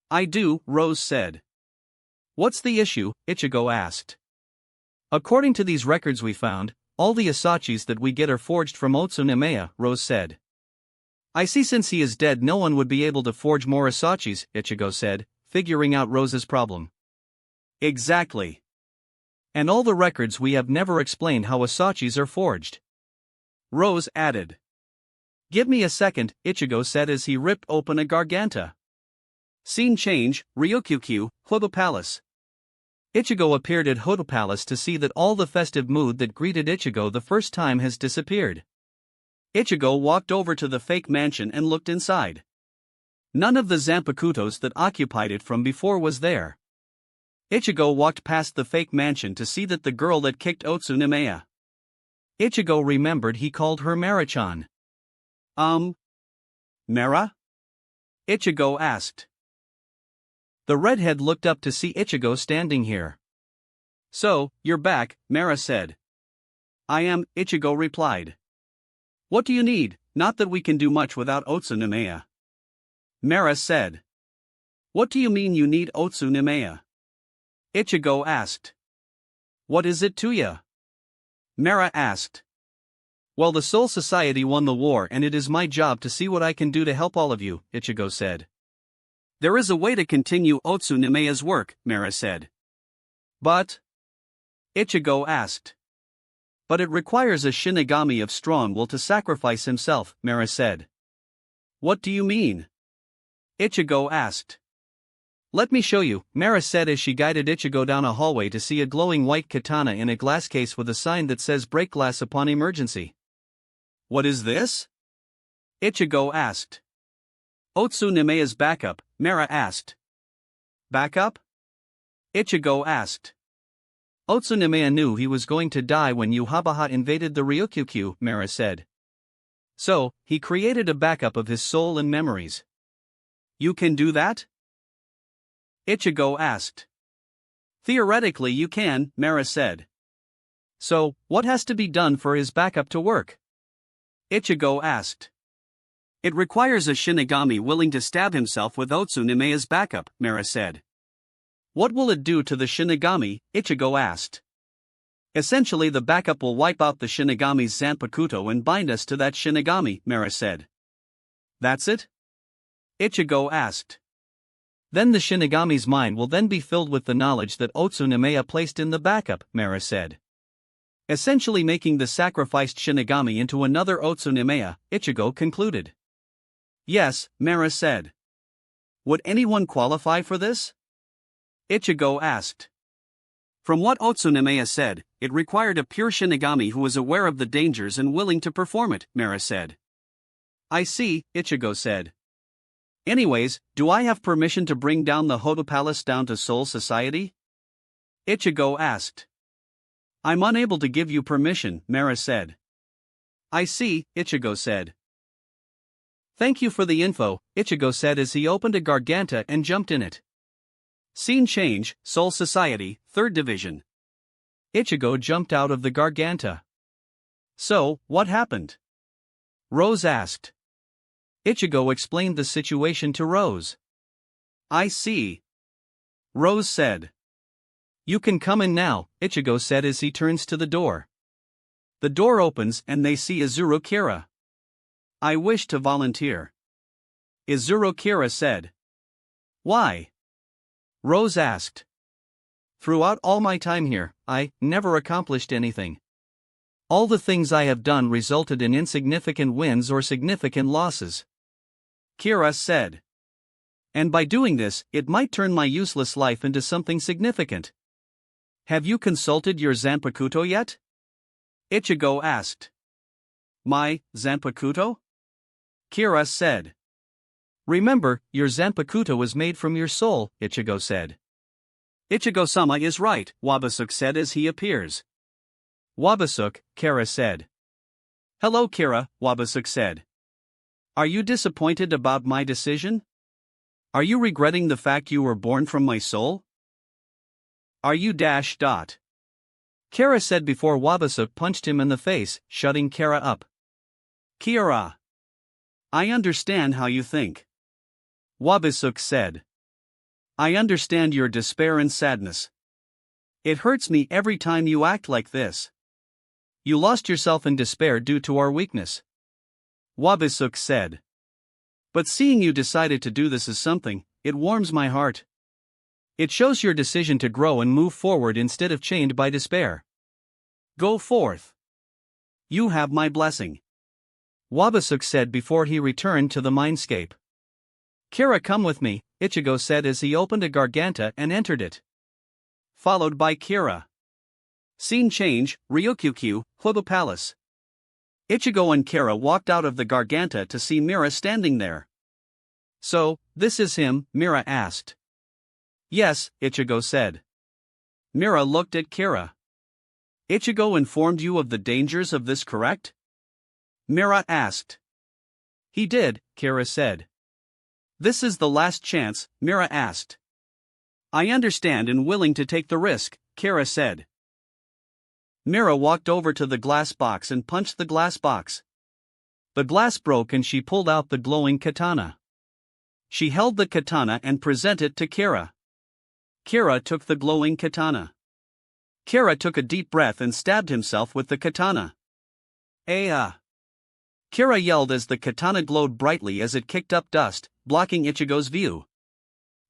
I do, Rose said. What's the issue? Ichigo asked. According to these records we found, all the Asachis that we get are forged from Otsunemeya, Rose said. I see since he is dead no one would be able to forge more Asachis, Ichigo said, figuring out Rose's problem. Exactly. And all the records we have never explained how Asachis are forged. Rose added. Give me a second, Ichigo said as he ripped open a Garganta. Scene change, Ryukyukyu, Hodo Palace. Ichigo appeared at Hodo Palace to see that all the festive mood that greeted Ichigo the first time has disappeared. Ichigo walked over to the fake mansion and looked inside. None of the Zanpakutos that occupied it from before was there. Ichigo walked past the fake mansion to see that the girl that kicked Otsunemeya. Ichigo remembered he called her Mara-chan. Mara? Ichigo asked. The redhead looked up to see Ichigo standing here. So, you're back, Mara said. I am, Ichigo replied. What do you need? Not that we can do much without Otsunemeya. Mara said. What do you mean you need Otsunemeya? Ichigo asked. What is it to ya? Mara asked. Well, the Soul Society won the war and it is my job to see what I can do to help all of you, Ichigo said. There is a way to continue Otsunemeya's work, Mara said. But? Ichigo asked. But it requires a Shinigami of strong will to sacrifice himself, Mara said. What do you mean? Ichigo asked. Let me show you, Mara said as she guided Ichigo down a hallway to see a glowing white katana in a glass case with a sign that says break glass upon emergency. What is this? Ichigo asked. Otsunemeya's backup, Mara asked. Backup? Ichigo asked. Otsunomiya knew he was going to die when Yuhabaha invaded the Ryukyukyu, Mira said. So, he created a backup of his soul and memories. You can do that? Ichigo asked. Theoretically you can, Mira said. So, what has to be done for his backup to work? Ichigo asked. It requires a Shinigami willing to stab himself with Otsunomiya's backup, Mira said. What will it do to the Shinigami? Ichigo asked. Essentially the backup will wipe out the Shinigami's Zanpakuto and bind us to that Shinigami, Mira said. That's it? Ichigo asked. Then the Shinigami's mind will then be filled with the knowledge that Otsunomiya placed in the backup, Mira said. Essentially making the sacrificed Shinigami into another Otsunomiya, Ichigo concluded. Yes, Mira said. Would anyone qualify for this? Ichigo asked. From what Otsunomiya said, it required a pure Shinigami who was aware of the dangers and willing to perform it, Mira said. I see, Ichigo said. Anyways, do I have permission to bring down the Hodo Palace down to Soul Society? Ichigo asked. I'm unable to give you permission, Mira said. I see, Ichigo said. Thank you for the info, Ichigo said as he opened a Garganta and jumped in it. Scene change, Soul Society, 3rd Division. Ichigo jumped out of the Garganta. So, what happened? Rose asked. Ichigo explained the situation to Rose. I see. Rose said. You can come in now, Ichigo said as he turns to the door. The door opens and they see Izuru Kira. I wish to volunteer. Izuru Kira said. Why? Rose asked. Throughout all my time here, I never accomplished anything. All the things I have done resulted in insignificant wins or significant losses. Kira said. And by doing this, it might turn my useless life into something significant. Have you consulted your Zanpakuto yet? Ichigo asked. My Zanpakuto? Kira said. Remember, your Zanpakuto was made from your soul, Ichigo said. Ichigo-sama is right, Wabasuk said as he appears. Wabasuk, Kira said. Hello Kira, Wabasuk said. Are you disappointed about my decision? Are you regretting the fact you were born from my soul? Are you dash dot? Kira said before Wabasuk punched him in the face, shutting Kira up. Kira. I understand how you think. Wabasuk said. I understand your despair and sadness. It hurts me every time you act like this. You lost yourself in despair due to our weakness. Wabasuk said. But seeing you decided to do this is something, it warms my heart. It shows your decision to grow and move forward instead of chained by despair. Go forth. You have my blessing. Wabasuk said before he returned to the mindscape. Kira, come with me, Ichigo said as he opened a Garganta and entered it. Followed by Kira. Scene change, Ryukyukyu, Hodo Palace. Ichigo and Kira walked out of the Garganta to see Mira standing there. So, this is him, Mira asked. Yes, Ichigo said. Mira looked at Kira. Ichigo informed you of the dangers of this, correct? Mira asked. He did, Kira said. This is the last chance, Mira asked. I understand and willing to take the risk, Kira said. Mira walked over to the glass box and punched the glass box. The glass broke and she pulled out the glowing katana. She held the katana and presented it to Kira. Kira took the glowing katana. Kira took a deep breath and stabbed himself with the katana. Aya! Kira yelled as the katana glowed brightly as it kicked up dust, blocking Ichigo's view.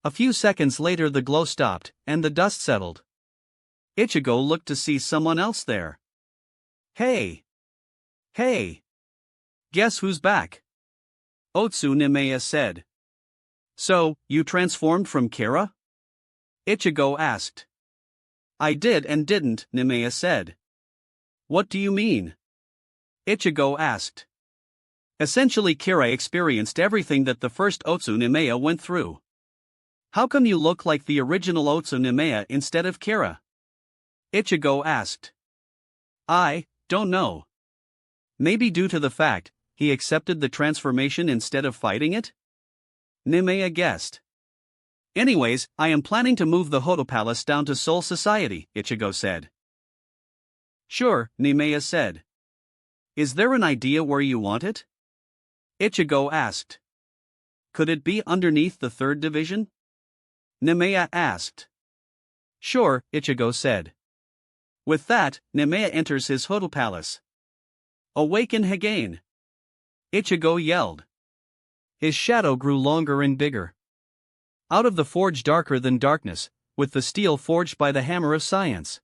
A few seconds later the glow stopped, and the dust settled. Ichigo looked to see someone else there. Hey! Hey! Guess who's back? Otsunomiya said. So, you transformed from Kira? Ichigo asked. I did and didn't, Nimea said. What do you mean? Ichigo asked. Essentially Kira experienced everything that the first Otsunomiya went through. How come you look like the original Otsu Nemea instead of Kira? Ichigo asked. I don't know. Maybe due to the fact he accepted the transformation instead of fighting it? Nemea guessed. Anyways, I am planning to move the Hodo Palace down to Soul Society, Ichigo said. Sure, Nemea said. Is there an idea where you want it? Ichigo asked. Could it be underneath the 3rd division? Nemea asked. Sure, Ichigo said. With that, Nemea enters his Hodo Palace. Awaken Hagain! Ichigo yelled. His shadow grew longer and bigger. Out of the forge darker than darkness, with the steel forged by the hammer of science.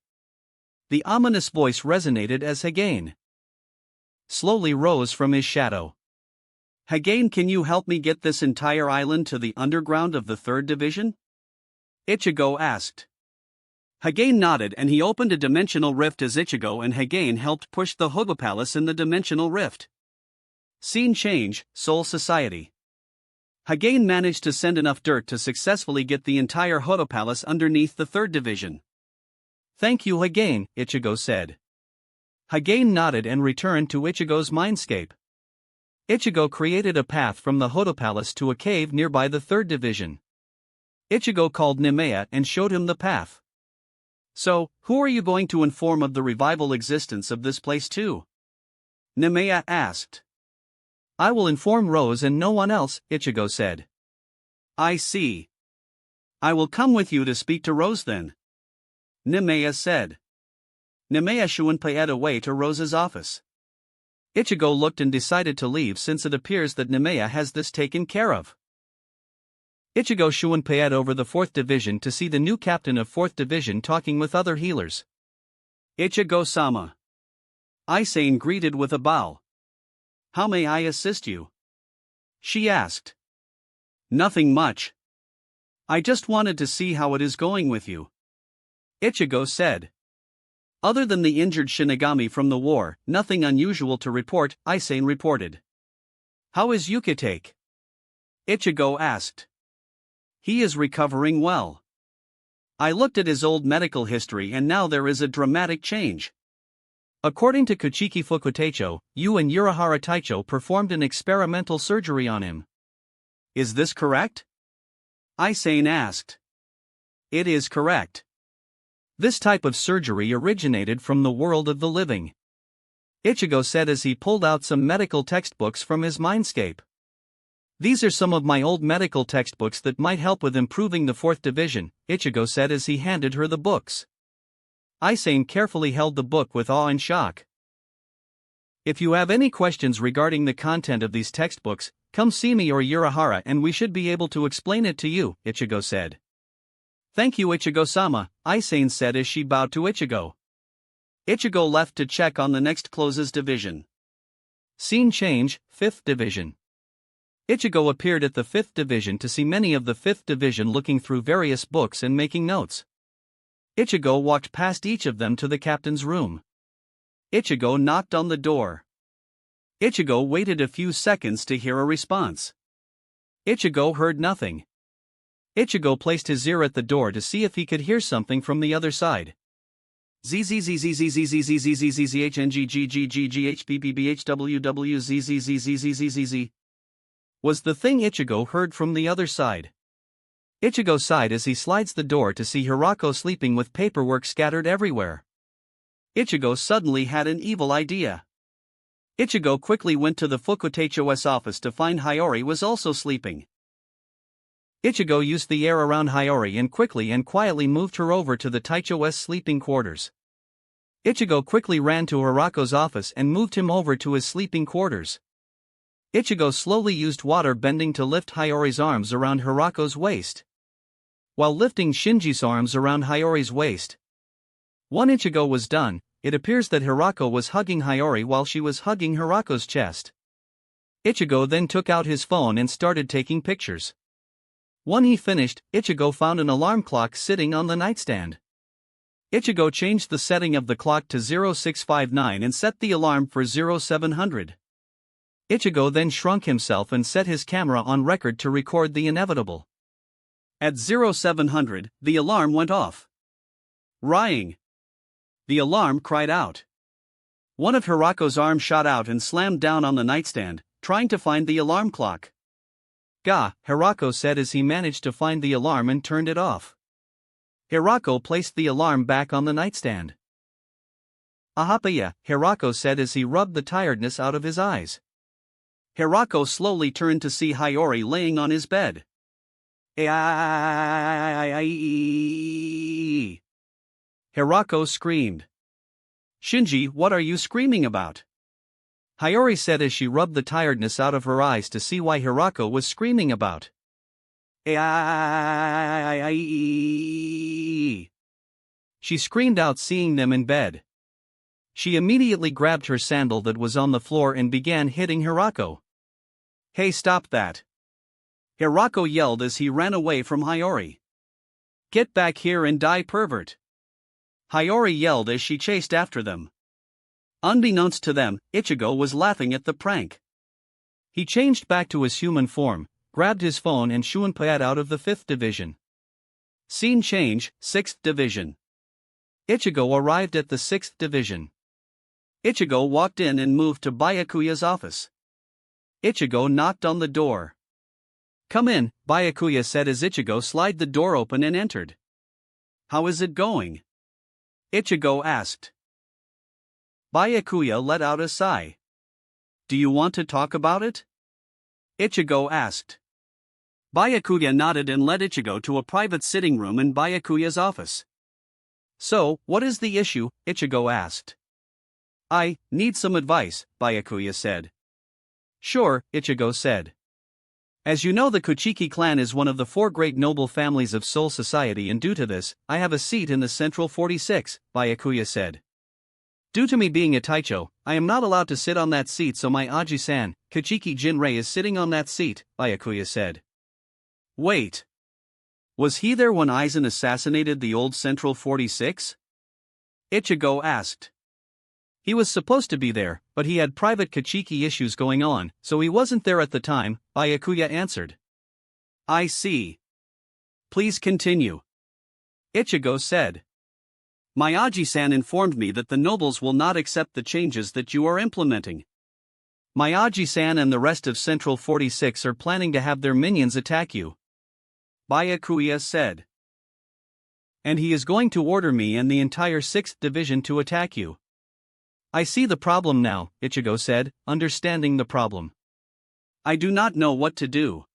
The ominous voice resonated as Hagain slowly rose from his shadow. Hagain, can you help me get this entire island to the underground of the 3rd division? Ichigo asked. Hagain nodded and he opened a dimensional rift as Ichigo and Hagain helped push the Hodo Palace in the dimensional rift. Scene change, Soul Society. Hagain managed to send enough dirt to successfully get the entire Hodo Palace underneath the 3rd division. Thank you Hagain, Ichigo said. Hagain nodded and returned to Ichigo's mindscape. Ichigo created a path from the Hodo Palace to a cave nearby the 3rd division. Ichigo called Nemea and showed him the path. So, who are you going to inform of the revival existence of this place too? Nemea asked. I will inform Rose and no one else, Ichigo said. I see. I will come with you to speak to Rose then. Nemea said. Nemea Shuunpaed away to Rose's office. Ichigo looked and decided to leave since it appears that Nemea has this taken care of. Ichigo Shuunpaed over the 4th division to see the new captain of 4th division talking with other healers. Ichigo-sama. Isane greeted with a bow. How may I assist you? She asked. Nothing much. I just wanted to see how it is going with you. Ichigo said. Other than the injured Shinigami from the war, nothing unusual to report, Isane reported. How is Yukitake? Ichigo asked. He is recovering well. I looked at his old medical history and now there is a dramatic change. According to Kuchiki Fukuteicho, you and Urahara Taicho performed an experimental surgery on him. Is this correct? Isane asked. It is correct. This type of surgery originated from the world of the living. Ichigo said as he pulled out some medical textbooks from his mindscape. These are some of my old medical textbooks that might help with improving the 4th division, Ichigo said as he handed her the books. Isane carefully held the book with awe and shock. If you have any questions regarding the content of these textbooks, come see me or Urahara and we should be able to explain it to you, Ichigo said. Thank you Ichigo-sama, Isane said as she bowed to Ichigo. Ichigo left to check on the next closest division. Scene change, 5th division. Ichigo appeared at the 5th division to see many of the 5th division looking through various books and making notes. Ichigo walked past each of them to the captain's room. Ichigo knocked on the door. Ichigo waited a few seconds to hear a response. Ichigo heard nothing. Ichigo placed his ear at the door to see if he could hear something from the other side. ZZZZZZZZZHNGGGGGHBBBHWWZZZZZZZ was the thing Ichigo heard from the other side. Ichigo sighed as he slides the door to see Hirako sleeping with paperwork scattered everywhere. Ichigo suddenly had an evil idea. Ichigo quickly went to the Fukuteicho's office to find Hiyori was also sleeping. Ichigo used the air around Hiyori and quickly and quietly moved her over to the Taicho's sleeping quarters. Ichigo quickly ran to Hirako's office and moved him over to his sleeping quarters. Ichigo slowly used water bending to lift Hiyori's arms around Hirako's waist. While lifting Shinji's arms around Hiyori's waist. When Ichigo was done, it appears that Hirako was hugging Hiyori while she was hugging Hirako's chest. Ichigo then took out his phone and started taking pictures. When he finished, Ichigo found an alarm clock sitting on the nightstand. Ichigo changed the setting of the clock to 0659 and set the alarm for 0700. Ichigo then shrunk himself and set his camera on record to record the inevitable. At 0700, the alarm went off. Rying. The alarm cried out. One of Hirako's arms shot out and slammed down on the nightstand, trying to find the alarm clock. Ga, Hirako said as he managed to find the alarm and turned it off. Hirako placed the alarm back on the nightstand. Ahapaya, Hirako said as he rubbed the tiredness out of his eyes. Hirako slowly turned to see Hiyori laying on his bed. Hirako screamed. Shinji, what are you screaming about? Hiyori said as she rubbed the tiredness out of her eyes to see why Hirako was screaming about. She screamed out seeing them in bed. She immediately grabbed her sandal that was on the floor and began hitting Hirako. Hey, stop that! Hirako yelled as he ran away from Hiyori. Get back here and die, pervert! Hiyori yelled as she chased after them. Unbeknownst to them, Ichigo was laughing at the prank. He changed back to his human form, grabbed his phone and Shunpei out of the 5th Division. Scene change, 6th Division. Ichigo arrived at the 6th Division. Ichigo walked in and moved to Byakuya's office. Ichigo knocked on the door. Come in, Byakuya said as Ichigo slid the door open and entered. How is it going? Ichigo asked. Byakuya let out a sigh. Do you want to talk about it? Ichigo asked. Byakuya nodded and led Ichigo to a private sitting room in Byakuya's office. So, what is the issue? Ichigo asked. I need some advice, Byakuya said. Sure, Ichigo said. As you know, the Kuchiki clan is one of the 4 great noble families of Seoul society, and due to this, I have a seat in the Central 46, Byakuya said. Due to me being a Taicho, I am not allowed to sit on that seat, so my Aji-san, Kuchiki Jinrei, is sitting on that seat, Byakuya said. Wait. Was he there when Aizen assassinated the old Central 46? Ichigo asked. He was supposed to be there, but he had private Kuchiki issues going on, so he wasn't there at the time, Byakuya answered. I see. Please continue. Ichigo said. My Aji-san informed me that the nobles will not accept the changes that you are implementing. My Aji-san and the rest of Central 46 are planning to have their minions attack you. Byakuya said. And he is going to order me and the entire 6th Division to attack you. I see the problem now, Ichigo said, understanding the problem. I do not know what to do.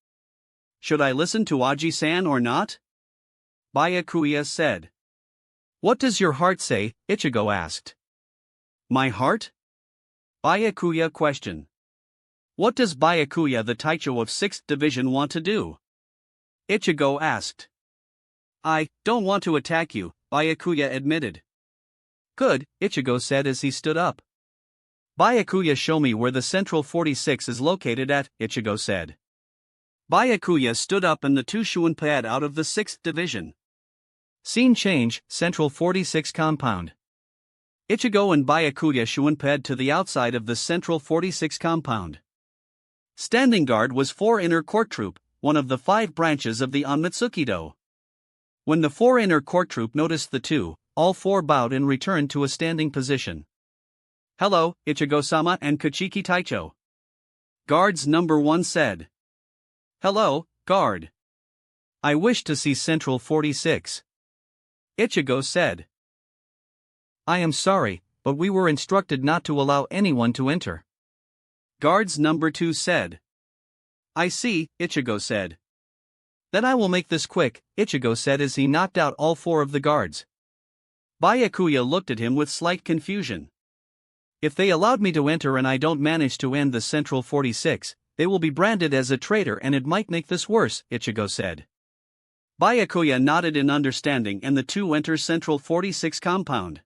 Should I listen to Aji-san or not? Byakuya said. What does your heart say? Ichigo asked. My heart? Byakuya questioned. What does Byakuya, the Taicho of 6th Division, want to do? Ichigo asked. I don't want to attack you, Byakuya admitted. Good, Ichigo said as he stood up. Byakuya, show me where the Central 46 is located at, Ichigo said. Byakuya stood up and the two Shunpei out of the 6th Division. Scene change, Central 46 compound. Ichigo and Byakuya Shunpei to the outside of the Central 46 compound. Standing guard was 4 Inner Court Troop, one of the 5 branches of the Onmitsukido. When the 4 Inner Court Troop noticed the two, all 4 bowed and returned to a standing position. Hello, Ichigo-sama and Kuchiki Taicho. Guards number 1 said. Hello, guard. I wish to see Central 46. Ichigo said. I am sorry, but we were instructed not to allow anyone to enter. Guards number 2 said. I see, Ichigo said. Then I will make this quick, Ichigo said as he knocked out all 4 of the guards. Byakuya looked at him with slight confusion. If they allowed me to enter and I don't manage to end the Central 46, they will be branded as a traitor and it might make this worse, Ichigo said. Byakuya nodded in understanding and the two enter Central 46 compound.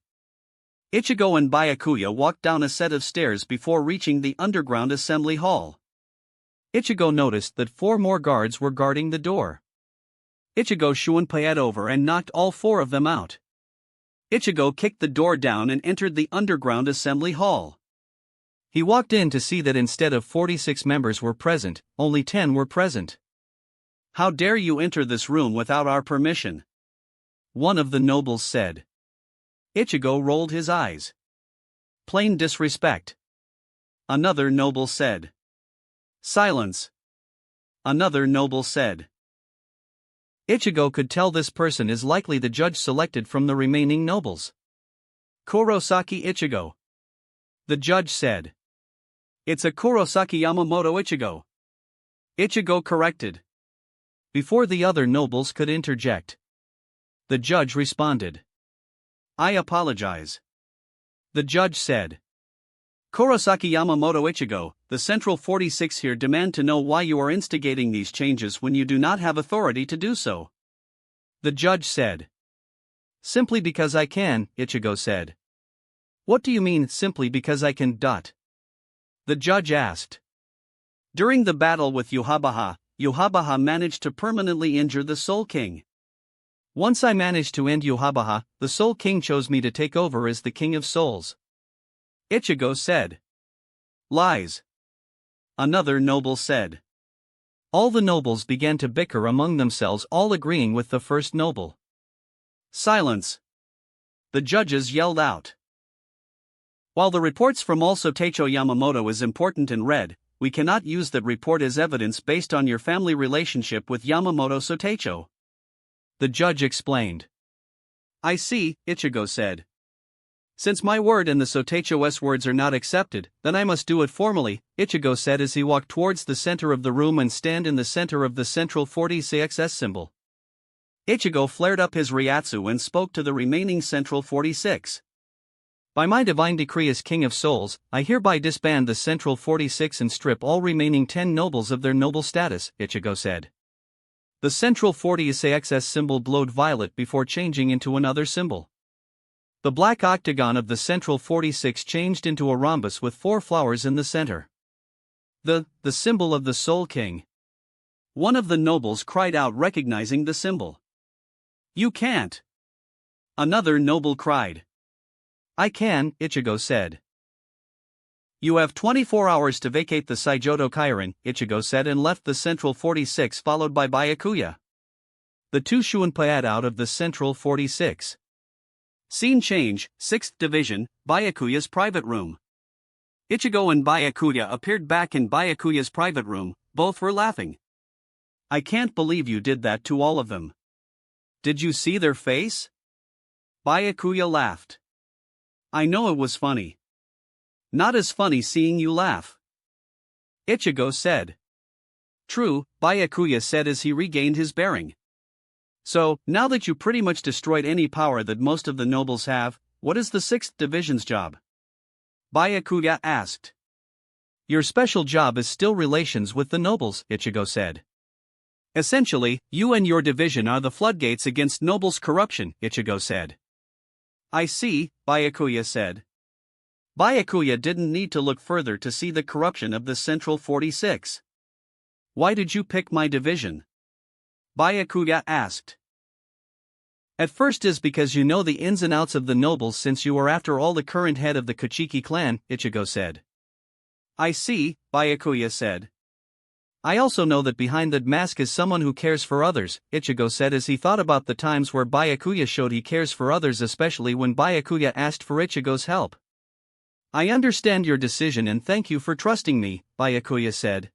Ichigo and Byakuya walked down a set of stairs before reaching the underground assembly hall. Ichigo noticed that 4 more guards were guarding the door. Ichigo Shunpei over and knocked all 4 of them out. Ichigo kicked the door down and entered the underground assembly hall. He walked in to see that instead of 46 members were present, only 10 were present. How dare you enter this room without our permission? One of the nobles said. Ichigo rolled his eyes. Plain disrespect. Another noble said. Silence. Another noble said. Ichigo could tell this person is likely the judge selected from the remaining nobles. Kurosaki Ichigo. The judge said. It's a Kurosaki Yamamoto Ichigo. Ichigo corrected. Before the other nobles could interject, the judge responded. I apologize. The judge said. Kurosaki Yamamoto Ichigo, the Central 46 here demand to know why you are instigating these changes when you do not have authority to do so. The judge said. Simply because I can, Ichigo said. What do you mean, simply because I can? The judge asked. During the battle with Yhwach managed to permanently injure the Soul King. Once I managed to end Yhwach, the Soul King chose me to take over as the King of Souls. Ichigo said. Lies. Another noble said. All the nobles began to bicker among themselves, all agreeing with the first noble. Silence. The judges yelled out. While the reports from also Teicho Yamamoto is important and read, we cannot use that report as evidence based on your family relationship with Yamamoto Soteicho. The judge explained. I see, Ichigo said. Since my word and the Soteicho's words are not accepted, then I must do it formally, Ichigo said as he walked towards the center of the room and stand in the center of the central 46 symbol. Ichigo flared up his Ryatsu and spoke to the remaining central 46. By my divine decree as King of Souls, I hereby disband the Central 46 and strip all remaining 10 nobles of their noble status, Ichigo said. The Central 46 symbol glowed violet before changing into another symbol. The black octagon of the Central 46 changed into a rhombus with 4 flowers in the center. The symbol of the Soul King. One of the nobles cried out, recognizing the symbol. You can't. Another noble cried. I can, Ichigo said. You have 24 hours to vacate the Saijodo Kairin, Ichigo said, and left the Central 46 followed by Byakuya. The two Shuunpai'd out of the Central 46. Scene change, 6th Division, Byakuya's private room. Ichigo and Byakuya appeared back in Byakuya's private room, both were laughing. I can't believe you did that to all of them. Did you see their face? Byakuya laughed. I know it was funny. Not as funny seeing you laugh. Ichigo said. True, Byakuya said as he regained his bearing. So, now that you pretty much destroyed any power that most of the nobles have, what is the 6th Division's job? Byakuya asked. Your special job is still relations with the nobles, Ichigo said. Essentially, you and your division are the floodgates against nobles' corruption, Ichigo said. I see, Byakuya said. Byakuya didn't need to look further to see the corruption of the Central 46. Why did you pick my division? Byakuya asked. At first is because you know the ins and outs of the nobles since you are after all the current head of the Kuchiki clan, Ichigo said. I see, Byakuya said. I also know that behind that mask is someone who cares for others, Ichigo said as he thought about the times where Byakuya showed he cares for others, especially when Byakuya asked for Ichigo's help. I understand your decision and thank you for trusting me, Byakuya said.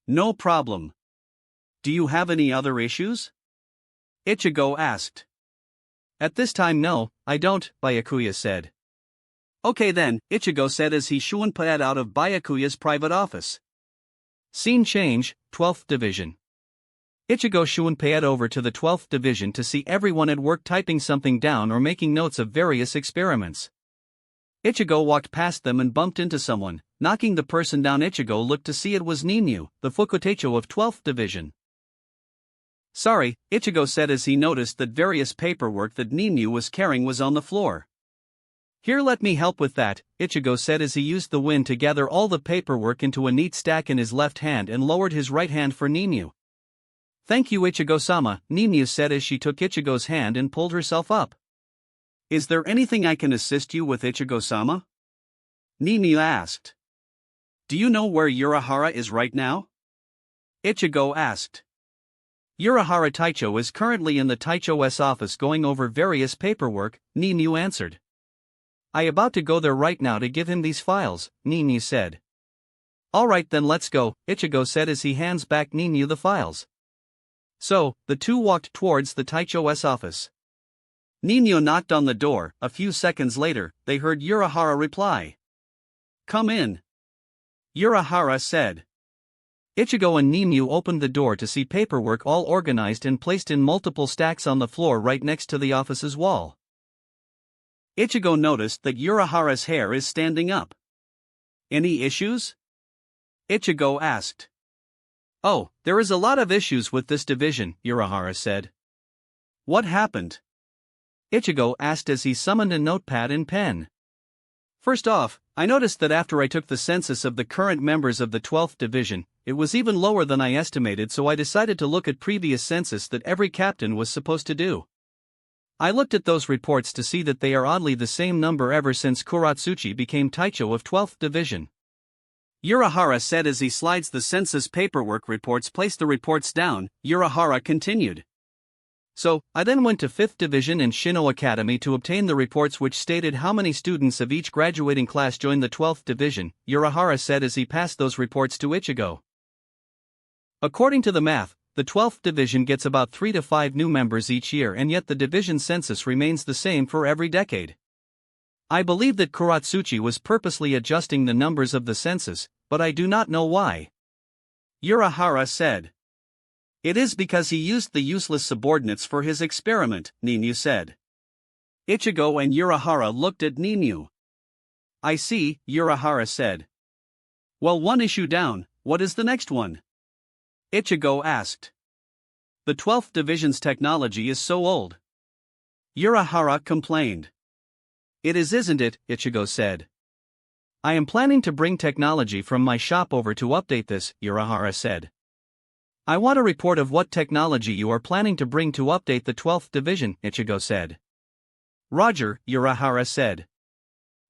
No problem. Do you have any other issues? Ichigo asked. At this time no, I don't, Byakuya said. Okay then, Ichigo said as he Shuunpai'd out of Byakuya's private office. Scene change, 12th Division. Ichigo Shuunpai'd over to the 12th Division to see everyone at work typing something down or making notes of various experiments. Ichigo walked past them and bumped into someone, knocking the person down. Ichigo looked to see it was Ninyu, the Fukuteicho of 12th Division. Sorry, Ichigo said as he noticed that various paperwork that Ninyu was carrying was on the floor. Here, let me help with that, Ichigo said as he used the wind to gather all the paperwork into a neat stack in his left hand and lowered his right hand for Ninyu. Thank you, Ichigo-sama, Ninyu said as she took Ichigo's hand and pulled herself up. Is there anything I can assist you with, Ichigo-sama? Ninyu asked. Do you know where Urahara is right now? Ichigo asked. Urahara Taicho is currently in the Taicho's office going over various paperwork, Ninyu answered. I about to go there right now to give him these files, Ninyu said. Alright then let's go, Ichigo said as he hands back Ninyu the files. So, the two walked towards the Taicho's office. Ninyu knocked on the door. A few seconds later, they heard Urahara reply. Come in. Urahara said. Ichigo and Ninyu opened the door to see paperwork all organized and placed in multiple stacks on the floor right next to the office's wall. Ichigo noticed that Urahara's hair is standing up. Any issues? Ichigo asked. Oh, there is a lot of issues with this division, Urahara said. What happened? Ichigo asked as he summoned a notepad and pen. First off, I noticed that after I took the census of the current members of the 12th Division, it was even lower than I estimated, so I decided to look at previous census that every captain was supposed to do. I looked at those reports to see that they are oddly the same number ever since Kuratsuchi became Taicho of 12th Division. Urahara said as he slides the census paperwork reports. Place the reports down, Urahara continued. So, I then went to 5th Division and Shino Academy to obtain the reports which stated how many students of each graduating class joined the 12th Division, Urahara said as he passed those reports to Ichigo. According to the math, the 12th Division gets about 3 to 5 new members each year, and yet the division census remains the same for every decade. I believe that Kuratsuchi was purposely adjusting the numbers of the census, but I do not know why. Urahara said. It is because he used the useless subordinates for his experiment, Ninyu said. Ichigo and Urahara looked at Ninyu. I see, Urahara said. Well, one issue down, what is the next one? Ichigo asked. The 12th Division's technology is so old. Urahara complained. It is, isn't it? Ichigo said. I am planning to bring technology from my shop over to update this, Urahara said. I want a report of what technology you are planning to bring to update the 12th Division, Ichigo said. Roger, Urahara said.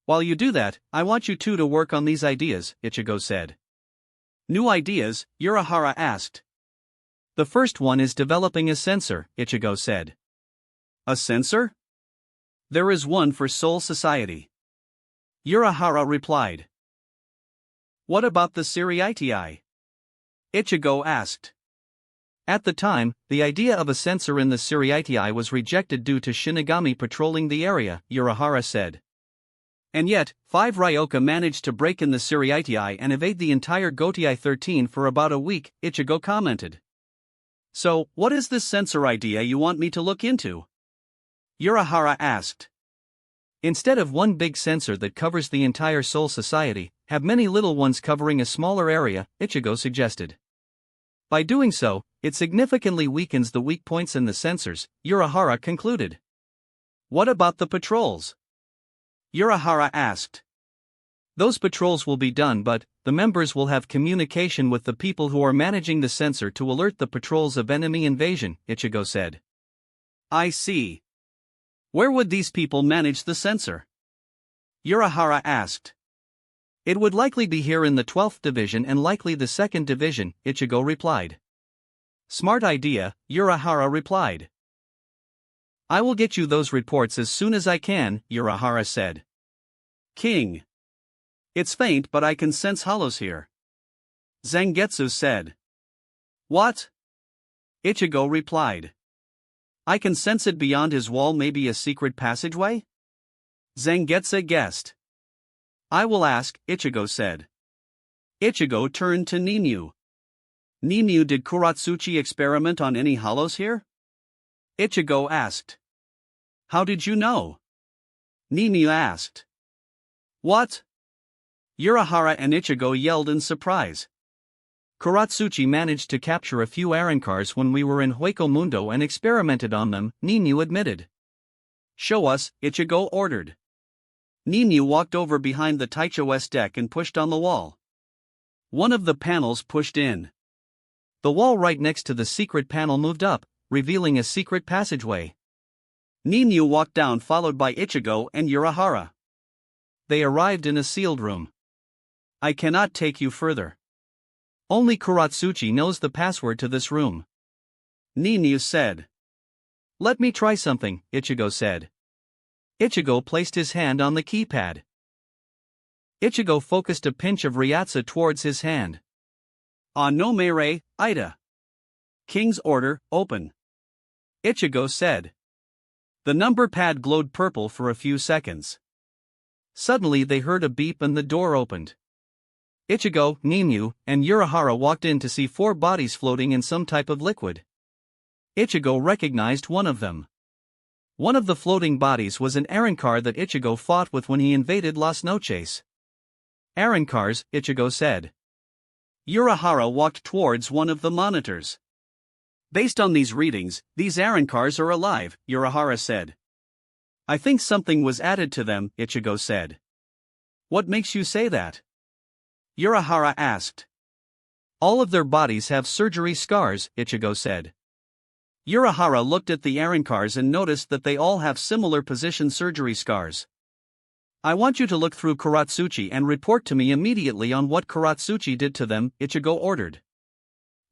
While you do that, I want you two to work on these ideas, Ichigo said. New ideas? Urahara asked. The first one is developing a sensor, Ichigo said. A sensor? There is one for Soul Society. Urahara replied. What about the Siriitii? Ichigo asked. At the time, the idea of a sensor in the Siriitii was rejected due to Shinigami patrolling the area, Urahara said. And yet, 5 Ryoka managed to break in the Siriitii and evade the entire Gotei 13 for about a week, Ichigo commented. So, what is this sensor idea you want me to look into? Urahara asked. Instead of one big sensor that covers the entire Soul Society, have many little ones covering a smaller area, Ichigo suggested. By doing so, it significantly weakens the weak points in the sensors, Urahara concluded. What about the patrols? Urahara asked. Those patrols will be done, but the members will have communication with the people who are managing the sensor to alert the patrols of enemy invasion, Ichigo said. I see. Where would these people manage the sensor? Urahara asked. It would likely be here in the 12th Division and likely the 2nd Division, Ichigo replied. Smart idea, Urahara replied. I will get you those reports as soon as I can, Urahara said. King. It's faint, but I can sense hollows here. Zangetsu said. What? Ichigo replied. I can sense it beyond his wall, maybe a secret passageway? Zangetsu guessed. I will ask, Ichigo said. Ichigo turned to Ninyu. Ninyu, did Kuratsuchi experiment on any hollows here? Ichigo asked. How did you know? Ninyu asked. What? Urahara and Ichigo yelled in surprise. Kuratsuchi managed to capture a few Arancars when we were in Hueco Mundo and experimented on them, Ninyu admitted. Show us, Ichigo ordered. Ninyu walked over behind the Taicho's deck and pushed on the wall. One of the panels pushed in. The wall right next to the secret panel moved up, revealing a secret passageway. Ninyu walked down, followed by Ichigo and Urahara. They arrived in a sealed room. I cannot take you further. Only Kuratsuchi knows the password to this room. Ninyu said. Let me try something, Ichigo said. Ichigo placed his hand on the keypad. Ichigo focused a pinch of Ryatsu towards his hand. No mere, Ida. King's order, open. Ichigo said. The number pad glowed purple for a few seconds. Suddenly they heard a beep and the door opened. Ichigo, Ninyu, and Urahara walked in to see 4 bodies floating in some type of liquid. Ichigo recognized one of them. One of the floating bodies was an Arankar that Ichigo fought with when he invaded Las Noches. Arankars, Ichigo said. Urahara walked towards one of the monitors. Based on these readings, these Arankars are alive, Urahara said. I think something was added to them, Ichigo said. What makes you say that? Urahara asked. All of their bodies have surgery scars, Ichigo said. Urahara looked at the Arankars and noticed that they all have similar position surgery scars. I want you to look through Kuratsuchi and report to me immediately on what Kuratsuchi did to them, Ichigo ordered.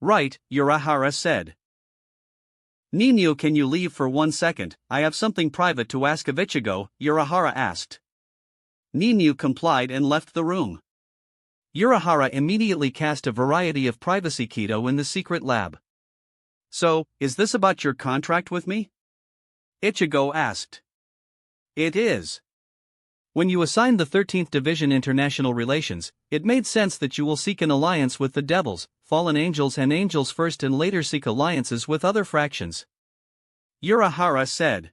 Right, Urahara said. Ninyu, can you leave for 1 second? I have something private to ask of Ichigo, Urahara asked. Ninyu complied and left the room. Urahara immediately cast a variety of privacy keto in the secret lab. So, is this about your contract with me? Ichigo asked. It is. When you assigned the 13th Division International Relations, it made sense that you will seek an alliance with the Devils, Fallen Angels and Angels first and later seek alliances with other fractions. Urahara said.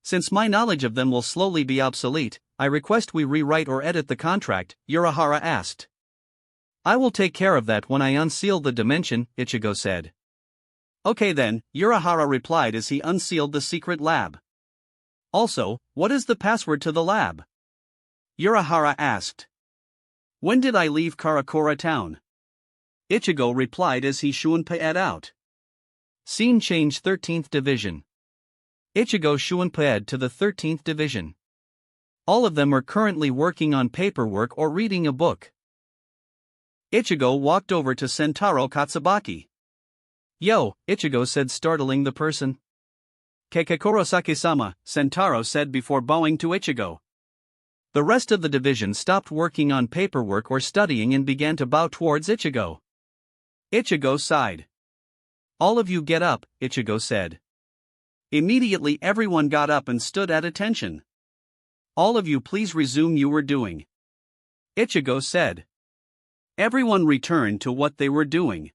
Since my knowledge of them will slowly be obsolete, I request we rewrite or edit the contract, Urahara asked. I will take care of that when I unseal the dimension, Ichigo said. Okay then, Urahara replied as he unsealed the secret lab. Also, what is the password to the lab? Urahara asked. When did I leave Karakura town? Ichigo replied as he shunpaed out. Scene change 13th Division. Ichigo shunpaed to the 13th Division. All of them are currently working on paperwork or reading a book. Ichigo walked over to Sentaro Katsubaki. Yo, Ichigo said, startling the person. Kekekurosaki-sama, Sentaro said before bowing to Ichigo. The rest of the division stopped working on paperwork or studying and began to bow towards Ichigo. Ichigo sighed. All of you get up, Ichigo said. Immediately everyone got up and stood at attention. All of you please resume you were doing. Ichigo said. Everyone returned to what they were doing.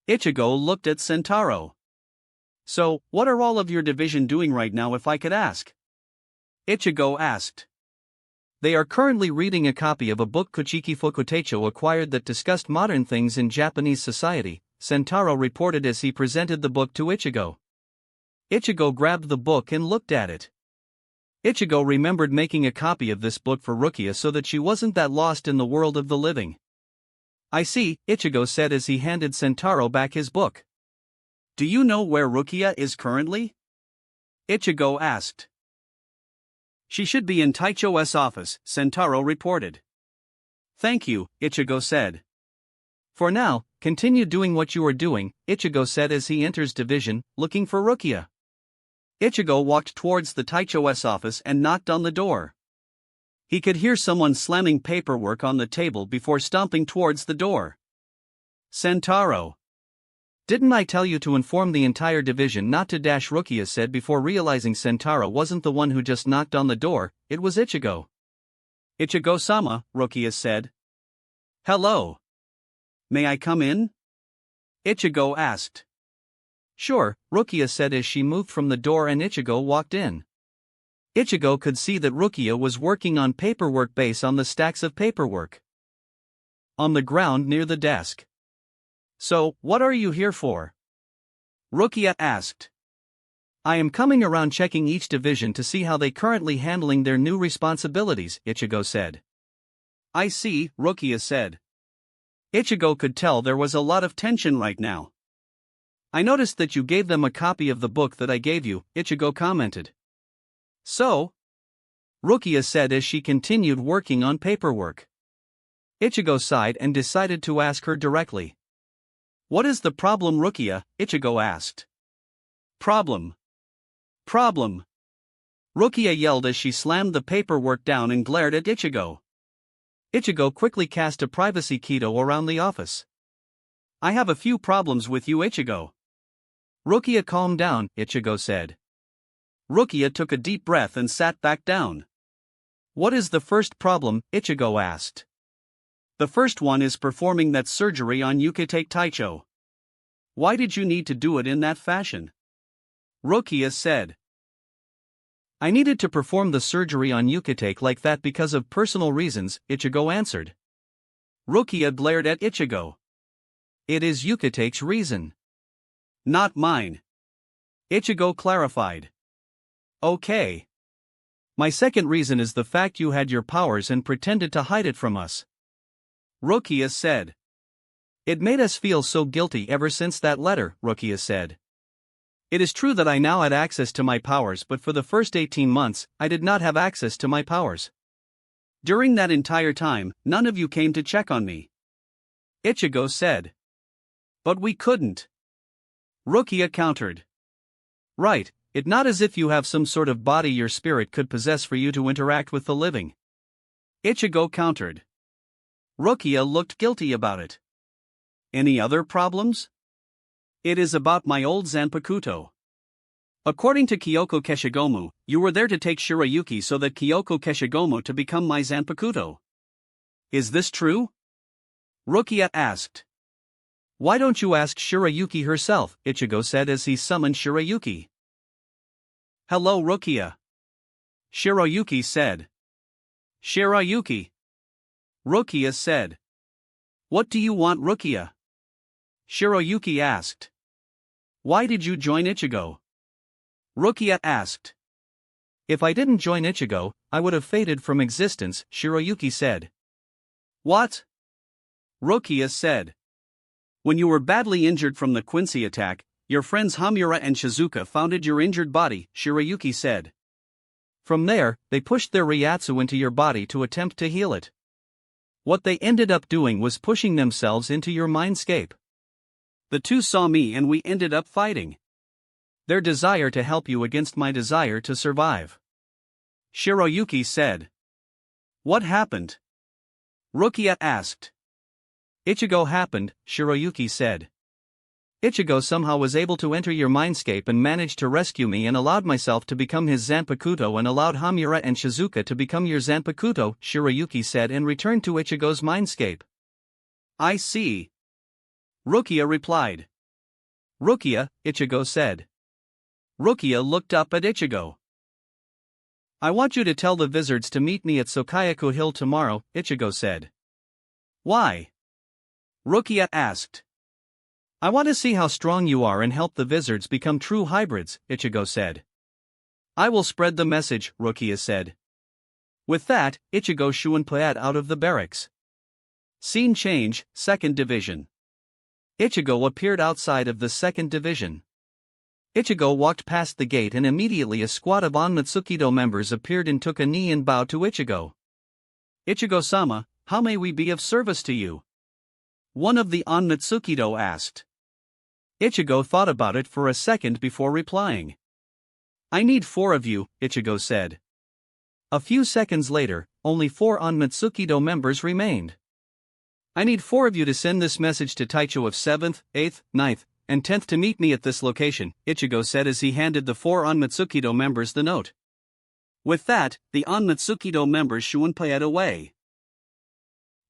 Ichigo looked at Sentaro. So, what are all of your division doing right now if I could ask? Ichigo asked. They are currently reading a copy of a book Kuchiki Fukuteicho acquired that discussed modern things in Japanese society, Sentaro reported as he presented the book to Ichigo. Ichigo grabbed the book and looked at it. Ichigo remembered making a copy of this book for Rukia so that she wasn't that lost in the world of the living. I see, Ichigo said as he handed Sentaro back his book. Do you know where Rukia is currently? Ichigo asked. She should be in Taicho's office, Sentaro reported. Thank you, Ichigo said. For now, continue doing what you are doing, Ichigo said as he enters division, looking for Rukia. Ichigo walked towards the Taicho's office and knocked on the door. He could hear someone slamming paperwork on the table before stomping towards the door. Sentaro. Didn't I tell you to inform the entire division not to dash, Rukia said before realizing Sentaro wasn't the one who just knocked on the door, it was Ichigo. Ichigo-sama, Rukia said. Hello. May I come in? Ichigo asked. Sure, Rukia said as she moved from the door and Ichigo walked in. Ichigo could see that Rukia was working on paperwork based on the stacks of paperwork on the ground near the desk. So, what are you here for? Rukia asked. I am coming around checking each division to see how they currently handling their new responsibilities, Ichigo said. I see, Rukia said. Ichigo could tell there was a lot of tension right now. I noticed that you gave them a copy of the book that I gave you, Ichigo commented. So? Rukia said as she continued working on paperwork. Ichigo sighed and decided to ask her directly. What is the problem, Rukia? Ichigo asked. Problem. Problem. Rukia yelled as she slammed the paperwork down and glared at Ichigo. Ichigo quickly cast a privacy keto around the office. I have a few problems with you, Ichigo. Rukia, calm down, Ichigo said. Rukia took a deep breath and sat back down. What is the first problem? Ichigo asked. The first one is performing that surgery on Yukite Taicho. Why did you need to do it in that fashion? Rukia said. I needed to perform the surgery on Yukite like that because of personal reasons, Ichigo answered. Rukia glared at Ichigo. It is Yukite's reason. Not mine. Ichigo clarified. Okay. My second reason is the fact you had your powers and pretended to hide it from us. Rukia said. It made us feel so guilty ever since that letter, Rukia said. It is true that I now had access to my powers, but for the first 18 months, I did not have access to my powers. During that entire time, none of you came to check on me. Ichigo said. But we couldn't. Rukia countered. Right, it's not as if you have some sort of body your spirit could possess for you to interact with the living. Ichigo countered. Rukia looked guilty about it. Any other problems? It is about my old Zanpakuto. According to Kyoko Keshigomu, you were there to take Shirayuki so that Kyoko Keshigomu to become my Zanpakuto. Is this true? Rukia asked. Why don't you ask Shirayuki herself? Ichigo said as he summoned Shirayuki. Hello, Rukia. Shirayuki said. Shirayuki. Rukia said. What do you want, Rukia? Shirayuki asked. Why did you join Ichigo? Rukia asked. If I didn't join Ichigo, I would have faded from existence, Shirayuki said. What? Rukia said. When you were badly injured from the Quincy attack, your friends Hamura and Shizuka founded your injured body, Shirayuki said. From there, they pushed their Ryatsu into your body to attempt to heal it. What they ended up doing was pushing themselves into your mindscape. The two saw me and we ended up fighting. Their desire to help you against my desire to survive. Shirayuki said. What happened? Rukia asked. Ichigo happened, Shirayuki said. Ichigo somehow was able to enter your mindscape and managed to rescue me and allowed myself to become his Zanpakuto and allowed Hamura and Shizuka to become your Zanpakuto, Shirayuki said, and returned to Ichigo's mindscape. I see. Rukia replied. Rukia, Ichigo said. Rukia looked up at Ichigo. I want you to tell the wizards to meet me at Sokayaku Hill tomorrow, Ichigo said. Why? Rukia asked. I want to see how strong you are and help the wizards become true hybrids, Ichigo said. I will spread the message, Rukia said. With that, Ichigo shunpaied out of the barracks. Scene change, 2nd Division. Ichigo appeared outside of the 2nd Division. Ichigo walked past the gate and immediately a squad of Onmitsukido members appeared and took a knee and bowed to Ichigo. Ichigo-sama, how may we be of service to you? One of the Onmitsukido asked. Ichigo thought about it for a second before replying. I need 4 of you, Ichigo said. A few seconds later, only 4 Onmitsukido members remained. I need 4 of you to send this message to Taicho of 7th, 8th, 9th, and 10th to meet me at this location, Ichigo said as he handed the 4 Onmitsukido members the note. With that, the Onmitsukido members shunpaied away.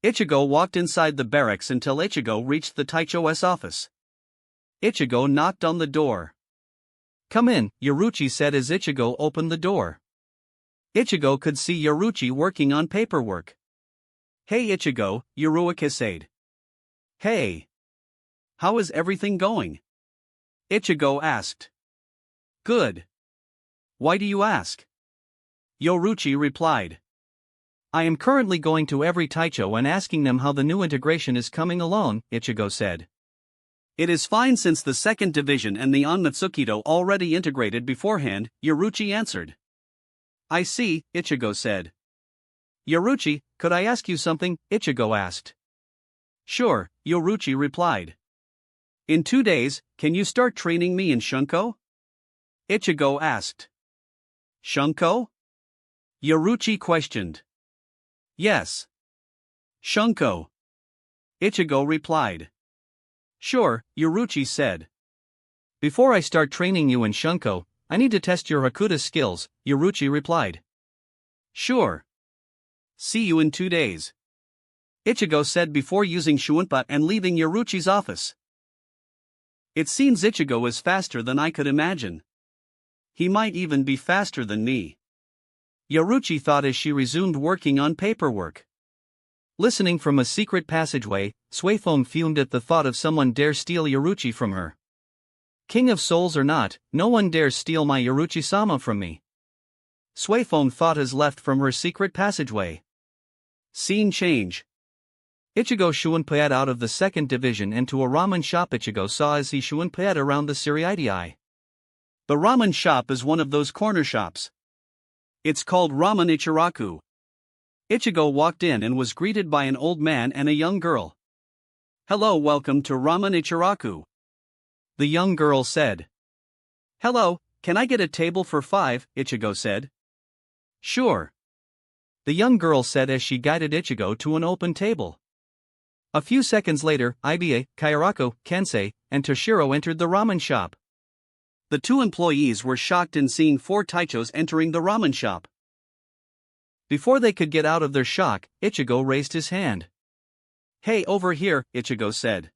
Ichigo walked inside the barracks until Ichigo reached the Taicho's office. Ichigo knocked on the door. Come in, Yoruchi said as Ichigo opened the door. Ichigo could see Yoruchi working on paperwork. Hey Ichigo, Yoruichi said. Hey. How is everything going? Ichigo asked. Good. Why do you ask? Yoruchi replied. I am currently going to every Taicho and asking them how the new integration is coming along, Ichigo said. It is fine since the 2nd Division and the Onmitsukido already integrated beforehand, Yoruchi answered. I see, Ichigo said. Yoruchi, could I ask you something? Ichigo asked. Sure, Yoruchi replied. In 2 days, can you start training me in Shunko? Ichigo asked. Shunko? Yoruchi questioned. Yes. Shunko. Ichigo replied. Sure, Yoruchi said. Before I start training you in Shunko, I need to test your Hakuta skills, Yoruchi replied. Sure. See you in 2 days. Ichigo said before using Shunpa and leaving Yoruchi's office. It seems Ichigo is faster than I could imagine. He might even be faster than me. Yoruchi thought as she resumed working on paperwork. Listening from a secret passageway, Suifeng fumed at the thought of someone dare steal Yoruchi from her. King of souls or not, no one dares steal my Yoruchi-sama from me. Suifeng thought as left from her secret passageway. Scene change. Ichigo Shuunpaed out of the second division into a ramen shop. Ichigo saw as he Shuunpaed around the Siriidii. The ramen shop is one of those corner shops. It's called Ramen Ichiraku. Ichigo walked in and was greeted by an old man and a young girl. Hello, welcome to Ramen Ichiraku. The young girl said. Hello, can I get a table for 5? Ichigo said. Sure. The young girl said as she guided Ichigo to an open table. A few seconds later, Iba, Kairako, Kensei, and Toshiro entered the ramen shop. The two employees were shocked in seeing 4 Taichos entering the ramen shop. Before they could get out of their shock, Ichigo raised his hand. Hey, over here, Ichigo said.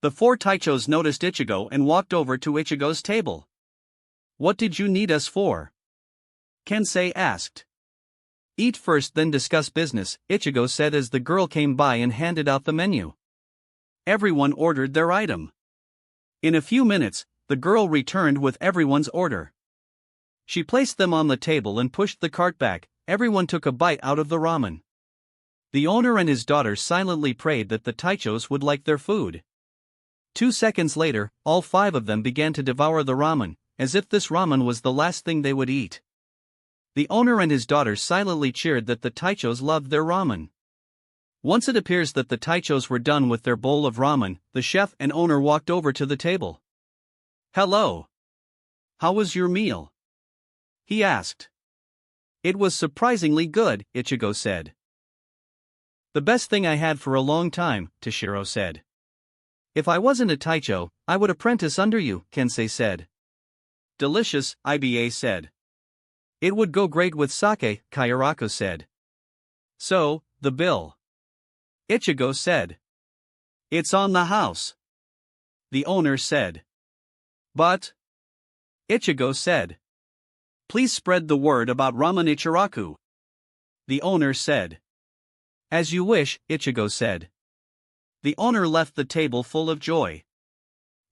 The 4 Taichos noticed Ichigo and walked over to Ichigo's table. What did you need us for? Kensei asked. Eat first then discuss business, Ichigo said as the girl came by and handed out the menu. Everyone ordered their item. In a few minutes, the girl returned with everyone's order. She placed them on the table and pushed the cart back. Everyone took a bite out of the ramen. The owner and his daughter silently prayed that the Taichos would like their food. 2 seconds later, all 5 of them began to devour the ramen, as if this ramen was the last thing they would eat. The owner and his daughter silently cheered that the Taichos loved their ramen. Once it appears that the Taichos were done with their bowl of ramen, the chef and owner walked over to the table. Hello. How was your meal? He asked. It was surprisingly good, Ichigo said. The best thing I had for a long time, Toshiro said. If I wasn't a Taicho, I would apprentice under you, Kensei said. Delicious, Iba said. It would go great with sake, Kairako said. So, the bill. Ichigo said. It's on the house. The owner said. But? Ichigo said. Please spread the word about Ramen Ichiraku. The owner said. As you wish, Ichigo said. The owner left the table full of joy.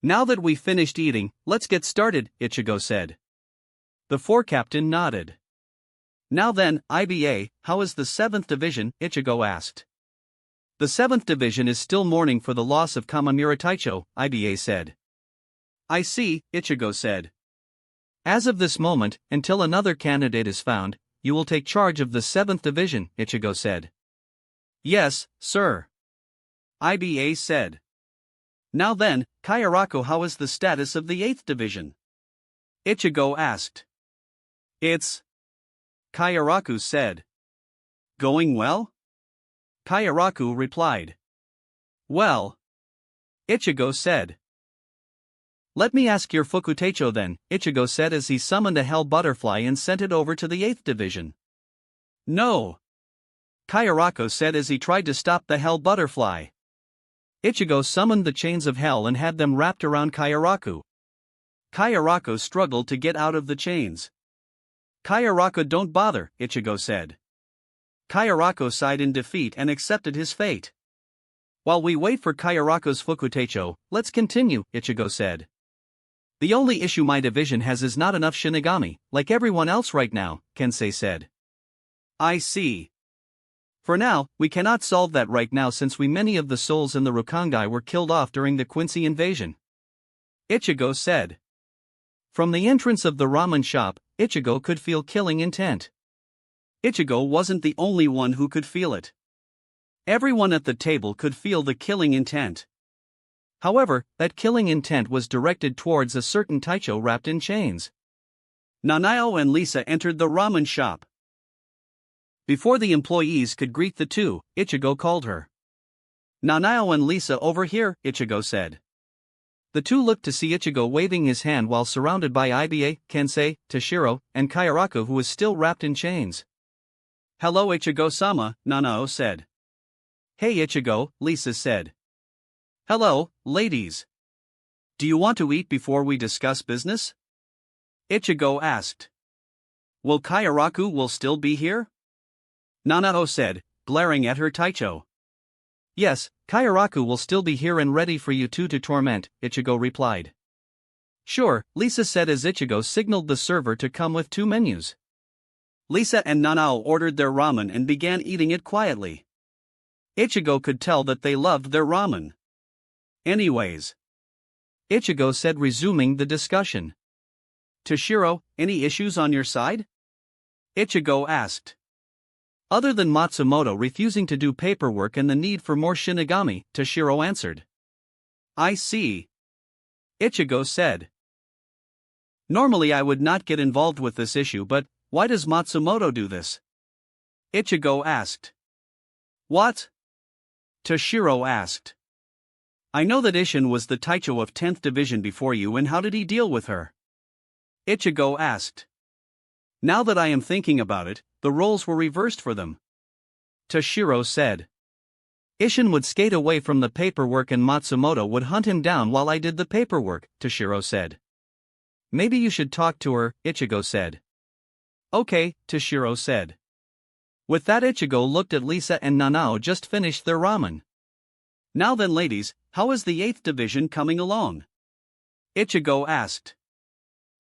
Now that we finished eating, let's get started, Ichigo said. The 4 captain nodded. Now then, Iba, how is the 7th division? Ichigo asked. The 7th division is still mourning for the loss of Kamamura Taicho, Iba said. I see, Ichigo said. As of this moment, until another candidate is found, you will take charge of the 7th division, Ichigo said. Yes, sir. Iba said. Now then, Kairako, how is the status of the 8th division? Ichigo asked. It's... Kairaku said. Going well? Kairaku replied. Well. Ichigo said. Let me ask your Fukuteicho then, Ichigo said as he summoned a hell butterfly and sent it over to the 8th division. No. Kairaku said as he tried to stop the hell butterfly. Ichigo summoned the chains of hell and had them wrapped around Kairaku. Kairaku struggled to get out of the chains. Kairaku, don't bother, Ichigo said. Kairaku sighed in defeat and accepted his fate. While we wait for Kairaku's Fukuteicho, let's continue, Ichigo said. The only issue my division has is not enough Shinigami, like everyone else right now, Kensei said. I see. For now, we cannot solve that right now since many of the souls in the Rukongai were killed off during the Quincy invasion. Ichigo said. From the entrance of the ramen shop, Ichigo could feel killing intent. Ichigo wasn't the only one who could feel it. Everyone at the table could feel the killing intent. However, that killing intent was directed towards a certain Taicho wrapped in chains. Nanao and Lisa entered the ramen shop. Before the employees could greet the two, Ichigo called her. "Nanao and Lisa over here," Ichigo said. The two looked to see Ichigo waving his hand while surrounded by Iba, Kensei, Toshiro, and Kairaku, who was still wrapped in chains. "Hello Ichigo-sama," Nanao said. "Hey Ichigo," Lisa said. "Hello, ladies. Do you want to eat before we discuss business?" Ichigo asked. "Will Kairaku will still be here?" Nanao said, glaring at her Taicho. "Yes, Kairaku will still be here and ready for you two to torment," Ichigo replied. "Sure," Lisa said as Ichigo signaled the server to come with 2 menus. Lisa and Nanao ordered their ramen and began eating it quietly. Ichigo could tell that they loved their ramen. "Anyways," Ichigo said, resuming the discussion. "Toshiro, any issues on your side?" Ichigo asked. "Other than Matsumoto refusing to do paperwork and the need for more Shinigami," Toshiro answered. "I see," Ichigo said. "Normally I would not get involved with this issue, but why does Matsumoto do this?" Ichigo asked. "What?" Toshiro asked. "I know that Ishin was the Taicho of 10th Division before you, and how did he deal with her?" Ichigo asked. "Now that I am thinking about it, the roles were reversed for them," Toshiro said. "Ishin would skate away from the paperwork and Matsumoto would hunt him down while I did the paperwork," Toshiro said. "Maybe you should talk to her," Ichigo said. "Okay," Toshiro said. With that, Ichigo looked at Lisa and Nanao just finished their ramen. "Now then ladies, how is the 8th Division coming along?" Ichigo asked.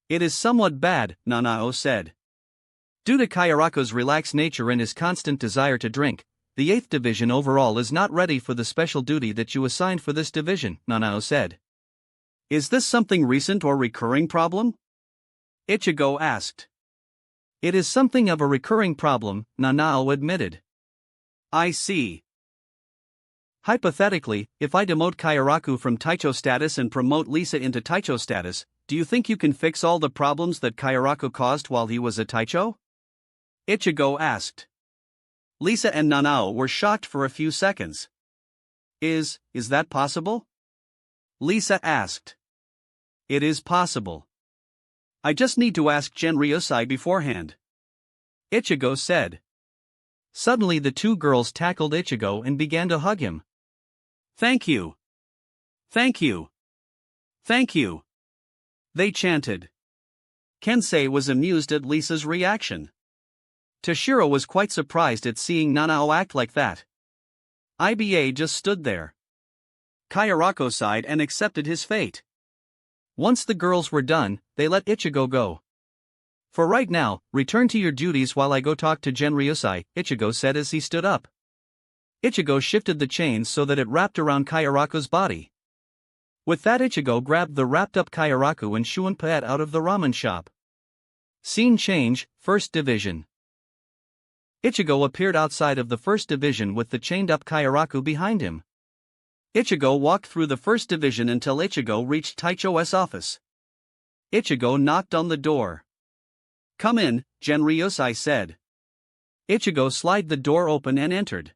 "It is somewhat bad," Nanao said. "Due to Kairaku's relaxed nature and his constant desire to drink, the 8th Division overall is not ready for the special duty that you assigned for this division," Nanao said. "Is this something recent or recurring problem?" Ichigo asked. "It is something of a recurring problem," Nanao admitted. "I see. Hypothetically, if I demote Kairaku from Taicho status and promote Lisa into Taicho status, do you think you can fix all the problems that Kairaku caused while he was a Taicho?" Ichigo asked. Lisa and Nanao were shocked for a few seconds. Is that possible?" Lisa asked. "It is possible. I just need to ask Genryusai beforehand," Ichigo said. Suddenly the two girls tackled Ichigo and began to hug him. "Thank you. Thank you. Thank you," they chanted. Kensei was amused at Lisa's reaction. Toshiro was quite surprised at seeing Nanao act like that. Iba just stood there. Kairaku sighed and accepted his fate. Once the girls were done, they let Ichigo go. "For right now, return to your duties while I go talk to Genryusai," Ichigo said as he stood up. Ichigo shifted the chains so that it wrapped around Kairaku's body. With that, Ichigo grabbed the wrapped-up Kairaku and Shunpei out of the ramen shop. Scene change, 1st Division. Ichigo appeared outside of the 1st Division with the chained-up Kairaku behind him. Ichigo walked through the 1st Division until Ichigo reached Taicho's office. Ichigo knocked on the door. "Come in," Genryusai said. Ichigo slid the door open and entered.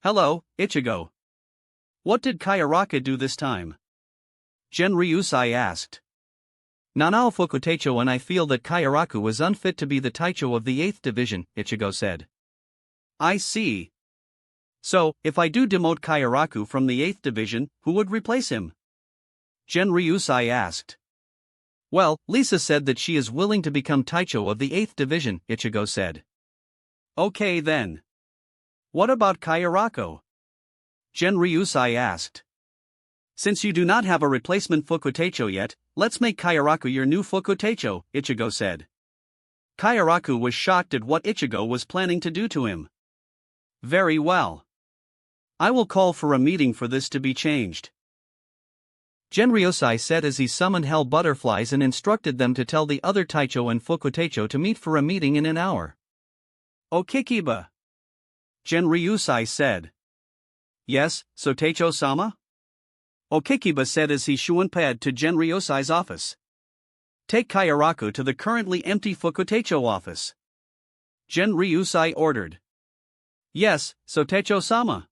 "Hello, Ichigo. What did Kairaku do this time?" Genryusai asked. "Nanao Fukuteicho and I feel that Kairaku was unfit to be the Taicho of the 8th Division," Ichigo said. "I see. So, if I do demote Kairaku from the 8th Division, who would replace him?" Genryusai asked. "Well, Lisa said that she is willing to become Taicho of the 8th Division," Ichigo said. "Okay then. What about Kairaku?" Genryusai asked. "Since you do not have a replacement Fukuteicho yet, let's make Kairaku your new Fukuteicho," Ichigo said. Kairaku was shocked at what Ichigo was planning to do to him. "Very well. I will call for a meeting for this to be changed," Genryusai said as he summoned hell butterflies and instructed them to tell the other Taicho and Fukuteicho to meet for a meeting in an hour. "Okikiba," Genryusai said. "Yes, so Teicho-sama?" Okikiba said as he shunpaed to Genryosai's office. Take Kairaku to the currently empty Fukutecho office. Genryosai ordered. Yes, Sotecho-sama.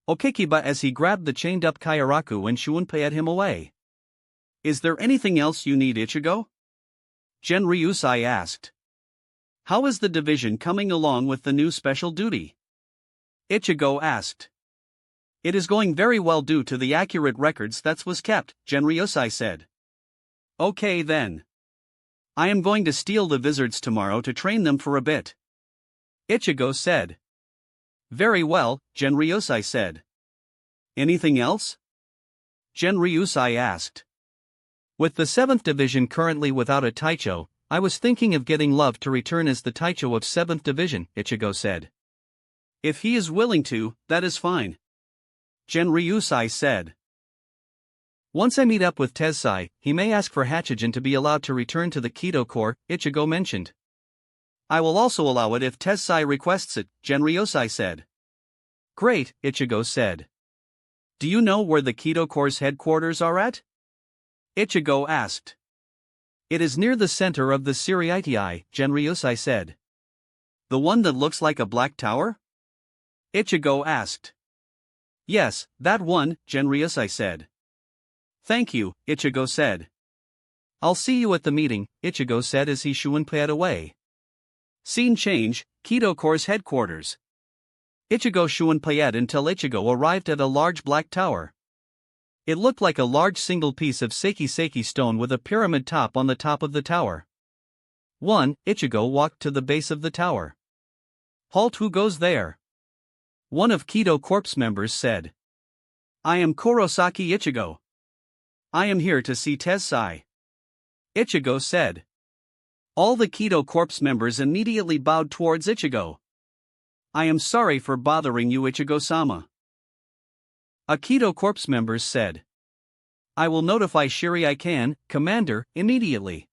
Okikiba as he grabbed the chained-up Kairaku and shunpaed him away. Is there anything else you need, Ichigo? Genryosai asked. How is the division coming along with the new special duty? Ichigo asked. It is going very well due to the accurate records that was kept, Genryosai said. Okay then. I am going to steal the wizards tomorrow to train them for a bit. Ichigo said. Very well, Genryosai said. Anything else? Genryosai asked. With the 7th Division currently without a Taicho, I was thinking of getting Love to return as the Taicho of 7th Division, Ichigo said. If he is willing to, that is fine. Genryosai said. Once I meet up with Tessai, he may ask for Hachigen to be allowed to return to the Kido Corps, Ichigo mentioned. I will also allow it if Tessai requests it, Genryosai said. Great, Ichigo said. Do you know where the Kido Corps' headquarters are at? Ichigo asked. It is near the center of the Siriitii, Genryosai said. The one that looks like a black tower? Ichigo asked. Yes, that one, Genryosai said. Thank you, Ichigo said. I'll see you at the meeting, Ichigo said as he shunpaed away. Scene change, Kido Corps' headquarters. Ichigo shunpaed until Ichigo arrived at a large black tower. It looked like a large single piece of seki stone with a pyramid top on the top of the tower. 1. Ichigo walked to the base of the tower. Halt, who goes there? One of Kido Corps members said. I am Kurosaki Ichigo. I am here to see Tessai. Ichigo said. All the Kido Corps members immediately bowed towards Ichigo. I am sorry for bothering you, Ichigo-sama. A Kido Corps members said. I will notify Shiraikan, Commander, immediately.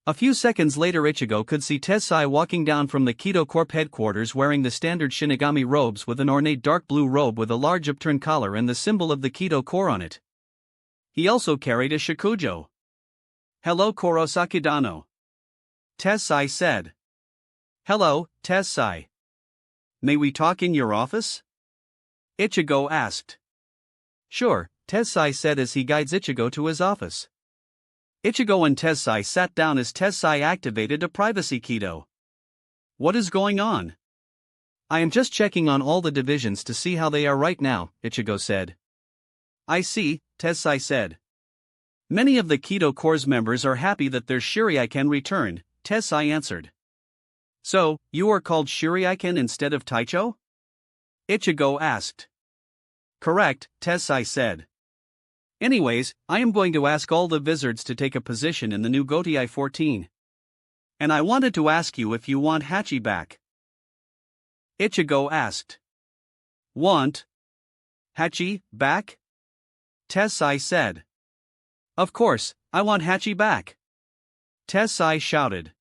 A few seconds later Ichigo could see Tessai walking down from the Kido Corps headquarters wearing the standard Shinigami robes with an ornate dark blue robe with a large upturned collar and the symbol of the Kido Corps on it. He also carried a shakujo. Hello, Kurosaki-dano. Tessai said. Hello, Tessai. May we talk in your office? Ichigo asked. Sure, Tessai said as he guides Ichigo to his office. Ichigo and Tessai sat down as Tessai activated a privacy Kido. What is going on? I am just checking on all the divisions to see how they are right now, Ichigo said. I see, Tessai said. Many of the Kido Corps members are happy that their Shiraikan returned, Tessai answered. So, you are called Shiraikan instead of Taicho? Ichigo asked. Correct, Tessai said. Anyways, I am going to ask all the wizards to take a position in the new Gotei 14. And I wanted to ask you if you want Hachi back. Ichigo asked. Want? Hachi, back? Tessai said. Of course, I want Hachi back. Tessai shouted.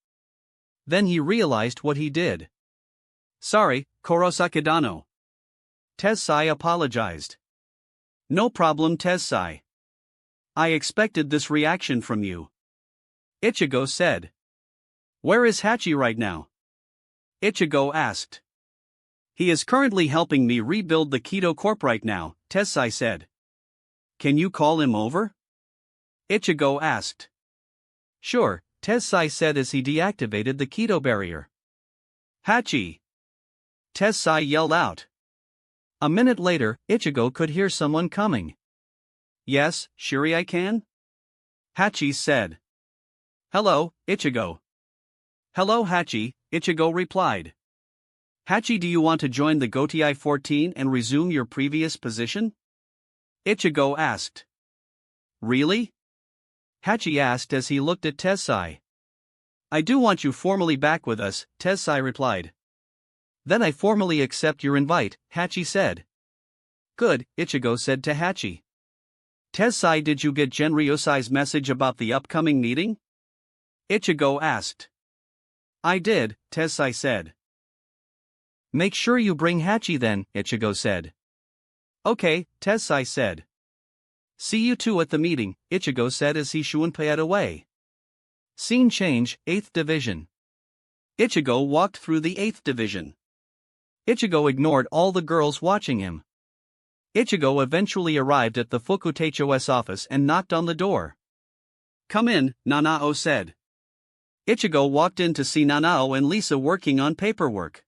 Then he realized what he did. Sorry, Kurosaki-dano. Tessai apologized. No problem, Tessai. I expected this reaction from you. Ichigo said. Where is Hachi right now? Ichigo asked. He is currently helping me rebuild the Kido Corp right now, Tessai said. Can you call him over? Ichigo asked. Sure, Tessai said as he deactivated the Kido barrier. Hachi! Tessai yelled out. A minute later, Ichigo could hear someone coming. Yes, Shiraikan? Hachi said. Hello, Ichigo. Hello, Hachi, Ichigo replied. Hachi, do you want to join the Gotei 14 and resume your previous position? Ichigo asked. Really? Hachi asked as he looked at Tessai. I do want you formally back with us, Tessai replied. Then I formally accept your invite, Hachi said. Good, Ichigo said to Hachi. Tessai, did you get Genryosai's message about the upcoming meeting? Ichigo asked. I did, Tessai said. Make sure you bring Hachi then, Ichigo said. Okay, Tessai said. See you two at the meeting, Ichigo said as he Shunpei'd away. Scene change, 8th Division. Ichigo walked through the 8th Division. Ichigo ignored all the girls watching him. Ichigo eventually arrived at the Fukutecho's office and knocked on the door. Come in, Nanao said. Ichigo walked in to see Nanao and Lisa working on paperwork.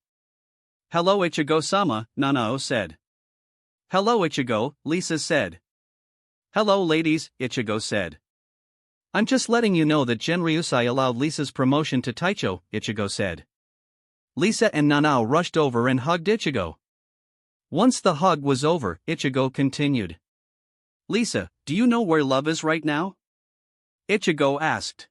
Hello Ichigo-sama, Nanao said. Hello Ichigo, Lisa said. Hello ladies, Ichigo said. I'm just letting you know that Genryusai allowed Lisa's promotion to Taicho, Ichigo said. Lisa and Nanao rushed over and hugged Ichigo. Once the hug was over, Ichigo continued. Lisa, do you know where Love is right now? Ichigo asked.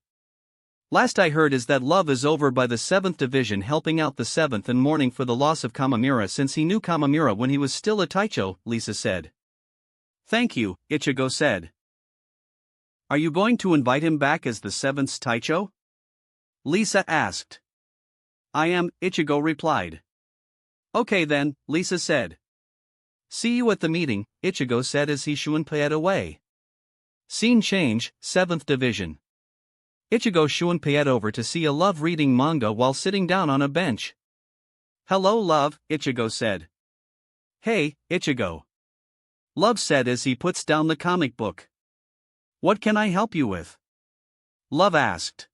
Last I heard is that Love is over by the 7th Division helping out the 7th and mourning for the loss of Kamamura since he knew Kamamura when he was still a Taicho, Lisa said. Thank you, Ichigo said. Are you going to invite him back as the 7th Taicho? Lisa asked. I am, Ichigo replied. Okay then, Lisa said. See you at the meeting, Ichigo said as he Shunpei'd away. Scene change, 7th Division. Ichigo Shunpei'd over to see a Love reading manga while sitting down on a bench. Hello Love, Ichigo said. Hey, Ichigo. Love said as he puts down the comic book. What can I help you with? Love asked.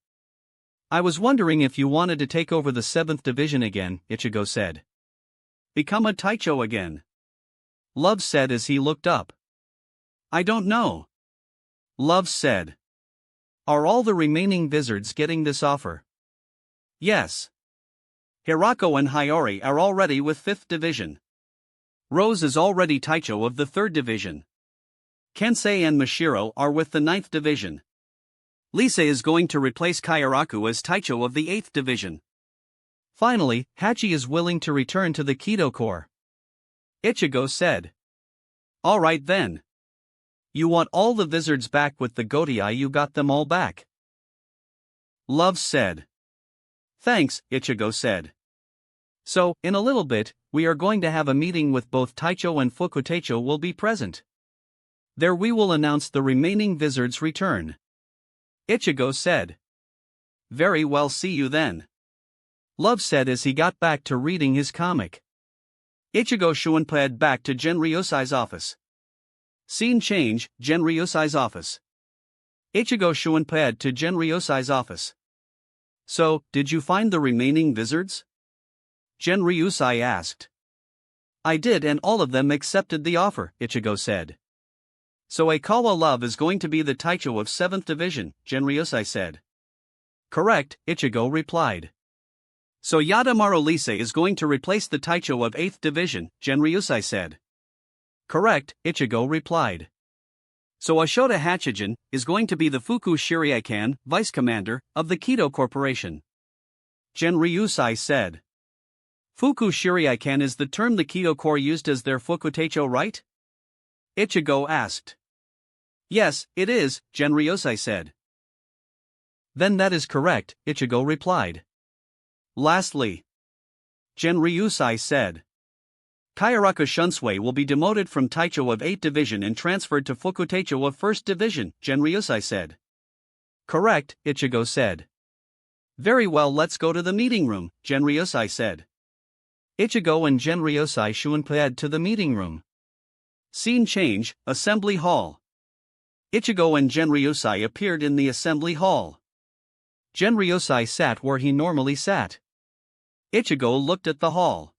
I was wondering if you wanted to take over the 7th Division again, Ichigo said. Become a Taicho again. Love said as he looked up. I don't know. Love said. Are all the remaining Vizards getting this offer? Yes. Hirako and Hiyori are already with 5th Division. Rose is already Taicho of the 3rd Division. Kensei and Mashiro are with the 9th Division. Lisa is going to replace Kairaku as Taicho of the 8th Division. Finally, Hachi is willing to return to the Kido Corps. Ichigo said. Alright then. You want all the Vizards back with the Gotei, you got them all back. Love said. Thanks, Ichigo said. So, in a little bit, we are going to have a meeting with both Taicho and Fukutecho will be present. There we will announce the remaining Vizards' return. Ichigo said. Very well, see you then. Love said as he got back to reading his comic. Ichigo Shunpei'd back to Genryusai's office. Scene change, Genryusai's office. Ichigo Shunpei'd to Genryusai's office. So, did you find the remaining Vizards? Genryusai asked. I did and all of them accepted the offer, Ichigo said. So Aikawa Love is going to be the Taicho of 7th Division, Genryusai said. Correct, Ichigo replied. So Yadamaru Lisa is going to replace the Taicho of 8th Division, Genryusai said. Correct, Ichigo replied. So Ashota Hachijin is going to be the Fuku Shiraikan, Vice Commander, of the Kido Corporation. Genryusai said. Fuku Shiraikan is the term the Kido Corps used as their Fukutecho, right? Ichigo asked. Yes, it is, Genryusai said. Then that is correct, Ichigo replied. Lastly, Genryusai said. Kairaku Shunsui will be demoted from Taicho of 8th Division and transferred to Fukutecho of 1st Division, Genryusai said. Correct, Ichigo said. Very well, let's go to the meeting room, Genryusai said. Ichigo and Genryusai Shunpei'd to the meeting room. Scene change, Assembly Hall. Ichigo and Genryusai appeared in the Assembly Hall. Genryusai sat where he normally sat. Ichigo looked at the hall.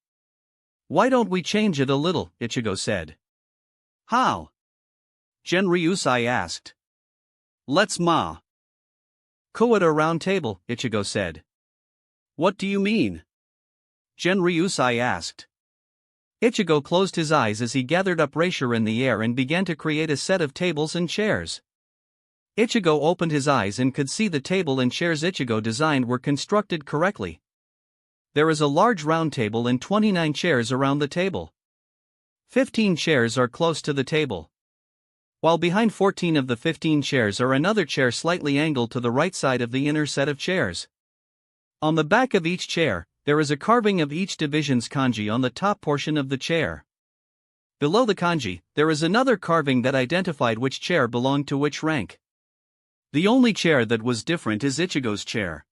Why don't we change it a little, Ichigo said. How? Genryusai asked. Let's Coat a round table, Ichigo said. What do you mean? Genryusai asked. Ichigo closed his eyes as he gathered up Reisha in the air and began to create a set of tables and chairs. Ichigo opened his eyes and could see the table and chairs Ichigo designed were constructed correctly. There is a large round table and 29 chairs around the table. 15 chairs are close to the table. While behind 14 of the 15 chairs are another chair slightly angled to the right side of the inner set of chairs. On the back of each chair, there is a carving of each division's kanji on the top portion of the chair. Below the kanji, there is another carving that identified which chair belonged to which rank. The only chair that was different is Ichigo's chair.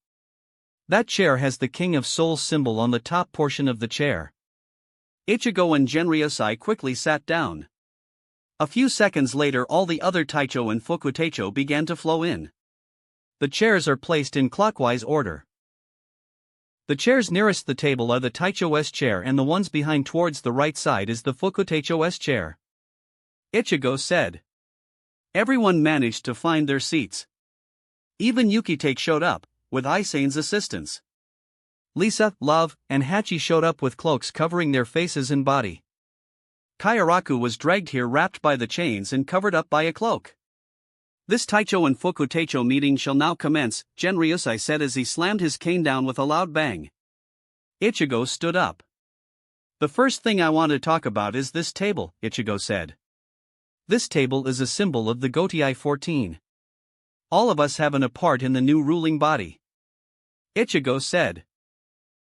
That chair has the King of Souls symbol on the top portion of the chair. Ichigo and Genryusai quickly sat down. A few seconds later, all the other Taicho and Fukuteicho began to flow in. The chairs are placed in clockwise order. The chairs nearest the table are the Taicho's chair, and the ones behind towards the right side is the Fukuteicho's chair. Ichigo said. Everyone managed to find their seats. Even Yukitake showed up, with Isane's assistance. Lisa, Love, and Hachi showed up with cloaks covering their faces and body. Kairaku was dragged here wrapped by the chains and covered up by a cloak. This Taicho and Fukuteicho meeting shall now commence, Genryusai said as he slammed his cane down with a loud bang. Ichigo stood up. The first thing I want to talk about is this table, Ichigo said. This table is a symbol of the Gotei 14. All of us have a part in the new ruling body. Ichigo said.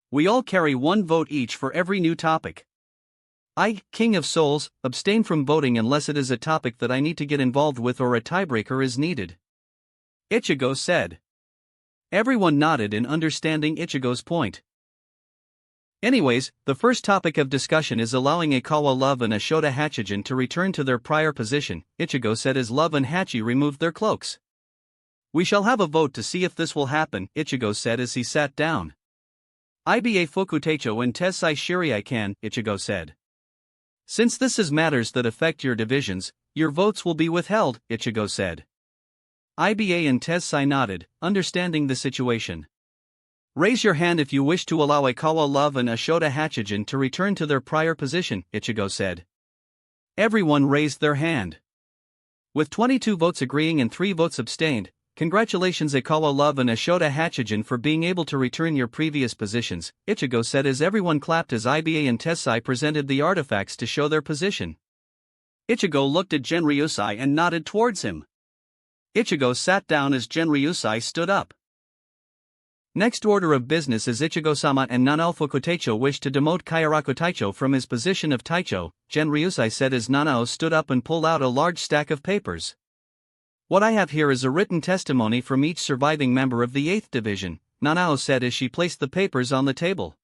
We all carry one vote each for every new topic. I, King of Souls, abstain from voting unless it is a topic that I need to get involved with or a tiebreaker is needed. Ichigo said. Everyone nodded in understanding Ichigo's point. Anyways, the first topic of discussion is allowing Ikawa Love and Ashota Hachijin to return to their prior position, Ichigo said as Love and Hachi removed their cloaks. We shall have a vote to see if this will happen, Ichigo said as he sat down. Iba Fukuteicho and Tessai Shirai can, Ichigo said. Since this is matters that affect your divisions, your votes will be withheld, Ichigo said. Iba and Tessai nodded, understanding the situation. Raise your hand if you wish to allow Ikawa Love and Ashota Hachijin to return to their prior position, Ichigo said. Everyone raised their hand. With 22 votes agreeing and 3 votes abstained, congratulations Ikawa Love and Ashota Hachijin for being able to return your previous positions, Ichigo said as everyone clapped as Iba and Tessai presented the artifacts to show their position. Ichigo looked at Genryusai and nodded towards him. Ichigo sat down as Genryusai stood up. Next order of business is Ichigo-sama and Nanao Fukuteicho wish to demote Kairaku Taicho from his position of Taicho, Genryusai said as Nanao stood up and pulled out a large stack of papers. What I have here is a written testimony from each surviving member of the 8th Division, Nanao said as she placed the papers on the table.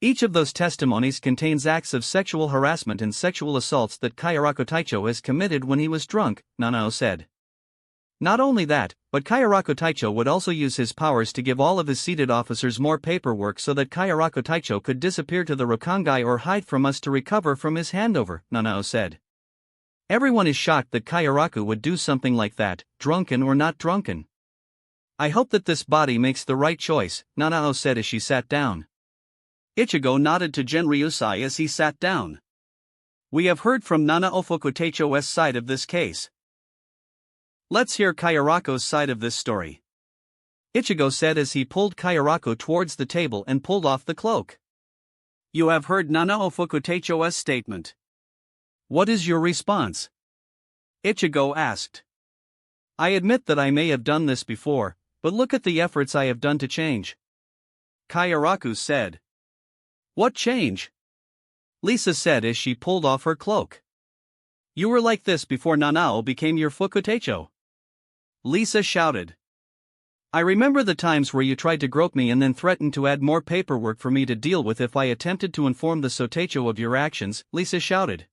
Each of those testimonies contains acts of sexual harassment and sexual assaults that Kairaku Taicho has committed when he was drunk, Nanao said. Not only that, but Kairaku Taicho would also use his powers to give all of his seated officers more paperwork so that Kairaku Taicho could disappear to the Rokangai or hide from us to recover from his handover, Nanao said. Everyone is shocked that Kairaku would do something like that, drunken or not drunken. I hope that this body makes the right choice, Nanao said as she sat down. Ichigo nodded to Genryusai as he sat down. We have heard from Nanao Fukuteicho's side of this case. Let's hear Kairaku's side of this story. Ichigo said as he pulled Kairaku towards the table and pulled off the cloak. You have heard Nanao Fukuteicho's statement. What is your response? Ichigo asked. I admit that I may have done this before, but look at the efforts I have done to change. Kairaku said. What change? Lisa said as she pulled off her cloak. You were like this before Nanao became your Fukuteicho. Lisa shouted. I remember the times where you tried to grope me and then threatened to add more paperwork for me to deal with if I attempted to inform the Soteicho of your actions, Lisa shouted.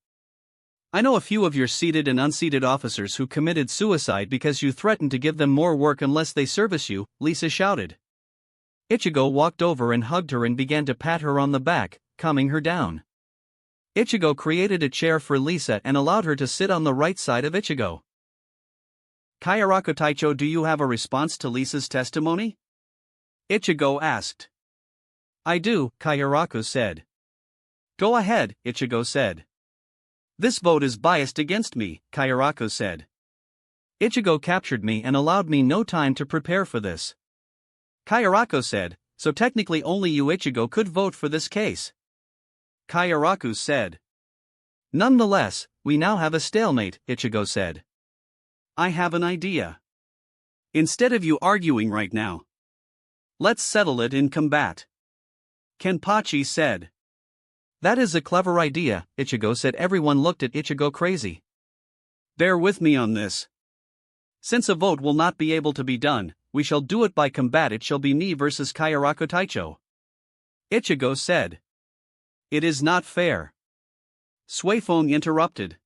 I know a few of your seated and unseated officers who committed suicide because you threatened to give them more work unless they service you, Lisa shouted. Ichigo walked over and hugged her and began to pat her on the back, calming her down. Ichigo created a chair for Lisa and allowed her to sit on the right side of Ichigo. Kairaku Taicho, do you have a response to Lisa's testimony? Ichigo asked. I do, Kairaku said. Go ahead, Ichigo said. This vote is biased against me, Kairaku said. Ichigo captured me and allowed me no time to prepare for this. Kairaku said, so technically only you Ichigo could vote for this case. Kairaku said. Nonetheless, we now have a stalemate, Ichigo said. I have an idea. Instead of you arguing right now, let's settle it in combat. Kenpachi said. That is a clever idea, Ichigo said. Everyone looked at Ichigo crazy. Bear with me on this. Since a vote will not be able to be done, we shall do it by combat. It shall be me versus Karakura Taicho. Ichigo said. It is not fair. Suifeng interrupted.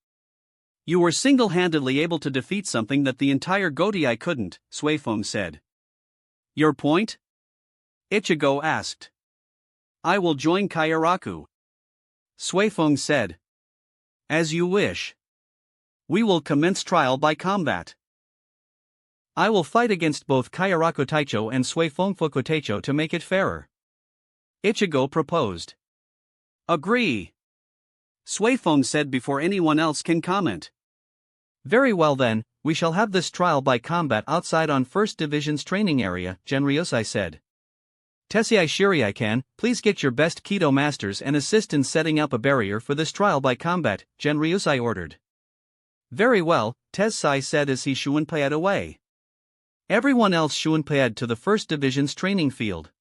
You were single-handedly able to defeat something that the entire Gotei couldn't, Suifeng said. Your point? Ichigo asked. I will join Karakura. Suifeng said. As you wish. We will commence trial by combat. I will fight against both Karakura Taicho and Suifeng Taicho to make it fairer. Ichigo proposed. Agree. Suifeng said before anyone else can comment. Very well then, we shall have this trial by combat outside on 1st Division's training area, Genryosai said. Tessai Shiriikan, please get your best Kido masters and assist in setting up a barrier for this trial by combat, Genryosai ordered. Very well, Tessai said as he shunpaied away. Everyone else shunpaied to the 1st Division's training field.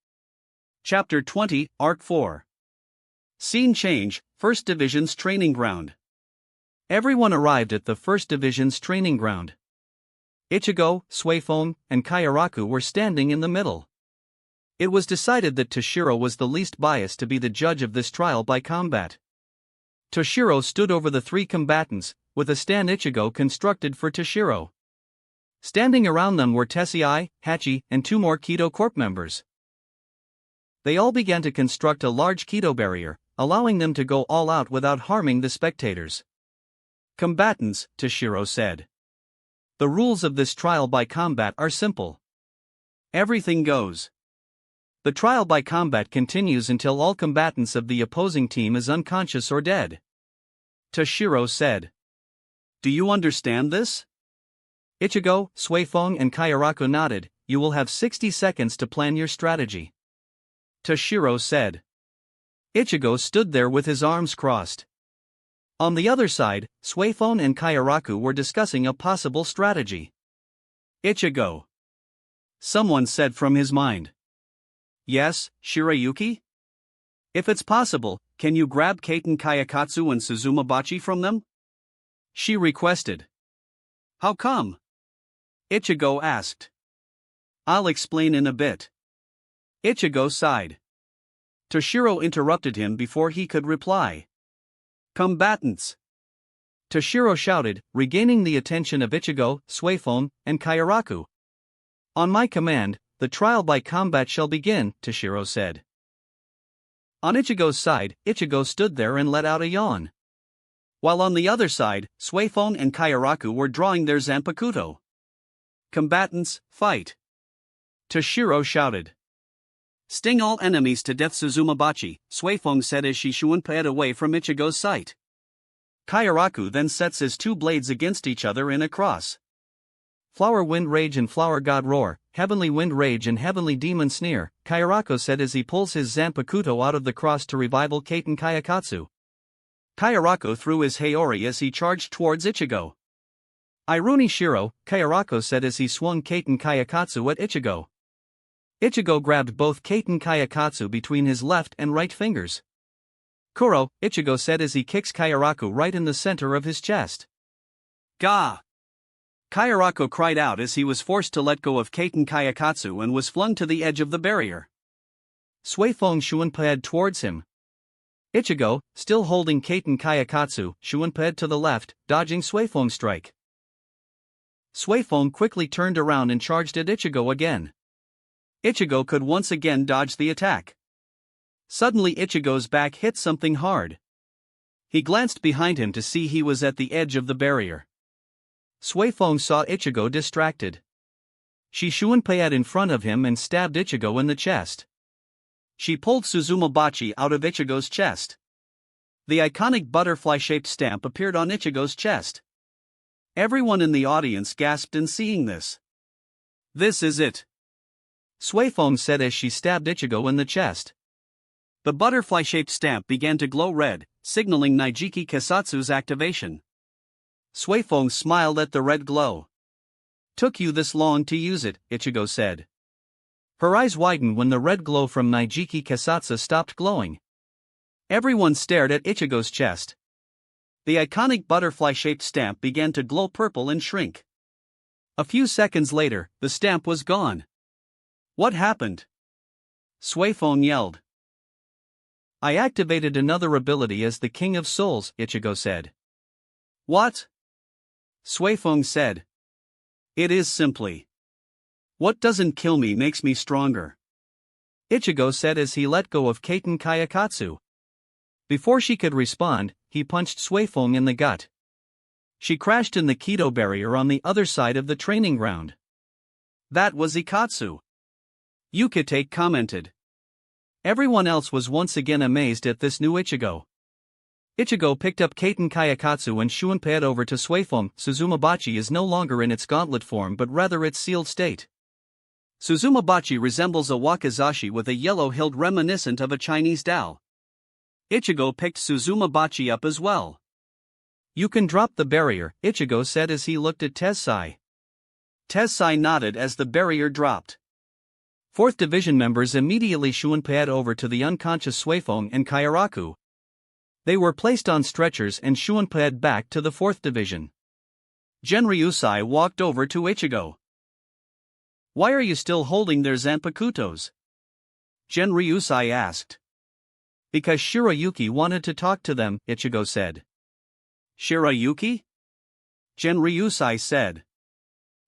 Chapter 20, Arc 4. Scene change, 1st Division's training ground. Everyone arrived at the 1st Division's training ground. Ichigo, Suifeng, and Karakura were standing in the middle. It was decided that Toshiro was the least biased to be the judge of this trial by combat. Toshiro stood over the 3 combatants, with a stand Ichigo constructed for Toshiro. Standing around them were Tessai, Hachi, and 2 more Kido Corp members. They all began to construct a large Kido barrier, allowing them to go all out without harming the spectators. Combatants, Toshiro said. The rules of this trial by combat are simple. Everything goes. The trial by combat continues until all combatants of the opposing team is unconscious or dead. Toshiro said. Do you understand this? Ichigo, Suifeng, and Karakura nodded. You will have 60 seconds to plan your strategy. Toshiro said. Ichigo stood there with his arms crossed. On the other side, Suifeng and Karakura were discussing a possible strategy. Ichigo. Someone said from his mind. Yes, Shirayuki? If it's possible, can you grab Kaiten Kayakatsu and Suzumabachi from them? She requested. How come? Ichigo asked. I'll explain in a bit. Ichigo sighed. Toshiro interrupted him before he could reply. Combatants! Toshiro shouted, regaining the attention of Ichigo, Suifeng, and Karakura. On my command, the trial by combat shall begin, Toshiro said. On Ichigo's side, Ichigo stood there and let out a yawn. While on the other side, Suifeng and Karakura were drawing their Zanpakuto. Combatants, fight! Toshiro shouted. Sting all enemies to death. Suzumabachi, Suifeng said as she shunpaied away from Ichigo's sight. Karakura then sets his 2 blades against each other in a cross. Flower Wind Rage and Flower God Roar, Heavenly Wind Rage and Heavenly Demon Sneer, Karakura said as he pulls his Zanpakuto out of the cross to revival Kaiten Kayakatsu. Karakura threw his Haori as he charged towards Ichigo. Iruni Shiro, Karakura said as he swung Kaiten Kayakatsu at Ichigo. Ichigo grabbed both Kaiten Kayakatsu between his left and right fingers. Kuro, Ichigo said as he kicks Karakura right in the center of his chest. Gah! Karakura cried out as he was forced to let go of Kaiten Kayakatsu and was flung to the edge of the barrier. Suifeng shunpaied towards him. Ichigo, still holding Kaiten Kayakatsu, shunpaied to the left, dodging Suifeng's strike. Suifeng quickly turned around and charged at Ichigo again. Ichigo could once again dodge the attack. Suddenly Ichigo's back hit something hard. He glanced behind him to see he was at the edge of the barrier. Suifeng saw Ichigo distracted. She shunpaied in front of him and stabbed Ichigo in the chest. She pulled Suzumabachi out of Ichigo's chest. The iconic butterfly-shaped stamp appeared on Ichigo's chest. Everyone in the audience gasped in seeing this. This is it. Suifeng said as she stabbed Ichigo in the chest. The butterfly-shaped stamp began to glow red, signaling Nijiki Kasatsu's activation. Suifeng smiled at the red glow. Took you this long to use it, Ichigo said. Her eyes widened when the red glow from Nijiki Kasatsu stopped glowing. Everyone stared at Ichigo's chest. The iconic butterfly-shaped stamp began to glow purple and shrink. A few seconds later, the stamp was gone. What happened? Suifeng yelled. I activated another ability as the King of Souls, Ichigo said. What? Suifeng said. It is simply. What doesn't kill me makes me stronger. Ichigo said as he let go of Kaiten Kayakatsu. Before she could respond, he punched Suifeng in the gut. She crashed in the Kido barrier on the other side of the training ground. That was Ikatsu. Yukite commented. Everyone else was once again amazed at this new Ichigo. Ichigo picked up Kaiten Kayakatsu and shunpei'd over to Suifeng. Suzumabachi is no longer in its gauntlet form but rather its sealed state. Suzumabachi resembles a wakizashi with a yellow hilt reminiscent of a Chinese dao. Ichigo picked Suzumabachi up as well. You can drop the barrier, Ichigo said as he looked at Tessai. Tessai nodded as the barrier dropped. 4th Division members immediately shunpei'd over to the unconscious Suifeng and Kairaku. They were placed on stretchers and shunpei'd back to the 4th Division. Genryusai walked over to Ichigo. Why are you still holding their Zanpakutos? Genryusai asked. Because Shirayuki wanted to talk to them, Ichigo said. Shirayuki? Genryusai said.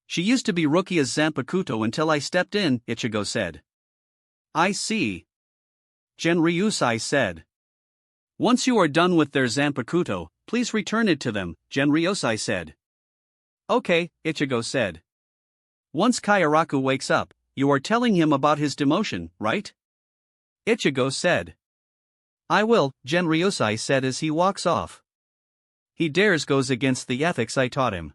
She used to be Rukia's Zanpakuto until I stepped in, Ichigo said. I see. Genryusai said. Once you are done with their Zanpakuto, please return it to them, Genryusai said. Okay, Ichigo said. Once Kairaku wakes up, you are telling him about his demotion, right? Ichigo said. I will, Genryusai said as he walks off. He dares goes against the ethics I taught him.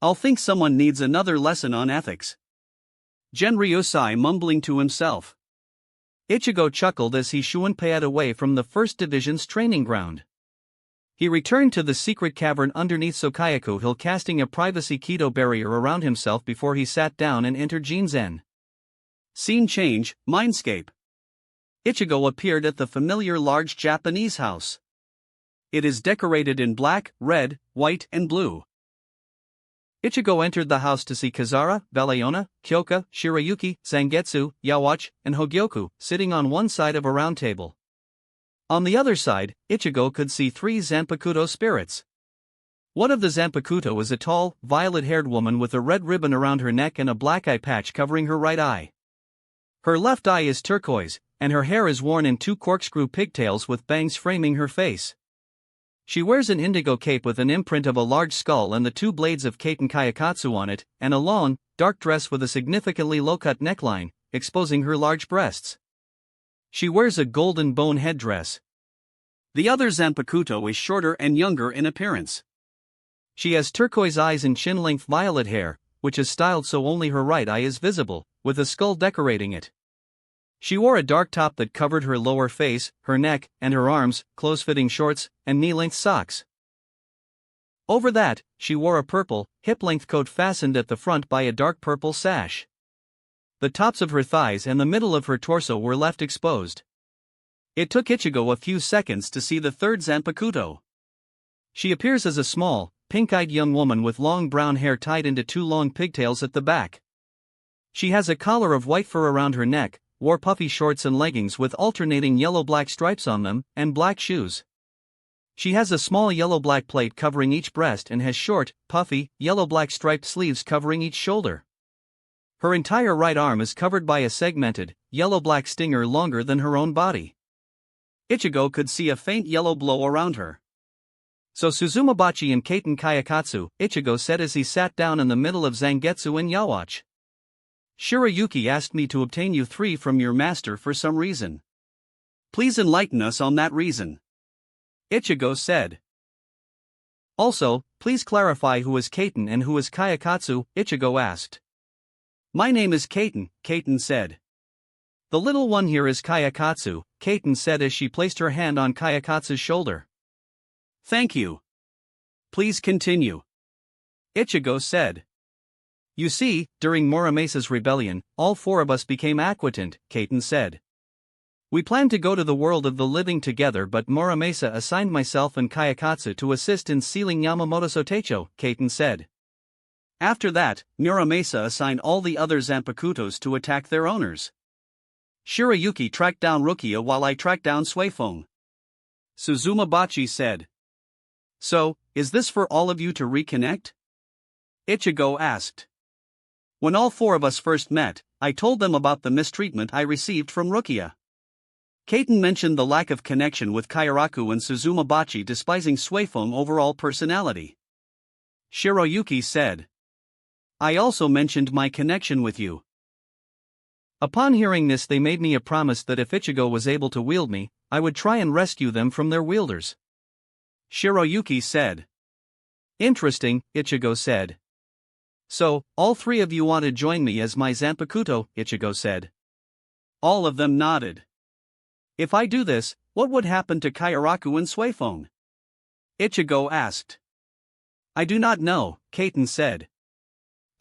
I'll think someone needs another lesson on ethics. Genryusai mumbling to himself. Ichigo chuckled as he shunpei'd away from the 1st Division's training ground. He returned to the secret cavern underneath Sokayaku Hill, casting a privacy Kido barrier around himself before he sat down and entered Jinzen. Scene change, Mindscape. Ichigo appeared at the familiar large Japanese house. It is decorated in black, red, white, and blue. Ichigo entered the house to see Kazara, Baleona, Kyoka, Shirayuki, Zangetsu, Yawachi, and Hogyoku sitting on one side of a round table. On the other side, Ichigo could see 3 Zanpakuto spirits. One of the Zanpakuto is a tall, violet-haired woman with a red ribbon around her neck and a black eye patch covering her right eye. Her left eye is turquoise, and her hair is worn in 2 corkscrew pigtails with bangs framing her face. She wears an indigo cape with an imprint of a large skull and the 2 blades of Kaiten Kayakatsu on it, and a long, dark dress with a significantly low-cut neckline, exposing her large breasts. She wears a golden bone headdress. The other Zanpakuto is shorter and younger in appearance. She has turquoise eyes and chin-length violet hair, which is styled so only her right eye is visible, with a skull decorating it. She wore a dark top that covered her lower face, her neck, and her arms, close-fitting shorts, and knee-length socks. Over that, she wore a purple, hip-length coat fastened at the front by a dark purple sash. The tops of her thighs and the middle of her torso were left exposed. It took Ichigo a few seconds to see the 3rd Zanpakuto. She appears as a small, pink-eyed young woman with long brown hair tied into 2 long pigtails at the back. She has a collar of white fur around her neck, wore puffy shorts and leggings with alternating yellow-black stripes on them, and black shoes. She has a small yellow-black plate covering each breast and has short, puffy, yellow-black striped sleeves covering each shoulder. Her entire right arm is covered by a segmented, yellow-black stinger longer than her own body. Ichigo could see a faint yellow glow around her. So Suzumabachi and Kaiten Kayakatsu, Ichigo said as he sat down in the middle of Zangetsu and Yawachi. Shirayuki asked me to obtain you 3 from your master for some reason. Please enlighten us on that reason. Ichigo said. Also, please clarify who is Kaiten and who is Kayakatsu, Ichigo asked. My name is Kaiten, Kaiten said. The little one here is Kayakatsu, Kaiten said as she placed her hand on Kayakatsu's shoulder. Thank you. Please continue. Ichigo said. You see, during Muramesa's rebellion, all 4 of us became acquitant, Kaiten said. We planned to go to the world of the living together, but Muramasa assigned myself and Kayakatsu to assist in sealing Yamamoto Sotecho, Kaiten said. After that, Muramasa assigned all the other Zanpakutos to attack their owners. Shirayuki tracked down Rukia while I tracked down Suifeng. Suzumabachi said. So, is this for all of you to reconnect? Ichigo asked. When all four of us first met, I told them about the mistreatment I received from Rukia. Kaiten mentioned the lack of connection with Kairaku and Suzumabachi, despising Suifeng's overall personality. Shiroyuki said. I also mentioned my connection with you. Upon hearing this, they made me a promise that if Ichigo was able to wield me, I would try and rescue them from their wielders. Shiroyuki said. Interesting, Ichigo said. So, all three of you want to join me as my Zanpakuto, Ichigo said. All of them nodded. If I do this, what would happen to Kairaku and Suifeng? Ichigo asked. I do not know, Kaiten said.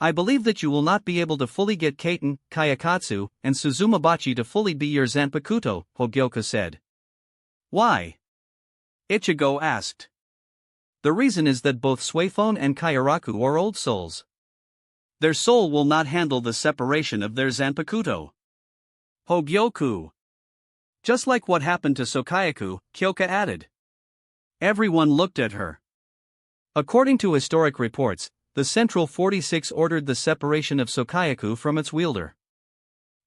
I believe that you will not be able to fully get Kaiten, Kayakatsu, and Suzumabachi to fully be your Zanpakuto, Hogyoka said. Why? Ichigo asked. The reason is that both Suifeng and Kairaku are old souls. Their soul will not handle the separation of their Zanpakuto. Hogyoku. Just like what happened to Sokayaku, Kyoka added. Everyone looked at her. According to historic reports, the Central 46 ordered the separation of Sokayaku from its wielder.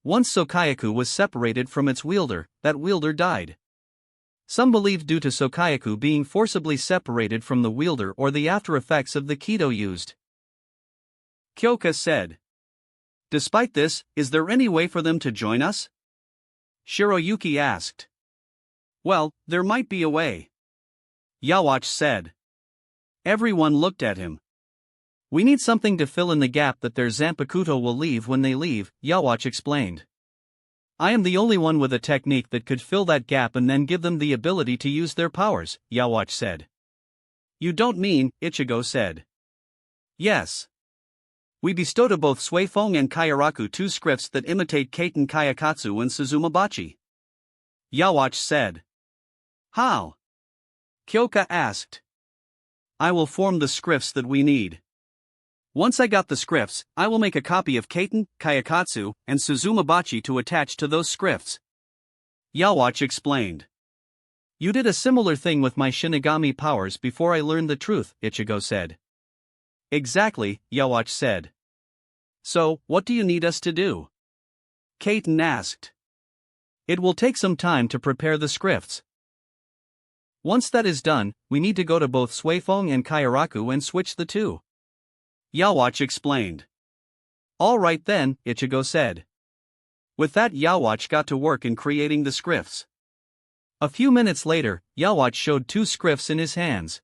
Once Sokayaku was separated from its wielder, that wielder died. Some believe due to Sokayaku being forcibly separated from the wielder or the after effects of the Kido used. Kyoka said. Despite this, is there any way for them to join us? Shiroyuki asked. Well, there might be a way. Yawatch said. Everyone looked at him. We need something to fill in the gap that their Zanpakuto will leave when they leave, Yawatch explained. I am the only one with a technique that could fill that gap and then give them the ability to use their powers, Yawatch said. You don't mean, Ichigo said. Yes. We bestowed to both Suifeng and Kairaku 2 scripts that imitate Kaiten, Kayakatsu and Suzumabachi. Yawatch said. How? Kyoka asked. I will form the scripts that we need. Once I got the scripts, I will make a copy of Kaiten, Kayakatsu, and Suzumabachi to attach to those scripts. Yawatch explained. You did a similar thing with my Shinigami powers before I learned the truth, Ichigo said. Exactly, Yawatch said. So, what do you need us to do? Kaiten asked. It will take some time to prepare the scripts. Once that is done, we need to go to both Suifeng and Kairaku and switch the two. Yawatch explained. All right then, Ichigo said. With that, Yawatch got to work in creating the scripts. A few minutes later, Yawatch showed 2 scripts in his hands.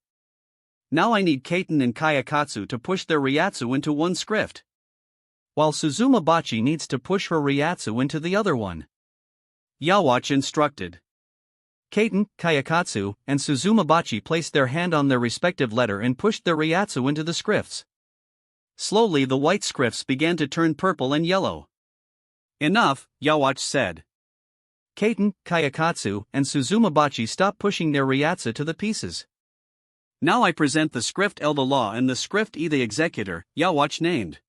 Now I need Kaiten and Kayakatsu to push their Ryatsu into one script, while Suzumabachi needs to push her Ryatsu into the other one. Yawatch instructed. Kaiten, Kayakatsu, and Suzumabachi placed their hand on their respective letter and pushed their Ryatsu into the scripts. Slowly the white scripts began to turn purple and yellow. Enough, Yawatch said. Kaiten, Kayakatsu, and Suzumabachi stopped pushing their Ryatsu to the pieces. Now I present the script L the law and the script E the executor, Yawatch named.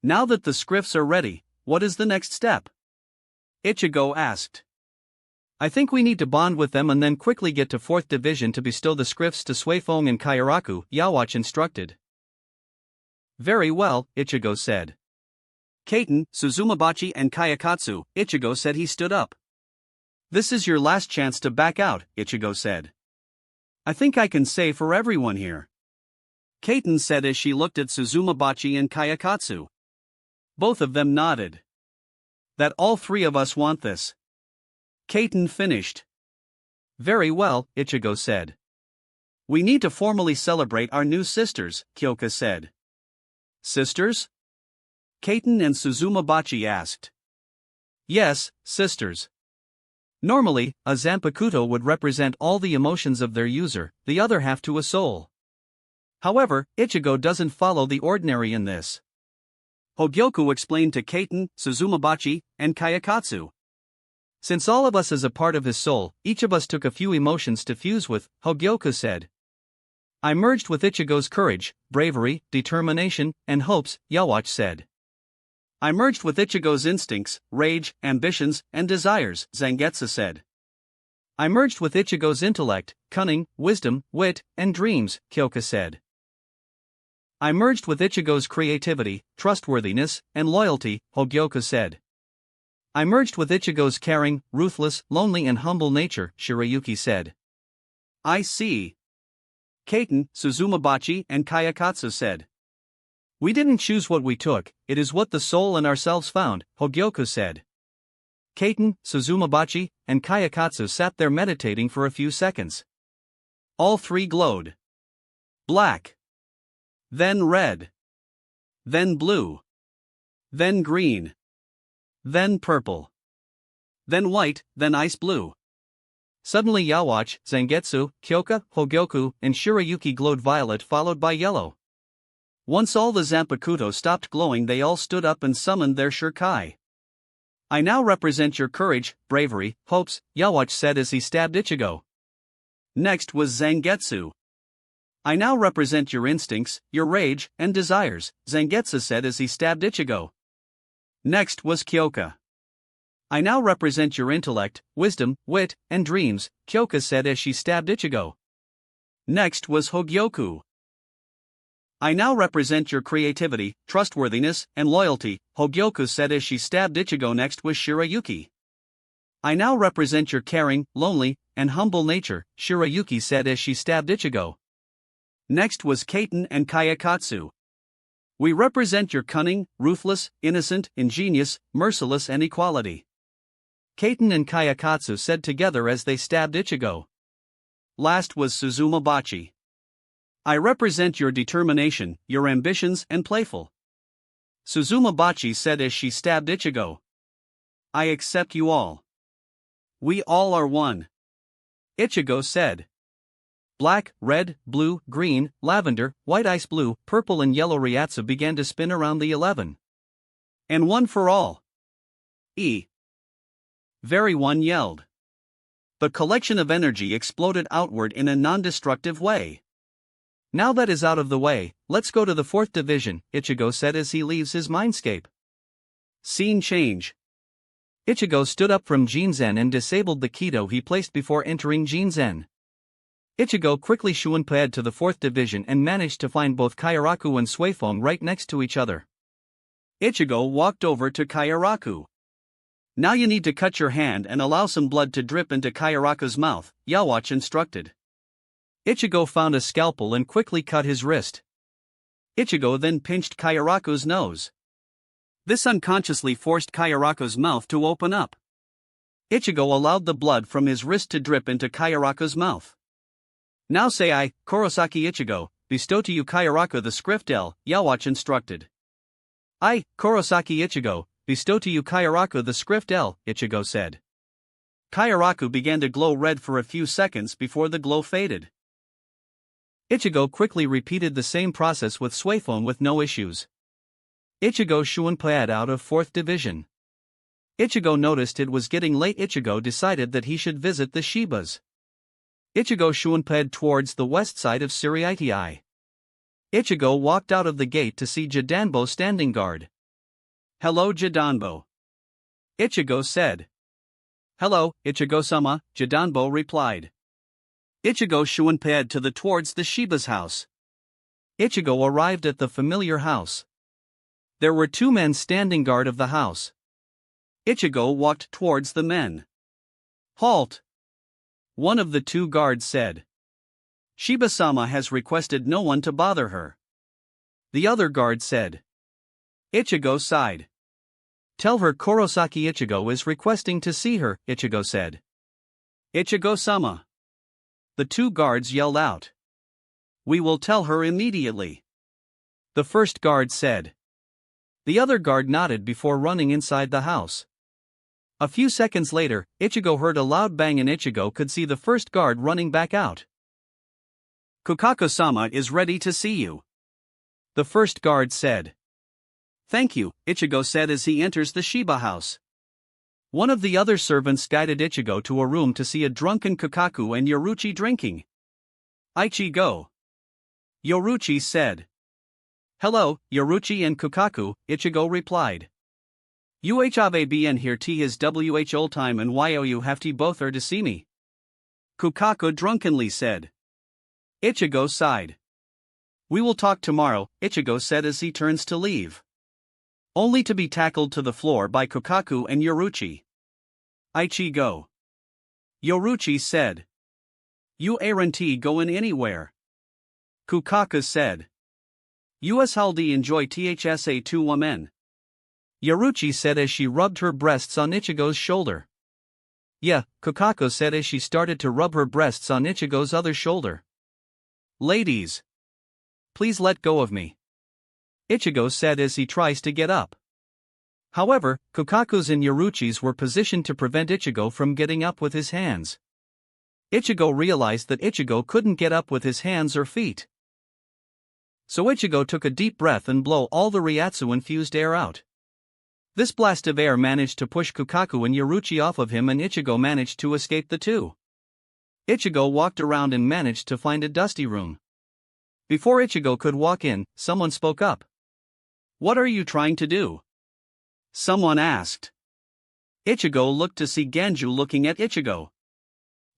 Now that the scripts are ready, what is the next step? Ichigo asked. I think we need to bond with them and then quickly get to 4th Division to bestow the scripts to Suifeng and Kairaku, Yawatch instructed. Very well, Ichigo said. Kaiten, Suzumabachi and Kayakatsu, Ichigo said. He stood up. This is your last chance to back out, Ichigo said. I think I can say for everyone here. Kaiten said as she looked at Suzumabachi and Kayakatsu. Both of them nodded. That all 3 of us want this. Kaiten finished. Very well, Ichigo said. We need to formally celebrate our new sisters, Kyoka said. Sisters? Kaiten and Suzumabachi asked. Yes, sisters. Normally, a Zanpakuto would represent all the emotions of their user, the other half to a soul. However, Ichigo doesn't follow the ordinary in this. Hogyoku explained to Kaiten, Suzumabachi, and Kayakatsu. Since all of us is a part of his soul, each of us took a few emotions to fuse with, Hogyoku said. I merged with Ichigo's courage, bravery, determination, and hopes, Yawatch said. I merged with Ichigo's instincts, rage, ambitions, and desires, Zangetsu said. I merged with Ichigo's intellect, cunning, wisdom, wit, and dreams, Kyoka said. I merged with Ichigo's creativity, trustworthiness, and loyalty, Hogyoku said. I merged with Ichigo's caring, ruthless, lonely and humble nature, Shirayuki said. I see. Kaiten, Suzumabachi, and Kayakatsu said. We didn't choose what we took, it is what the soul and ourselves found, Hogyoku said. Kaiten, Suzumabachi, and Kayakatsu sat there meditating for a few seconds. All three glowed. Black. Then red. Then blue. Then green. Then purple. Then white, then ice blue. Suddenly Yawatch, Zangetsu, Kyoka, Hogyoku, and Shirayuki glowed violet followed by yellow. Once all the Zanpakuto stopped glowing, they all stood up and summoned their Shirkai. I now represent your courage, bravery, hopes, Yawatch said as he stabbed Ichigo. Next was Zangetsu. I now represent your instincts, your rage, and desires, Zangetsu said as he stabbed Ichigo. Next was Kyoka. I now represent your intellect, wisdom, wit, and dreams, Kyoka said as she stabbed Ichigo. Next was Hogyoku. I now represent your creativity, trustworthiness, and loyalty, Hogyoku said as she stabbed Ichigo. Next was Shirayuki. I now represent your caring, lonely, and humble nature, Shirayuki said as she stabbed Ichigo. Next was Kaiten and Kayakatsu. We represent your cunning, ruthless, innocent, ingenious, merciless and equality. Kaiten and Kayakatsu said together as they stabbed Ichigo. Last was Suzumabachi. I represent your determination, your ambitions and playful. Suzumabachi said as she stabbed Ichigo. I accept you all. We all are one. Ichigo said. Black, red, blue, green, lavender, white ice blue, purple and yellow Ryatsu began to spin around the 11. And one for all. Very one yelled. The collection of energy exploded outward in a non-destructive way. Now that is out of the way, let's go to the 4th division, Ichigo said as he leaves his mindscape. Scene change. Ichigo stood up from Jinzen and disabled the Kido he placed before entering Jinzen. Ichigo quickly Shuanpaed to the 4th division and managed to find both Kairaku and Suifeng right next to each other. Ichigo walked over to Kairaku. Now you need to cut your hand and allow some blood to drip into Kairaku's mouth, Yawatch instructed. Ichigo found a scalpel and quickly cut his wrist. Ichigo then pinched Kairaku's nose. This unconsciously forced Kairaku's mouth to open up. Ichigo allowed the blood from his wrist to drip into Kairaku's mouth. Now say I, Kurosaki Ichigo, bestow to you Kairaku the script L, Yawatch instructed. I, Kurosaki Ichigo, bestow to you Kairaku the script L, Ichigo said. Kairaku began to glow red for a few seconds before the glow faded. Ichigo quickly repeated the same process with Suifeng with no issues. Ichigo Shuanpaed out of 4th division. Ichigo noticed it was getting late. Ichigo decided that he should visit the Shibas. Ichigo Shuanpaed towards the west side of Suriitii. Ichigo walked out of the gate to see Jidanbo standing guard. Hello Jidanbo. Ichigo said. Hello, Ichigo-sama, Jidanbo replied. Ichigo Shuanpaed to the towards the Shiba's house. Ichigo arrived at the familiar house. There were 2 men standing guard of the house. Ichigo walked towards the men. Halt! One of the 2 guards said. Shiba-sama has requested no one to bother her. The other guard said. Ichigo sighed. Tell her Kurosaki Ichigo is requesting to see her, Ichigo said. Ichigo-sama. The 2 guards yelled out. We will tell her immediately. The first guard said. The other guard nodded before running inside the house. A few seconds later, Ichigo heard a loud bang and Ichigo could see the first guard running back out. Kukaku-sama is ready to see you. The first guard said. Thank you, Ichigo said as he enters the Shiba house. One of the other servants guided Ichigo to a room to see a drunken Kukaku and Yoruchi drinking. Ichigo. Yoruchi said. Hello, Yoruchi and Kukaku, Ichigo replied. UHAVE BN here T is WH old time and YOU have T both are to see me. Kukaku drunkenly said. Ichigo sighed. We will talk tomorrow, Ichigo said as he turns to leave. Only to be tackled to the floor by Kukaku and Yoruchi. Ichigo. Yoruchi said. You aren't going anywhere. Kukaku said. US Haldi enjoy THSA 2 women. Yoruchi said as she rubbed her breasts on Ichigo's shoulder. Yeah, Kukaku said as she started to rub her breasts on Ichigo's other shoulder. Ladies. Please let go of me. Ichigo said as he tries to get up. However, Kukaku's and Yoruchi's were positioned to prevent Ichigo from getting up with his hands. Ichigo realized that Ichigo couldn't get up with his hands or feet. So Ichigo took a deep breath and blew all the Ryatsu-infused air out. This blast of air managed to push Kukaku and Yoruchi off of him and Ichigo managed to escape the two. Ichigo walked around and managed to find a dusty room. Before Ichigo could walk in, someone spoke up. What are you trying to do? Someone asked. Ichigo looked to see Ganju looking at Ichigo.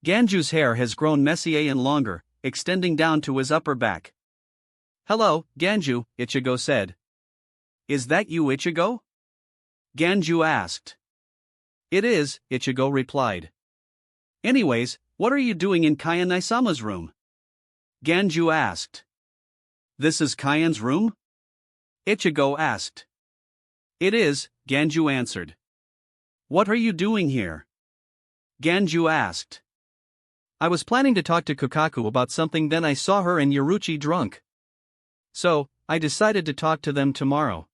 Ganju's hair has grown messier and longer, extending down to his upper back. Hello, Ganju, Ichigo said. Is that you, Ichigo? Ganju asked. It is, Ichigo replied. Anyways, what are you doing in Kaya Naisama's room? Ganju asked. This is Kayan's room? Ichigo asked. It is, Ganju answered. What are you doing here? Ganju asked. I was planning to talk to Kukaku about something, then I saw her and Yoruchi drunk. So, I decided to talk to them tomorrow.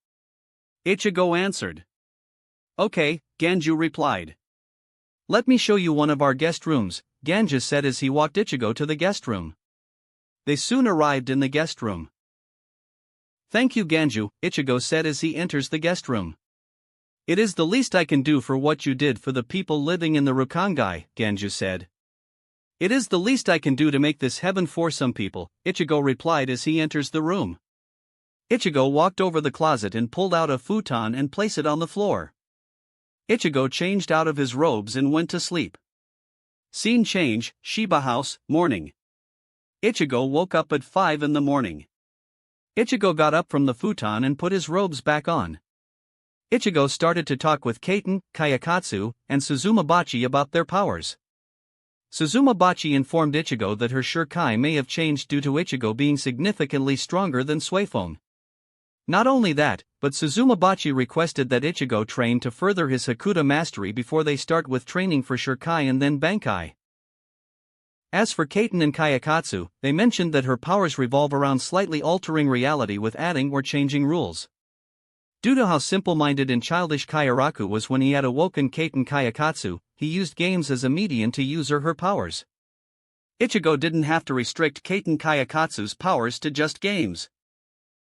Ichigo answered. Okay, Ganju replied. Let me show you one of our guest rooms, Ganju said as he walked Ichigo to the guest room. They soon arrived in the guest room. Thank you, Ganju, Ichigo said as he enters the guest room. It is the least I can do for what you did for the people living in the Rukongai, Ganju said. It is the least I can do to make this heaven for some people, Ichigo replied as he enters the room. Ichigo walked over the closet and pulled out a futon and placed it on the floor. Ichigo changed out of his robes and went to sleep. Scene change, Shiba House, morning. Ichigo woke up at 5 in the morning. Ichigo got up from the futon and put his robes back on. Ichigo started to talk with Kaiten, Kayakatsu, and Suzumabachi about their powers. Suzumabachi informed Ichigo that her Shurikai may have changed due to Ichigo being significantly stronger than Suifone. Not only that, but Suzumabachi requested that Ichigo train to further his Hakuta mastery before they start with training for Shurikai and then Bankai. As for Kaiten and Kayakatsu, they mentioned that her powers revolve around slightly altering reality with adding or changing rules. Due to how simple-minded and childish Kayaraku was when he had awoken Kaiten Kayakatsu, he used games as a medium to use her powers. Ichigo didn't have to restrict Kaiten Kayakatsu's powers to just games.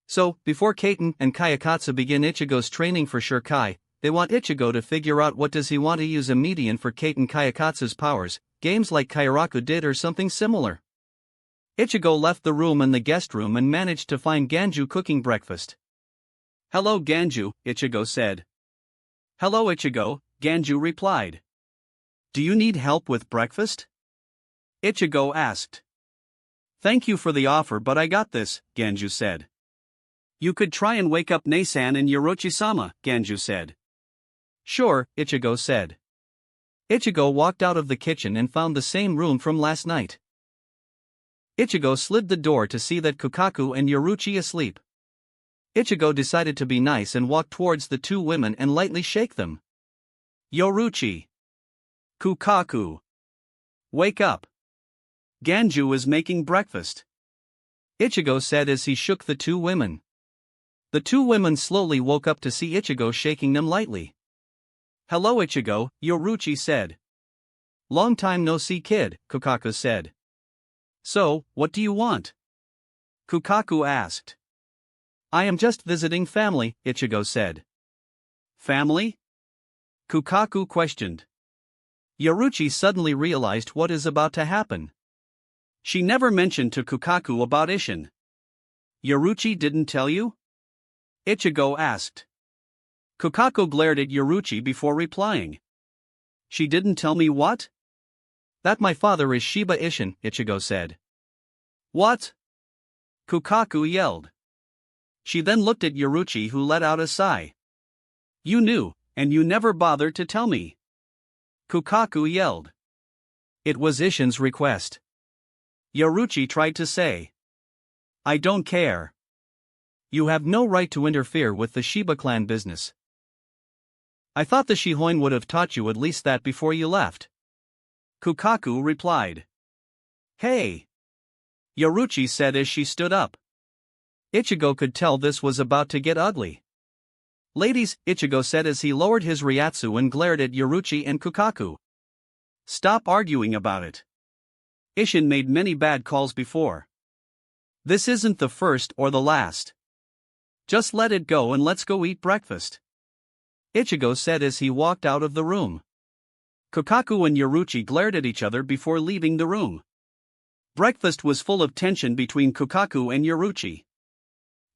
So, before Kaiten and Kayakatsu begin Ichigo's training for Shurikai, they want Ichigo to figure out what does he want to use a medium for Kaiten Kayakatsu's powers, games like Kayaraku did or something similar. Ichigo left the room and the guest room and managed to find Ganju cooking breakfast. Hello Ganju, Ichigo said. Hello Ichigo, Ganju replied. Do you need help with breakfast? Ichigo asked. Thank you for the offer but I got this, Ganju said. You could try and wake up Neisan and Yorochi-sama, Ganju said. Sure, Ichigo said. Ichigo walked out of the kitchen and found the same room from last night. Ichigo slid the door to see that Kukaku and Yoruchi asleep. Ichigo decided to be nice and walked towards the two women and lightly shake them. Yoruchi. Kukaku. Wake up. Ganju is making breakfast. Ichigo said as he shook the two women. The two women slowly woke up to see Ichigo shaking them lightly. Hello Ichigo, Yoruchi said. Long time no see kid, Kukaku said. So, what do you want? Kukaku asked. I am just visiting family, Ichigo said. Family? Kukaku questioned. Yoruchi suddenly realized what is about to happen. She never mentioned to Kukaku about Isshin. Yoruchi didn't tell you? Ichigo asked. Kukaku glared at Yoruchi before replying. She didn't tell me what? That my father is Shiba Isshin, Ichigo said. What? Kukaku yelled. She then looked at Yoruchi, who let out a sigh. You knew, and you never bothered to tell me. Kukaku yelled. It was Isshin's request. Yoruchi tried to say. I don't care. You have no right to interfere with the Shiba clan business. I thought the Shihoin would have taught you at least that before you left. Kukaku replied. Hey! Yoruchi said as she stood up. Ichigo could tell this was about to get ugly. Ladies, Ichigo said as he lowered his ryatsu and glared at Yoruchi and Kukaku. Stop arguing about it. Isshin made many bad calls before. This isn't the first or the last. Just let it go and let's go eat breakfast. Ichigo said as he walked out of the room. Kukaku and Yoruchi glared at each other before leaving the room. Breakfast was full of tension between Kukaku and Yoruchi.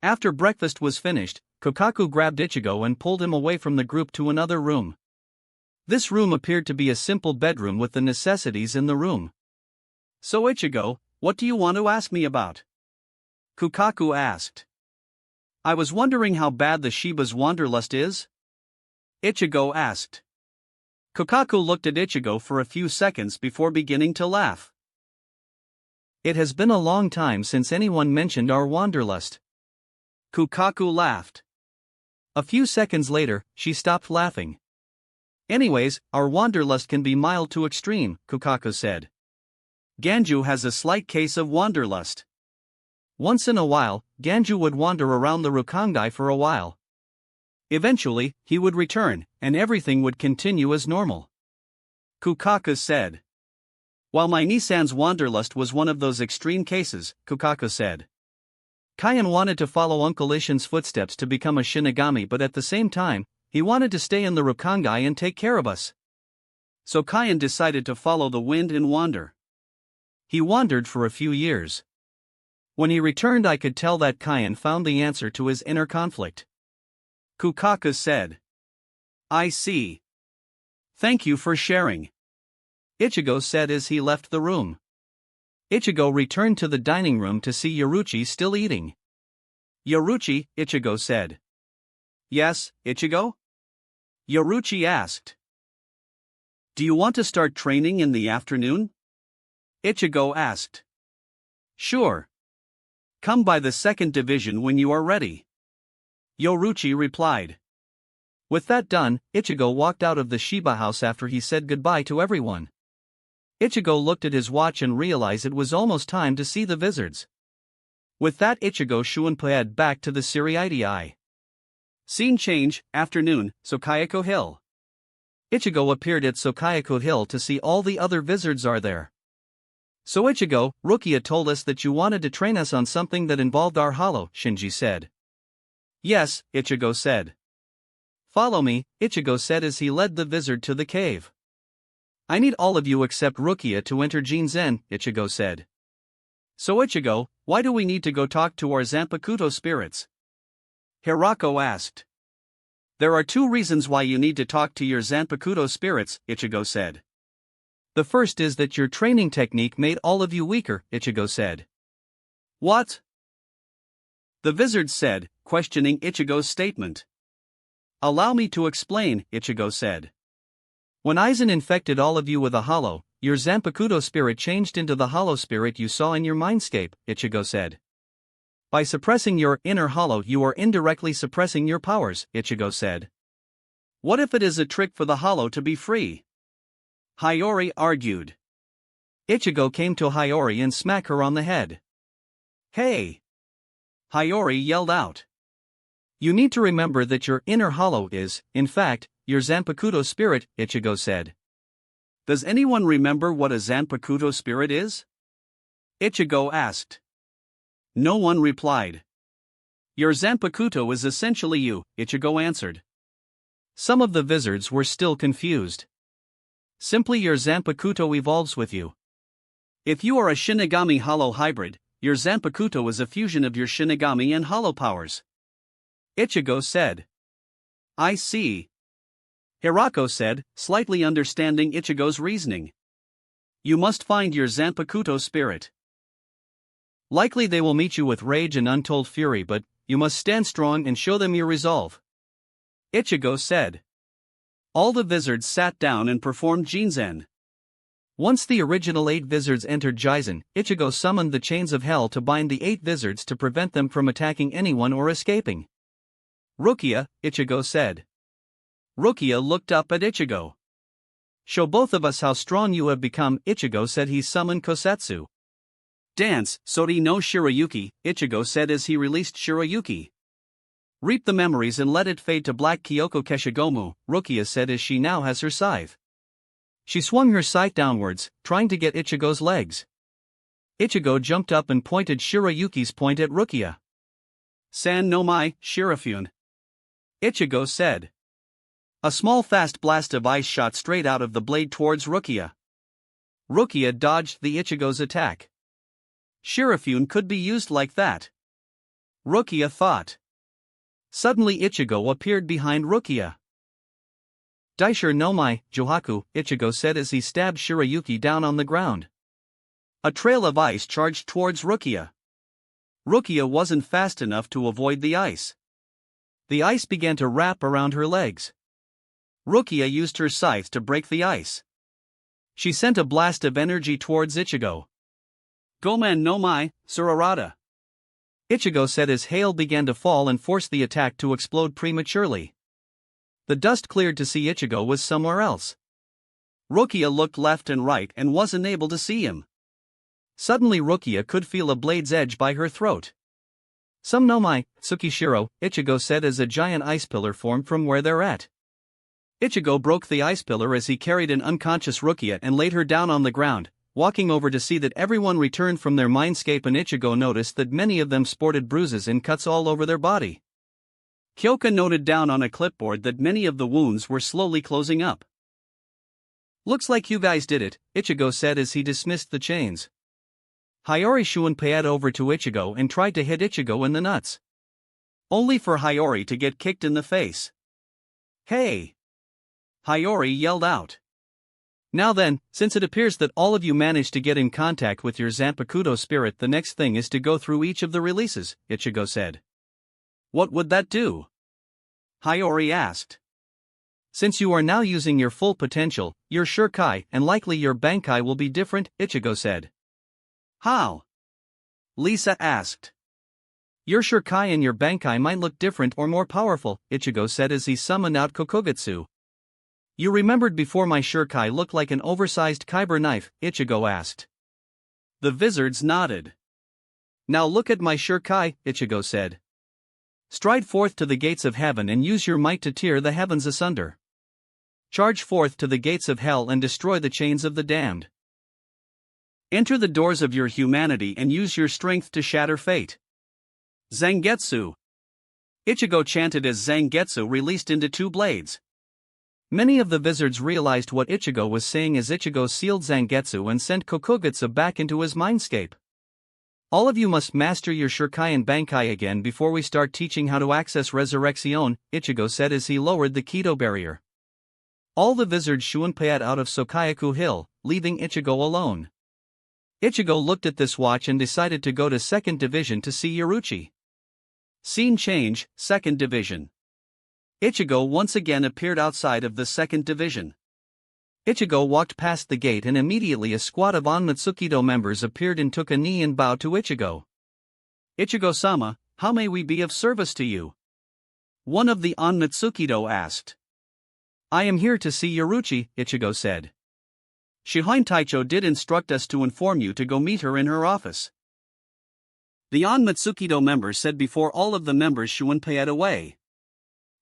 After breakfast was finished, Kukaku grabbed Ichigo and pulled him away from the group to another room. This room appeared to be a simple bedroom with the necessities in the room. So Ichigo, what do you want to ask me about? Kukaku asked. I was wondering how bad the Shiba's wanderlust is? Ichigo asked. Kukaku looked at Ichigo for a few seconds before beginning to laugh. It has been a long time since anyone mentioned our wanderlust. Kukaku laughed. A few seconds later, she stopped laughing. Anyways, our wanderlust can be mild to extreme, Kukaku said. Ganju has a slight case of wanderlust. Once in a while, Ganju would wander around the Rukongai for a while. Eventually, he would return, and everything would continue as normal. Kukaku said. While my Nissan's wanderlust was one of those extreme cases, Kukaku said. Kaien wanted to follow Uncle Isshin's footsteps to become a Shinigami, but at the same time, he wanted to stay in the Rukongai and take care of us. So Kaien decided to follow the wind and wander. He wandered for a few years. When he returned, I could tell that Kaien found the answer to his inner conflict. Kukaku said. I see. Thank you for sharing. Ichigo said as he left the room. Ichigo returned to the dining room to see Yoruchi still eating. Yoruchi, Ichigo said. Yes, Ichigo? Yoruchi asked. Do you want to start training in the afternoon? Ichigo asked. Sure. Come by the second division when you are ready. Yoruchi replied. With that done, Ichigo walked out of the Shiba house after he said goodbye to everyone. Ichigo looked at his watch and realized it was almost time to see the wizards. With that, Ichigo shunpaed back to the Siriidii. Scene change, afternoon, Sokayaku Hill. Ichigo appeared at Sokayaku Hill to see all the other wizards are there. So Ichigo, Rukia told us that you wanted to train us on something that involved our hollow, Shinji said. Yes, Ichigo said. Follow me, Ichigo said as he led the wizard to the cave. I need all of you except Rukia to enter Jinzen, Ichigo said. So Ichigo, why do we need to go talk to our Zanpakuto spirits? Hirako asked. There are two reasons why you need to talk to your Zanpakuto spirits, Ichigo said. The first is that your training technique made all of you weaker, Ichigo said. What? The wizard said, questioning Ichigo's statement. Allow me to explain, Ichigo said. When Aizen infected all of you with a hollow, your Zanpakuto spirit changed into the hollow spirit you saw in your mindscape, Ichigo said. By suppressing your inner hollow, you are indirectly suppressing your powers, Ichigo said. What if it is a trick for the hollow to be free? Hiyori argued. Ichigo came to Hiyori and smacked her on the head. Hey! Hiyori yelled out. You need to remember that your inner hollow is, in fact, your Zanpakuto spirit, Ichigo said. Does anyone remember what a Zanpakuto spirit is? Ichigo asked. No one replied. Your Zanpakuto is essentially you, Ichigo answered. Some of the wizards were still confused. Simply your Zanpakuto evolves with you. If you are a Shinigami Hollow hybrid, your Zanpakuto is a fusion of your Shinigami and Hollow powers. Ichigo said. I see. Hirako said, slightly understanding Ichigo's reasoning. You must find your Zanpakuto spirit. Likely they will meet you with rage and untold fury, but you must stand strong and show them your resolve. Ichigo said. All the wizards sat down and performed Jinzen. Once the original 8 wizards entered Jizen, Ichigo summoned the chains of hell to bind the 8 wizards to prevent them from attacking anyone or escaping. Rukia, Ichigo said. Rukia looked up at Ichigo. Show both of us how strong you have become, Ichigo said. He summoned Kosetsu. Dance, Sori no Shirayuki, Ichigo said as he released Shirayuki. Reap the memories and let it fade to black. Kyoko Keshigomu, Rukia said as she now has her scythe. She swung her scythe downwards, trying to get Ichigo's legs. Ichigo jumped up and pointed Shirayuki's point at Rukia. San no mai, Shirafune. Ichigo said. A small fast blast of ice shot straight out of the blade towards Rukia. Rukia dodged the Ichigo's attack. Shirafune could be used like that. Rukia thought. Suddenly Ichigo appeared behind Rukia. Daishur no mai, Johaku, Ichigo said as he stabbed Shirayuki down on the ground. A trail of ice charged towards Rukia. Rukia wasn't fast enough to avoid the ice. The ice began to wrap around her legs. Rukia used her scythe to break the ice. She sent a blast of energy towards Ichigo. Goman no mai, Surarada. Ichigo said as hail began to fall and forced the attack to explode prematurely. The dust cleared to see Ichigo was somewhere else. Rukia looked left and right and wasn't able to see him. Suddenly Rukia could feel a blade's edge by her throat. Some no mai, Tsukishiro, Ichigo said as a giant ice pillar formed from where they're at. Ichigo broke the ice pillar as he carried an unconscious Rukia and laid her down on the ground, walking over to see that everyone returned from their mindscape, and Ichigo noticed that many of them sported bruises and cuts all over their body. Kyoka noted down on a clipboard that many of the wounds were slowly closing up. Looks like you guys did it, Ichigo said as he dismissed the chains. Hiyori Shunpei'd over to Ichigo and tried to hit Ichigo in the nuts. Only for Hiyori to get kicked in the face. Hey! Hiyori yelled out. Now then, since it appears that all of you managed to get in contact with your Zanpakuto spirit, the next thing is to go through each of the releases, Ichigo said. What would that do? Hiyori asked. Since you are now using your full potential, your Shurkai and likely your Bankai will be different, Ichigo said. How? Lisa asked. Your Shurkai and your Bankai might look different or more powerful, Ichigo said as he summoned out Kokugutsu. You remembered before my Shurkai looked like an oversized kyber knife, Ichigo asked. The wizards nodded. Now look at my Shurkai, Ichigo said. Stride forth to the gates of heaven and use your might to tear the heavens asunder. Charge forth to the gates of hell and destroy the chains of the damned. Enter the doors of your humanity and use your strength to shatter fate. Zangetsu. Ichigo chanted as Zangetsu released into 2 blades. Many of the wizards realized what Ichigo was saying as Ichigo sealed Zangetsu and sent Kokugutsu back into his mindscape. All of you must master your Shurkai and Bankai again before we start teaching how to access Resurrection, Ichigo said as he lowered the Kido barrier. All the wizards Shunpei'd out of Sokayaku Hill, leaving Ichigo alone. Ichigo looked at this watch and decided to go to 2nd Division to see Yoruchi. Scene change, 2nd Division. Ichigo once again appeared outside of the 2nd Division. Ichigo walked past the gate and immediately a squad of Onmatsukido members appeared and took a knee and bowed to Ichigo. Ichigo-sama, how may we be of service to you? One of the Onmatsukido asked. I am here to see Yoruchi, Ichigo said. Shihoin Taicho did instruct us to inform you to go meet her in her office. The Onmatsukido members said before all of the members Shunpei'd away.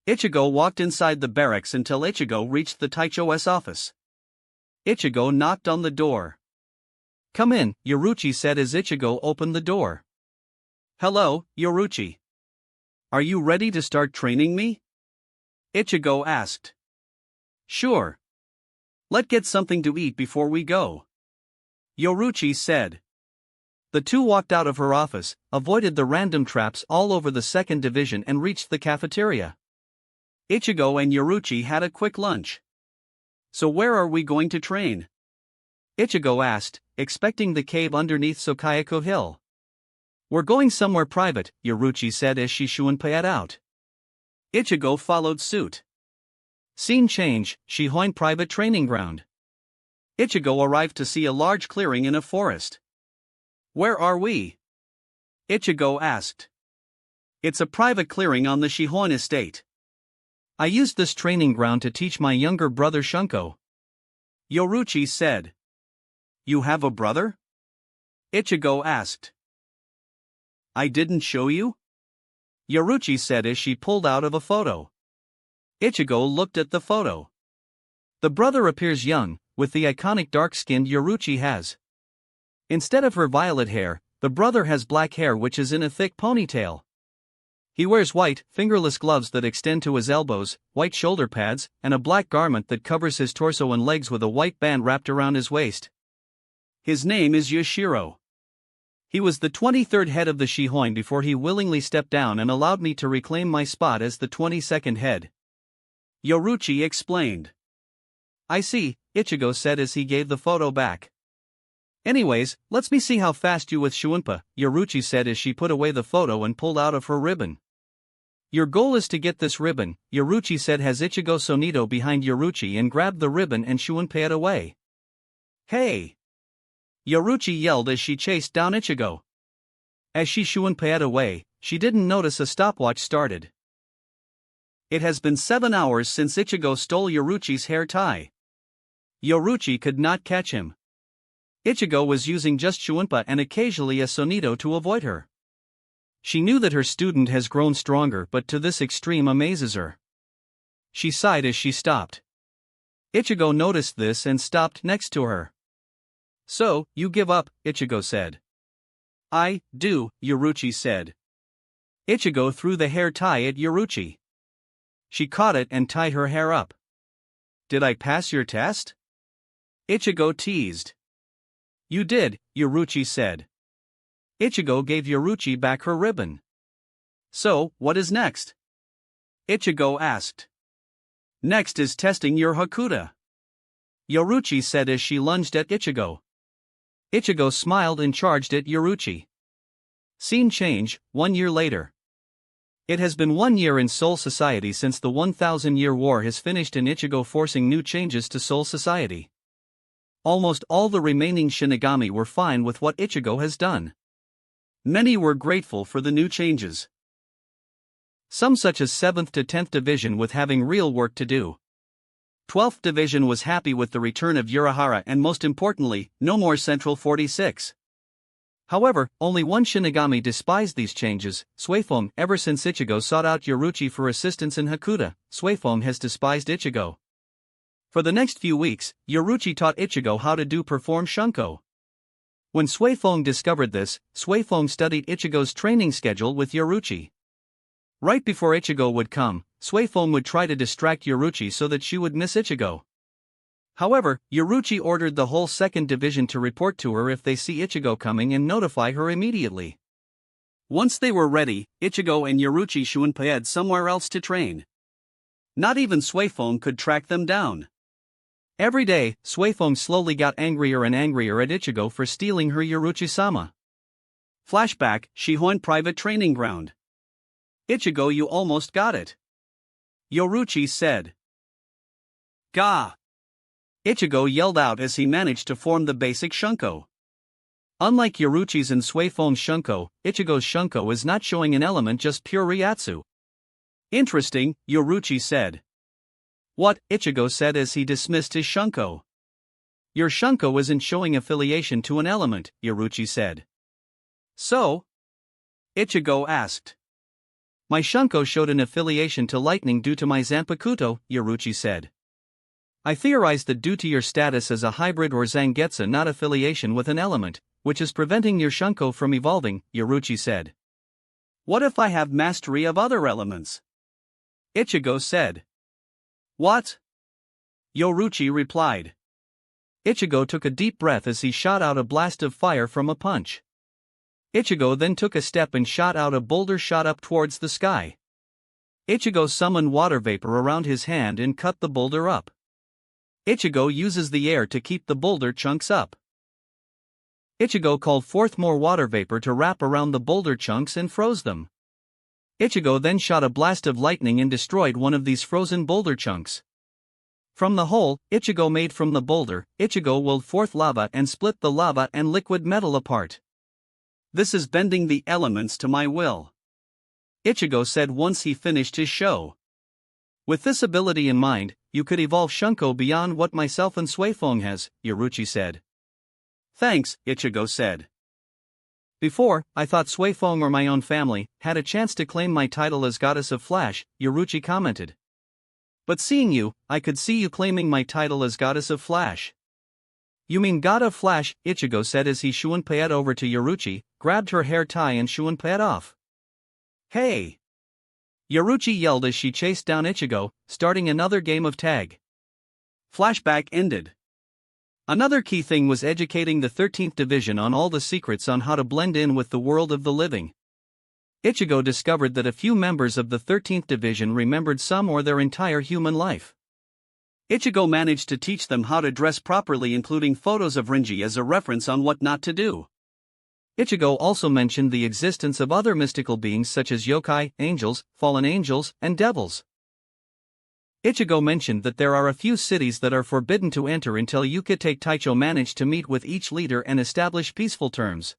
Ichigo walked inside the barracks until Ichigo reached the Taicho's office. Ichigo knocked on the door. Come in, Yoruchi said as Ichigo opened the door. Hello, Yoruchi. Are you ready to start training me? Ichigo asked. Sure. Let's get something to eat before we go. Yoruchi said. The two walked out of her office, avoided the random traps all over the second division and reached the cafeteria. Ichigo and Yoruchi had a quick lunch. So where are we going to train? Ichigo asked, expecting the cave underneath Sokayaku Hill. We're going somewhere private, Yoruchi said as she shunpaied out. Ichigo followed suit. Scene change, Shihoin private training ground. Ichigo arrived to see a large clearing in a forest. Where are we? Ichigo asked. It's a private clearing on the Shihoin estate. I used this training ground to teach my younger brother Shunko. Yoruchi said. You have a brother? Ichigo asked. I didn't show you? Yoruchi said as she pulled out of a photo. Ichigo looked at the photo. The brother appears young, with the iconic dark-skinned Yoruchi has. Instead of her violet hair, the brother has black hair which is in a thick ponytail. He wears white, fingerless gloves that extend to his elbows, white shoulder pads, and a black garment that covers his torso and legs with a white band wrapped around his waist. His name is Yoshiro. He was the 23rd head of the Shihoin before he willingly stepped down and allowed me to reclaim my spot as the 22nd head. Yoruchi explained. I see, Ichigo said as he gave the photo back. Anyways, let's me see how fast you with Shunpa, Yoruchi said as she put away the photo and pulled out of her ribbon. Your goal is to get this ribbon, Yoruchi said as Ichigo Sonito behind Yoruchi and grabbed the ribbon and shunpaied away. Hey! Yoruchi yelled as she chased down Ichigo. As she shunpaied away, she didn't notice a stopwatch started. It has been 7 hours since Ichigo stole Yoruchi's hair tie. Yoruchi could not catch him. Ichigo was using just Shunpa and occasionally a Sonito to avoid her. She knew that her student has grown stronger but to this extreme amazes her. She sighed as she stopped. Ichigo noticed this and stopped next to her. So, you give up, Ichigo said. I do, Yoruchi said. Ichigo threw the hair tie at Yoruchi. She caught it and tied her hair up. Did I pass your test? Ichigo teased. You did, Yoruchi said. Ichigo gave Yoruchi back her ribbon. So, what is next? Ichigo asked. Next is testing your Hakuda. Yoruchi said as she lunged at Ichigo. Ichigo smiled and charged at Yoruchi. Scene change, 1 year later. It has been 1 year in Soul Society since the 1,000-year war has finished and Ichigo forcing new changes to Soul Society. Almost all the remaining Shinigami were fine with what Ichigo has done. Many were grateful for the new changes. Some such as 7th to 10th Division with having real work to do. 12th Division was happy with the return of Urahara and most importantly, no more Central 46. However, only one Shinigami despised these changes, Suifong. Ever since Ichigo sought out Yoruchi for assistance in Hakuda, Suifong has despised Ichigo. For the next few weeks, Yoruchi taught Ichigo how to perform Shunko. When Suifong discovered this, Suifong studied Ichigo's training schedule with Yoruchi. Right before Ichigo would come, Suifong would try to distract Yoruchi so that she would miss Ichigo. However, Yoruchi ordered the whole 2nd Division to report to her if they see Ichigo coming and notify her immediately. Once they were ready, Ichigo and Yoruchi shunpaied somewhere else to train. Not even Suifong could track them down. Every day, Suifong slowly got angrier and angrier at Ichigo for stealing her Yoruchi-sama. Flashback, Shihoin private training ground. Ichigo, you almost got it. Yoruchi said. Gah! Ichigo yelled out as he managed to form the basic Shunko. Unlike Yoruchi's and Suifong's Shunko, Ichigo's Shunko is not showing an element, just pure Ryatsu. Interesting, Yoruchi said. What? Ichigo said as he dismissed his Shunko. Your Shunko isn't showing affiliation to an element, Yoruchi said. So? Ichigo asked. My Shunko showed an affiliation to lightning due to my Zanpakuto, Yoruchi said. I theorized that due to your status as a hybrid or Zangetsu, not affiliation with an element, which is preventing your Shunko from evolving, Yoruchi said. What if I have mastery of other elements? Ichigo said. What? Yoruchi replied. Ichigo took a deep breath as he shot out a blast of fire from a punch. Ichigo then took a step and shot out a boulder shot up towards the sky. Ichigo summoned water vapor around his hand and cut the boulder up. Ichigo uses the air to keep the boulder chunks up. Ichigo called forth more water vapor to wrap around the boulder chunks and froze them. Ichigo then shot a blast of lightning and destroyed one of these frozen boulder chunks. From the hole Ichigo made from the boulder, Ichigo willed forth lava and split the lava and liquid metal apart. This is bending the elements to my will, Ichigo said once he finished his show. With this ability in mind, you could evolve Shunko beyond what myself and Suifeng has, Yoruchi said. Thanks, Ichigo said. Before, I thought Suifeng or my own family had a chance to claim my title as Goddess of Flash, Yoruchi commented. But seeing you, I could see you claiming my title as Goddess of Flash. You mean God of Flash, Ichigo said as he shunpaied over to Yoruchi, grabbed her hair tie and shunpaied off. Hey! Yoruchi yelled as she chased down Ichigo, starting another game of tag. Flashback ended. Another key thing was educating the 13th Division on all the secrets on how to blend in with the world of the living. Ichigo discovered that a few members of the 13th Division remembered some or their entire human life. Ichigo managed to teach them how to dress properly, including photos of Rinji as a reference on what not to do. Ichigo also mentioned the existence of other mystical beings such as yokai, angels, fallen angels, and devils. Ichigo mentioned that there are a few cities that are forbidden to enter until Ukitake Taicho managed to meet with each leader and establish peaceful terms.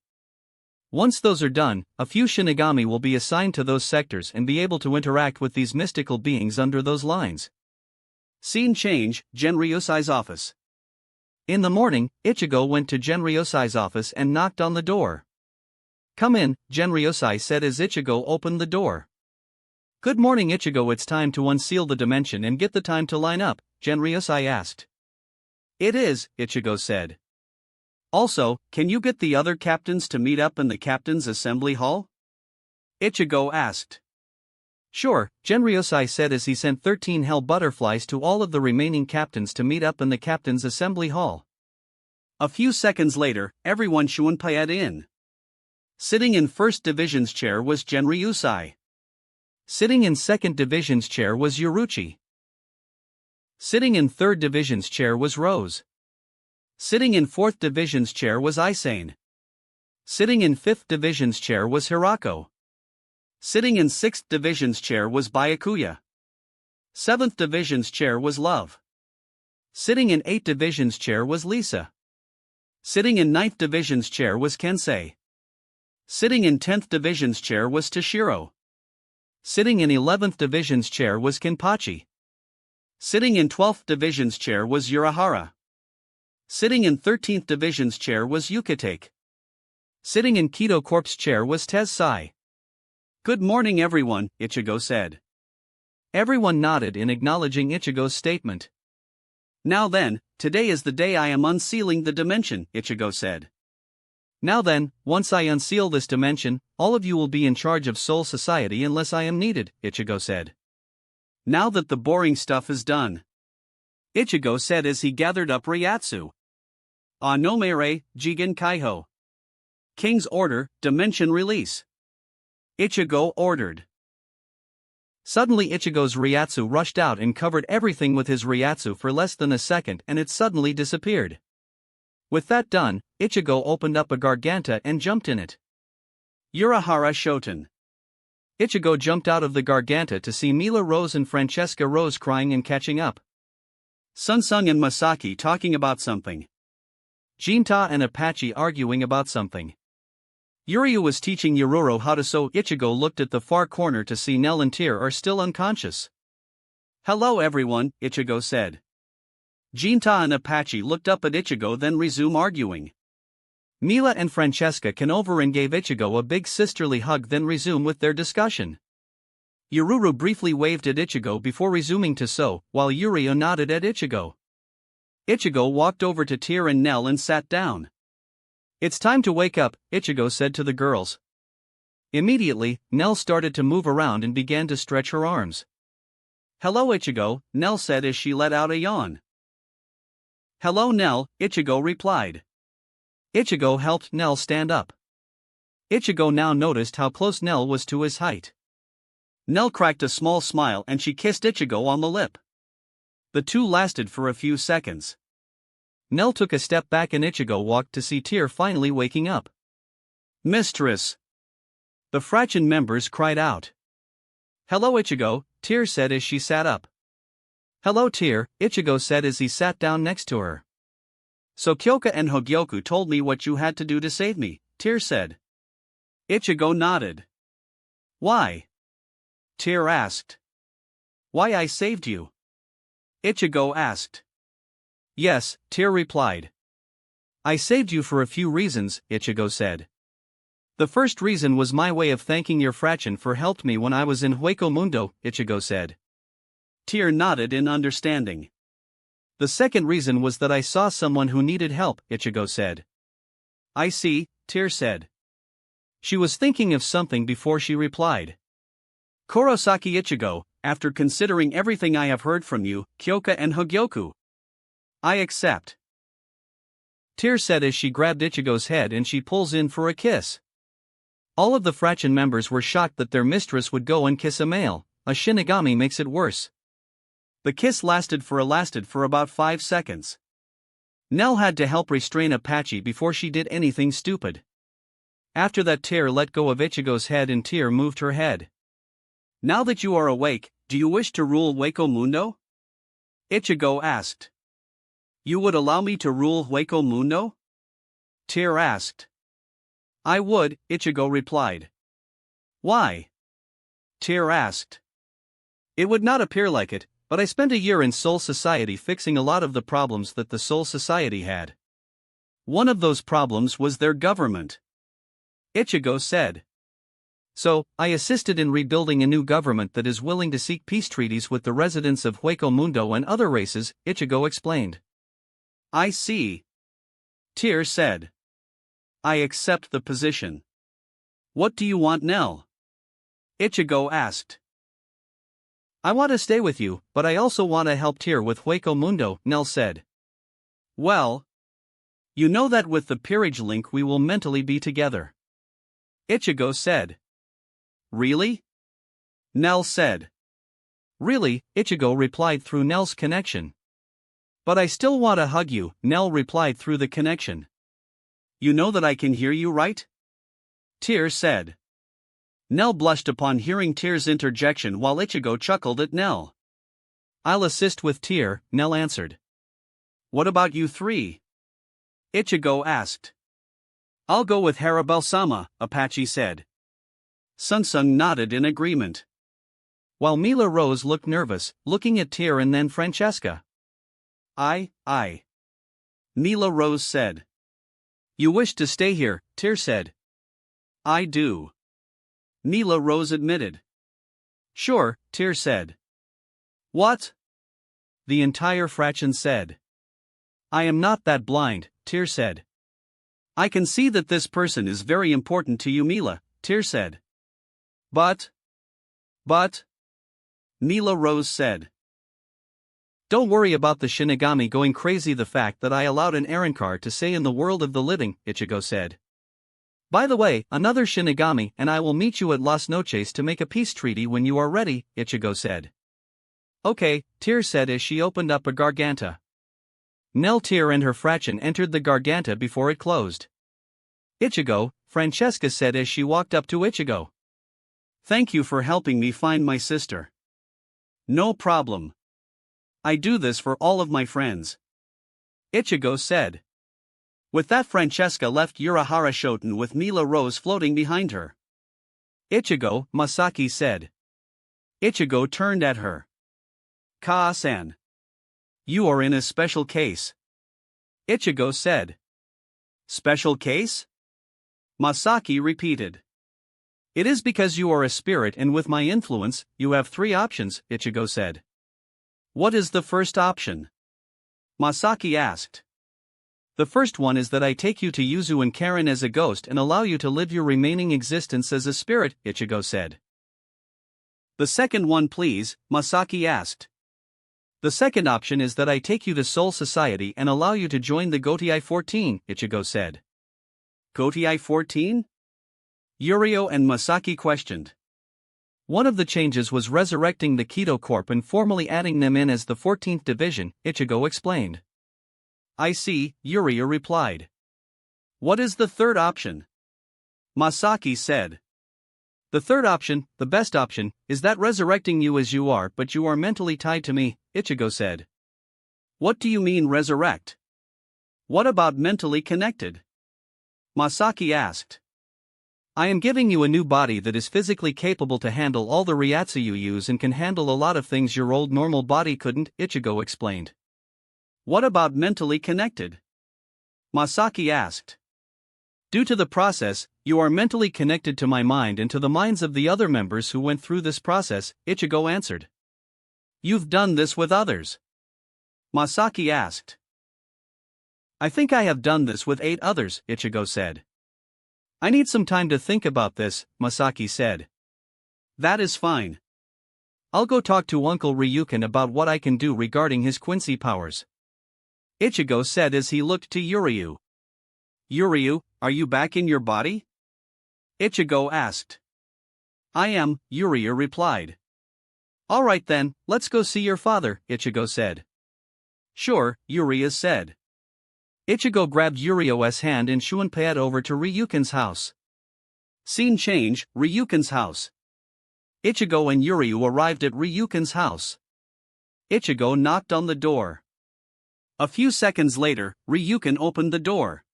Once those are done, a few Shinigami will be assigned to those sectors and be able to interact with these mystical beings under those lines. Scene change, Genryosai's office. In the morning, Ichigo went to Genryosai's office and knocked on the door. Come in, Genryosai said as Ichigo opened the door. Good morning Ichigo, it's time to unseal the dimension and get the time to line up, Genryosai asked. It is, Ichigo said. Also, can you get the other captains to meet up in the captain's assembly hall? Ichigo asked. Sure, Genryosai said as he sent 13 hell butterflies to all of the remaining captains to meet up in the captain's assembly hall. A few seconds later, everyone shunpaied in. Sitting in 1st Division's chair was Genryosai. Sitting in 2nd Division's chair was Yoruchi. Sitting in 3rd Division's chair was Rose. Sitting in 4th Division's chair was Isane. Sitting in 5th Division's chair was Hirako. Sitting in 6th Division's chair was Byakuya. 7th Division's chair was Love. Sitting in 8th Division's chair was Lisa. Sitting in 9th Division's chair was Kensei. Sitting in 10th Division's chair was Toshiro. Sitting in 11th Division's chair was Kenpachi. Sitting in 12th Division's chair was Urahara. Sitting in 13th Division's chair was Ukitake. Sitting in Kido Corp's chair was Tessai. Good morning everyone, Ichigo said. Everyone nodded in acknowledging Ichigo's statement. Now then, today is the day I am unsealing the dimension, Ichigo said. Now then, once I unseal this dimension, all of you will be in charge of Soul Society unless I am needed, Ichigo said. Now that the boring stuff is done, Ichigo said as he gathered up Ryatsu. Anomere, Jigen Kaiho. King's order, dimension release. Ichigo ordered. Suddenly Ichigo's Ryatsu rushed out and covered everything with his Ryatsu for less than a second and it suddenly disappeared. With that done, Ichigo opened up a Garganta and jumped in it. Urahara Shoten. Ichigo jumped out of the Garganta to see Mila Rose and Francesca Rose crying and catching up. Sunsung and Masaki talking about something. Jinta and Apache arguing about something. Yuryu was teaching Yororo how to sew. Ichigo looked at the far corner to see Nell and Tyr are still unconscious. Hello everyone, Ichigo said. Jinta and Apache looked up at Ichigo then resumed arguing. Mila and Francesca came over and gave Ichigo a big sisterly hug then resumed with their discussion. Yururu briefly waved at Ichigo before resuming to sew, while Yuryu nodded at Ichigo. Ichigo walked over to Tyr and Nell and sat down. It's time to wake up, Ichigo said to the girls. Immediately, Nell started to move around and began to stretch her arms. Hello Ichigo, Nell said as she let out a yawn. Hello Nell, Ichigo replied. Ichigo helped Nell stand up. Ichigo now noticed how close Nell was to his height. Nell cracked a small smile and she kissed Ichigo on the lip. The two lasted for a few seconds. Nell took a step back and Ichigo walked to see Tear finally waking up. Mistress! The fraction members cried out. Hello Ichigo, Tear said as she sat up. Hello Tear, Ichigo said as he sat down next to her. So Kyoka and Hogyoku told me what you had to do to save me, Tear said. Ichigo nodded. Why? Tear asked. Why I saved you? Ichigo asked. Yes, Tear replied. I saved you for a few reasons, Ichigo said. The first reason was my way of thanking your fraction for helped me when I was in Hueco Mundo, Ichigo said. Tear nodded in understanding. The second reason was that I saw someone who needed help, Ichigo said. I see, Tear said. She was thinking of something before she replied. Kurosaki Ichigo, after considering everything I have heard from you, Kyoka and Hogyoku, I accept. Tear said as she grabbed Ichigo's head and she pulls in for a kiss. All of the fraction members were shocked that their mistress would go and kiss a male. A Shinigami makes it worse. The kiss lasted for about 5 seconds. Nell had to help restrain Apache before she did anything stupid. After that Tear let go of Ichigo's head and Tear moved her head. Now that you are awake, do you wish to rule Hueco Mundo? Ichigo asked. You would allow me to rule Hueco Mundo? Tear asked. I would, Ichigo replied. Why? Tear asked. It would not appear like it, but I spent a year in Soul Society fixing a lot of the problems that the Soul Society had. One of those problems was their government. Ichigo said. So, I assisted in rebuilding a new government that is willing to seek peace treaties with the residents of Hueco Mundo and other races, Ichigo explained. I see. Tear said. I accept the position. What do you want, Nell? Ichigo asked. I want to stay with you, but I also want to help Tear with Hueco Mundo, Nell said. Well, you know that with the peerage link we will mentally be together. Ichigo said. Really? Nell said. Really, Ichigo replied through Nell's connection. But I still want to hug you, Nell replied through the connection. You know that I can hear you, right? Tear said. Nell blushed upon hearing Tear's interjection while Ichigo chuckled at Nell. I'll assist with Tear, Nell answered. What about you three? Ichigo asked. I'll go with Harabel-sama, Apache said. Sunsung nodded in agreement. While Mila Rose looked nervous, looking at Tear and then Francesca. I. Mila Rose said. You wish to stay here, Tear said. I do. Mila Rose admitted. Sure, Tear said. What? The entire fraction said. I am not that blind, Tear said. I can see that this person is very important to you, Mila, Tear said. But. Mila Rose said. Don't worry about the Shinigami going crazy. The fact that I allowed an Arankar to stay in the world of the living, Ichigo said. By the way, another Shinigami and I will meet you at Las Noches to make a peace treaty when you are ready, Ichigo said. Okay, Tear said as she opened up a Garganta. Nell, Tear and her fraction entered the Garganta before it closed. Ichigo, Francesca said as she walked up to Ichigo. Thank you for helping me find my sister. No problem. I do this for all of my friends. Ichigo said. With that, Francesca left Urahara Shoten with Mila Rose floating behind her. Ichigo, Masaki said. Ichigo turned at her. Kaa-san. You are in a special case. Ichigo said. Special case? Masaki repeated. It is because you are a spirit and with my influence, you have 3 options, Ichigo said. What is the first option? Masaki asked. The first one is that I take you to Yuzu and Karen as a ghost and allow you to live your remaining existence as a spirit, Ichigo said. The second one please, Masaki asked. The second option is that I take you to Soul Society and allow you to join the Gotei 14, Ichigo said. Gotei 14? Yurio and Masaki questioned. One of the changes was resurrecting the Keto Corp and formally adding them in as the 14th Division, Ichigo explained. I see, Yurio replied. What is the third option? Masaki said. The third option, the best option, is that resurrecting you as you are but you are mentally tied to me, Ichigo said. What do you mean resurrect? What about mentally connected? Masaki asked. I am giving you a new body that is physically capable to handle all the Ryatsu you use and can handle a lot of things your old normal body couldn't, Ichigo explained. What about mentally connected? Masaki asked. Due to the process, you are mentally connected to my mind and to the minds of the other members who went through this process, Ichigo answered. You've done this with others? Masaki asked. I think I have done this with 8 others, Ichigo said. I need some time to think about this, Masaki said. That is fine. I'll go talk to Uncle Ryukin about what I can do regarding his Quincy powers. Ichigo said as he looked to Yuryu. Yuryu, are you back in your body? Ichigo asked. I am, Yuryu replied. Alright then, let's go see your father, Ichigo said. Sure, Yuryu said. Ichigo grabbed Yurio's hand and shunpeied over to Ryukin's house. Scene change, Ryukin's house. Ichigo and Yuryu arrived at Ryukin's house. Ichigo knocked on the door. A few seconds later, Ryukin opened the door.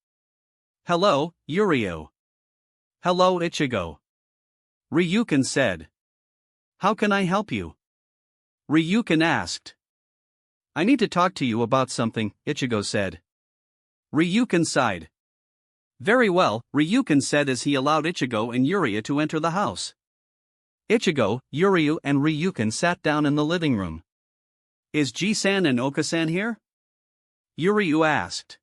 Hello, Yuryu. Hello, Ichigo. Ryukin said. How can I help you? Ryukin asked. I need to talk to you about something, Ichigo said. Ryukin sighed. Very well, Ryukin said as he allowed Ichigo and Yuryu to enter the house. Ichigo, Yuryu and Ryukin sat down in the living room. Is Ji-san and Oka-san here? Yuryu asked.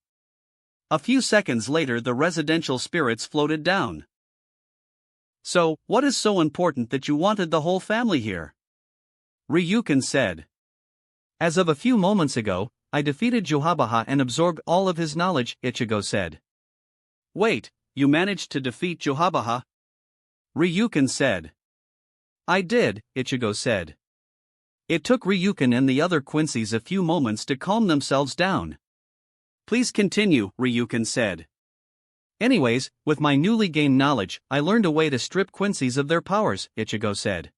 A few seconds later the residential spirits floated down. So, what is so important that you wanted the whole family here? Ryukin said. As of a few moments ago, I defeated Johabaha and absorbed all of his knowledge, Ichigo said. Wait, you managed to defeat Johabaha? Ryukin said. I did, Ichigo said. It took Ryukin and the other Quincy's a few moments to calm themselves down. Please continue, Ryukin said. Anyways, with my newly gained knowledge, I learned a way to strip Quincy's of their powers, Ichigo said.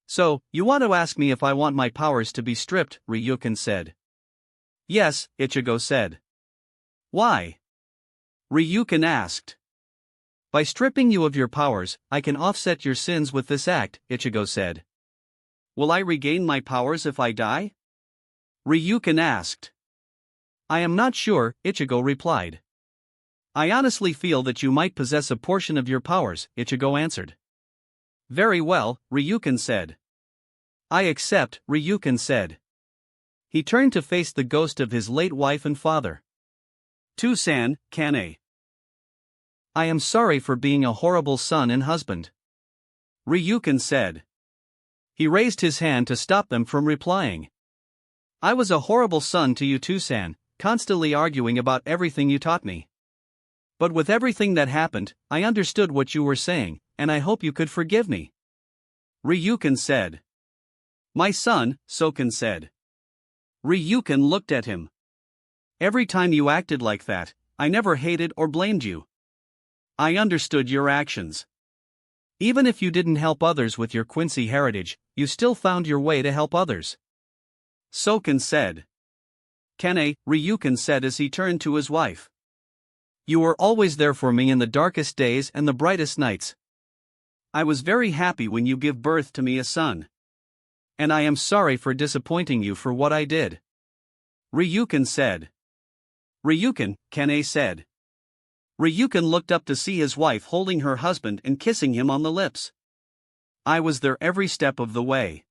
So, you want to ask me if I want my powers to be stripped, Ryukin said. Yes, Ichigo said. Why? Ryukin asked. By stripping you of your powers, I can offset your sins with this act, Ichigo said. Will I regain my powers if I die? Ryukin asked. I am not sure, Ichigo replied. I honestly feel that you might possess a portion of your powers, Ichigo answered. Very well, Ryukin said. I accept, Ryukin said. He turned to face the ghost of his late wife and father. To-san, Kane. I am sorry for being a horrible son and husband. Ryukin said. He raised his hand to stop them from replying. I was a horrible son to you To-san, constantly arguing about everything you taught me. But with everything that happened, I understood what you were saying, and I hope you could forgive me. Ryukin said. My son, Soken said. Ryukin looked at him. Every time you acted like that, I never hated or blamed you. I understood your actions. Even if you didn't help others with your Quincy heritage, you still found your way to help others. Soken said. Kane, Ryukin said as he turned to his wife. You were always there for me in the darkest days and the brightest nights. I was very happy when you gave birth to me a son. And I am sorry for disappointing you for what I did. Ryukin said. Ryukin, Kane said. Ryukin looked up to see his wife holding her husband and kissing him on the lips. I was there every step of the way.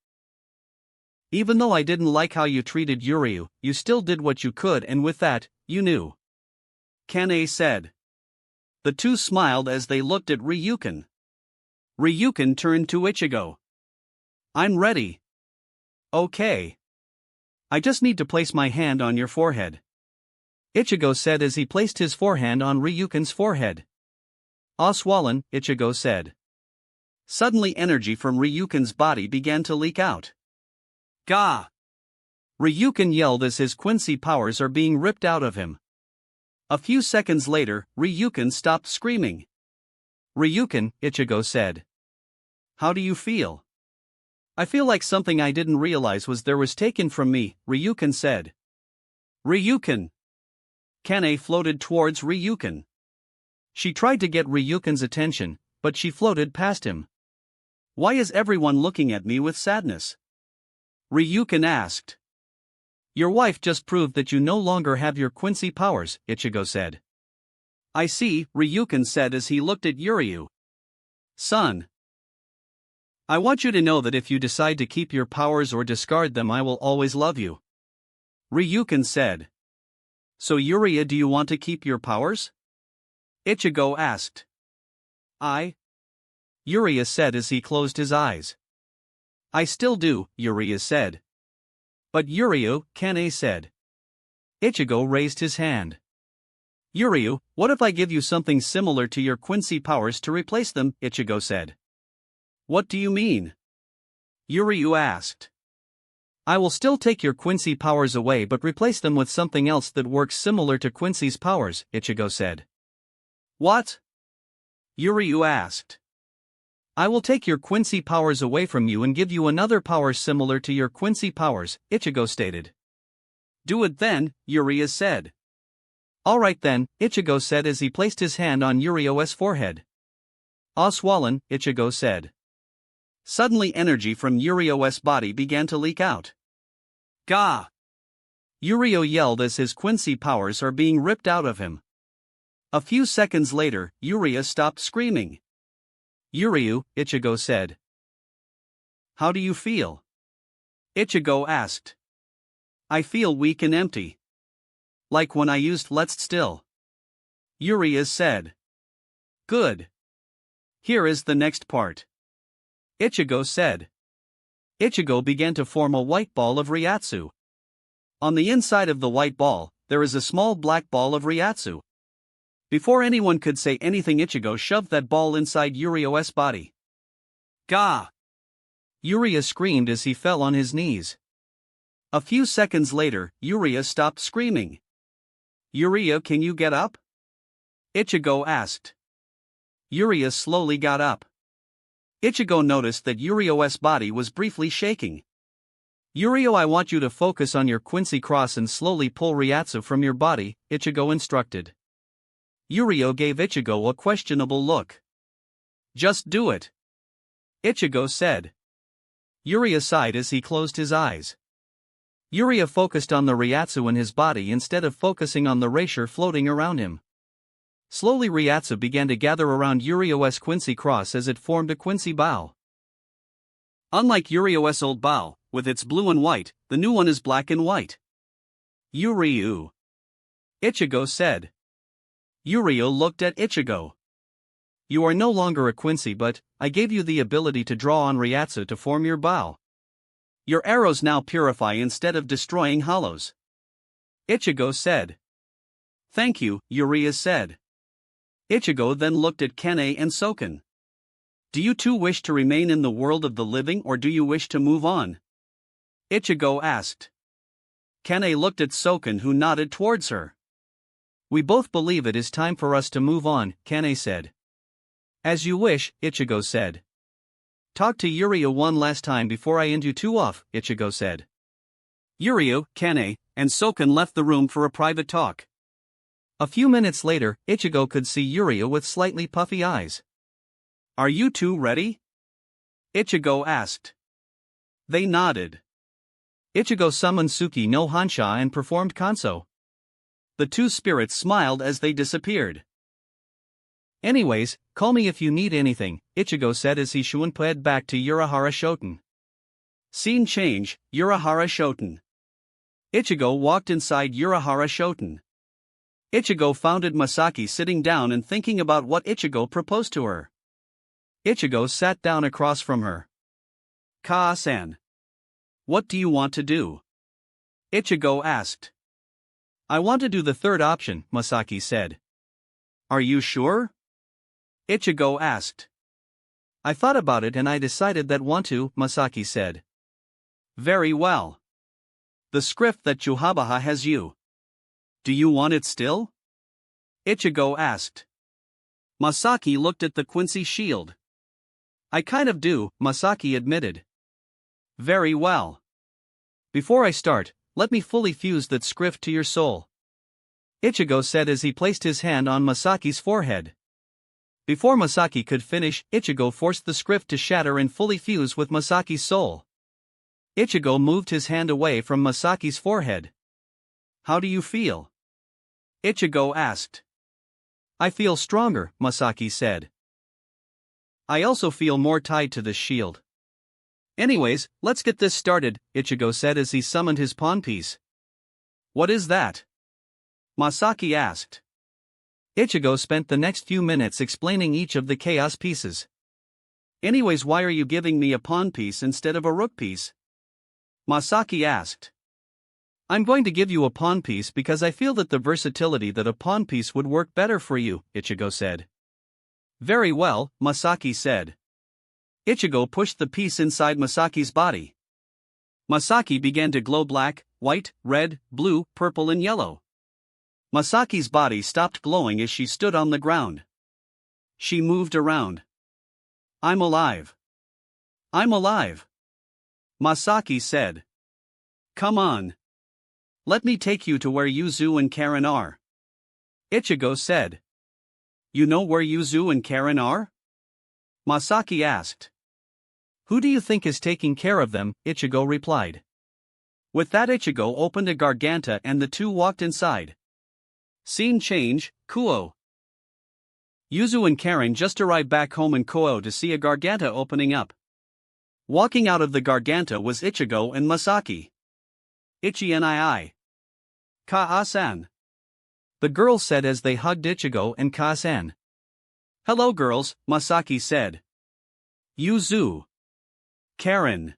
Even though I didn't like how you treated Yuryu, you still did what you could and with that, you knew. Kane said. The two smiled as they looked at Ryukin. Ryukin turned to Ichigo. I'm ready. Okay. I just need to place my hand on your forehead, Ichigo said as he placed his forehand on Ryuken's forehead. Ah, swollen, Ichigo said. Suddenly energy from Ryuken's body began to leak out. Gah! Ryuken yelled as his Quincy powers are being ripped out of him. A few seconds later, Ryuken stopped screaming. Ryuken, Ichigo said. How do you feel? I feel like something I didn't realize was taken from me, Ryuken said. Ryuken! Kane floated towards Ryuken. She tried to get Ryuken's attention, but she floated past him. Why is everyone looking at me with sadness? Ryuken asked. Your wife just proved that you no longer have your Quincy powers, Ichigo said. I see, Ryuken said as he looked at Yuryu. Son. I want you to know that if you decide to keep your powers or discard them, I will always love you. Ryuken said. So Yuria, do you want to keep your powers? Ichigo asked. Yuria said as he closed his eyes. I still do, Yuria said. But Yuryu, Kane said. Ichigo raised his hand. Yuryu, what if I give you something similar to your Quincy powers to replace them, Ichigo said. What do you mean? Yuryu asked. I will still take your Quincy powers away but replace them with something else that works similar to Quincy's powers, Ichigo said. What? Yuryu asked. I will take your Quincy powers away from you and give you another power similar to your Quincy powers, Ichigo stated. Do it then, Yuryu said. Alright then, Ichigo said as he placed his hand on Yuryu's forehead. Ah, swollen, Ichigo said. Suddenly energy from Yuryu's body began to leak out. Gah! Yuryu yelled as his Quincy powers are being ripped out of him. A few seconds later, Yuryu stopped screaming. Yuryu, Ichigo said. How do you feel? Ichigo asked. I feel weak and empty. Like when I used Let's Still. Yuryu said. Good. Here is the next part. Ichigo said. Ichigo began to form a white ball of Ryatsu. On the inside of the white ball, there is a small black ball of Ryatsu. Before anyone could say anything, Ichigo shoved that ball inside Yuryu's body. Gah! Yuryu screamed as he fell on his knees. A few seconds later, Yuryu stopped screaming. Yuryu, can you get up? Ichigo asked. Yuryu slowly got up. Ichigo noticed that Yuryu's body was briefly shaking. Yuryu, I want you to focus on your Quincy cross and slowly pull Ryatsu from your body, Ichigo instructed. Yuryu gave Ichigo a questionable look. Just do it. Ichigo said. Yuryu sighed as he closed his eyes. Yuryu focused on the Ryatsu in his body instead of focusing on the Raisher floating around him. Slowly Ryatsu began to gather around Yuryu's Quincy cross as it formed a Quincy bow. Unlike Yuryu's old bow, with its blue and white, the new one is black and white. Yuryu. Ichigo said. Yuryu looked at Ichigo. You are no longer a Quincy, but I gave you the ability to draw on Ryatsu to form your bow. Your arrows now purify instead of destroying hollows. Ichigo said. Thank you, Yuryu said. Ichigo then looked at Kane and Soken. Do you two wish to remain in the world of the living or do you wish to move on? Ichigo asked. Kane looked at Soken, who nodded towards her. We both believe it is time for us to move on, Kane said. As you wish, Ichigo said. Talk to Yuryu one last time before I end you two off, Ichigo said. Yuryu, Kane, and Soken left the room for a private talk. A few minutes later, Ichigo could see Yuryu with slightly puffy eyes. Are you two ready? Ichigo asked. They nodded. Ichigo summoned Suki no Hansha and performed Kanso. The two spirits smiled as they disappeared. Anyways, call me if you need anything, Ichigo said as he shunped back to Urahara Shoten. Scene change, Urahara Shoten. Ichigo walked inside Urahara Shoten. Ichigo found Masaki sitting down and thinking about what Ichigo proposed to her. Ichigo sat down across from her. Kaa-san. What do you want to do? Ichigo asked. I want to do the third option, Masaki said. Are you sure? Ichigo asked. I thought about it and I decided that want to, Masaki said. Very well. The script that Chuhabaha has you. Do you want it still? Ichigo asked. Masaki looked at the Quincy shield. I kind of do, Masaki admitted. Very well. Before I start, let me fully fuse that script to your soul. Ichigo said as he placed his hand on Masaki's forehead. Before Masaki could finish, Ichigo forced the script to shatter and fully fuse with Masaki's soul. Ichigo moved his hand away from Masaki's forehead. How do you feel? Ichigo asked. I feel stronger, Masaki said. I also feel more tied to this shield. Anyways, let's get this started, Ichigo said as he summoned his pawn piece. What is that? Masaki asked. Ichigo spent the next few minutes explaining each of the chaos pieces. Anyways, why are you giving me a pawn piece instead of a rook piece? Masaki asked. I'm going to give you a pawn piece because I feel that the versatility that a pawn piece would work better for you, Ichigo said. Very well, Masaki said. Ichigo pushed the piece inside Masaki's body. Masaki began to glow black, white, red, blue, purple and yellow. Masaki's body stopped glowing as she stood on the ground. She moved around. I'm alive. I'm alive. Masaki said. Come on. Let me take you to where Yuzu and Karen are. Ichigo said. You know where Yuzu and Karen are? Masaki asked. Who do you think is taking care of them? Ichigo replied. With that, Ichigo opened a garganta and the two walked inside. Scene change, Kuo. Yuzu and Karen just arrived back home in Kuo to see a garganta opening up. Walking out of the garganta was Ichigo and Masaki. Ichi nii. Kaa-san. The girls said as they hugged Ichigo and Kaa-san. Hello girls, Masaki said. Yuzu. Karen.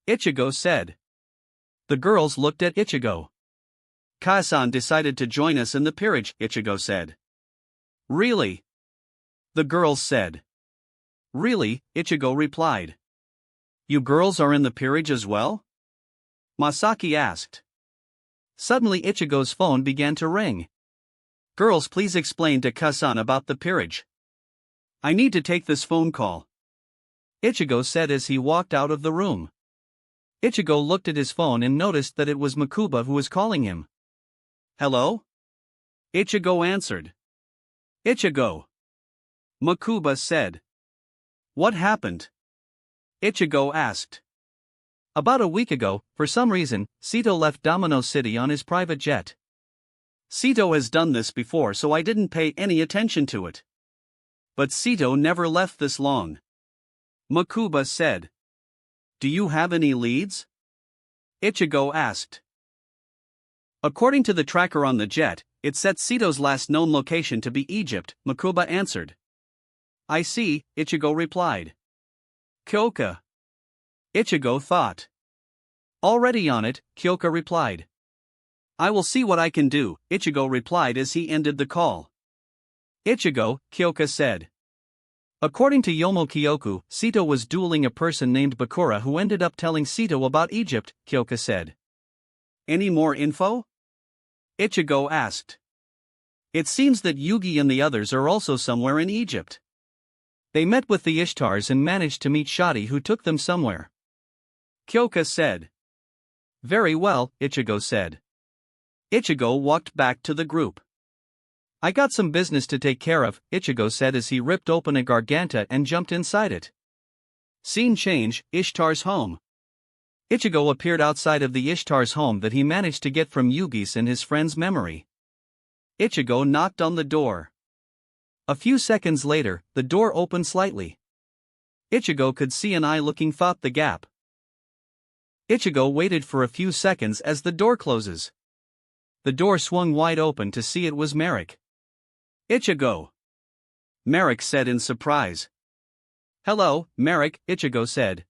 Ichigo said. The girls looked at Ichigo. Kaa-san decided to join us in the peerage, Ichigo said. Really? The girls said. Really, Ichigo replied. You girls are in the peerage as well? Masaki asked. Suddenly Ichigo's phone began to ring. Girls, please explain to Kaa-san about the peerage. I need to take this phone call. Ichigo said as he walked out of the room. Ichigo looked at his phone and noticed that it was Makuba who was calling him. Hello? Ichigo answered. Ichigo. Makuba said. What happened? Ichigo asked. About a week ago, for some reason, Sito left Domino City on his private jet. Sito has done this before, so I didn't pay any attention to it. But Sito never left this long. Makuba said. Do you have any leads? Ichigo asked. According to the tracker on the jet, it set Sito's last known location to be Egypt, Makuba answered. I see, Ichigo replied. Kyoka. Ichigo thought. Already on it, Kyoka replied. I will see what I can do, Ichigo replied as he ended the call. Ichigo, Kyoka said. According to Yomo Kyoku, Sito was dueling a person named Bakura who ended up telling Sito about Egypt, Kyoka said. Any more info? Ichigo asked. It seems that Yugi and the others are also somewhere in Egypt. They met with the Ishtars and managed to meet Shadi who took them somewhere. Kyoka said. Very well, Ichigo said. Ichigo walked back to the group. I got some business to take care of, Ichigo said as he ripped open a garganta and jumped inside it. Scene change, Ishtar's home. Ichigo appeared outside of the Ishtar's home that he managed to get from Yugi's and his friend's memory. Ichigo knocked on the door. A few seconds later, the door opened slightly. Ichigo could see an eye looking thought the gap. Ichigo waited for a few seconds as the door closes. The door swung wide open to see it was Merrick. Ichigo. Merrick said in surprise. Hello, Merrick, Ichigo said.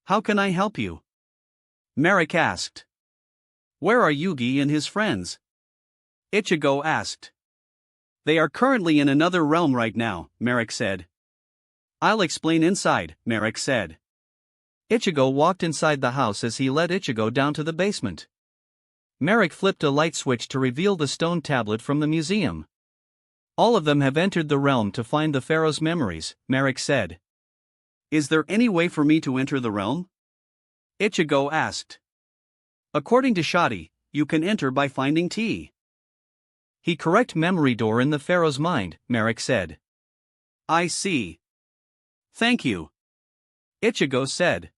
How can I help you? Merrick asked. Where are Yugi and his friends? Ichigo asked. They are currently in another realm right now, Merrick said. I'll explain inside, Merrick said. Ichigo walked inside the house as he led Ichigo down to the basement. Merrick flipped a light switch to reveal the stone tablet from the museum. All of them have entered the realm to find the pharaoh's memories, Merrick said. Is there any way for me to enter the realm? Ichigo asked. According to Shadi, you can enter by finding T. He correct memory door in the pharaoh's mind, Merrick said. I see. Thank you. Ichigo said.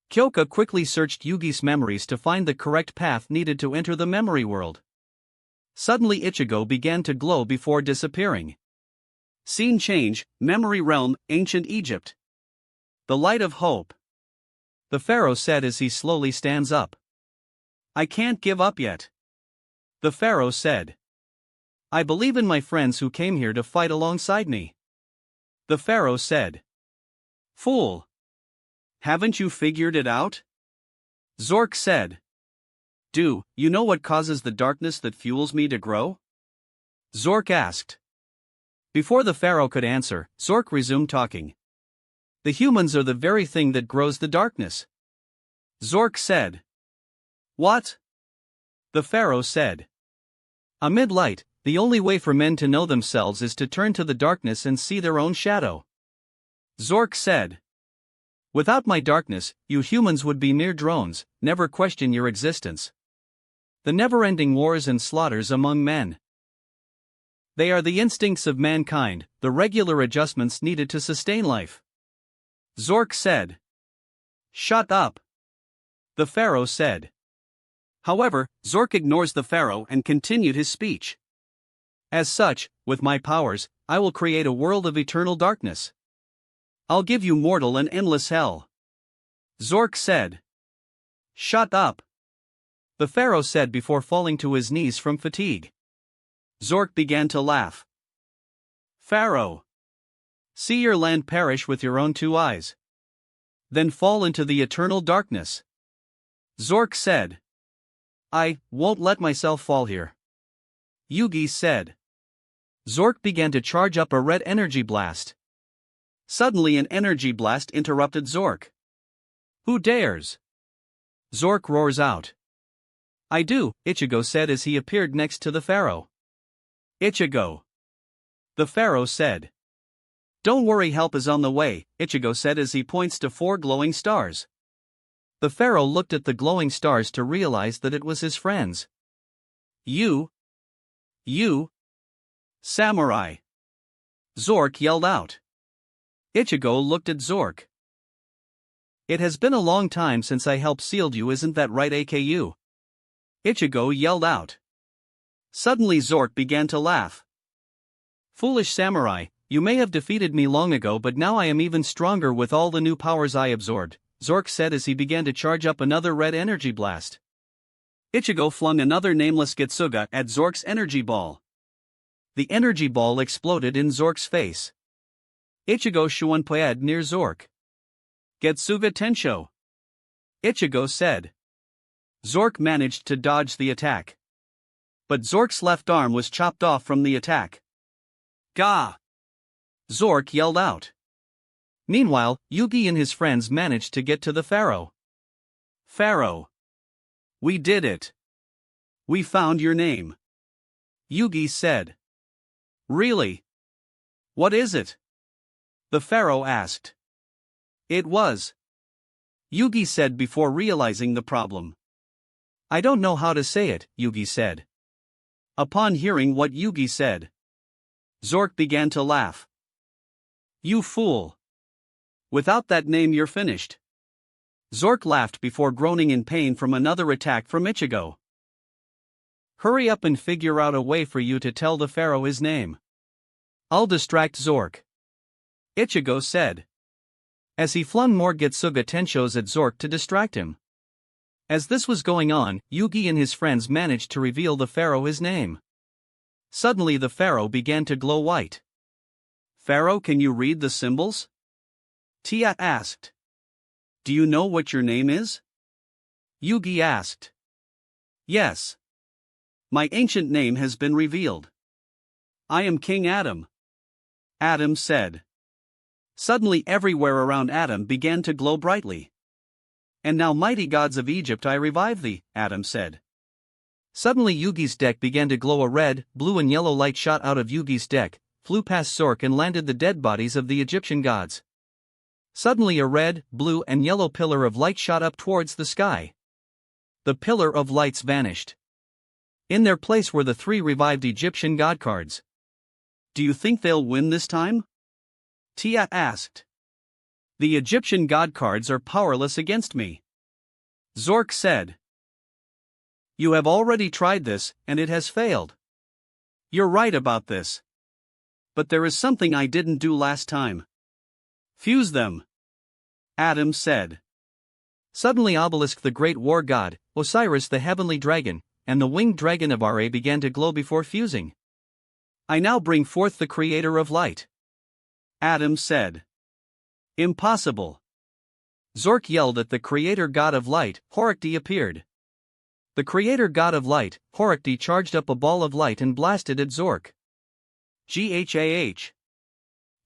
Kyoka quickly searched Yugi's memories to find the correct path needed to enter the memory world. Suddenly Ichigo began to glow before disappearing. Scene change, Memory Realm, Ancient Egypt. The Light of Hope. The pharaoh said as he slowly stands up. I can't give up yet. The pharaoh said. I believe in my friends who came here to fight alongside me. The pharaoh said. Fool. Haven't you figured it out? Zork said. Do you know what causes the darkness that fuels me to grow? Zork asked. Before the pharaoh could answer, Zork resumed talking. The humans are the very thing that grows the darkness. Zork said. What? The pharaoh said. Amid light, the only way for men to know themselves is to turn to the darkness and see their own shadow. Zork said. Without my darkness, you humans would be mere drones, never question your existence. The never-ending wars and slaughters among men. They are the instincts of mankind, the regular adjustments needed to sustain life. Zork said. Shut up. The pharaoh said. However, Zork ignores the pharaoh and continued his speech. As such, with my powers, I will create a world of eternal darkness. I'll give you mortal and endless hell. Zork said. Shut up. The pharaoh said before falling to his knees from fatigue. Zork began to laugh. Pharaoh. See your land perish with your own two eyes. Then fall into the eternal darkness. Zork said. I won't let myself fall here. Yugi said. Zork began to charge up a red energy blast. Suddenly an energy blast interrupted Zork. Who dares? Zork roars out. I do, Ichigo said as he appeared next to the pharaoh. Ichigo. The pharaoh said. Don't worry, help is on the way, Ichigo said as he points to 4 glowing stars. The pharaoh looked at the glowing stars to realize that it was his friends. You. Samurai. Zork yelled out. Ichigo looked at Zork. It has been a long time since I helped sealed you, isn't that right, AKU? Ichigo yelled out. Suddenly Zork began to laugh. Foolish samurai, you may have defeated me long ago, but now I am even stronger with all the new powers I absorbed, Zork said as he began to charge up another red energy blast. Ichigo flung another nameless Getsuga at Zork's energy ball. The energy ball exploded in Zork's face. Ichigo Shuanpoed near Zork. Getsuga Tensho. Ichigo said. Zork managed to dodge the attack. But Zork's left arm was chopped off from the attack. Gah! Zork yelled out. Meanwhile, Yugi and his friends managed to get to the pharaoh. Pharaoh. We did it. We found your name. Yugi said. Really? What is it? The pharaoh asked. It was. Yugi said before realizing the problem. I don't know how to say it, Yugi said. Upon hearing what Yugi said, Zork began to laugh. You fool. Without that name you're finished. Zork laughed before groaning in pain from another attack from Ichigo. Hurry up and figure out a way for you to tell the pharaoh his name. I'll distract Zork. Ichigo said. As he flung more Getsuga Tenshos at Zork to distract him. As this was going on, Yugi and his friends managed to reveal the pharaoh his name. Suddenly the pharaoh began to glow white. Pharaoh, can you read the symbols? Tia asked. Do you know what your name is? Yugi asked. Yes. My ancient name has been revealed. I am King Adam. Adam said. Suddenly everywhere around Adam began to glow brightly. And now, mighty gods of Egypt, I revive thee, Adam said. Suddenly Yugi's deck began to glow. A red, blue and yellow light shot out of Yugi's deck, flew past Zork and landed the dead bodies of the Egyptian gods. Suddenly a red, blue and yellow pillar of light shot up towards the sky. The pillar of lights vanished. In their place were the 3 revived Egyptian god cards. Do you think they'll win this time? Tia asked. The Egyptian god cards are powerless against me. Zork said. You have already tried this, and it has failed. You're right about this. But there is something I didn't do last time. Fuse them. Adam said. Suddenly Obelisk the great war god, Osiris the heavenly dragon, and the winged dragon of Ra began to glow before fusing. I now bring forth the creator of light. Adam said. Impossible. Zork yelled at the creator god of light. Horikti appeared. The creator god of light, Horikti, charged up a ball of light and blasted at Zork. Ghah.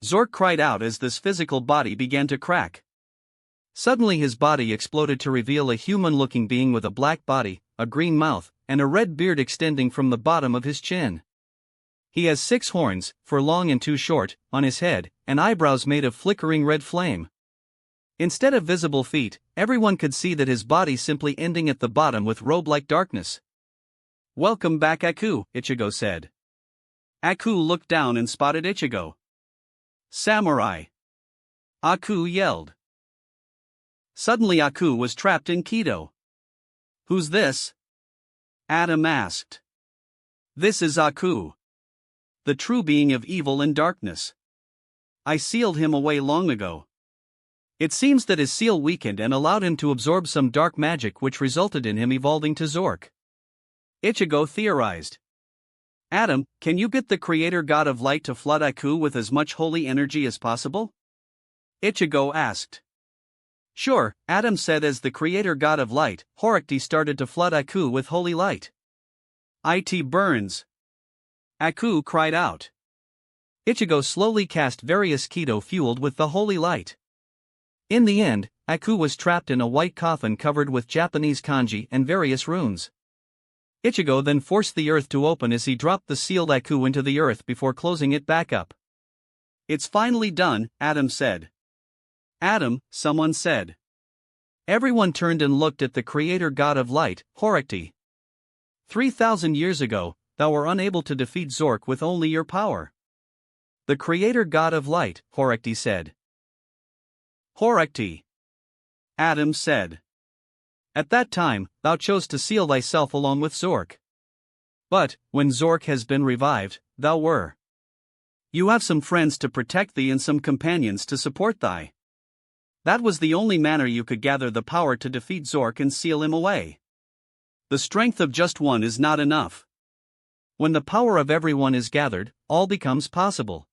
Zork cried out as this physical body began to crack. Suddenly his body exploded to reveal a human-looking being with a black body, a green mouth, and a red beard extending from the bottom of his chin. He has 6 horns, 4 long and 2 short, on his head, and eyebrows made of flickering red flame. Instead of visible feet, everyone could see that his body simply ending at the bottom with robe-like darkness. Welcome back, Aku, Ichigo said. Aku looked down and spotted Ichigo. Samurai! Aku yelled. Suddenly Aku was trapped in Kido. Who's this? Adam asked. This is Aku. The true being of evil and darkness. I sealed him away long ago. It seems that his seal weakened and allowed him to absorb some dark magic, which resulted in him evolving to Zork. Ichigo theorized. Adam, can you get the creator god of light to flood Aku with as much holy energy as possible? Ichigo asked. Sure, Adam said. As the creator god of light, Horikti started to flood Aku with holy light. It burns. Aku cried out. Ichigo slowly cast various Kido fueled with the holy light. In the end, Aku was trapped in a white coffin covered with Japanese kanji and various runes. Ichigo then forced the earth to open as he dropped the sealed Aku into the earth before closing it back up. It's finally done, Adam said. Adam, someone said. Everyone turned and looked at the creator god of light, Horikti. 3,000 years ago, thou were unable to defeat Zork with only your power. The creator god of light, Horikti said. Horikti. Adam said. At that time, thou chose to seal thyself along with Zork. But, when Zork has been revived, thou were. You have some friends to protect thee and some companions to support thy. That was the only manner you could gather the power to defeat Zork and seal him away. The strength of just one is not enough. When the power of everyone is gathered, all becomes possible.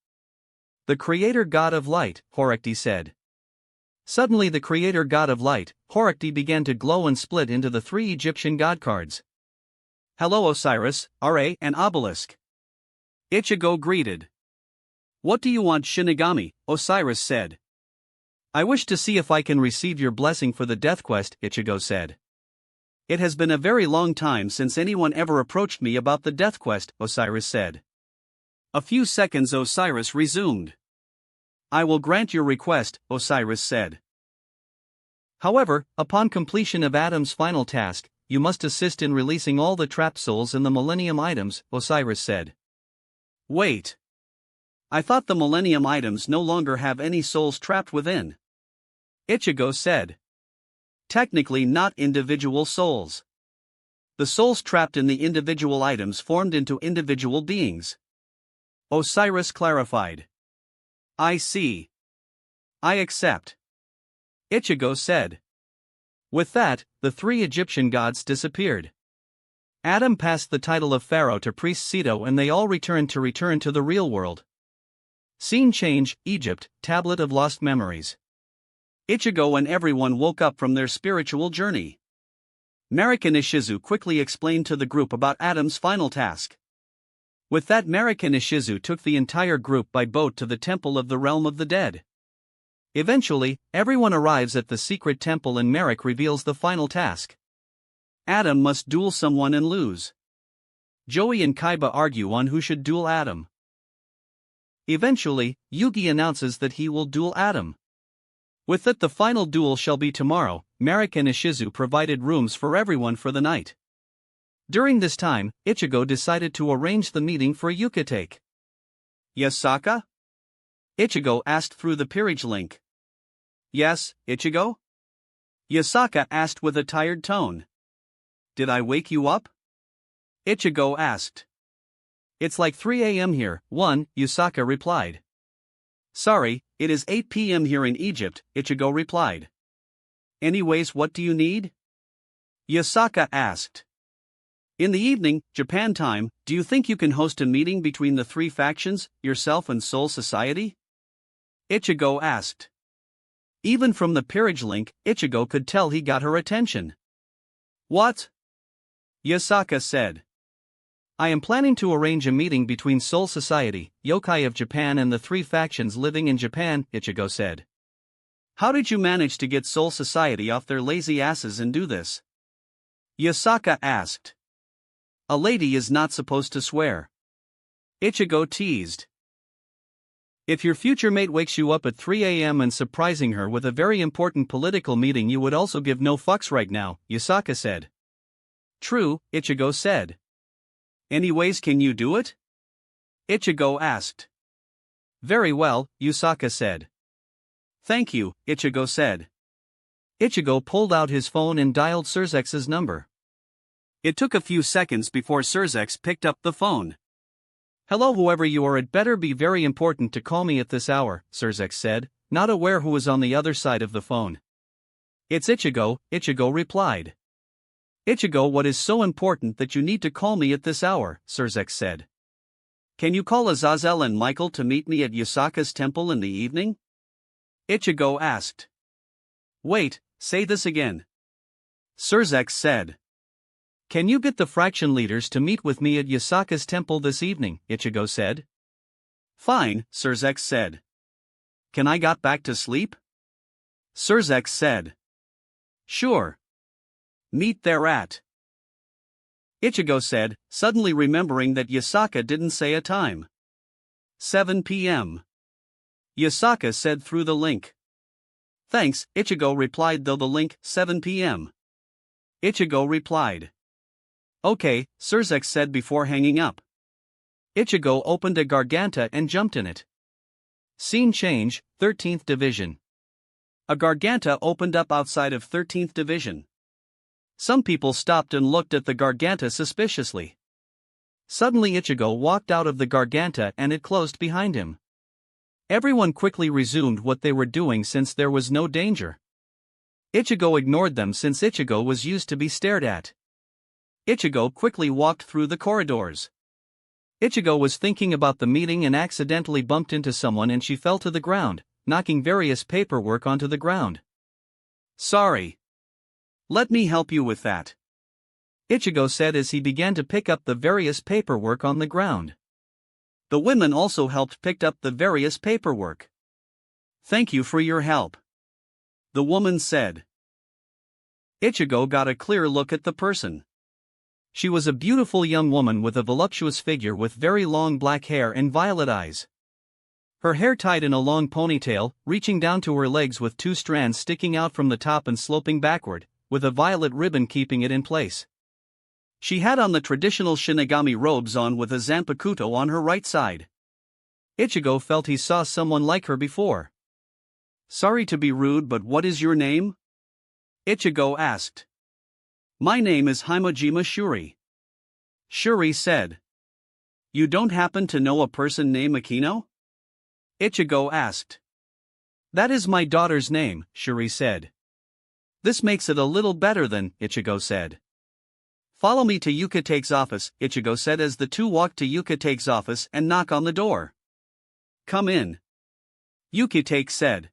The creator god of light, Horikti said. Suddenly the creator god of light, Horikti, began to glow and split into the 3 Egyptian god cards. Hello Osiris, Ra and Obelisk. Ichigo greeted. What do you want, Shinigami? Osiris said. I wish to see if I can receive your blessing for the death quest, Ichigo said. It has been a very long time since anyone ever approached me about the death quest, Osiris said. A few seconds Osiris resumed. I will grant your request, Osiris said. However, upon completion of Adam's final task, you must assist in releasing all the trapped souls in the Millennium items, Osiris said. Wait. I thought the Millennium items no longer have any souls trapped within. Ichigo said. Technically not individual souls. The souls trapped in the individual items formed into individual beings. Osiris clarified. I see. I accept. Ichigo said. With that, the 3 Egyptian gods disappeared. Adam passed the title of pharaoh to priest Sito and they all returned to the real world. Scene change, Egypt, Tablet of Lost Memories. Ichigo and everyone woke up from their spiritual journey. Marek and Ishizu quickly explained to the group about Adam's final task. With that, Marek and Ishizu took the entire group by boat to the Temple of the Realm of the Dead. Eventually, everyone arrives at the secret temple and Marek reveals the final task. Adam must duel someone and lose. Joey and Kaiba argue on who should duel Adam. Eventually, Yugi announces that he will duel Adam. With that, the final duel shall be tomorrow. Marek and Ishizu provided rooms for everyone for the night. During this time, Ichigo decided to arrange the meeting for Yukitake. Yasaka? Ichigo asked through the peerage link. Yes, Ichigo? Yasaka asked with a tired tone. Did I wake you up? Ichigo asked. It's like 3 a.m. here, Yasaka replied. Sorry, it is 8 p.m. here in Egypt, Ichigo replied. Anyways, what do you need? Yasaka asked. In the evening, Japan time, do you think you can host a meeting between the three factions, yourself and Soul Society? Ichigo asked. Even from the peerage link, Ichigo could tell he got her attention. What? Yasaka said. I am planning to arrange a meeting between Soul Society, Yokai of Japan and the three factions living in Japan, Ichigo said. How did you manage to get Soul Society off their lazy asses and do this? Yasaka asked. A lady is not supposed to swear. Ichigo teased. If your future mate wakes you up at 3 a.m. and surprising her with a very important political meeting, you would also give no fucks right now, Yasaka said. True, Ichigo said. Anyways, can you do it? Ichigo asked. Very well, Yasaka said. Thank you, Ichigo said. Ichigo pulled out his phone and dialed Surzex's number. It took a few seconds before Surzex picked up the phone. Hello, whoever you are, it better be very important to call me at this hour, Surzex said, not aware who was on the other side of the phone. It's Ichigo, Ichigo replied. Ichigo, what is so important that you need to call me at this hour, Surzex said. Can you call Azazel and Michael to meet me at Yasaka's temple in the evening? Ichigo asked. Wait, say this again. Surzex said. Can you get the fraction leaders to meet with me at Yasaka's temple this evening, Ichigo said. Fine, Surzex said. Can I get back to sleep? Surzex said. Sure. Meet there at. Ichigo said, suddenly remembering that Yasaka didn't say a time. 7 p.m. Yasaka said through the link. Thanks, Ichigo replied, though the link, 7 p.m. Ichigo replied. Okay, Surzex said before hanging up. Ichigo opened a Garganta and jumped in it. Scene change, 13th Division. A Garganta opened up outside of 13th Division. Some people stopped and looked at the Garganta suspiciously. Suddenly Ichigo walked out of the Garganta and it closed behind him. Everyone quickly resumed what they were doing since there was no danger. Ichigo ignored them since Ichigo was used to be stared at. Ichigo quickly walked through the corridors. Ichigo was thinking about the meeting and accidentally bumped into someone and she fell to the ground, knocking various paperwork onto the ground. Sorry. Let me help you with that. Ichigo said as he began to pick up the various paperwork on the ground. The women also helped pick up the various paperwork. Thank you for your help. The woman said. Ichigo got a clear look at the person. She was a beautiful young woman with a voluptuous figure with very long black hair and violet eyes. Her hair tied in a long ponytail, reaching down to her legs with two strands sticking out from the top and sloping backward, with a violet ribbon keeping it in place. She had on the traditional Shinigami robes on with a Zanpakuto on her right side. Ichigo felt he saw someone like her before. Sorry to be rude, but what is your name? Ichigo asked. My name is Himojima Shuri. Shuri said. You don't happen to know a person named Akino? Ichigo asked. That is my daughter's name, Shuri said. This makes it a little better than, Ichigo said. Follow me to Yukitake's office, Ichigo said as the two walked to Yukitake's office and knock on the door. Come in. Yukitake said.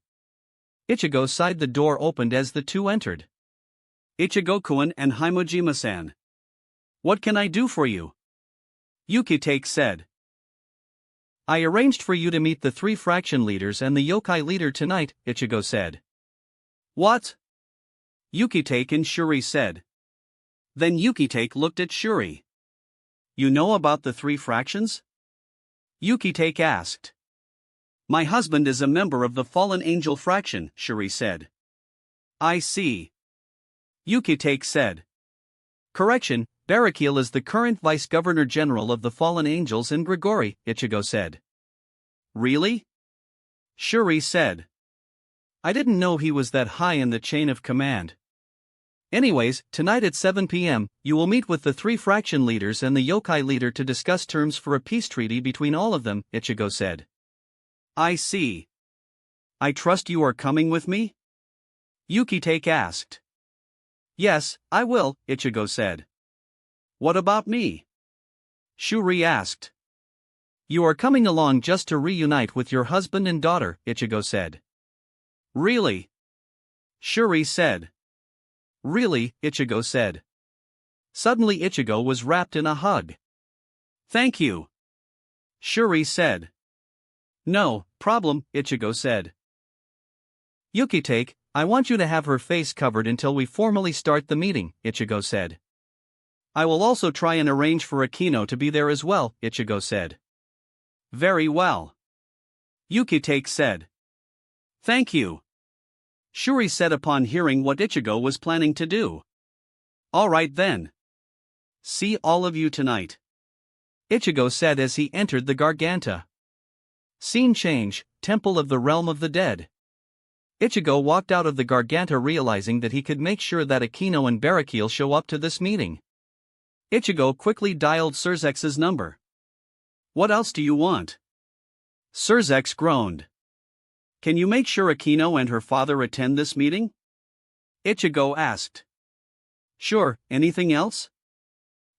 Ichigo sighed. The door opened as the two entered. Ichigo-kun and Himojima-san. What can I do for you? Yukitake said. I arranged for you to meet the 3 fraction leaders and the yokai leader tonight, Ichigo said. What? Yukitake and Shuri said. Then Yukitake looked at Shuri. You know about the 3 fractions? Yukitake asked. My husband is a member of the Fallen Angel fraction, Shuri said. I see. Yukitake said. Correction, Barakiel is the current Vice-Governor-General of the Fallen Angels in Grigori, Ichigo said. Really? Shuri said. I didn't know he was that high in the chain of command. Anyways, tonight at 7 p.m., you will meet with the 3 fraction leaders and the yokai leader to discuss terms for a peace treaty between all of them, Ichigo said. I see. I trust you are coming with me? Yukitake asked. Yes, I will, Ichigo said. What about me? Shuri asked. You are coming along just to reunite with your husband and daughter, Ichigo said. Really? Shuri said. Really, Ichigo said. Suddenly Ichigo was wrapped in a hug. Thank you. Shuri said. No problem, Ichigo said. Yukitake, I want you to have her face covered until we formally start the meeting, Ichigo said. I will also try and arrange for Akino to be there as well, Ichigo said. Very well. Yukitake said. Thank you. Shuri said upon hearing what Ichigo was planning to do. All right then. See all of you tonight. Ichigo said as he entered the Garganta. Scene change, Temple of the Realm of the Dead. Ichigo walked out of the Garganta realizing that he could make sure that Akino and Barakiel show up to this meeting. Ichigo quickly dialed Surzex's number. What else do you want? Surzex groaned. Can you make sure Akino and her father attend this meeting? Ichigo asked. Sure, anything else?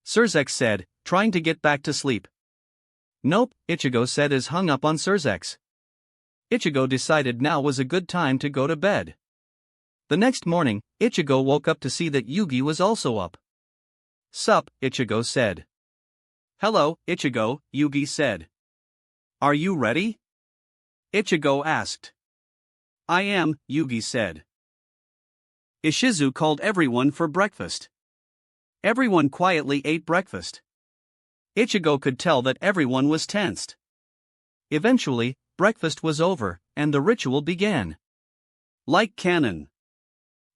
Surzex said, trying to get back to sleep. Nope, Ichigo said as hung up on Surzex. Ichigo decided now was a good time to go to bed. The next morning, Ichigo woke up to see that Yugi was also up. Sup, Ichigo said. Hello, Ichigo, Yugi said. Are you ready? Ichigo asked. I am, Yugi said. Ishizu called everyone for breakfast. Everyone quietly ate breakfast. Ichigo could tell that everyone was tensed. Eventually, breakfast was over, and the ritual began. Like canon.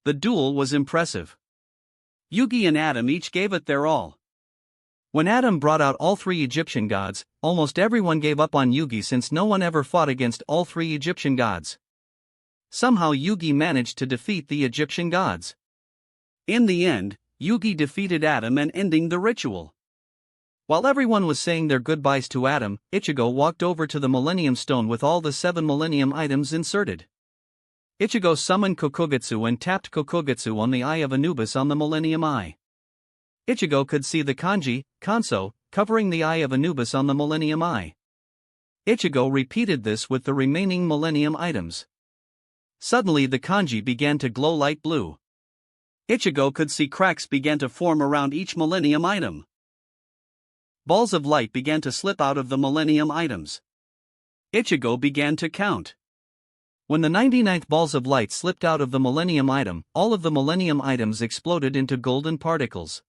The duel was impressive. Yugi and Adam each gave it their all. When Adam brought out all 3 Egyptian gods, almost everyone gave up on Yugi since no one ever fought against all 3 Egyptian gods. Somehow Yugi managed to defeat the Egyptian gods. In the end, Yugi defeated Adam and ending the ritual. While everyone was saying their goodbyes to Adam, Ichigo walked over to the Millennium Stone with all the 7 Millennium items inserted. Ichigo summoned Kokugitsu and tapped Kokugitsu on the Eye of Anubis on the Millennium Eye. Ichigo could see the kanji, Kanso, covering the Eye of Anubis on the Millennium Eye. Ichigo repeated this with the remaining Millennium items. Suddenly the kanji began to glow light blue. Ichigo could see cracks began to form around each Millennium item. Balls of light began to slip out of the Millennium items. Ichigo began to count. When the 99th balls of light slipped out of the Millennium item, all of the Millennium items exploded into golden particles.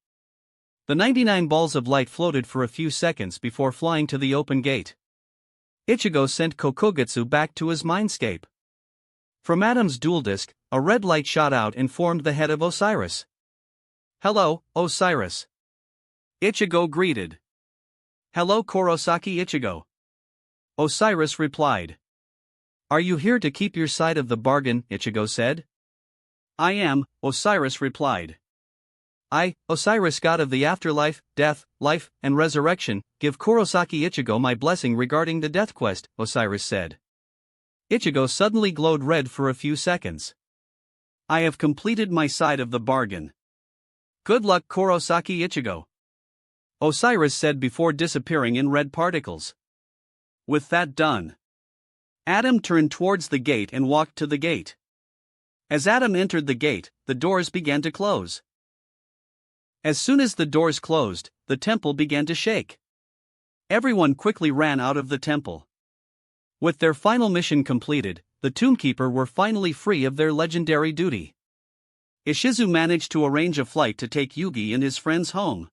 The 99 balls of light floated for a few seconds before flying to the open gate. Ichigo sent Kokugitsu back to his mindscape. From Adam's dual disc, a red light shot out and formed the head of Osiris. Hello, Osiris. Ichigo greeted. Hello Kurosaki Ichigo. Osiris replied. Are you here to keep your side of the bargain? Ichigo said. I am, Osiris replied. I, Osiris god of the afterlife, death, life, and resurrection, give Kurosaki Ichigo my blessing regarding the death quest, Osiris said. Ichigo suddenly glowed red for a few seconds. I have completed my side of the bargain. Good luck Kurosaki Ichigo. Osiris said before disappearing in red particles. With that done, Adam turned towards the gate and walked to the gate. As Adam entered the gate, the doors began to close. As soon as the doors closed, the temple began to shake. Everyone quickly ran out of the temple. With their final mission completed, the Tombkeeper were finally free of their legendary duty. Ishizu managed to arrange a flight to take Yugi and his friends home.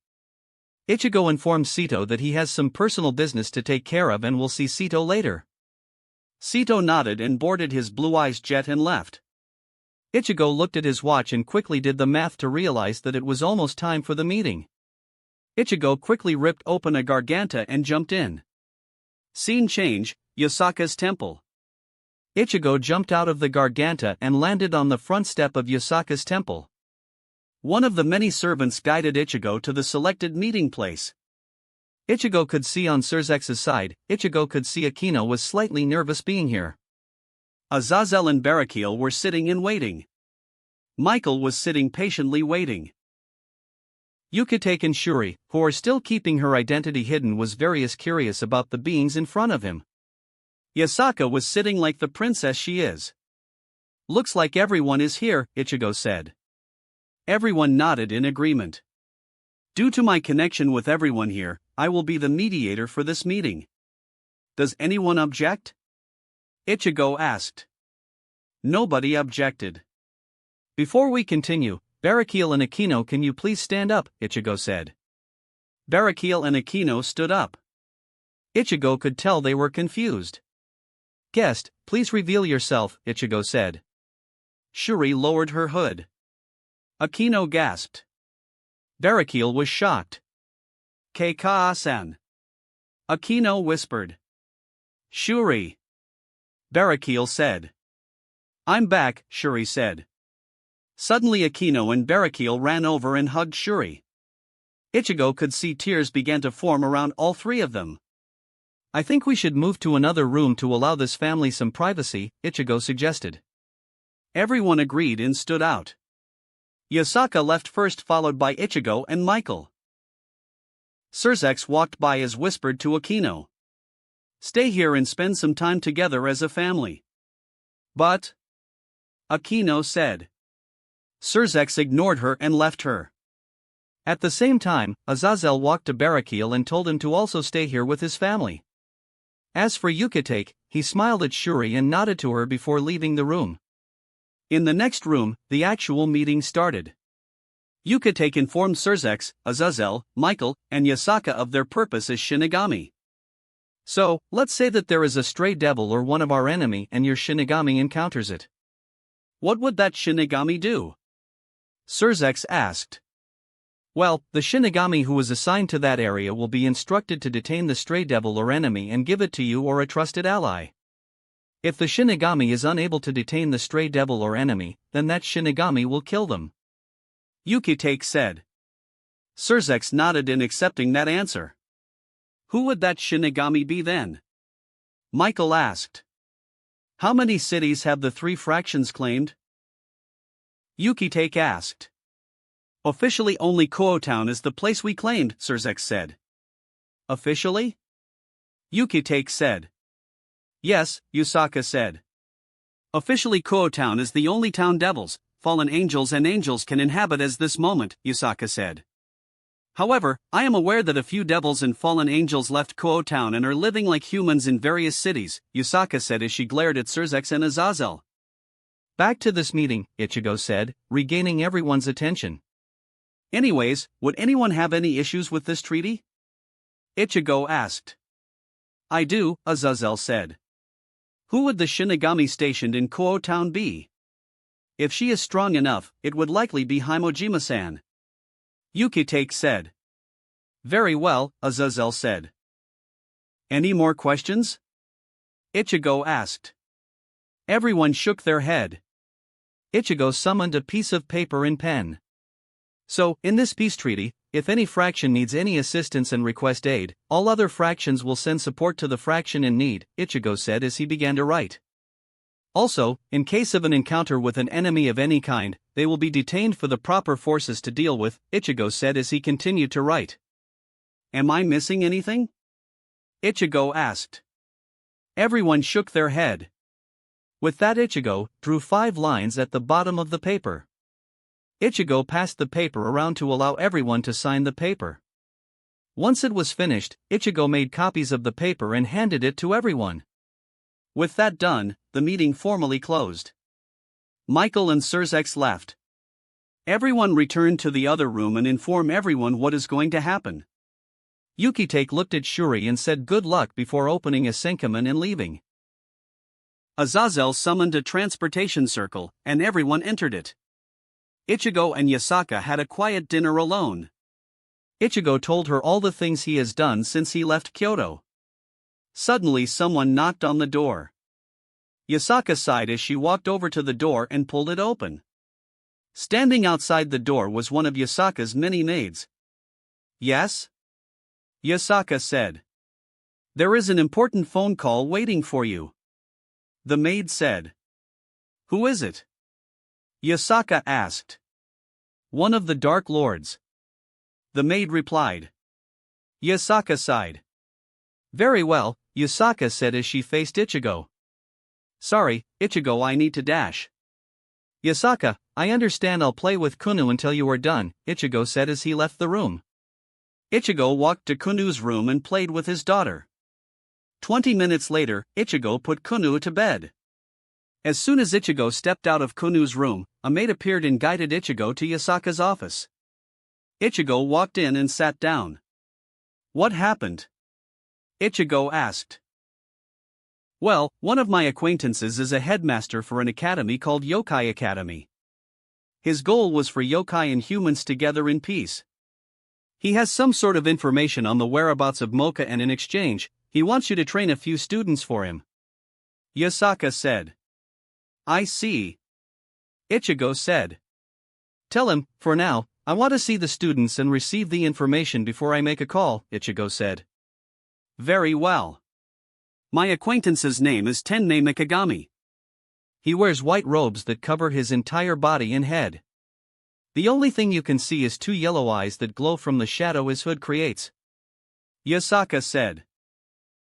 Ichigo informs Sito that he has some personal business to take care of and will see Sito later. Sito nodded and boarded his Blue Eyes jet and left. Ichigo looked at his watch and quickly did the math to realize that it was almost time for the meeting. Ichigo quickly ripped open a garganta and jumped in. Scene change, Yasaka's temple. Ichigo jumped out of the garganta and landed on the front step of Yasaka's temple. One of the many servants guided Ichigo to the selected meeting place. Ichigo could see on Surzex's side, Ichigo could see Akino was slightly nervous being here. Azazel and Barakiel were sitting and waiting. Michael was sitting patiently waiting. Yukitake and Shuri, who are still keeping her identity hidden, was very curious about the beings in front of him. Yasaka was sitting like the princess she is. Looks like everyone is here, Ichigo said. Everyone nodded in agreement. Due to my connection with everyone here, I will be the mediator for this meeting. Does anyone object? Ichigo asked. Nobody objected. Before we continue, Barakiel and Akino, can you please stand up? Ichigo said. Barakiel and Akino stood up. Ichigo could tell they were confused. Guest, please reveal yourself, Ichigo said. Shuri lowered her hood. Akino gasped. Barakiel was shocked. Keika-san. Akino whispered. Shuri. Barakiel said. I'm back, Shuri said. Suddenly Akino and Barakiel ran over and hugged Shuri. Ichigo could see tears began to form around all three of them. I think we should move to another room to allow this family some privacy, Ichigo suggested. Everyone agreed and stood out. Yasaka left first, followed by Ichigo and Michael. Surzex walked by as whispered to Akino. Stay here and spend some time together as a family. But Akino said. Surzex ignored her and left her. At the same time, Azazel walked to Barakiel and told him to also stay here with his family. As for Yukitake, he smiled at Shuri and nodded to her before leaving the room. In the next room, the actual meeting started. Yukitake informed Surzex, Azazel, Michael, and Yasaka of their purpose as Shinigami. So, let's say that there is a stray devil or one of our enemy and your Shinigami encounters it. What would that Shinigami do? Surzex asked. Well, the Shinigami who is assigned to that area will be instructed to detain the stray devil or enemy and give it to you or a trusted ally. If the Shinigami is unable to detain the stray devil or enemy, then that Shinigami will kill them. Yukitake said. Surzex nodded in accepting that answer. Who would that Shinigami be then? Michael asked. How many cities have the three fractions claimed? Yukitake asked. Officially only Kuo Town is the place we claimed, Surzex said. Officially? Yukitake said. Yes, Yusaka said. Officially Kuo Town is the only town devils, fallen angels and angels can inhabit as this moment, Yusaka said. However, I am aware that a few devils and fallen angels left Kuo Town and are living like humans in various cities, Yusaka said as she glared at Surzex and Azazel. Back to this meeting, Ichigo said, regaining everyone's attention. Anyways, would anyone have any issues with this treaty? Ichigo asked. I do, Azazel said. Who would the Shinigami stationed in Kuo Town be? If she is strong enough, it would likely be Himojima-san. Yukitake said. Very well, Azazel said. Any more questions? Ichigo asked. Everyone shook their head. Ichigo summoned a piece of paper and pen. So, in this peace treaty, if any fraction needs any assistance and request aid, all other fractions will send support to the fraction in need, Ichigo said as he began to write. Also, in case of an encounter with an enemy of any kind, they will be detained for the proper forces to deal with, Ichigo said as he continued to write. Am I missing anything? Ichigo asked. Everyone shook their head. With that, Ichigo drew 5 lines at the bottom of the paper. Ichigo passed the paper around to allow everyone to sign the paper. Once it was finished, Ichigo made copies of the paper and handed it to everyone. With that done, the meeting formally closed. Michael and Sirzex left. Everyone returned to the other room and informed everyone what is going to happen. Yukitake looked at Shuri and said good luck before opening a Senkaman and leaving. Azazel summoned a transportation circle, and everyone entered it. Ichigo and Yasaka had a quiet dinner alone. Ichigo told her all the things he has done since he left Kyoto. Suddenly someone knocked on the door. Yasaka sighed as she walked over to the door and pulled it open. Standing outside the door was one of Yasaka's many maids. "Yes?" Yasaka said. "There is an important phone call waiting for you." The maid said. "Who is it?" Yasaka asked. "One of the Dark Lords." The maid replied. Yasaka sighed. "Very well," Yasaka said as she faced Ichigo. "Sorry, Ichigo, I need to dash." "Yasaka, I understand, I'll play with Kunu until you are done," Ichigo said as he left the room. Ichigo walked to Kunu's room and played with his daughter. 20 minutes later, Ichigo put Kunu to bed. As soon as Ichigo stepped out of Kunu's room, a maid appeared and guided Ichigo to Yasaka's office. Ichigo walked in and sat down. "What happened?" Ichigo asked. "Well, one of my acquaintances is a headmaster for an academy called Yokai Academy. His goal was for yokai and humans together in peace. He has some sort of information on the whereabouts of Mocha, and in exchange, he wants you to train a few students for him," Yasaka said. "I see," Ichigo said. "Tell him, for now, I want to see the students and receive the information before I make a call," Ichigo said. "Very well. My acquaintance's name is Tenne Mikagami. He wears white robes that cover his entire body and head. The only thing you can see is 2 yellow eyes that glow from the shadow his hood creates," Yasaka said.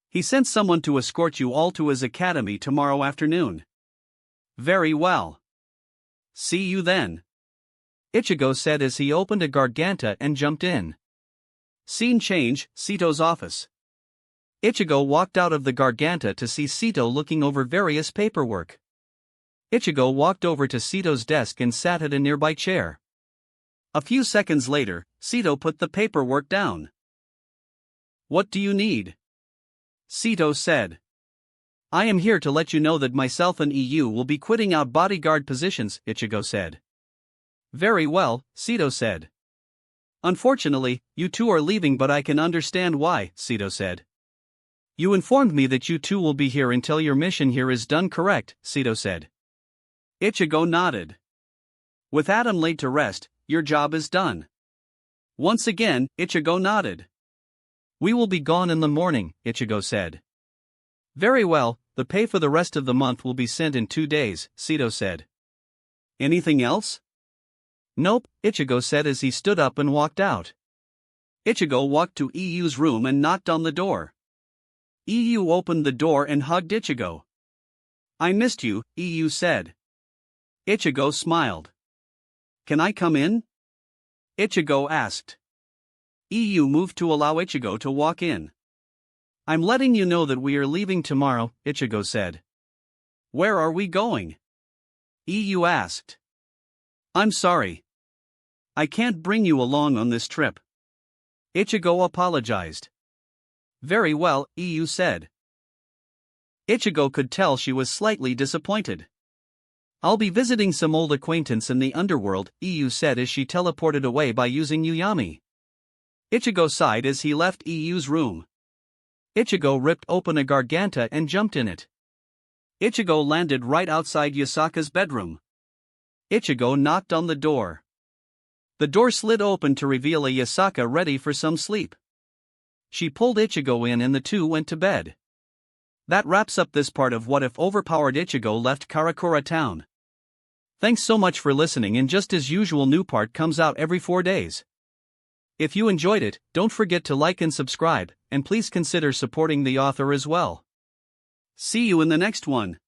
"He sent someone to escort you all to his academy tomorrow afternoon." "Very well. See you then," Ichigo said as he opened a garganta and jumped in. Scene change, Sito's office. Ichigo walked out of the garganta to see Sito looking over various paperwork. Ichigo walked over to Sito's desk and sat at a nearby chair. A few seconds later, Sito put the paperwork down. "What do you need?" Sito said. "I am here to let you know that myself and EU will be quitting out bodyguard positions," Ichigo said. "Very well," Sito said. "Unfortunately, you two are leaving, but I can understand why," Sito said. "You informed me that you two will be here until your mission here is done, correct?" Sito said. Ichigo nodded. "With Adam laid to rest, your job is done." Once again, Ichigo nodded. "We will be gone in the morning," Ichigo said. "Very well, the pay for the rest of the month will be sent in 2 days," Sito said. "Anything else?" "Nope," Ichigo said as he stood up and walked out. Ichigo walked to EU's room and knocked on the door. EU opened the door and hugged Ichigo. "I missed you," EU said. Ichigo smiled. "Can I come in?" Ichigo asked. EU moved to allow Ichigo to walk in. "I'm letting you know that we are leaving tomorrow," Ichigo said. "Where are we going?" EU asked. "I'm sorry. I can't bring you along on this trip." Ichigo apologized. "Very well," EU said. Ichigo could tell she was slightly disappointed. "I'll be visiting some old acquaintance in the underworld," EU said as she teleported away by using Yuyami. Ichigo sighed as he left EU's room. Ichigo ripped open a garganta and jumped in it. Ichigo landed right outside Yasaka's bedroom. Ichigo knocked on the door. The door slid open to reveal a Yasaka ready for some sleep. She pulled Ichigo in and the two went to bed. That wraps up this part of What If Overpowered Ichigo Left Karakura Town. Thanks so much for listening, and just as usual, new part comes out every 4 days. If you enjoyed it, don't forget to like and subscribe, and please consider supporting the author as well. See you in the next one.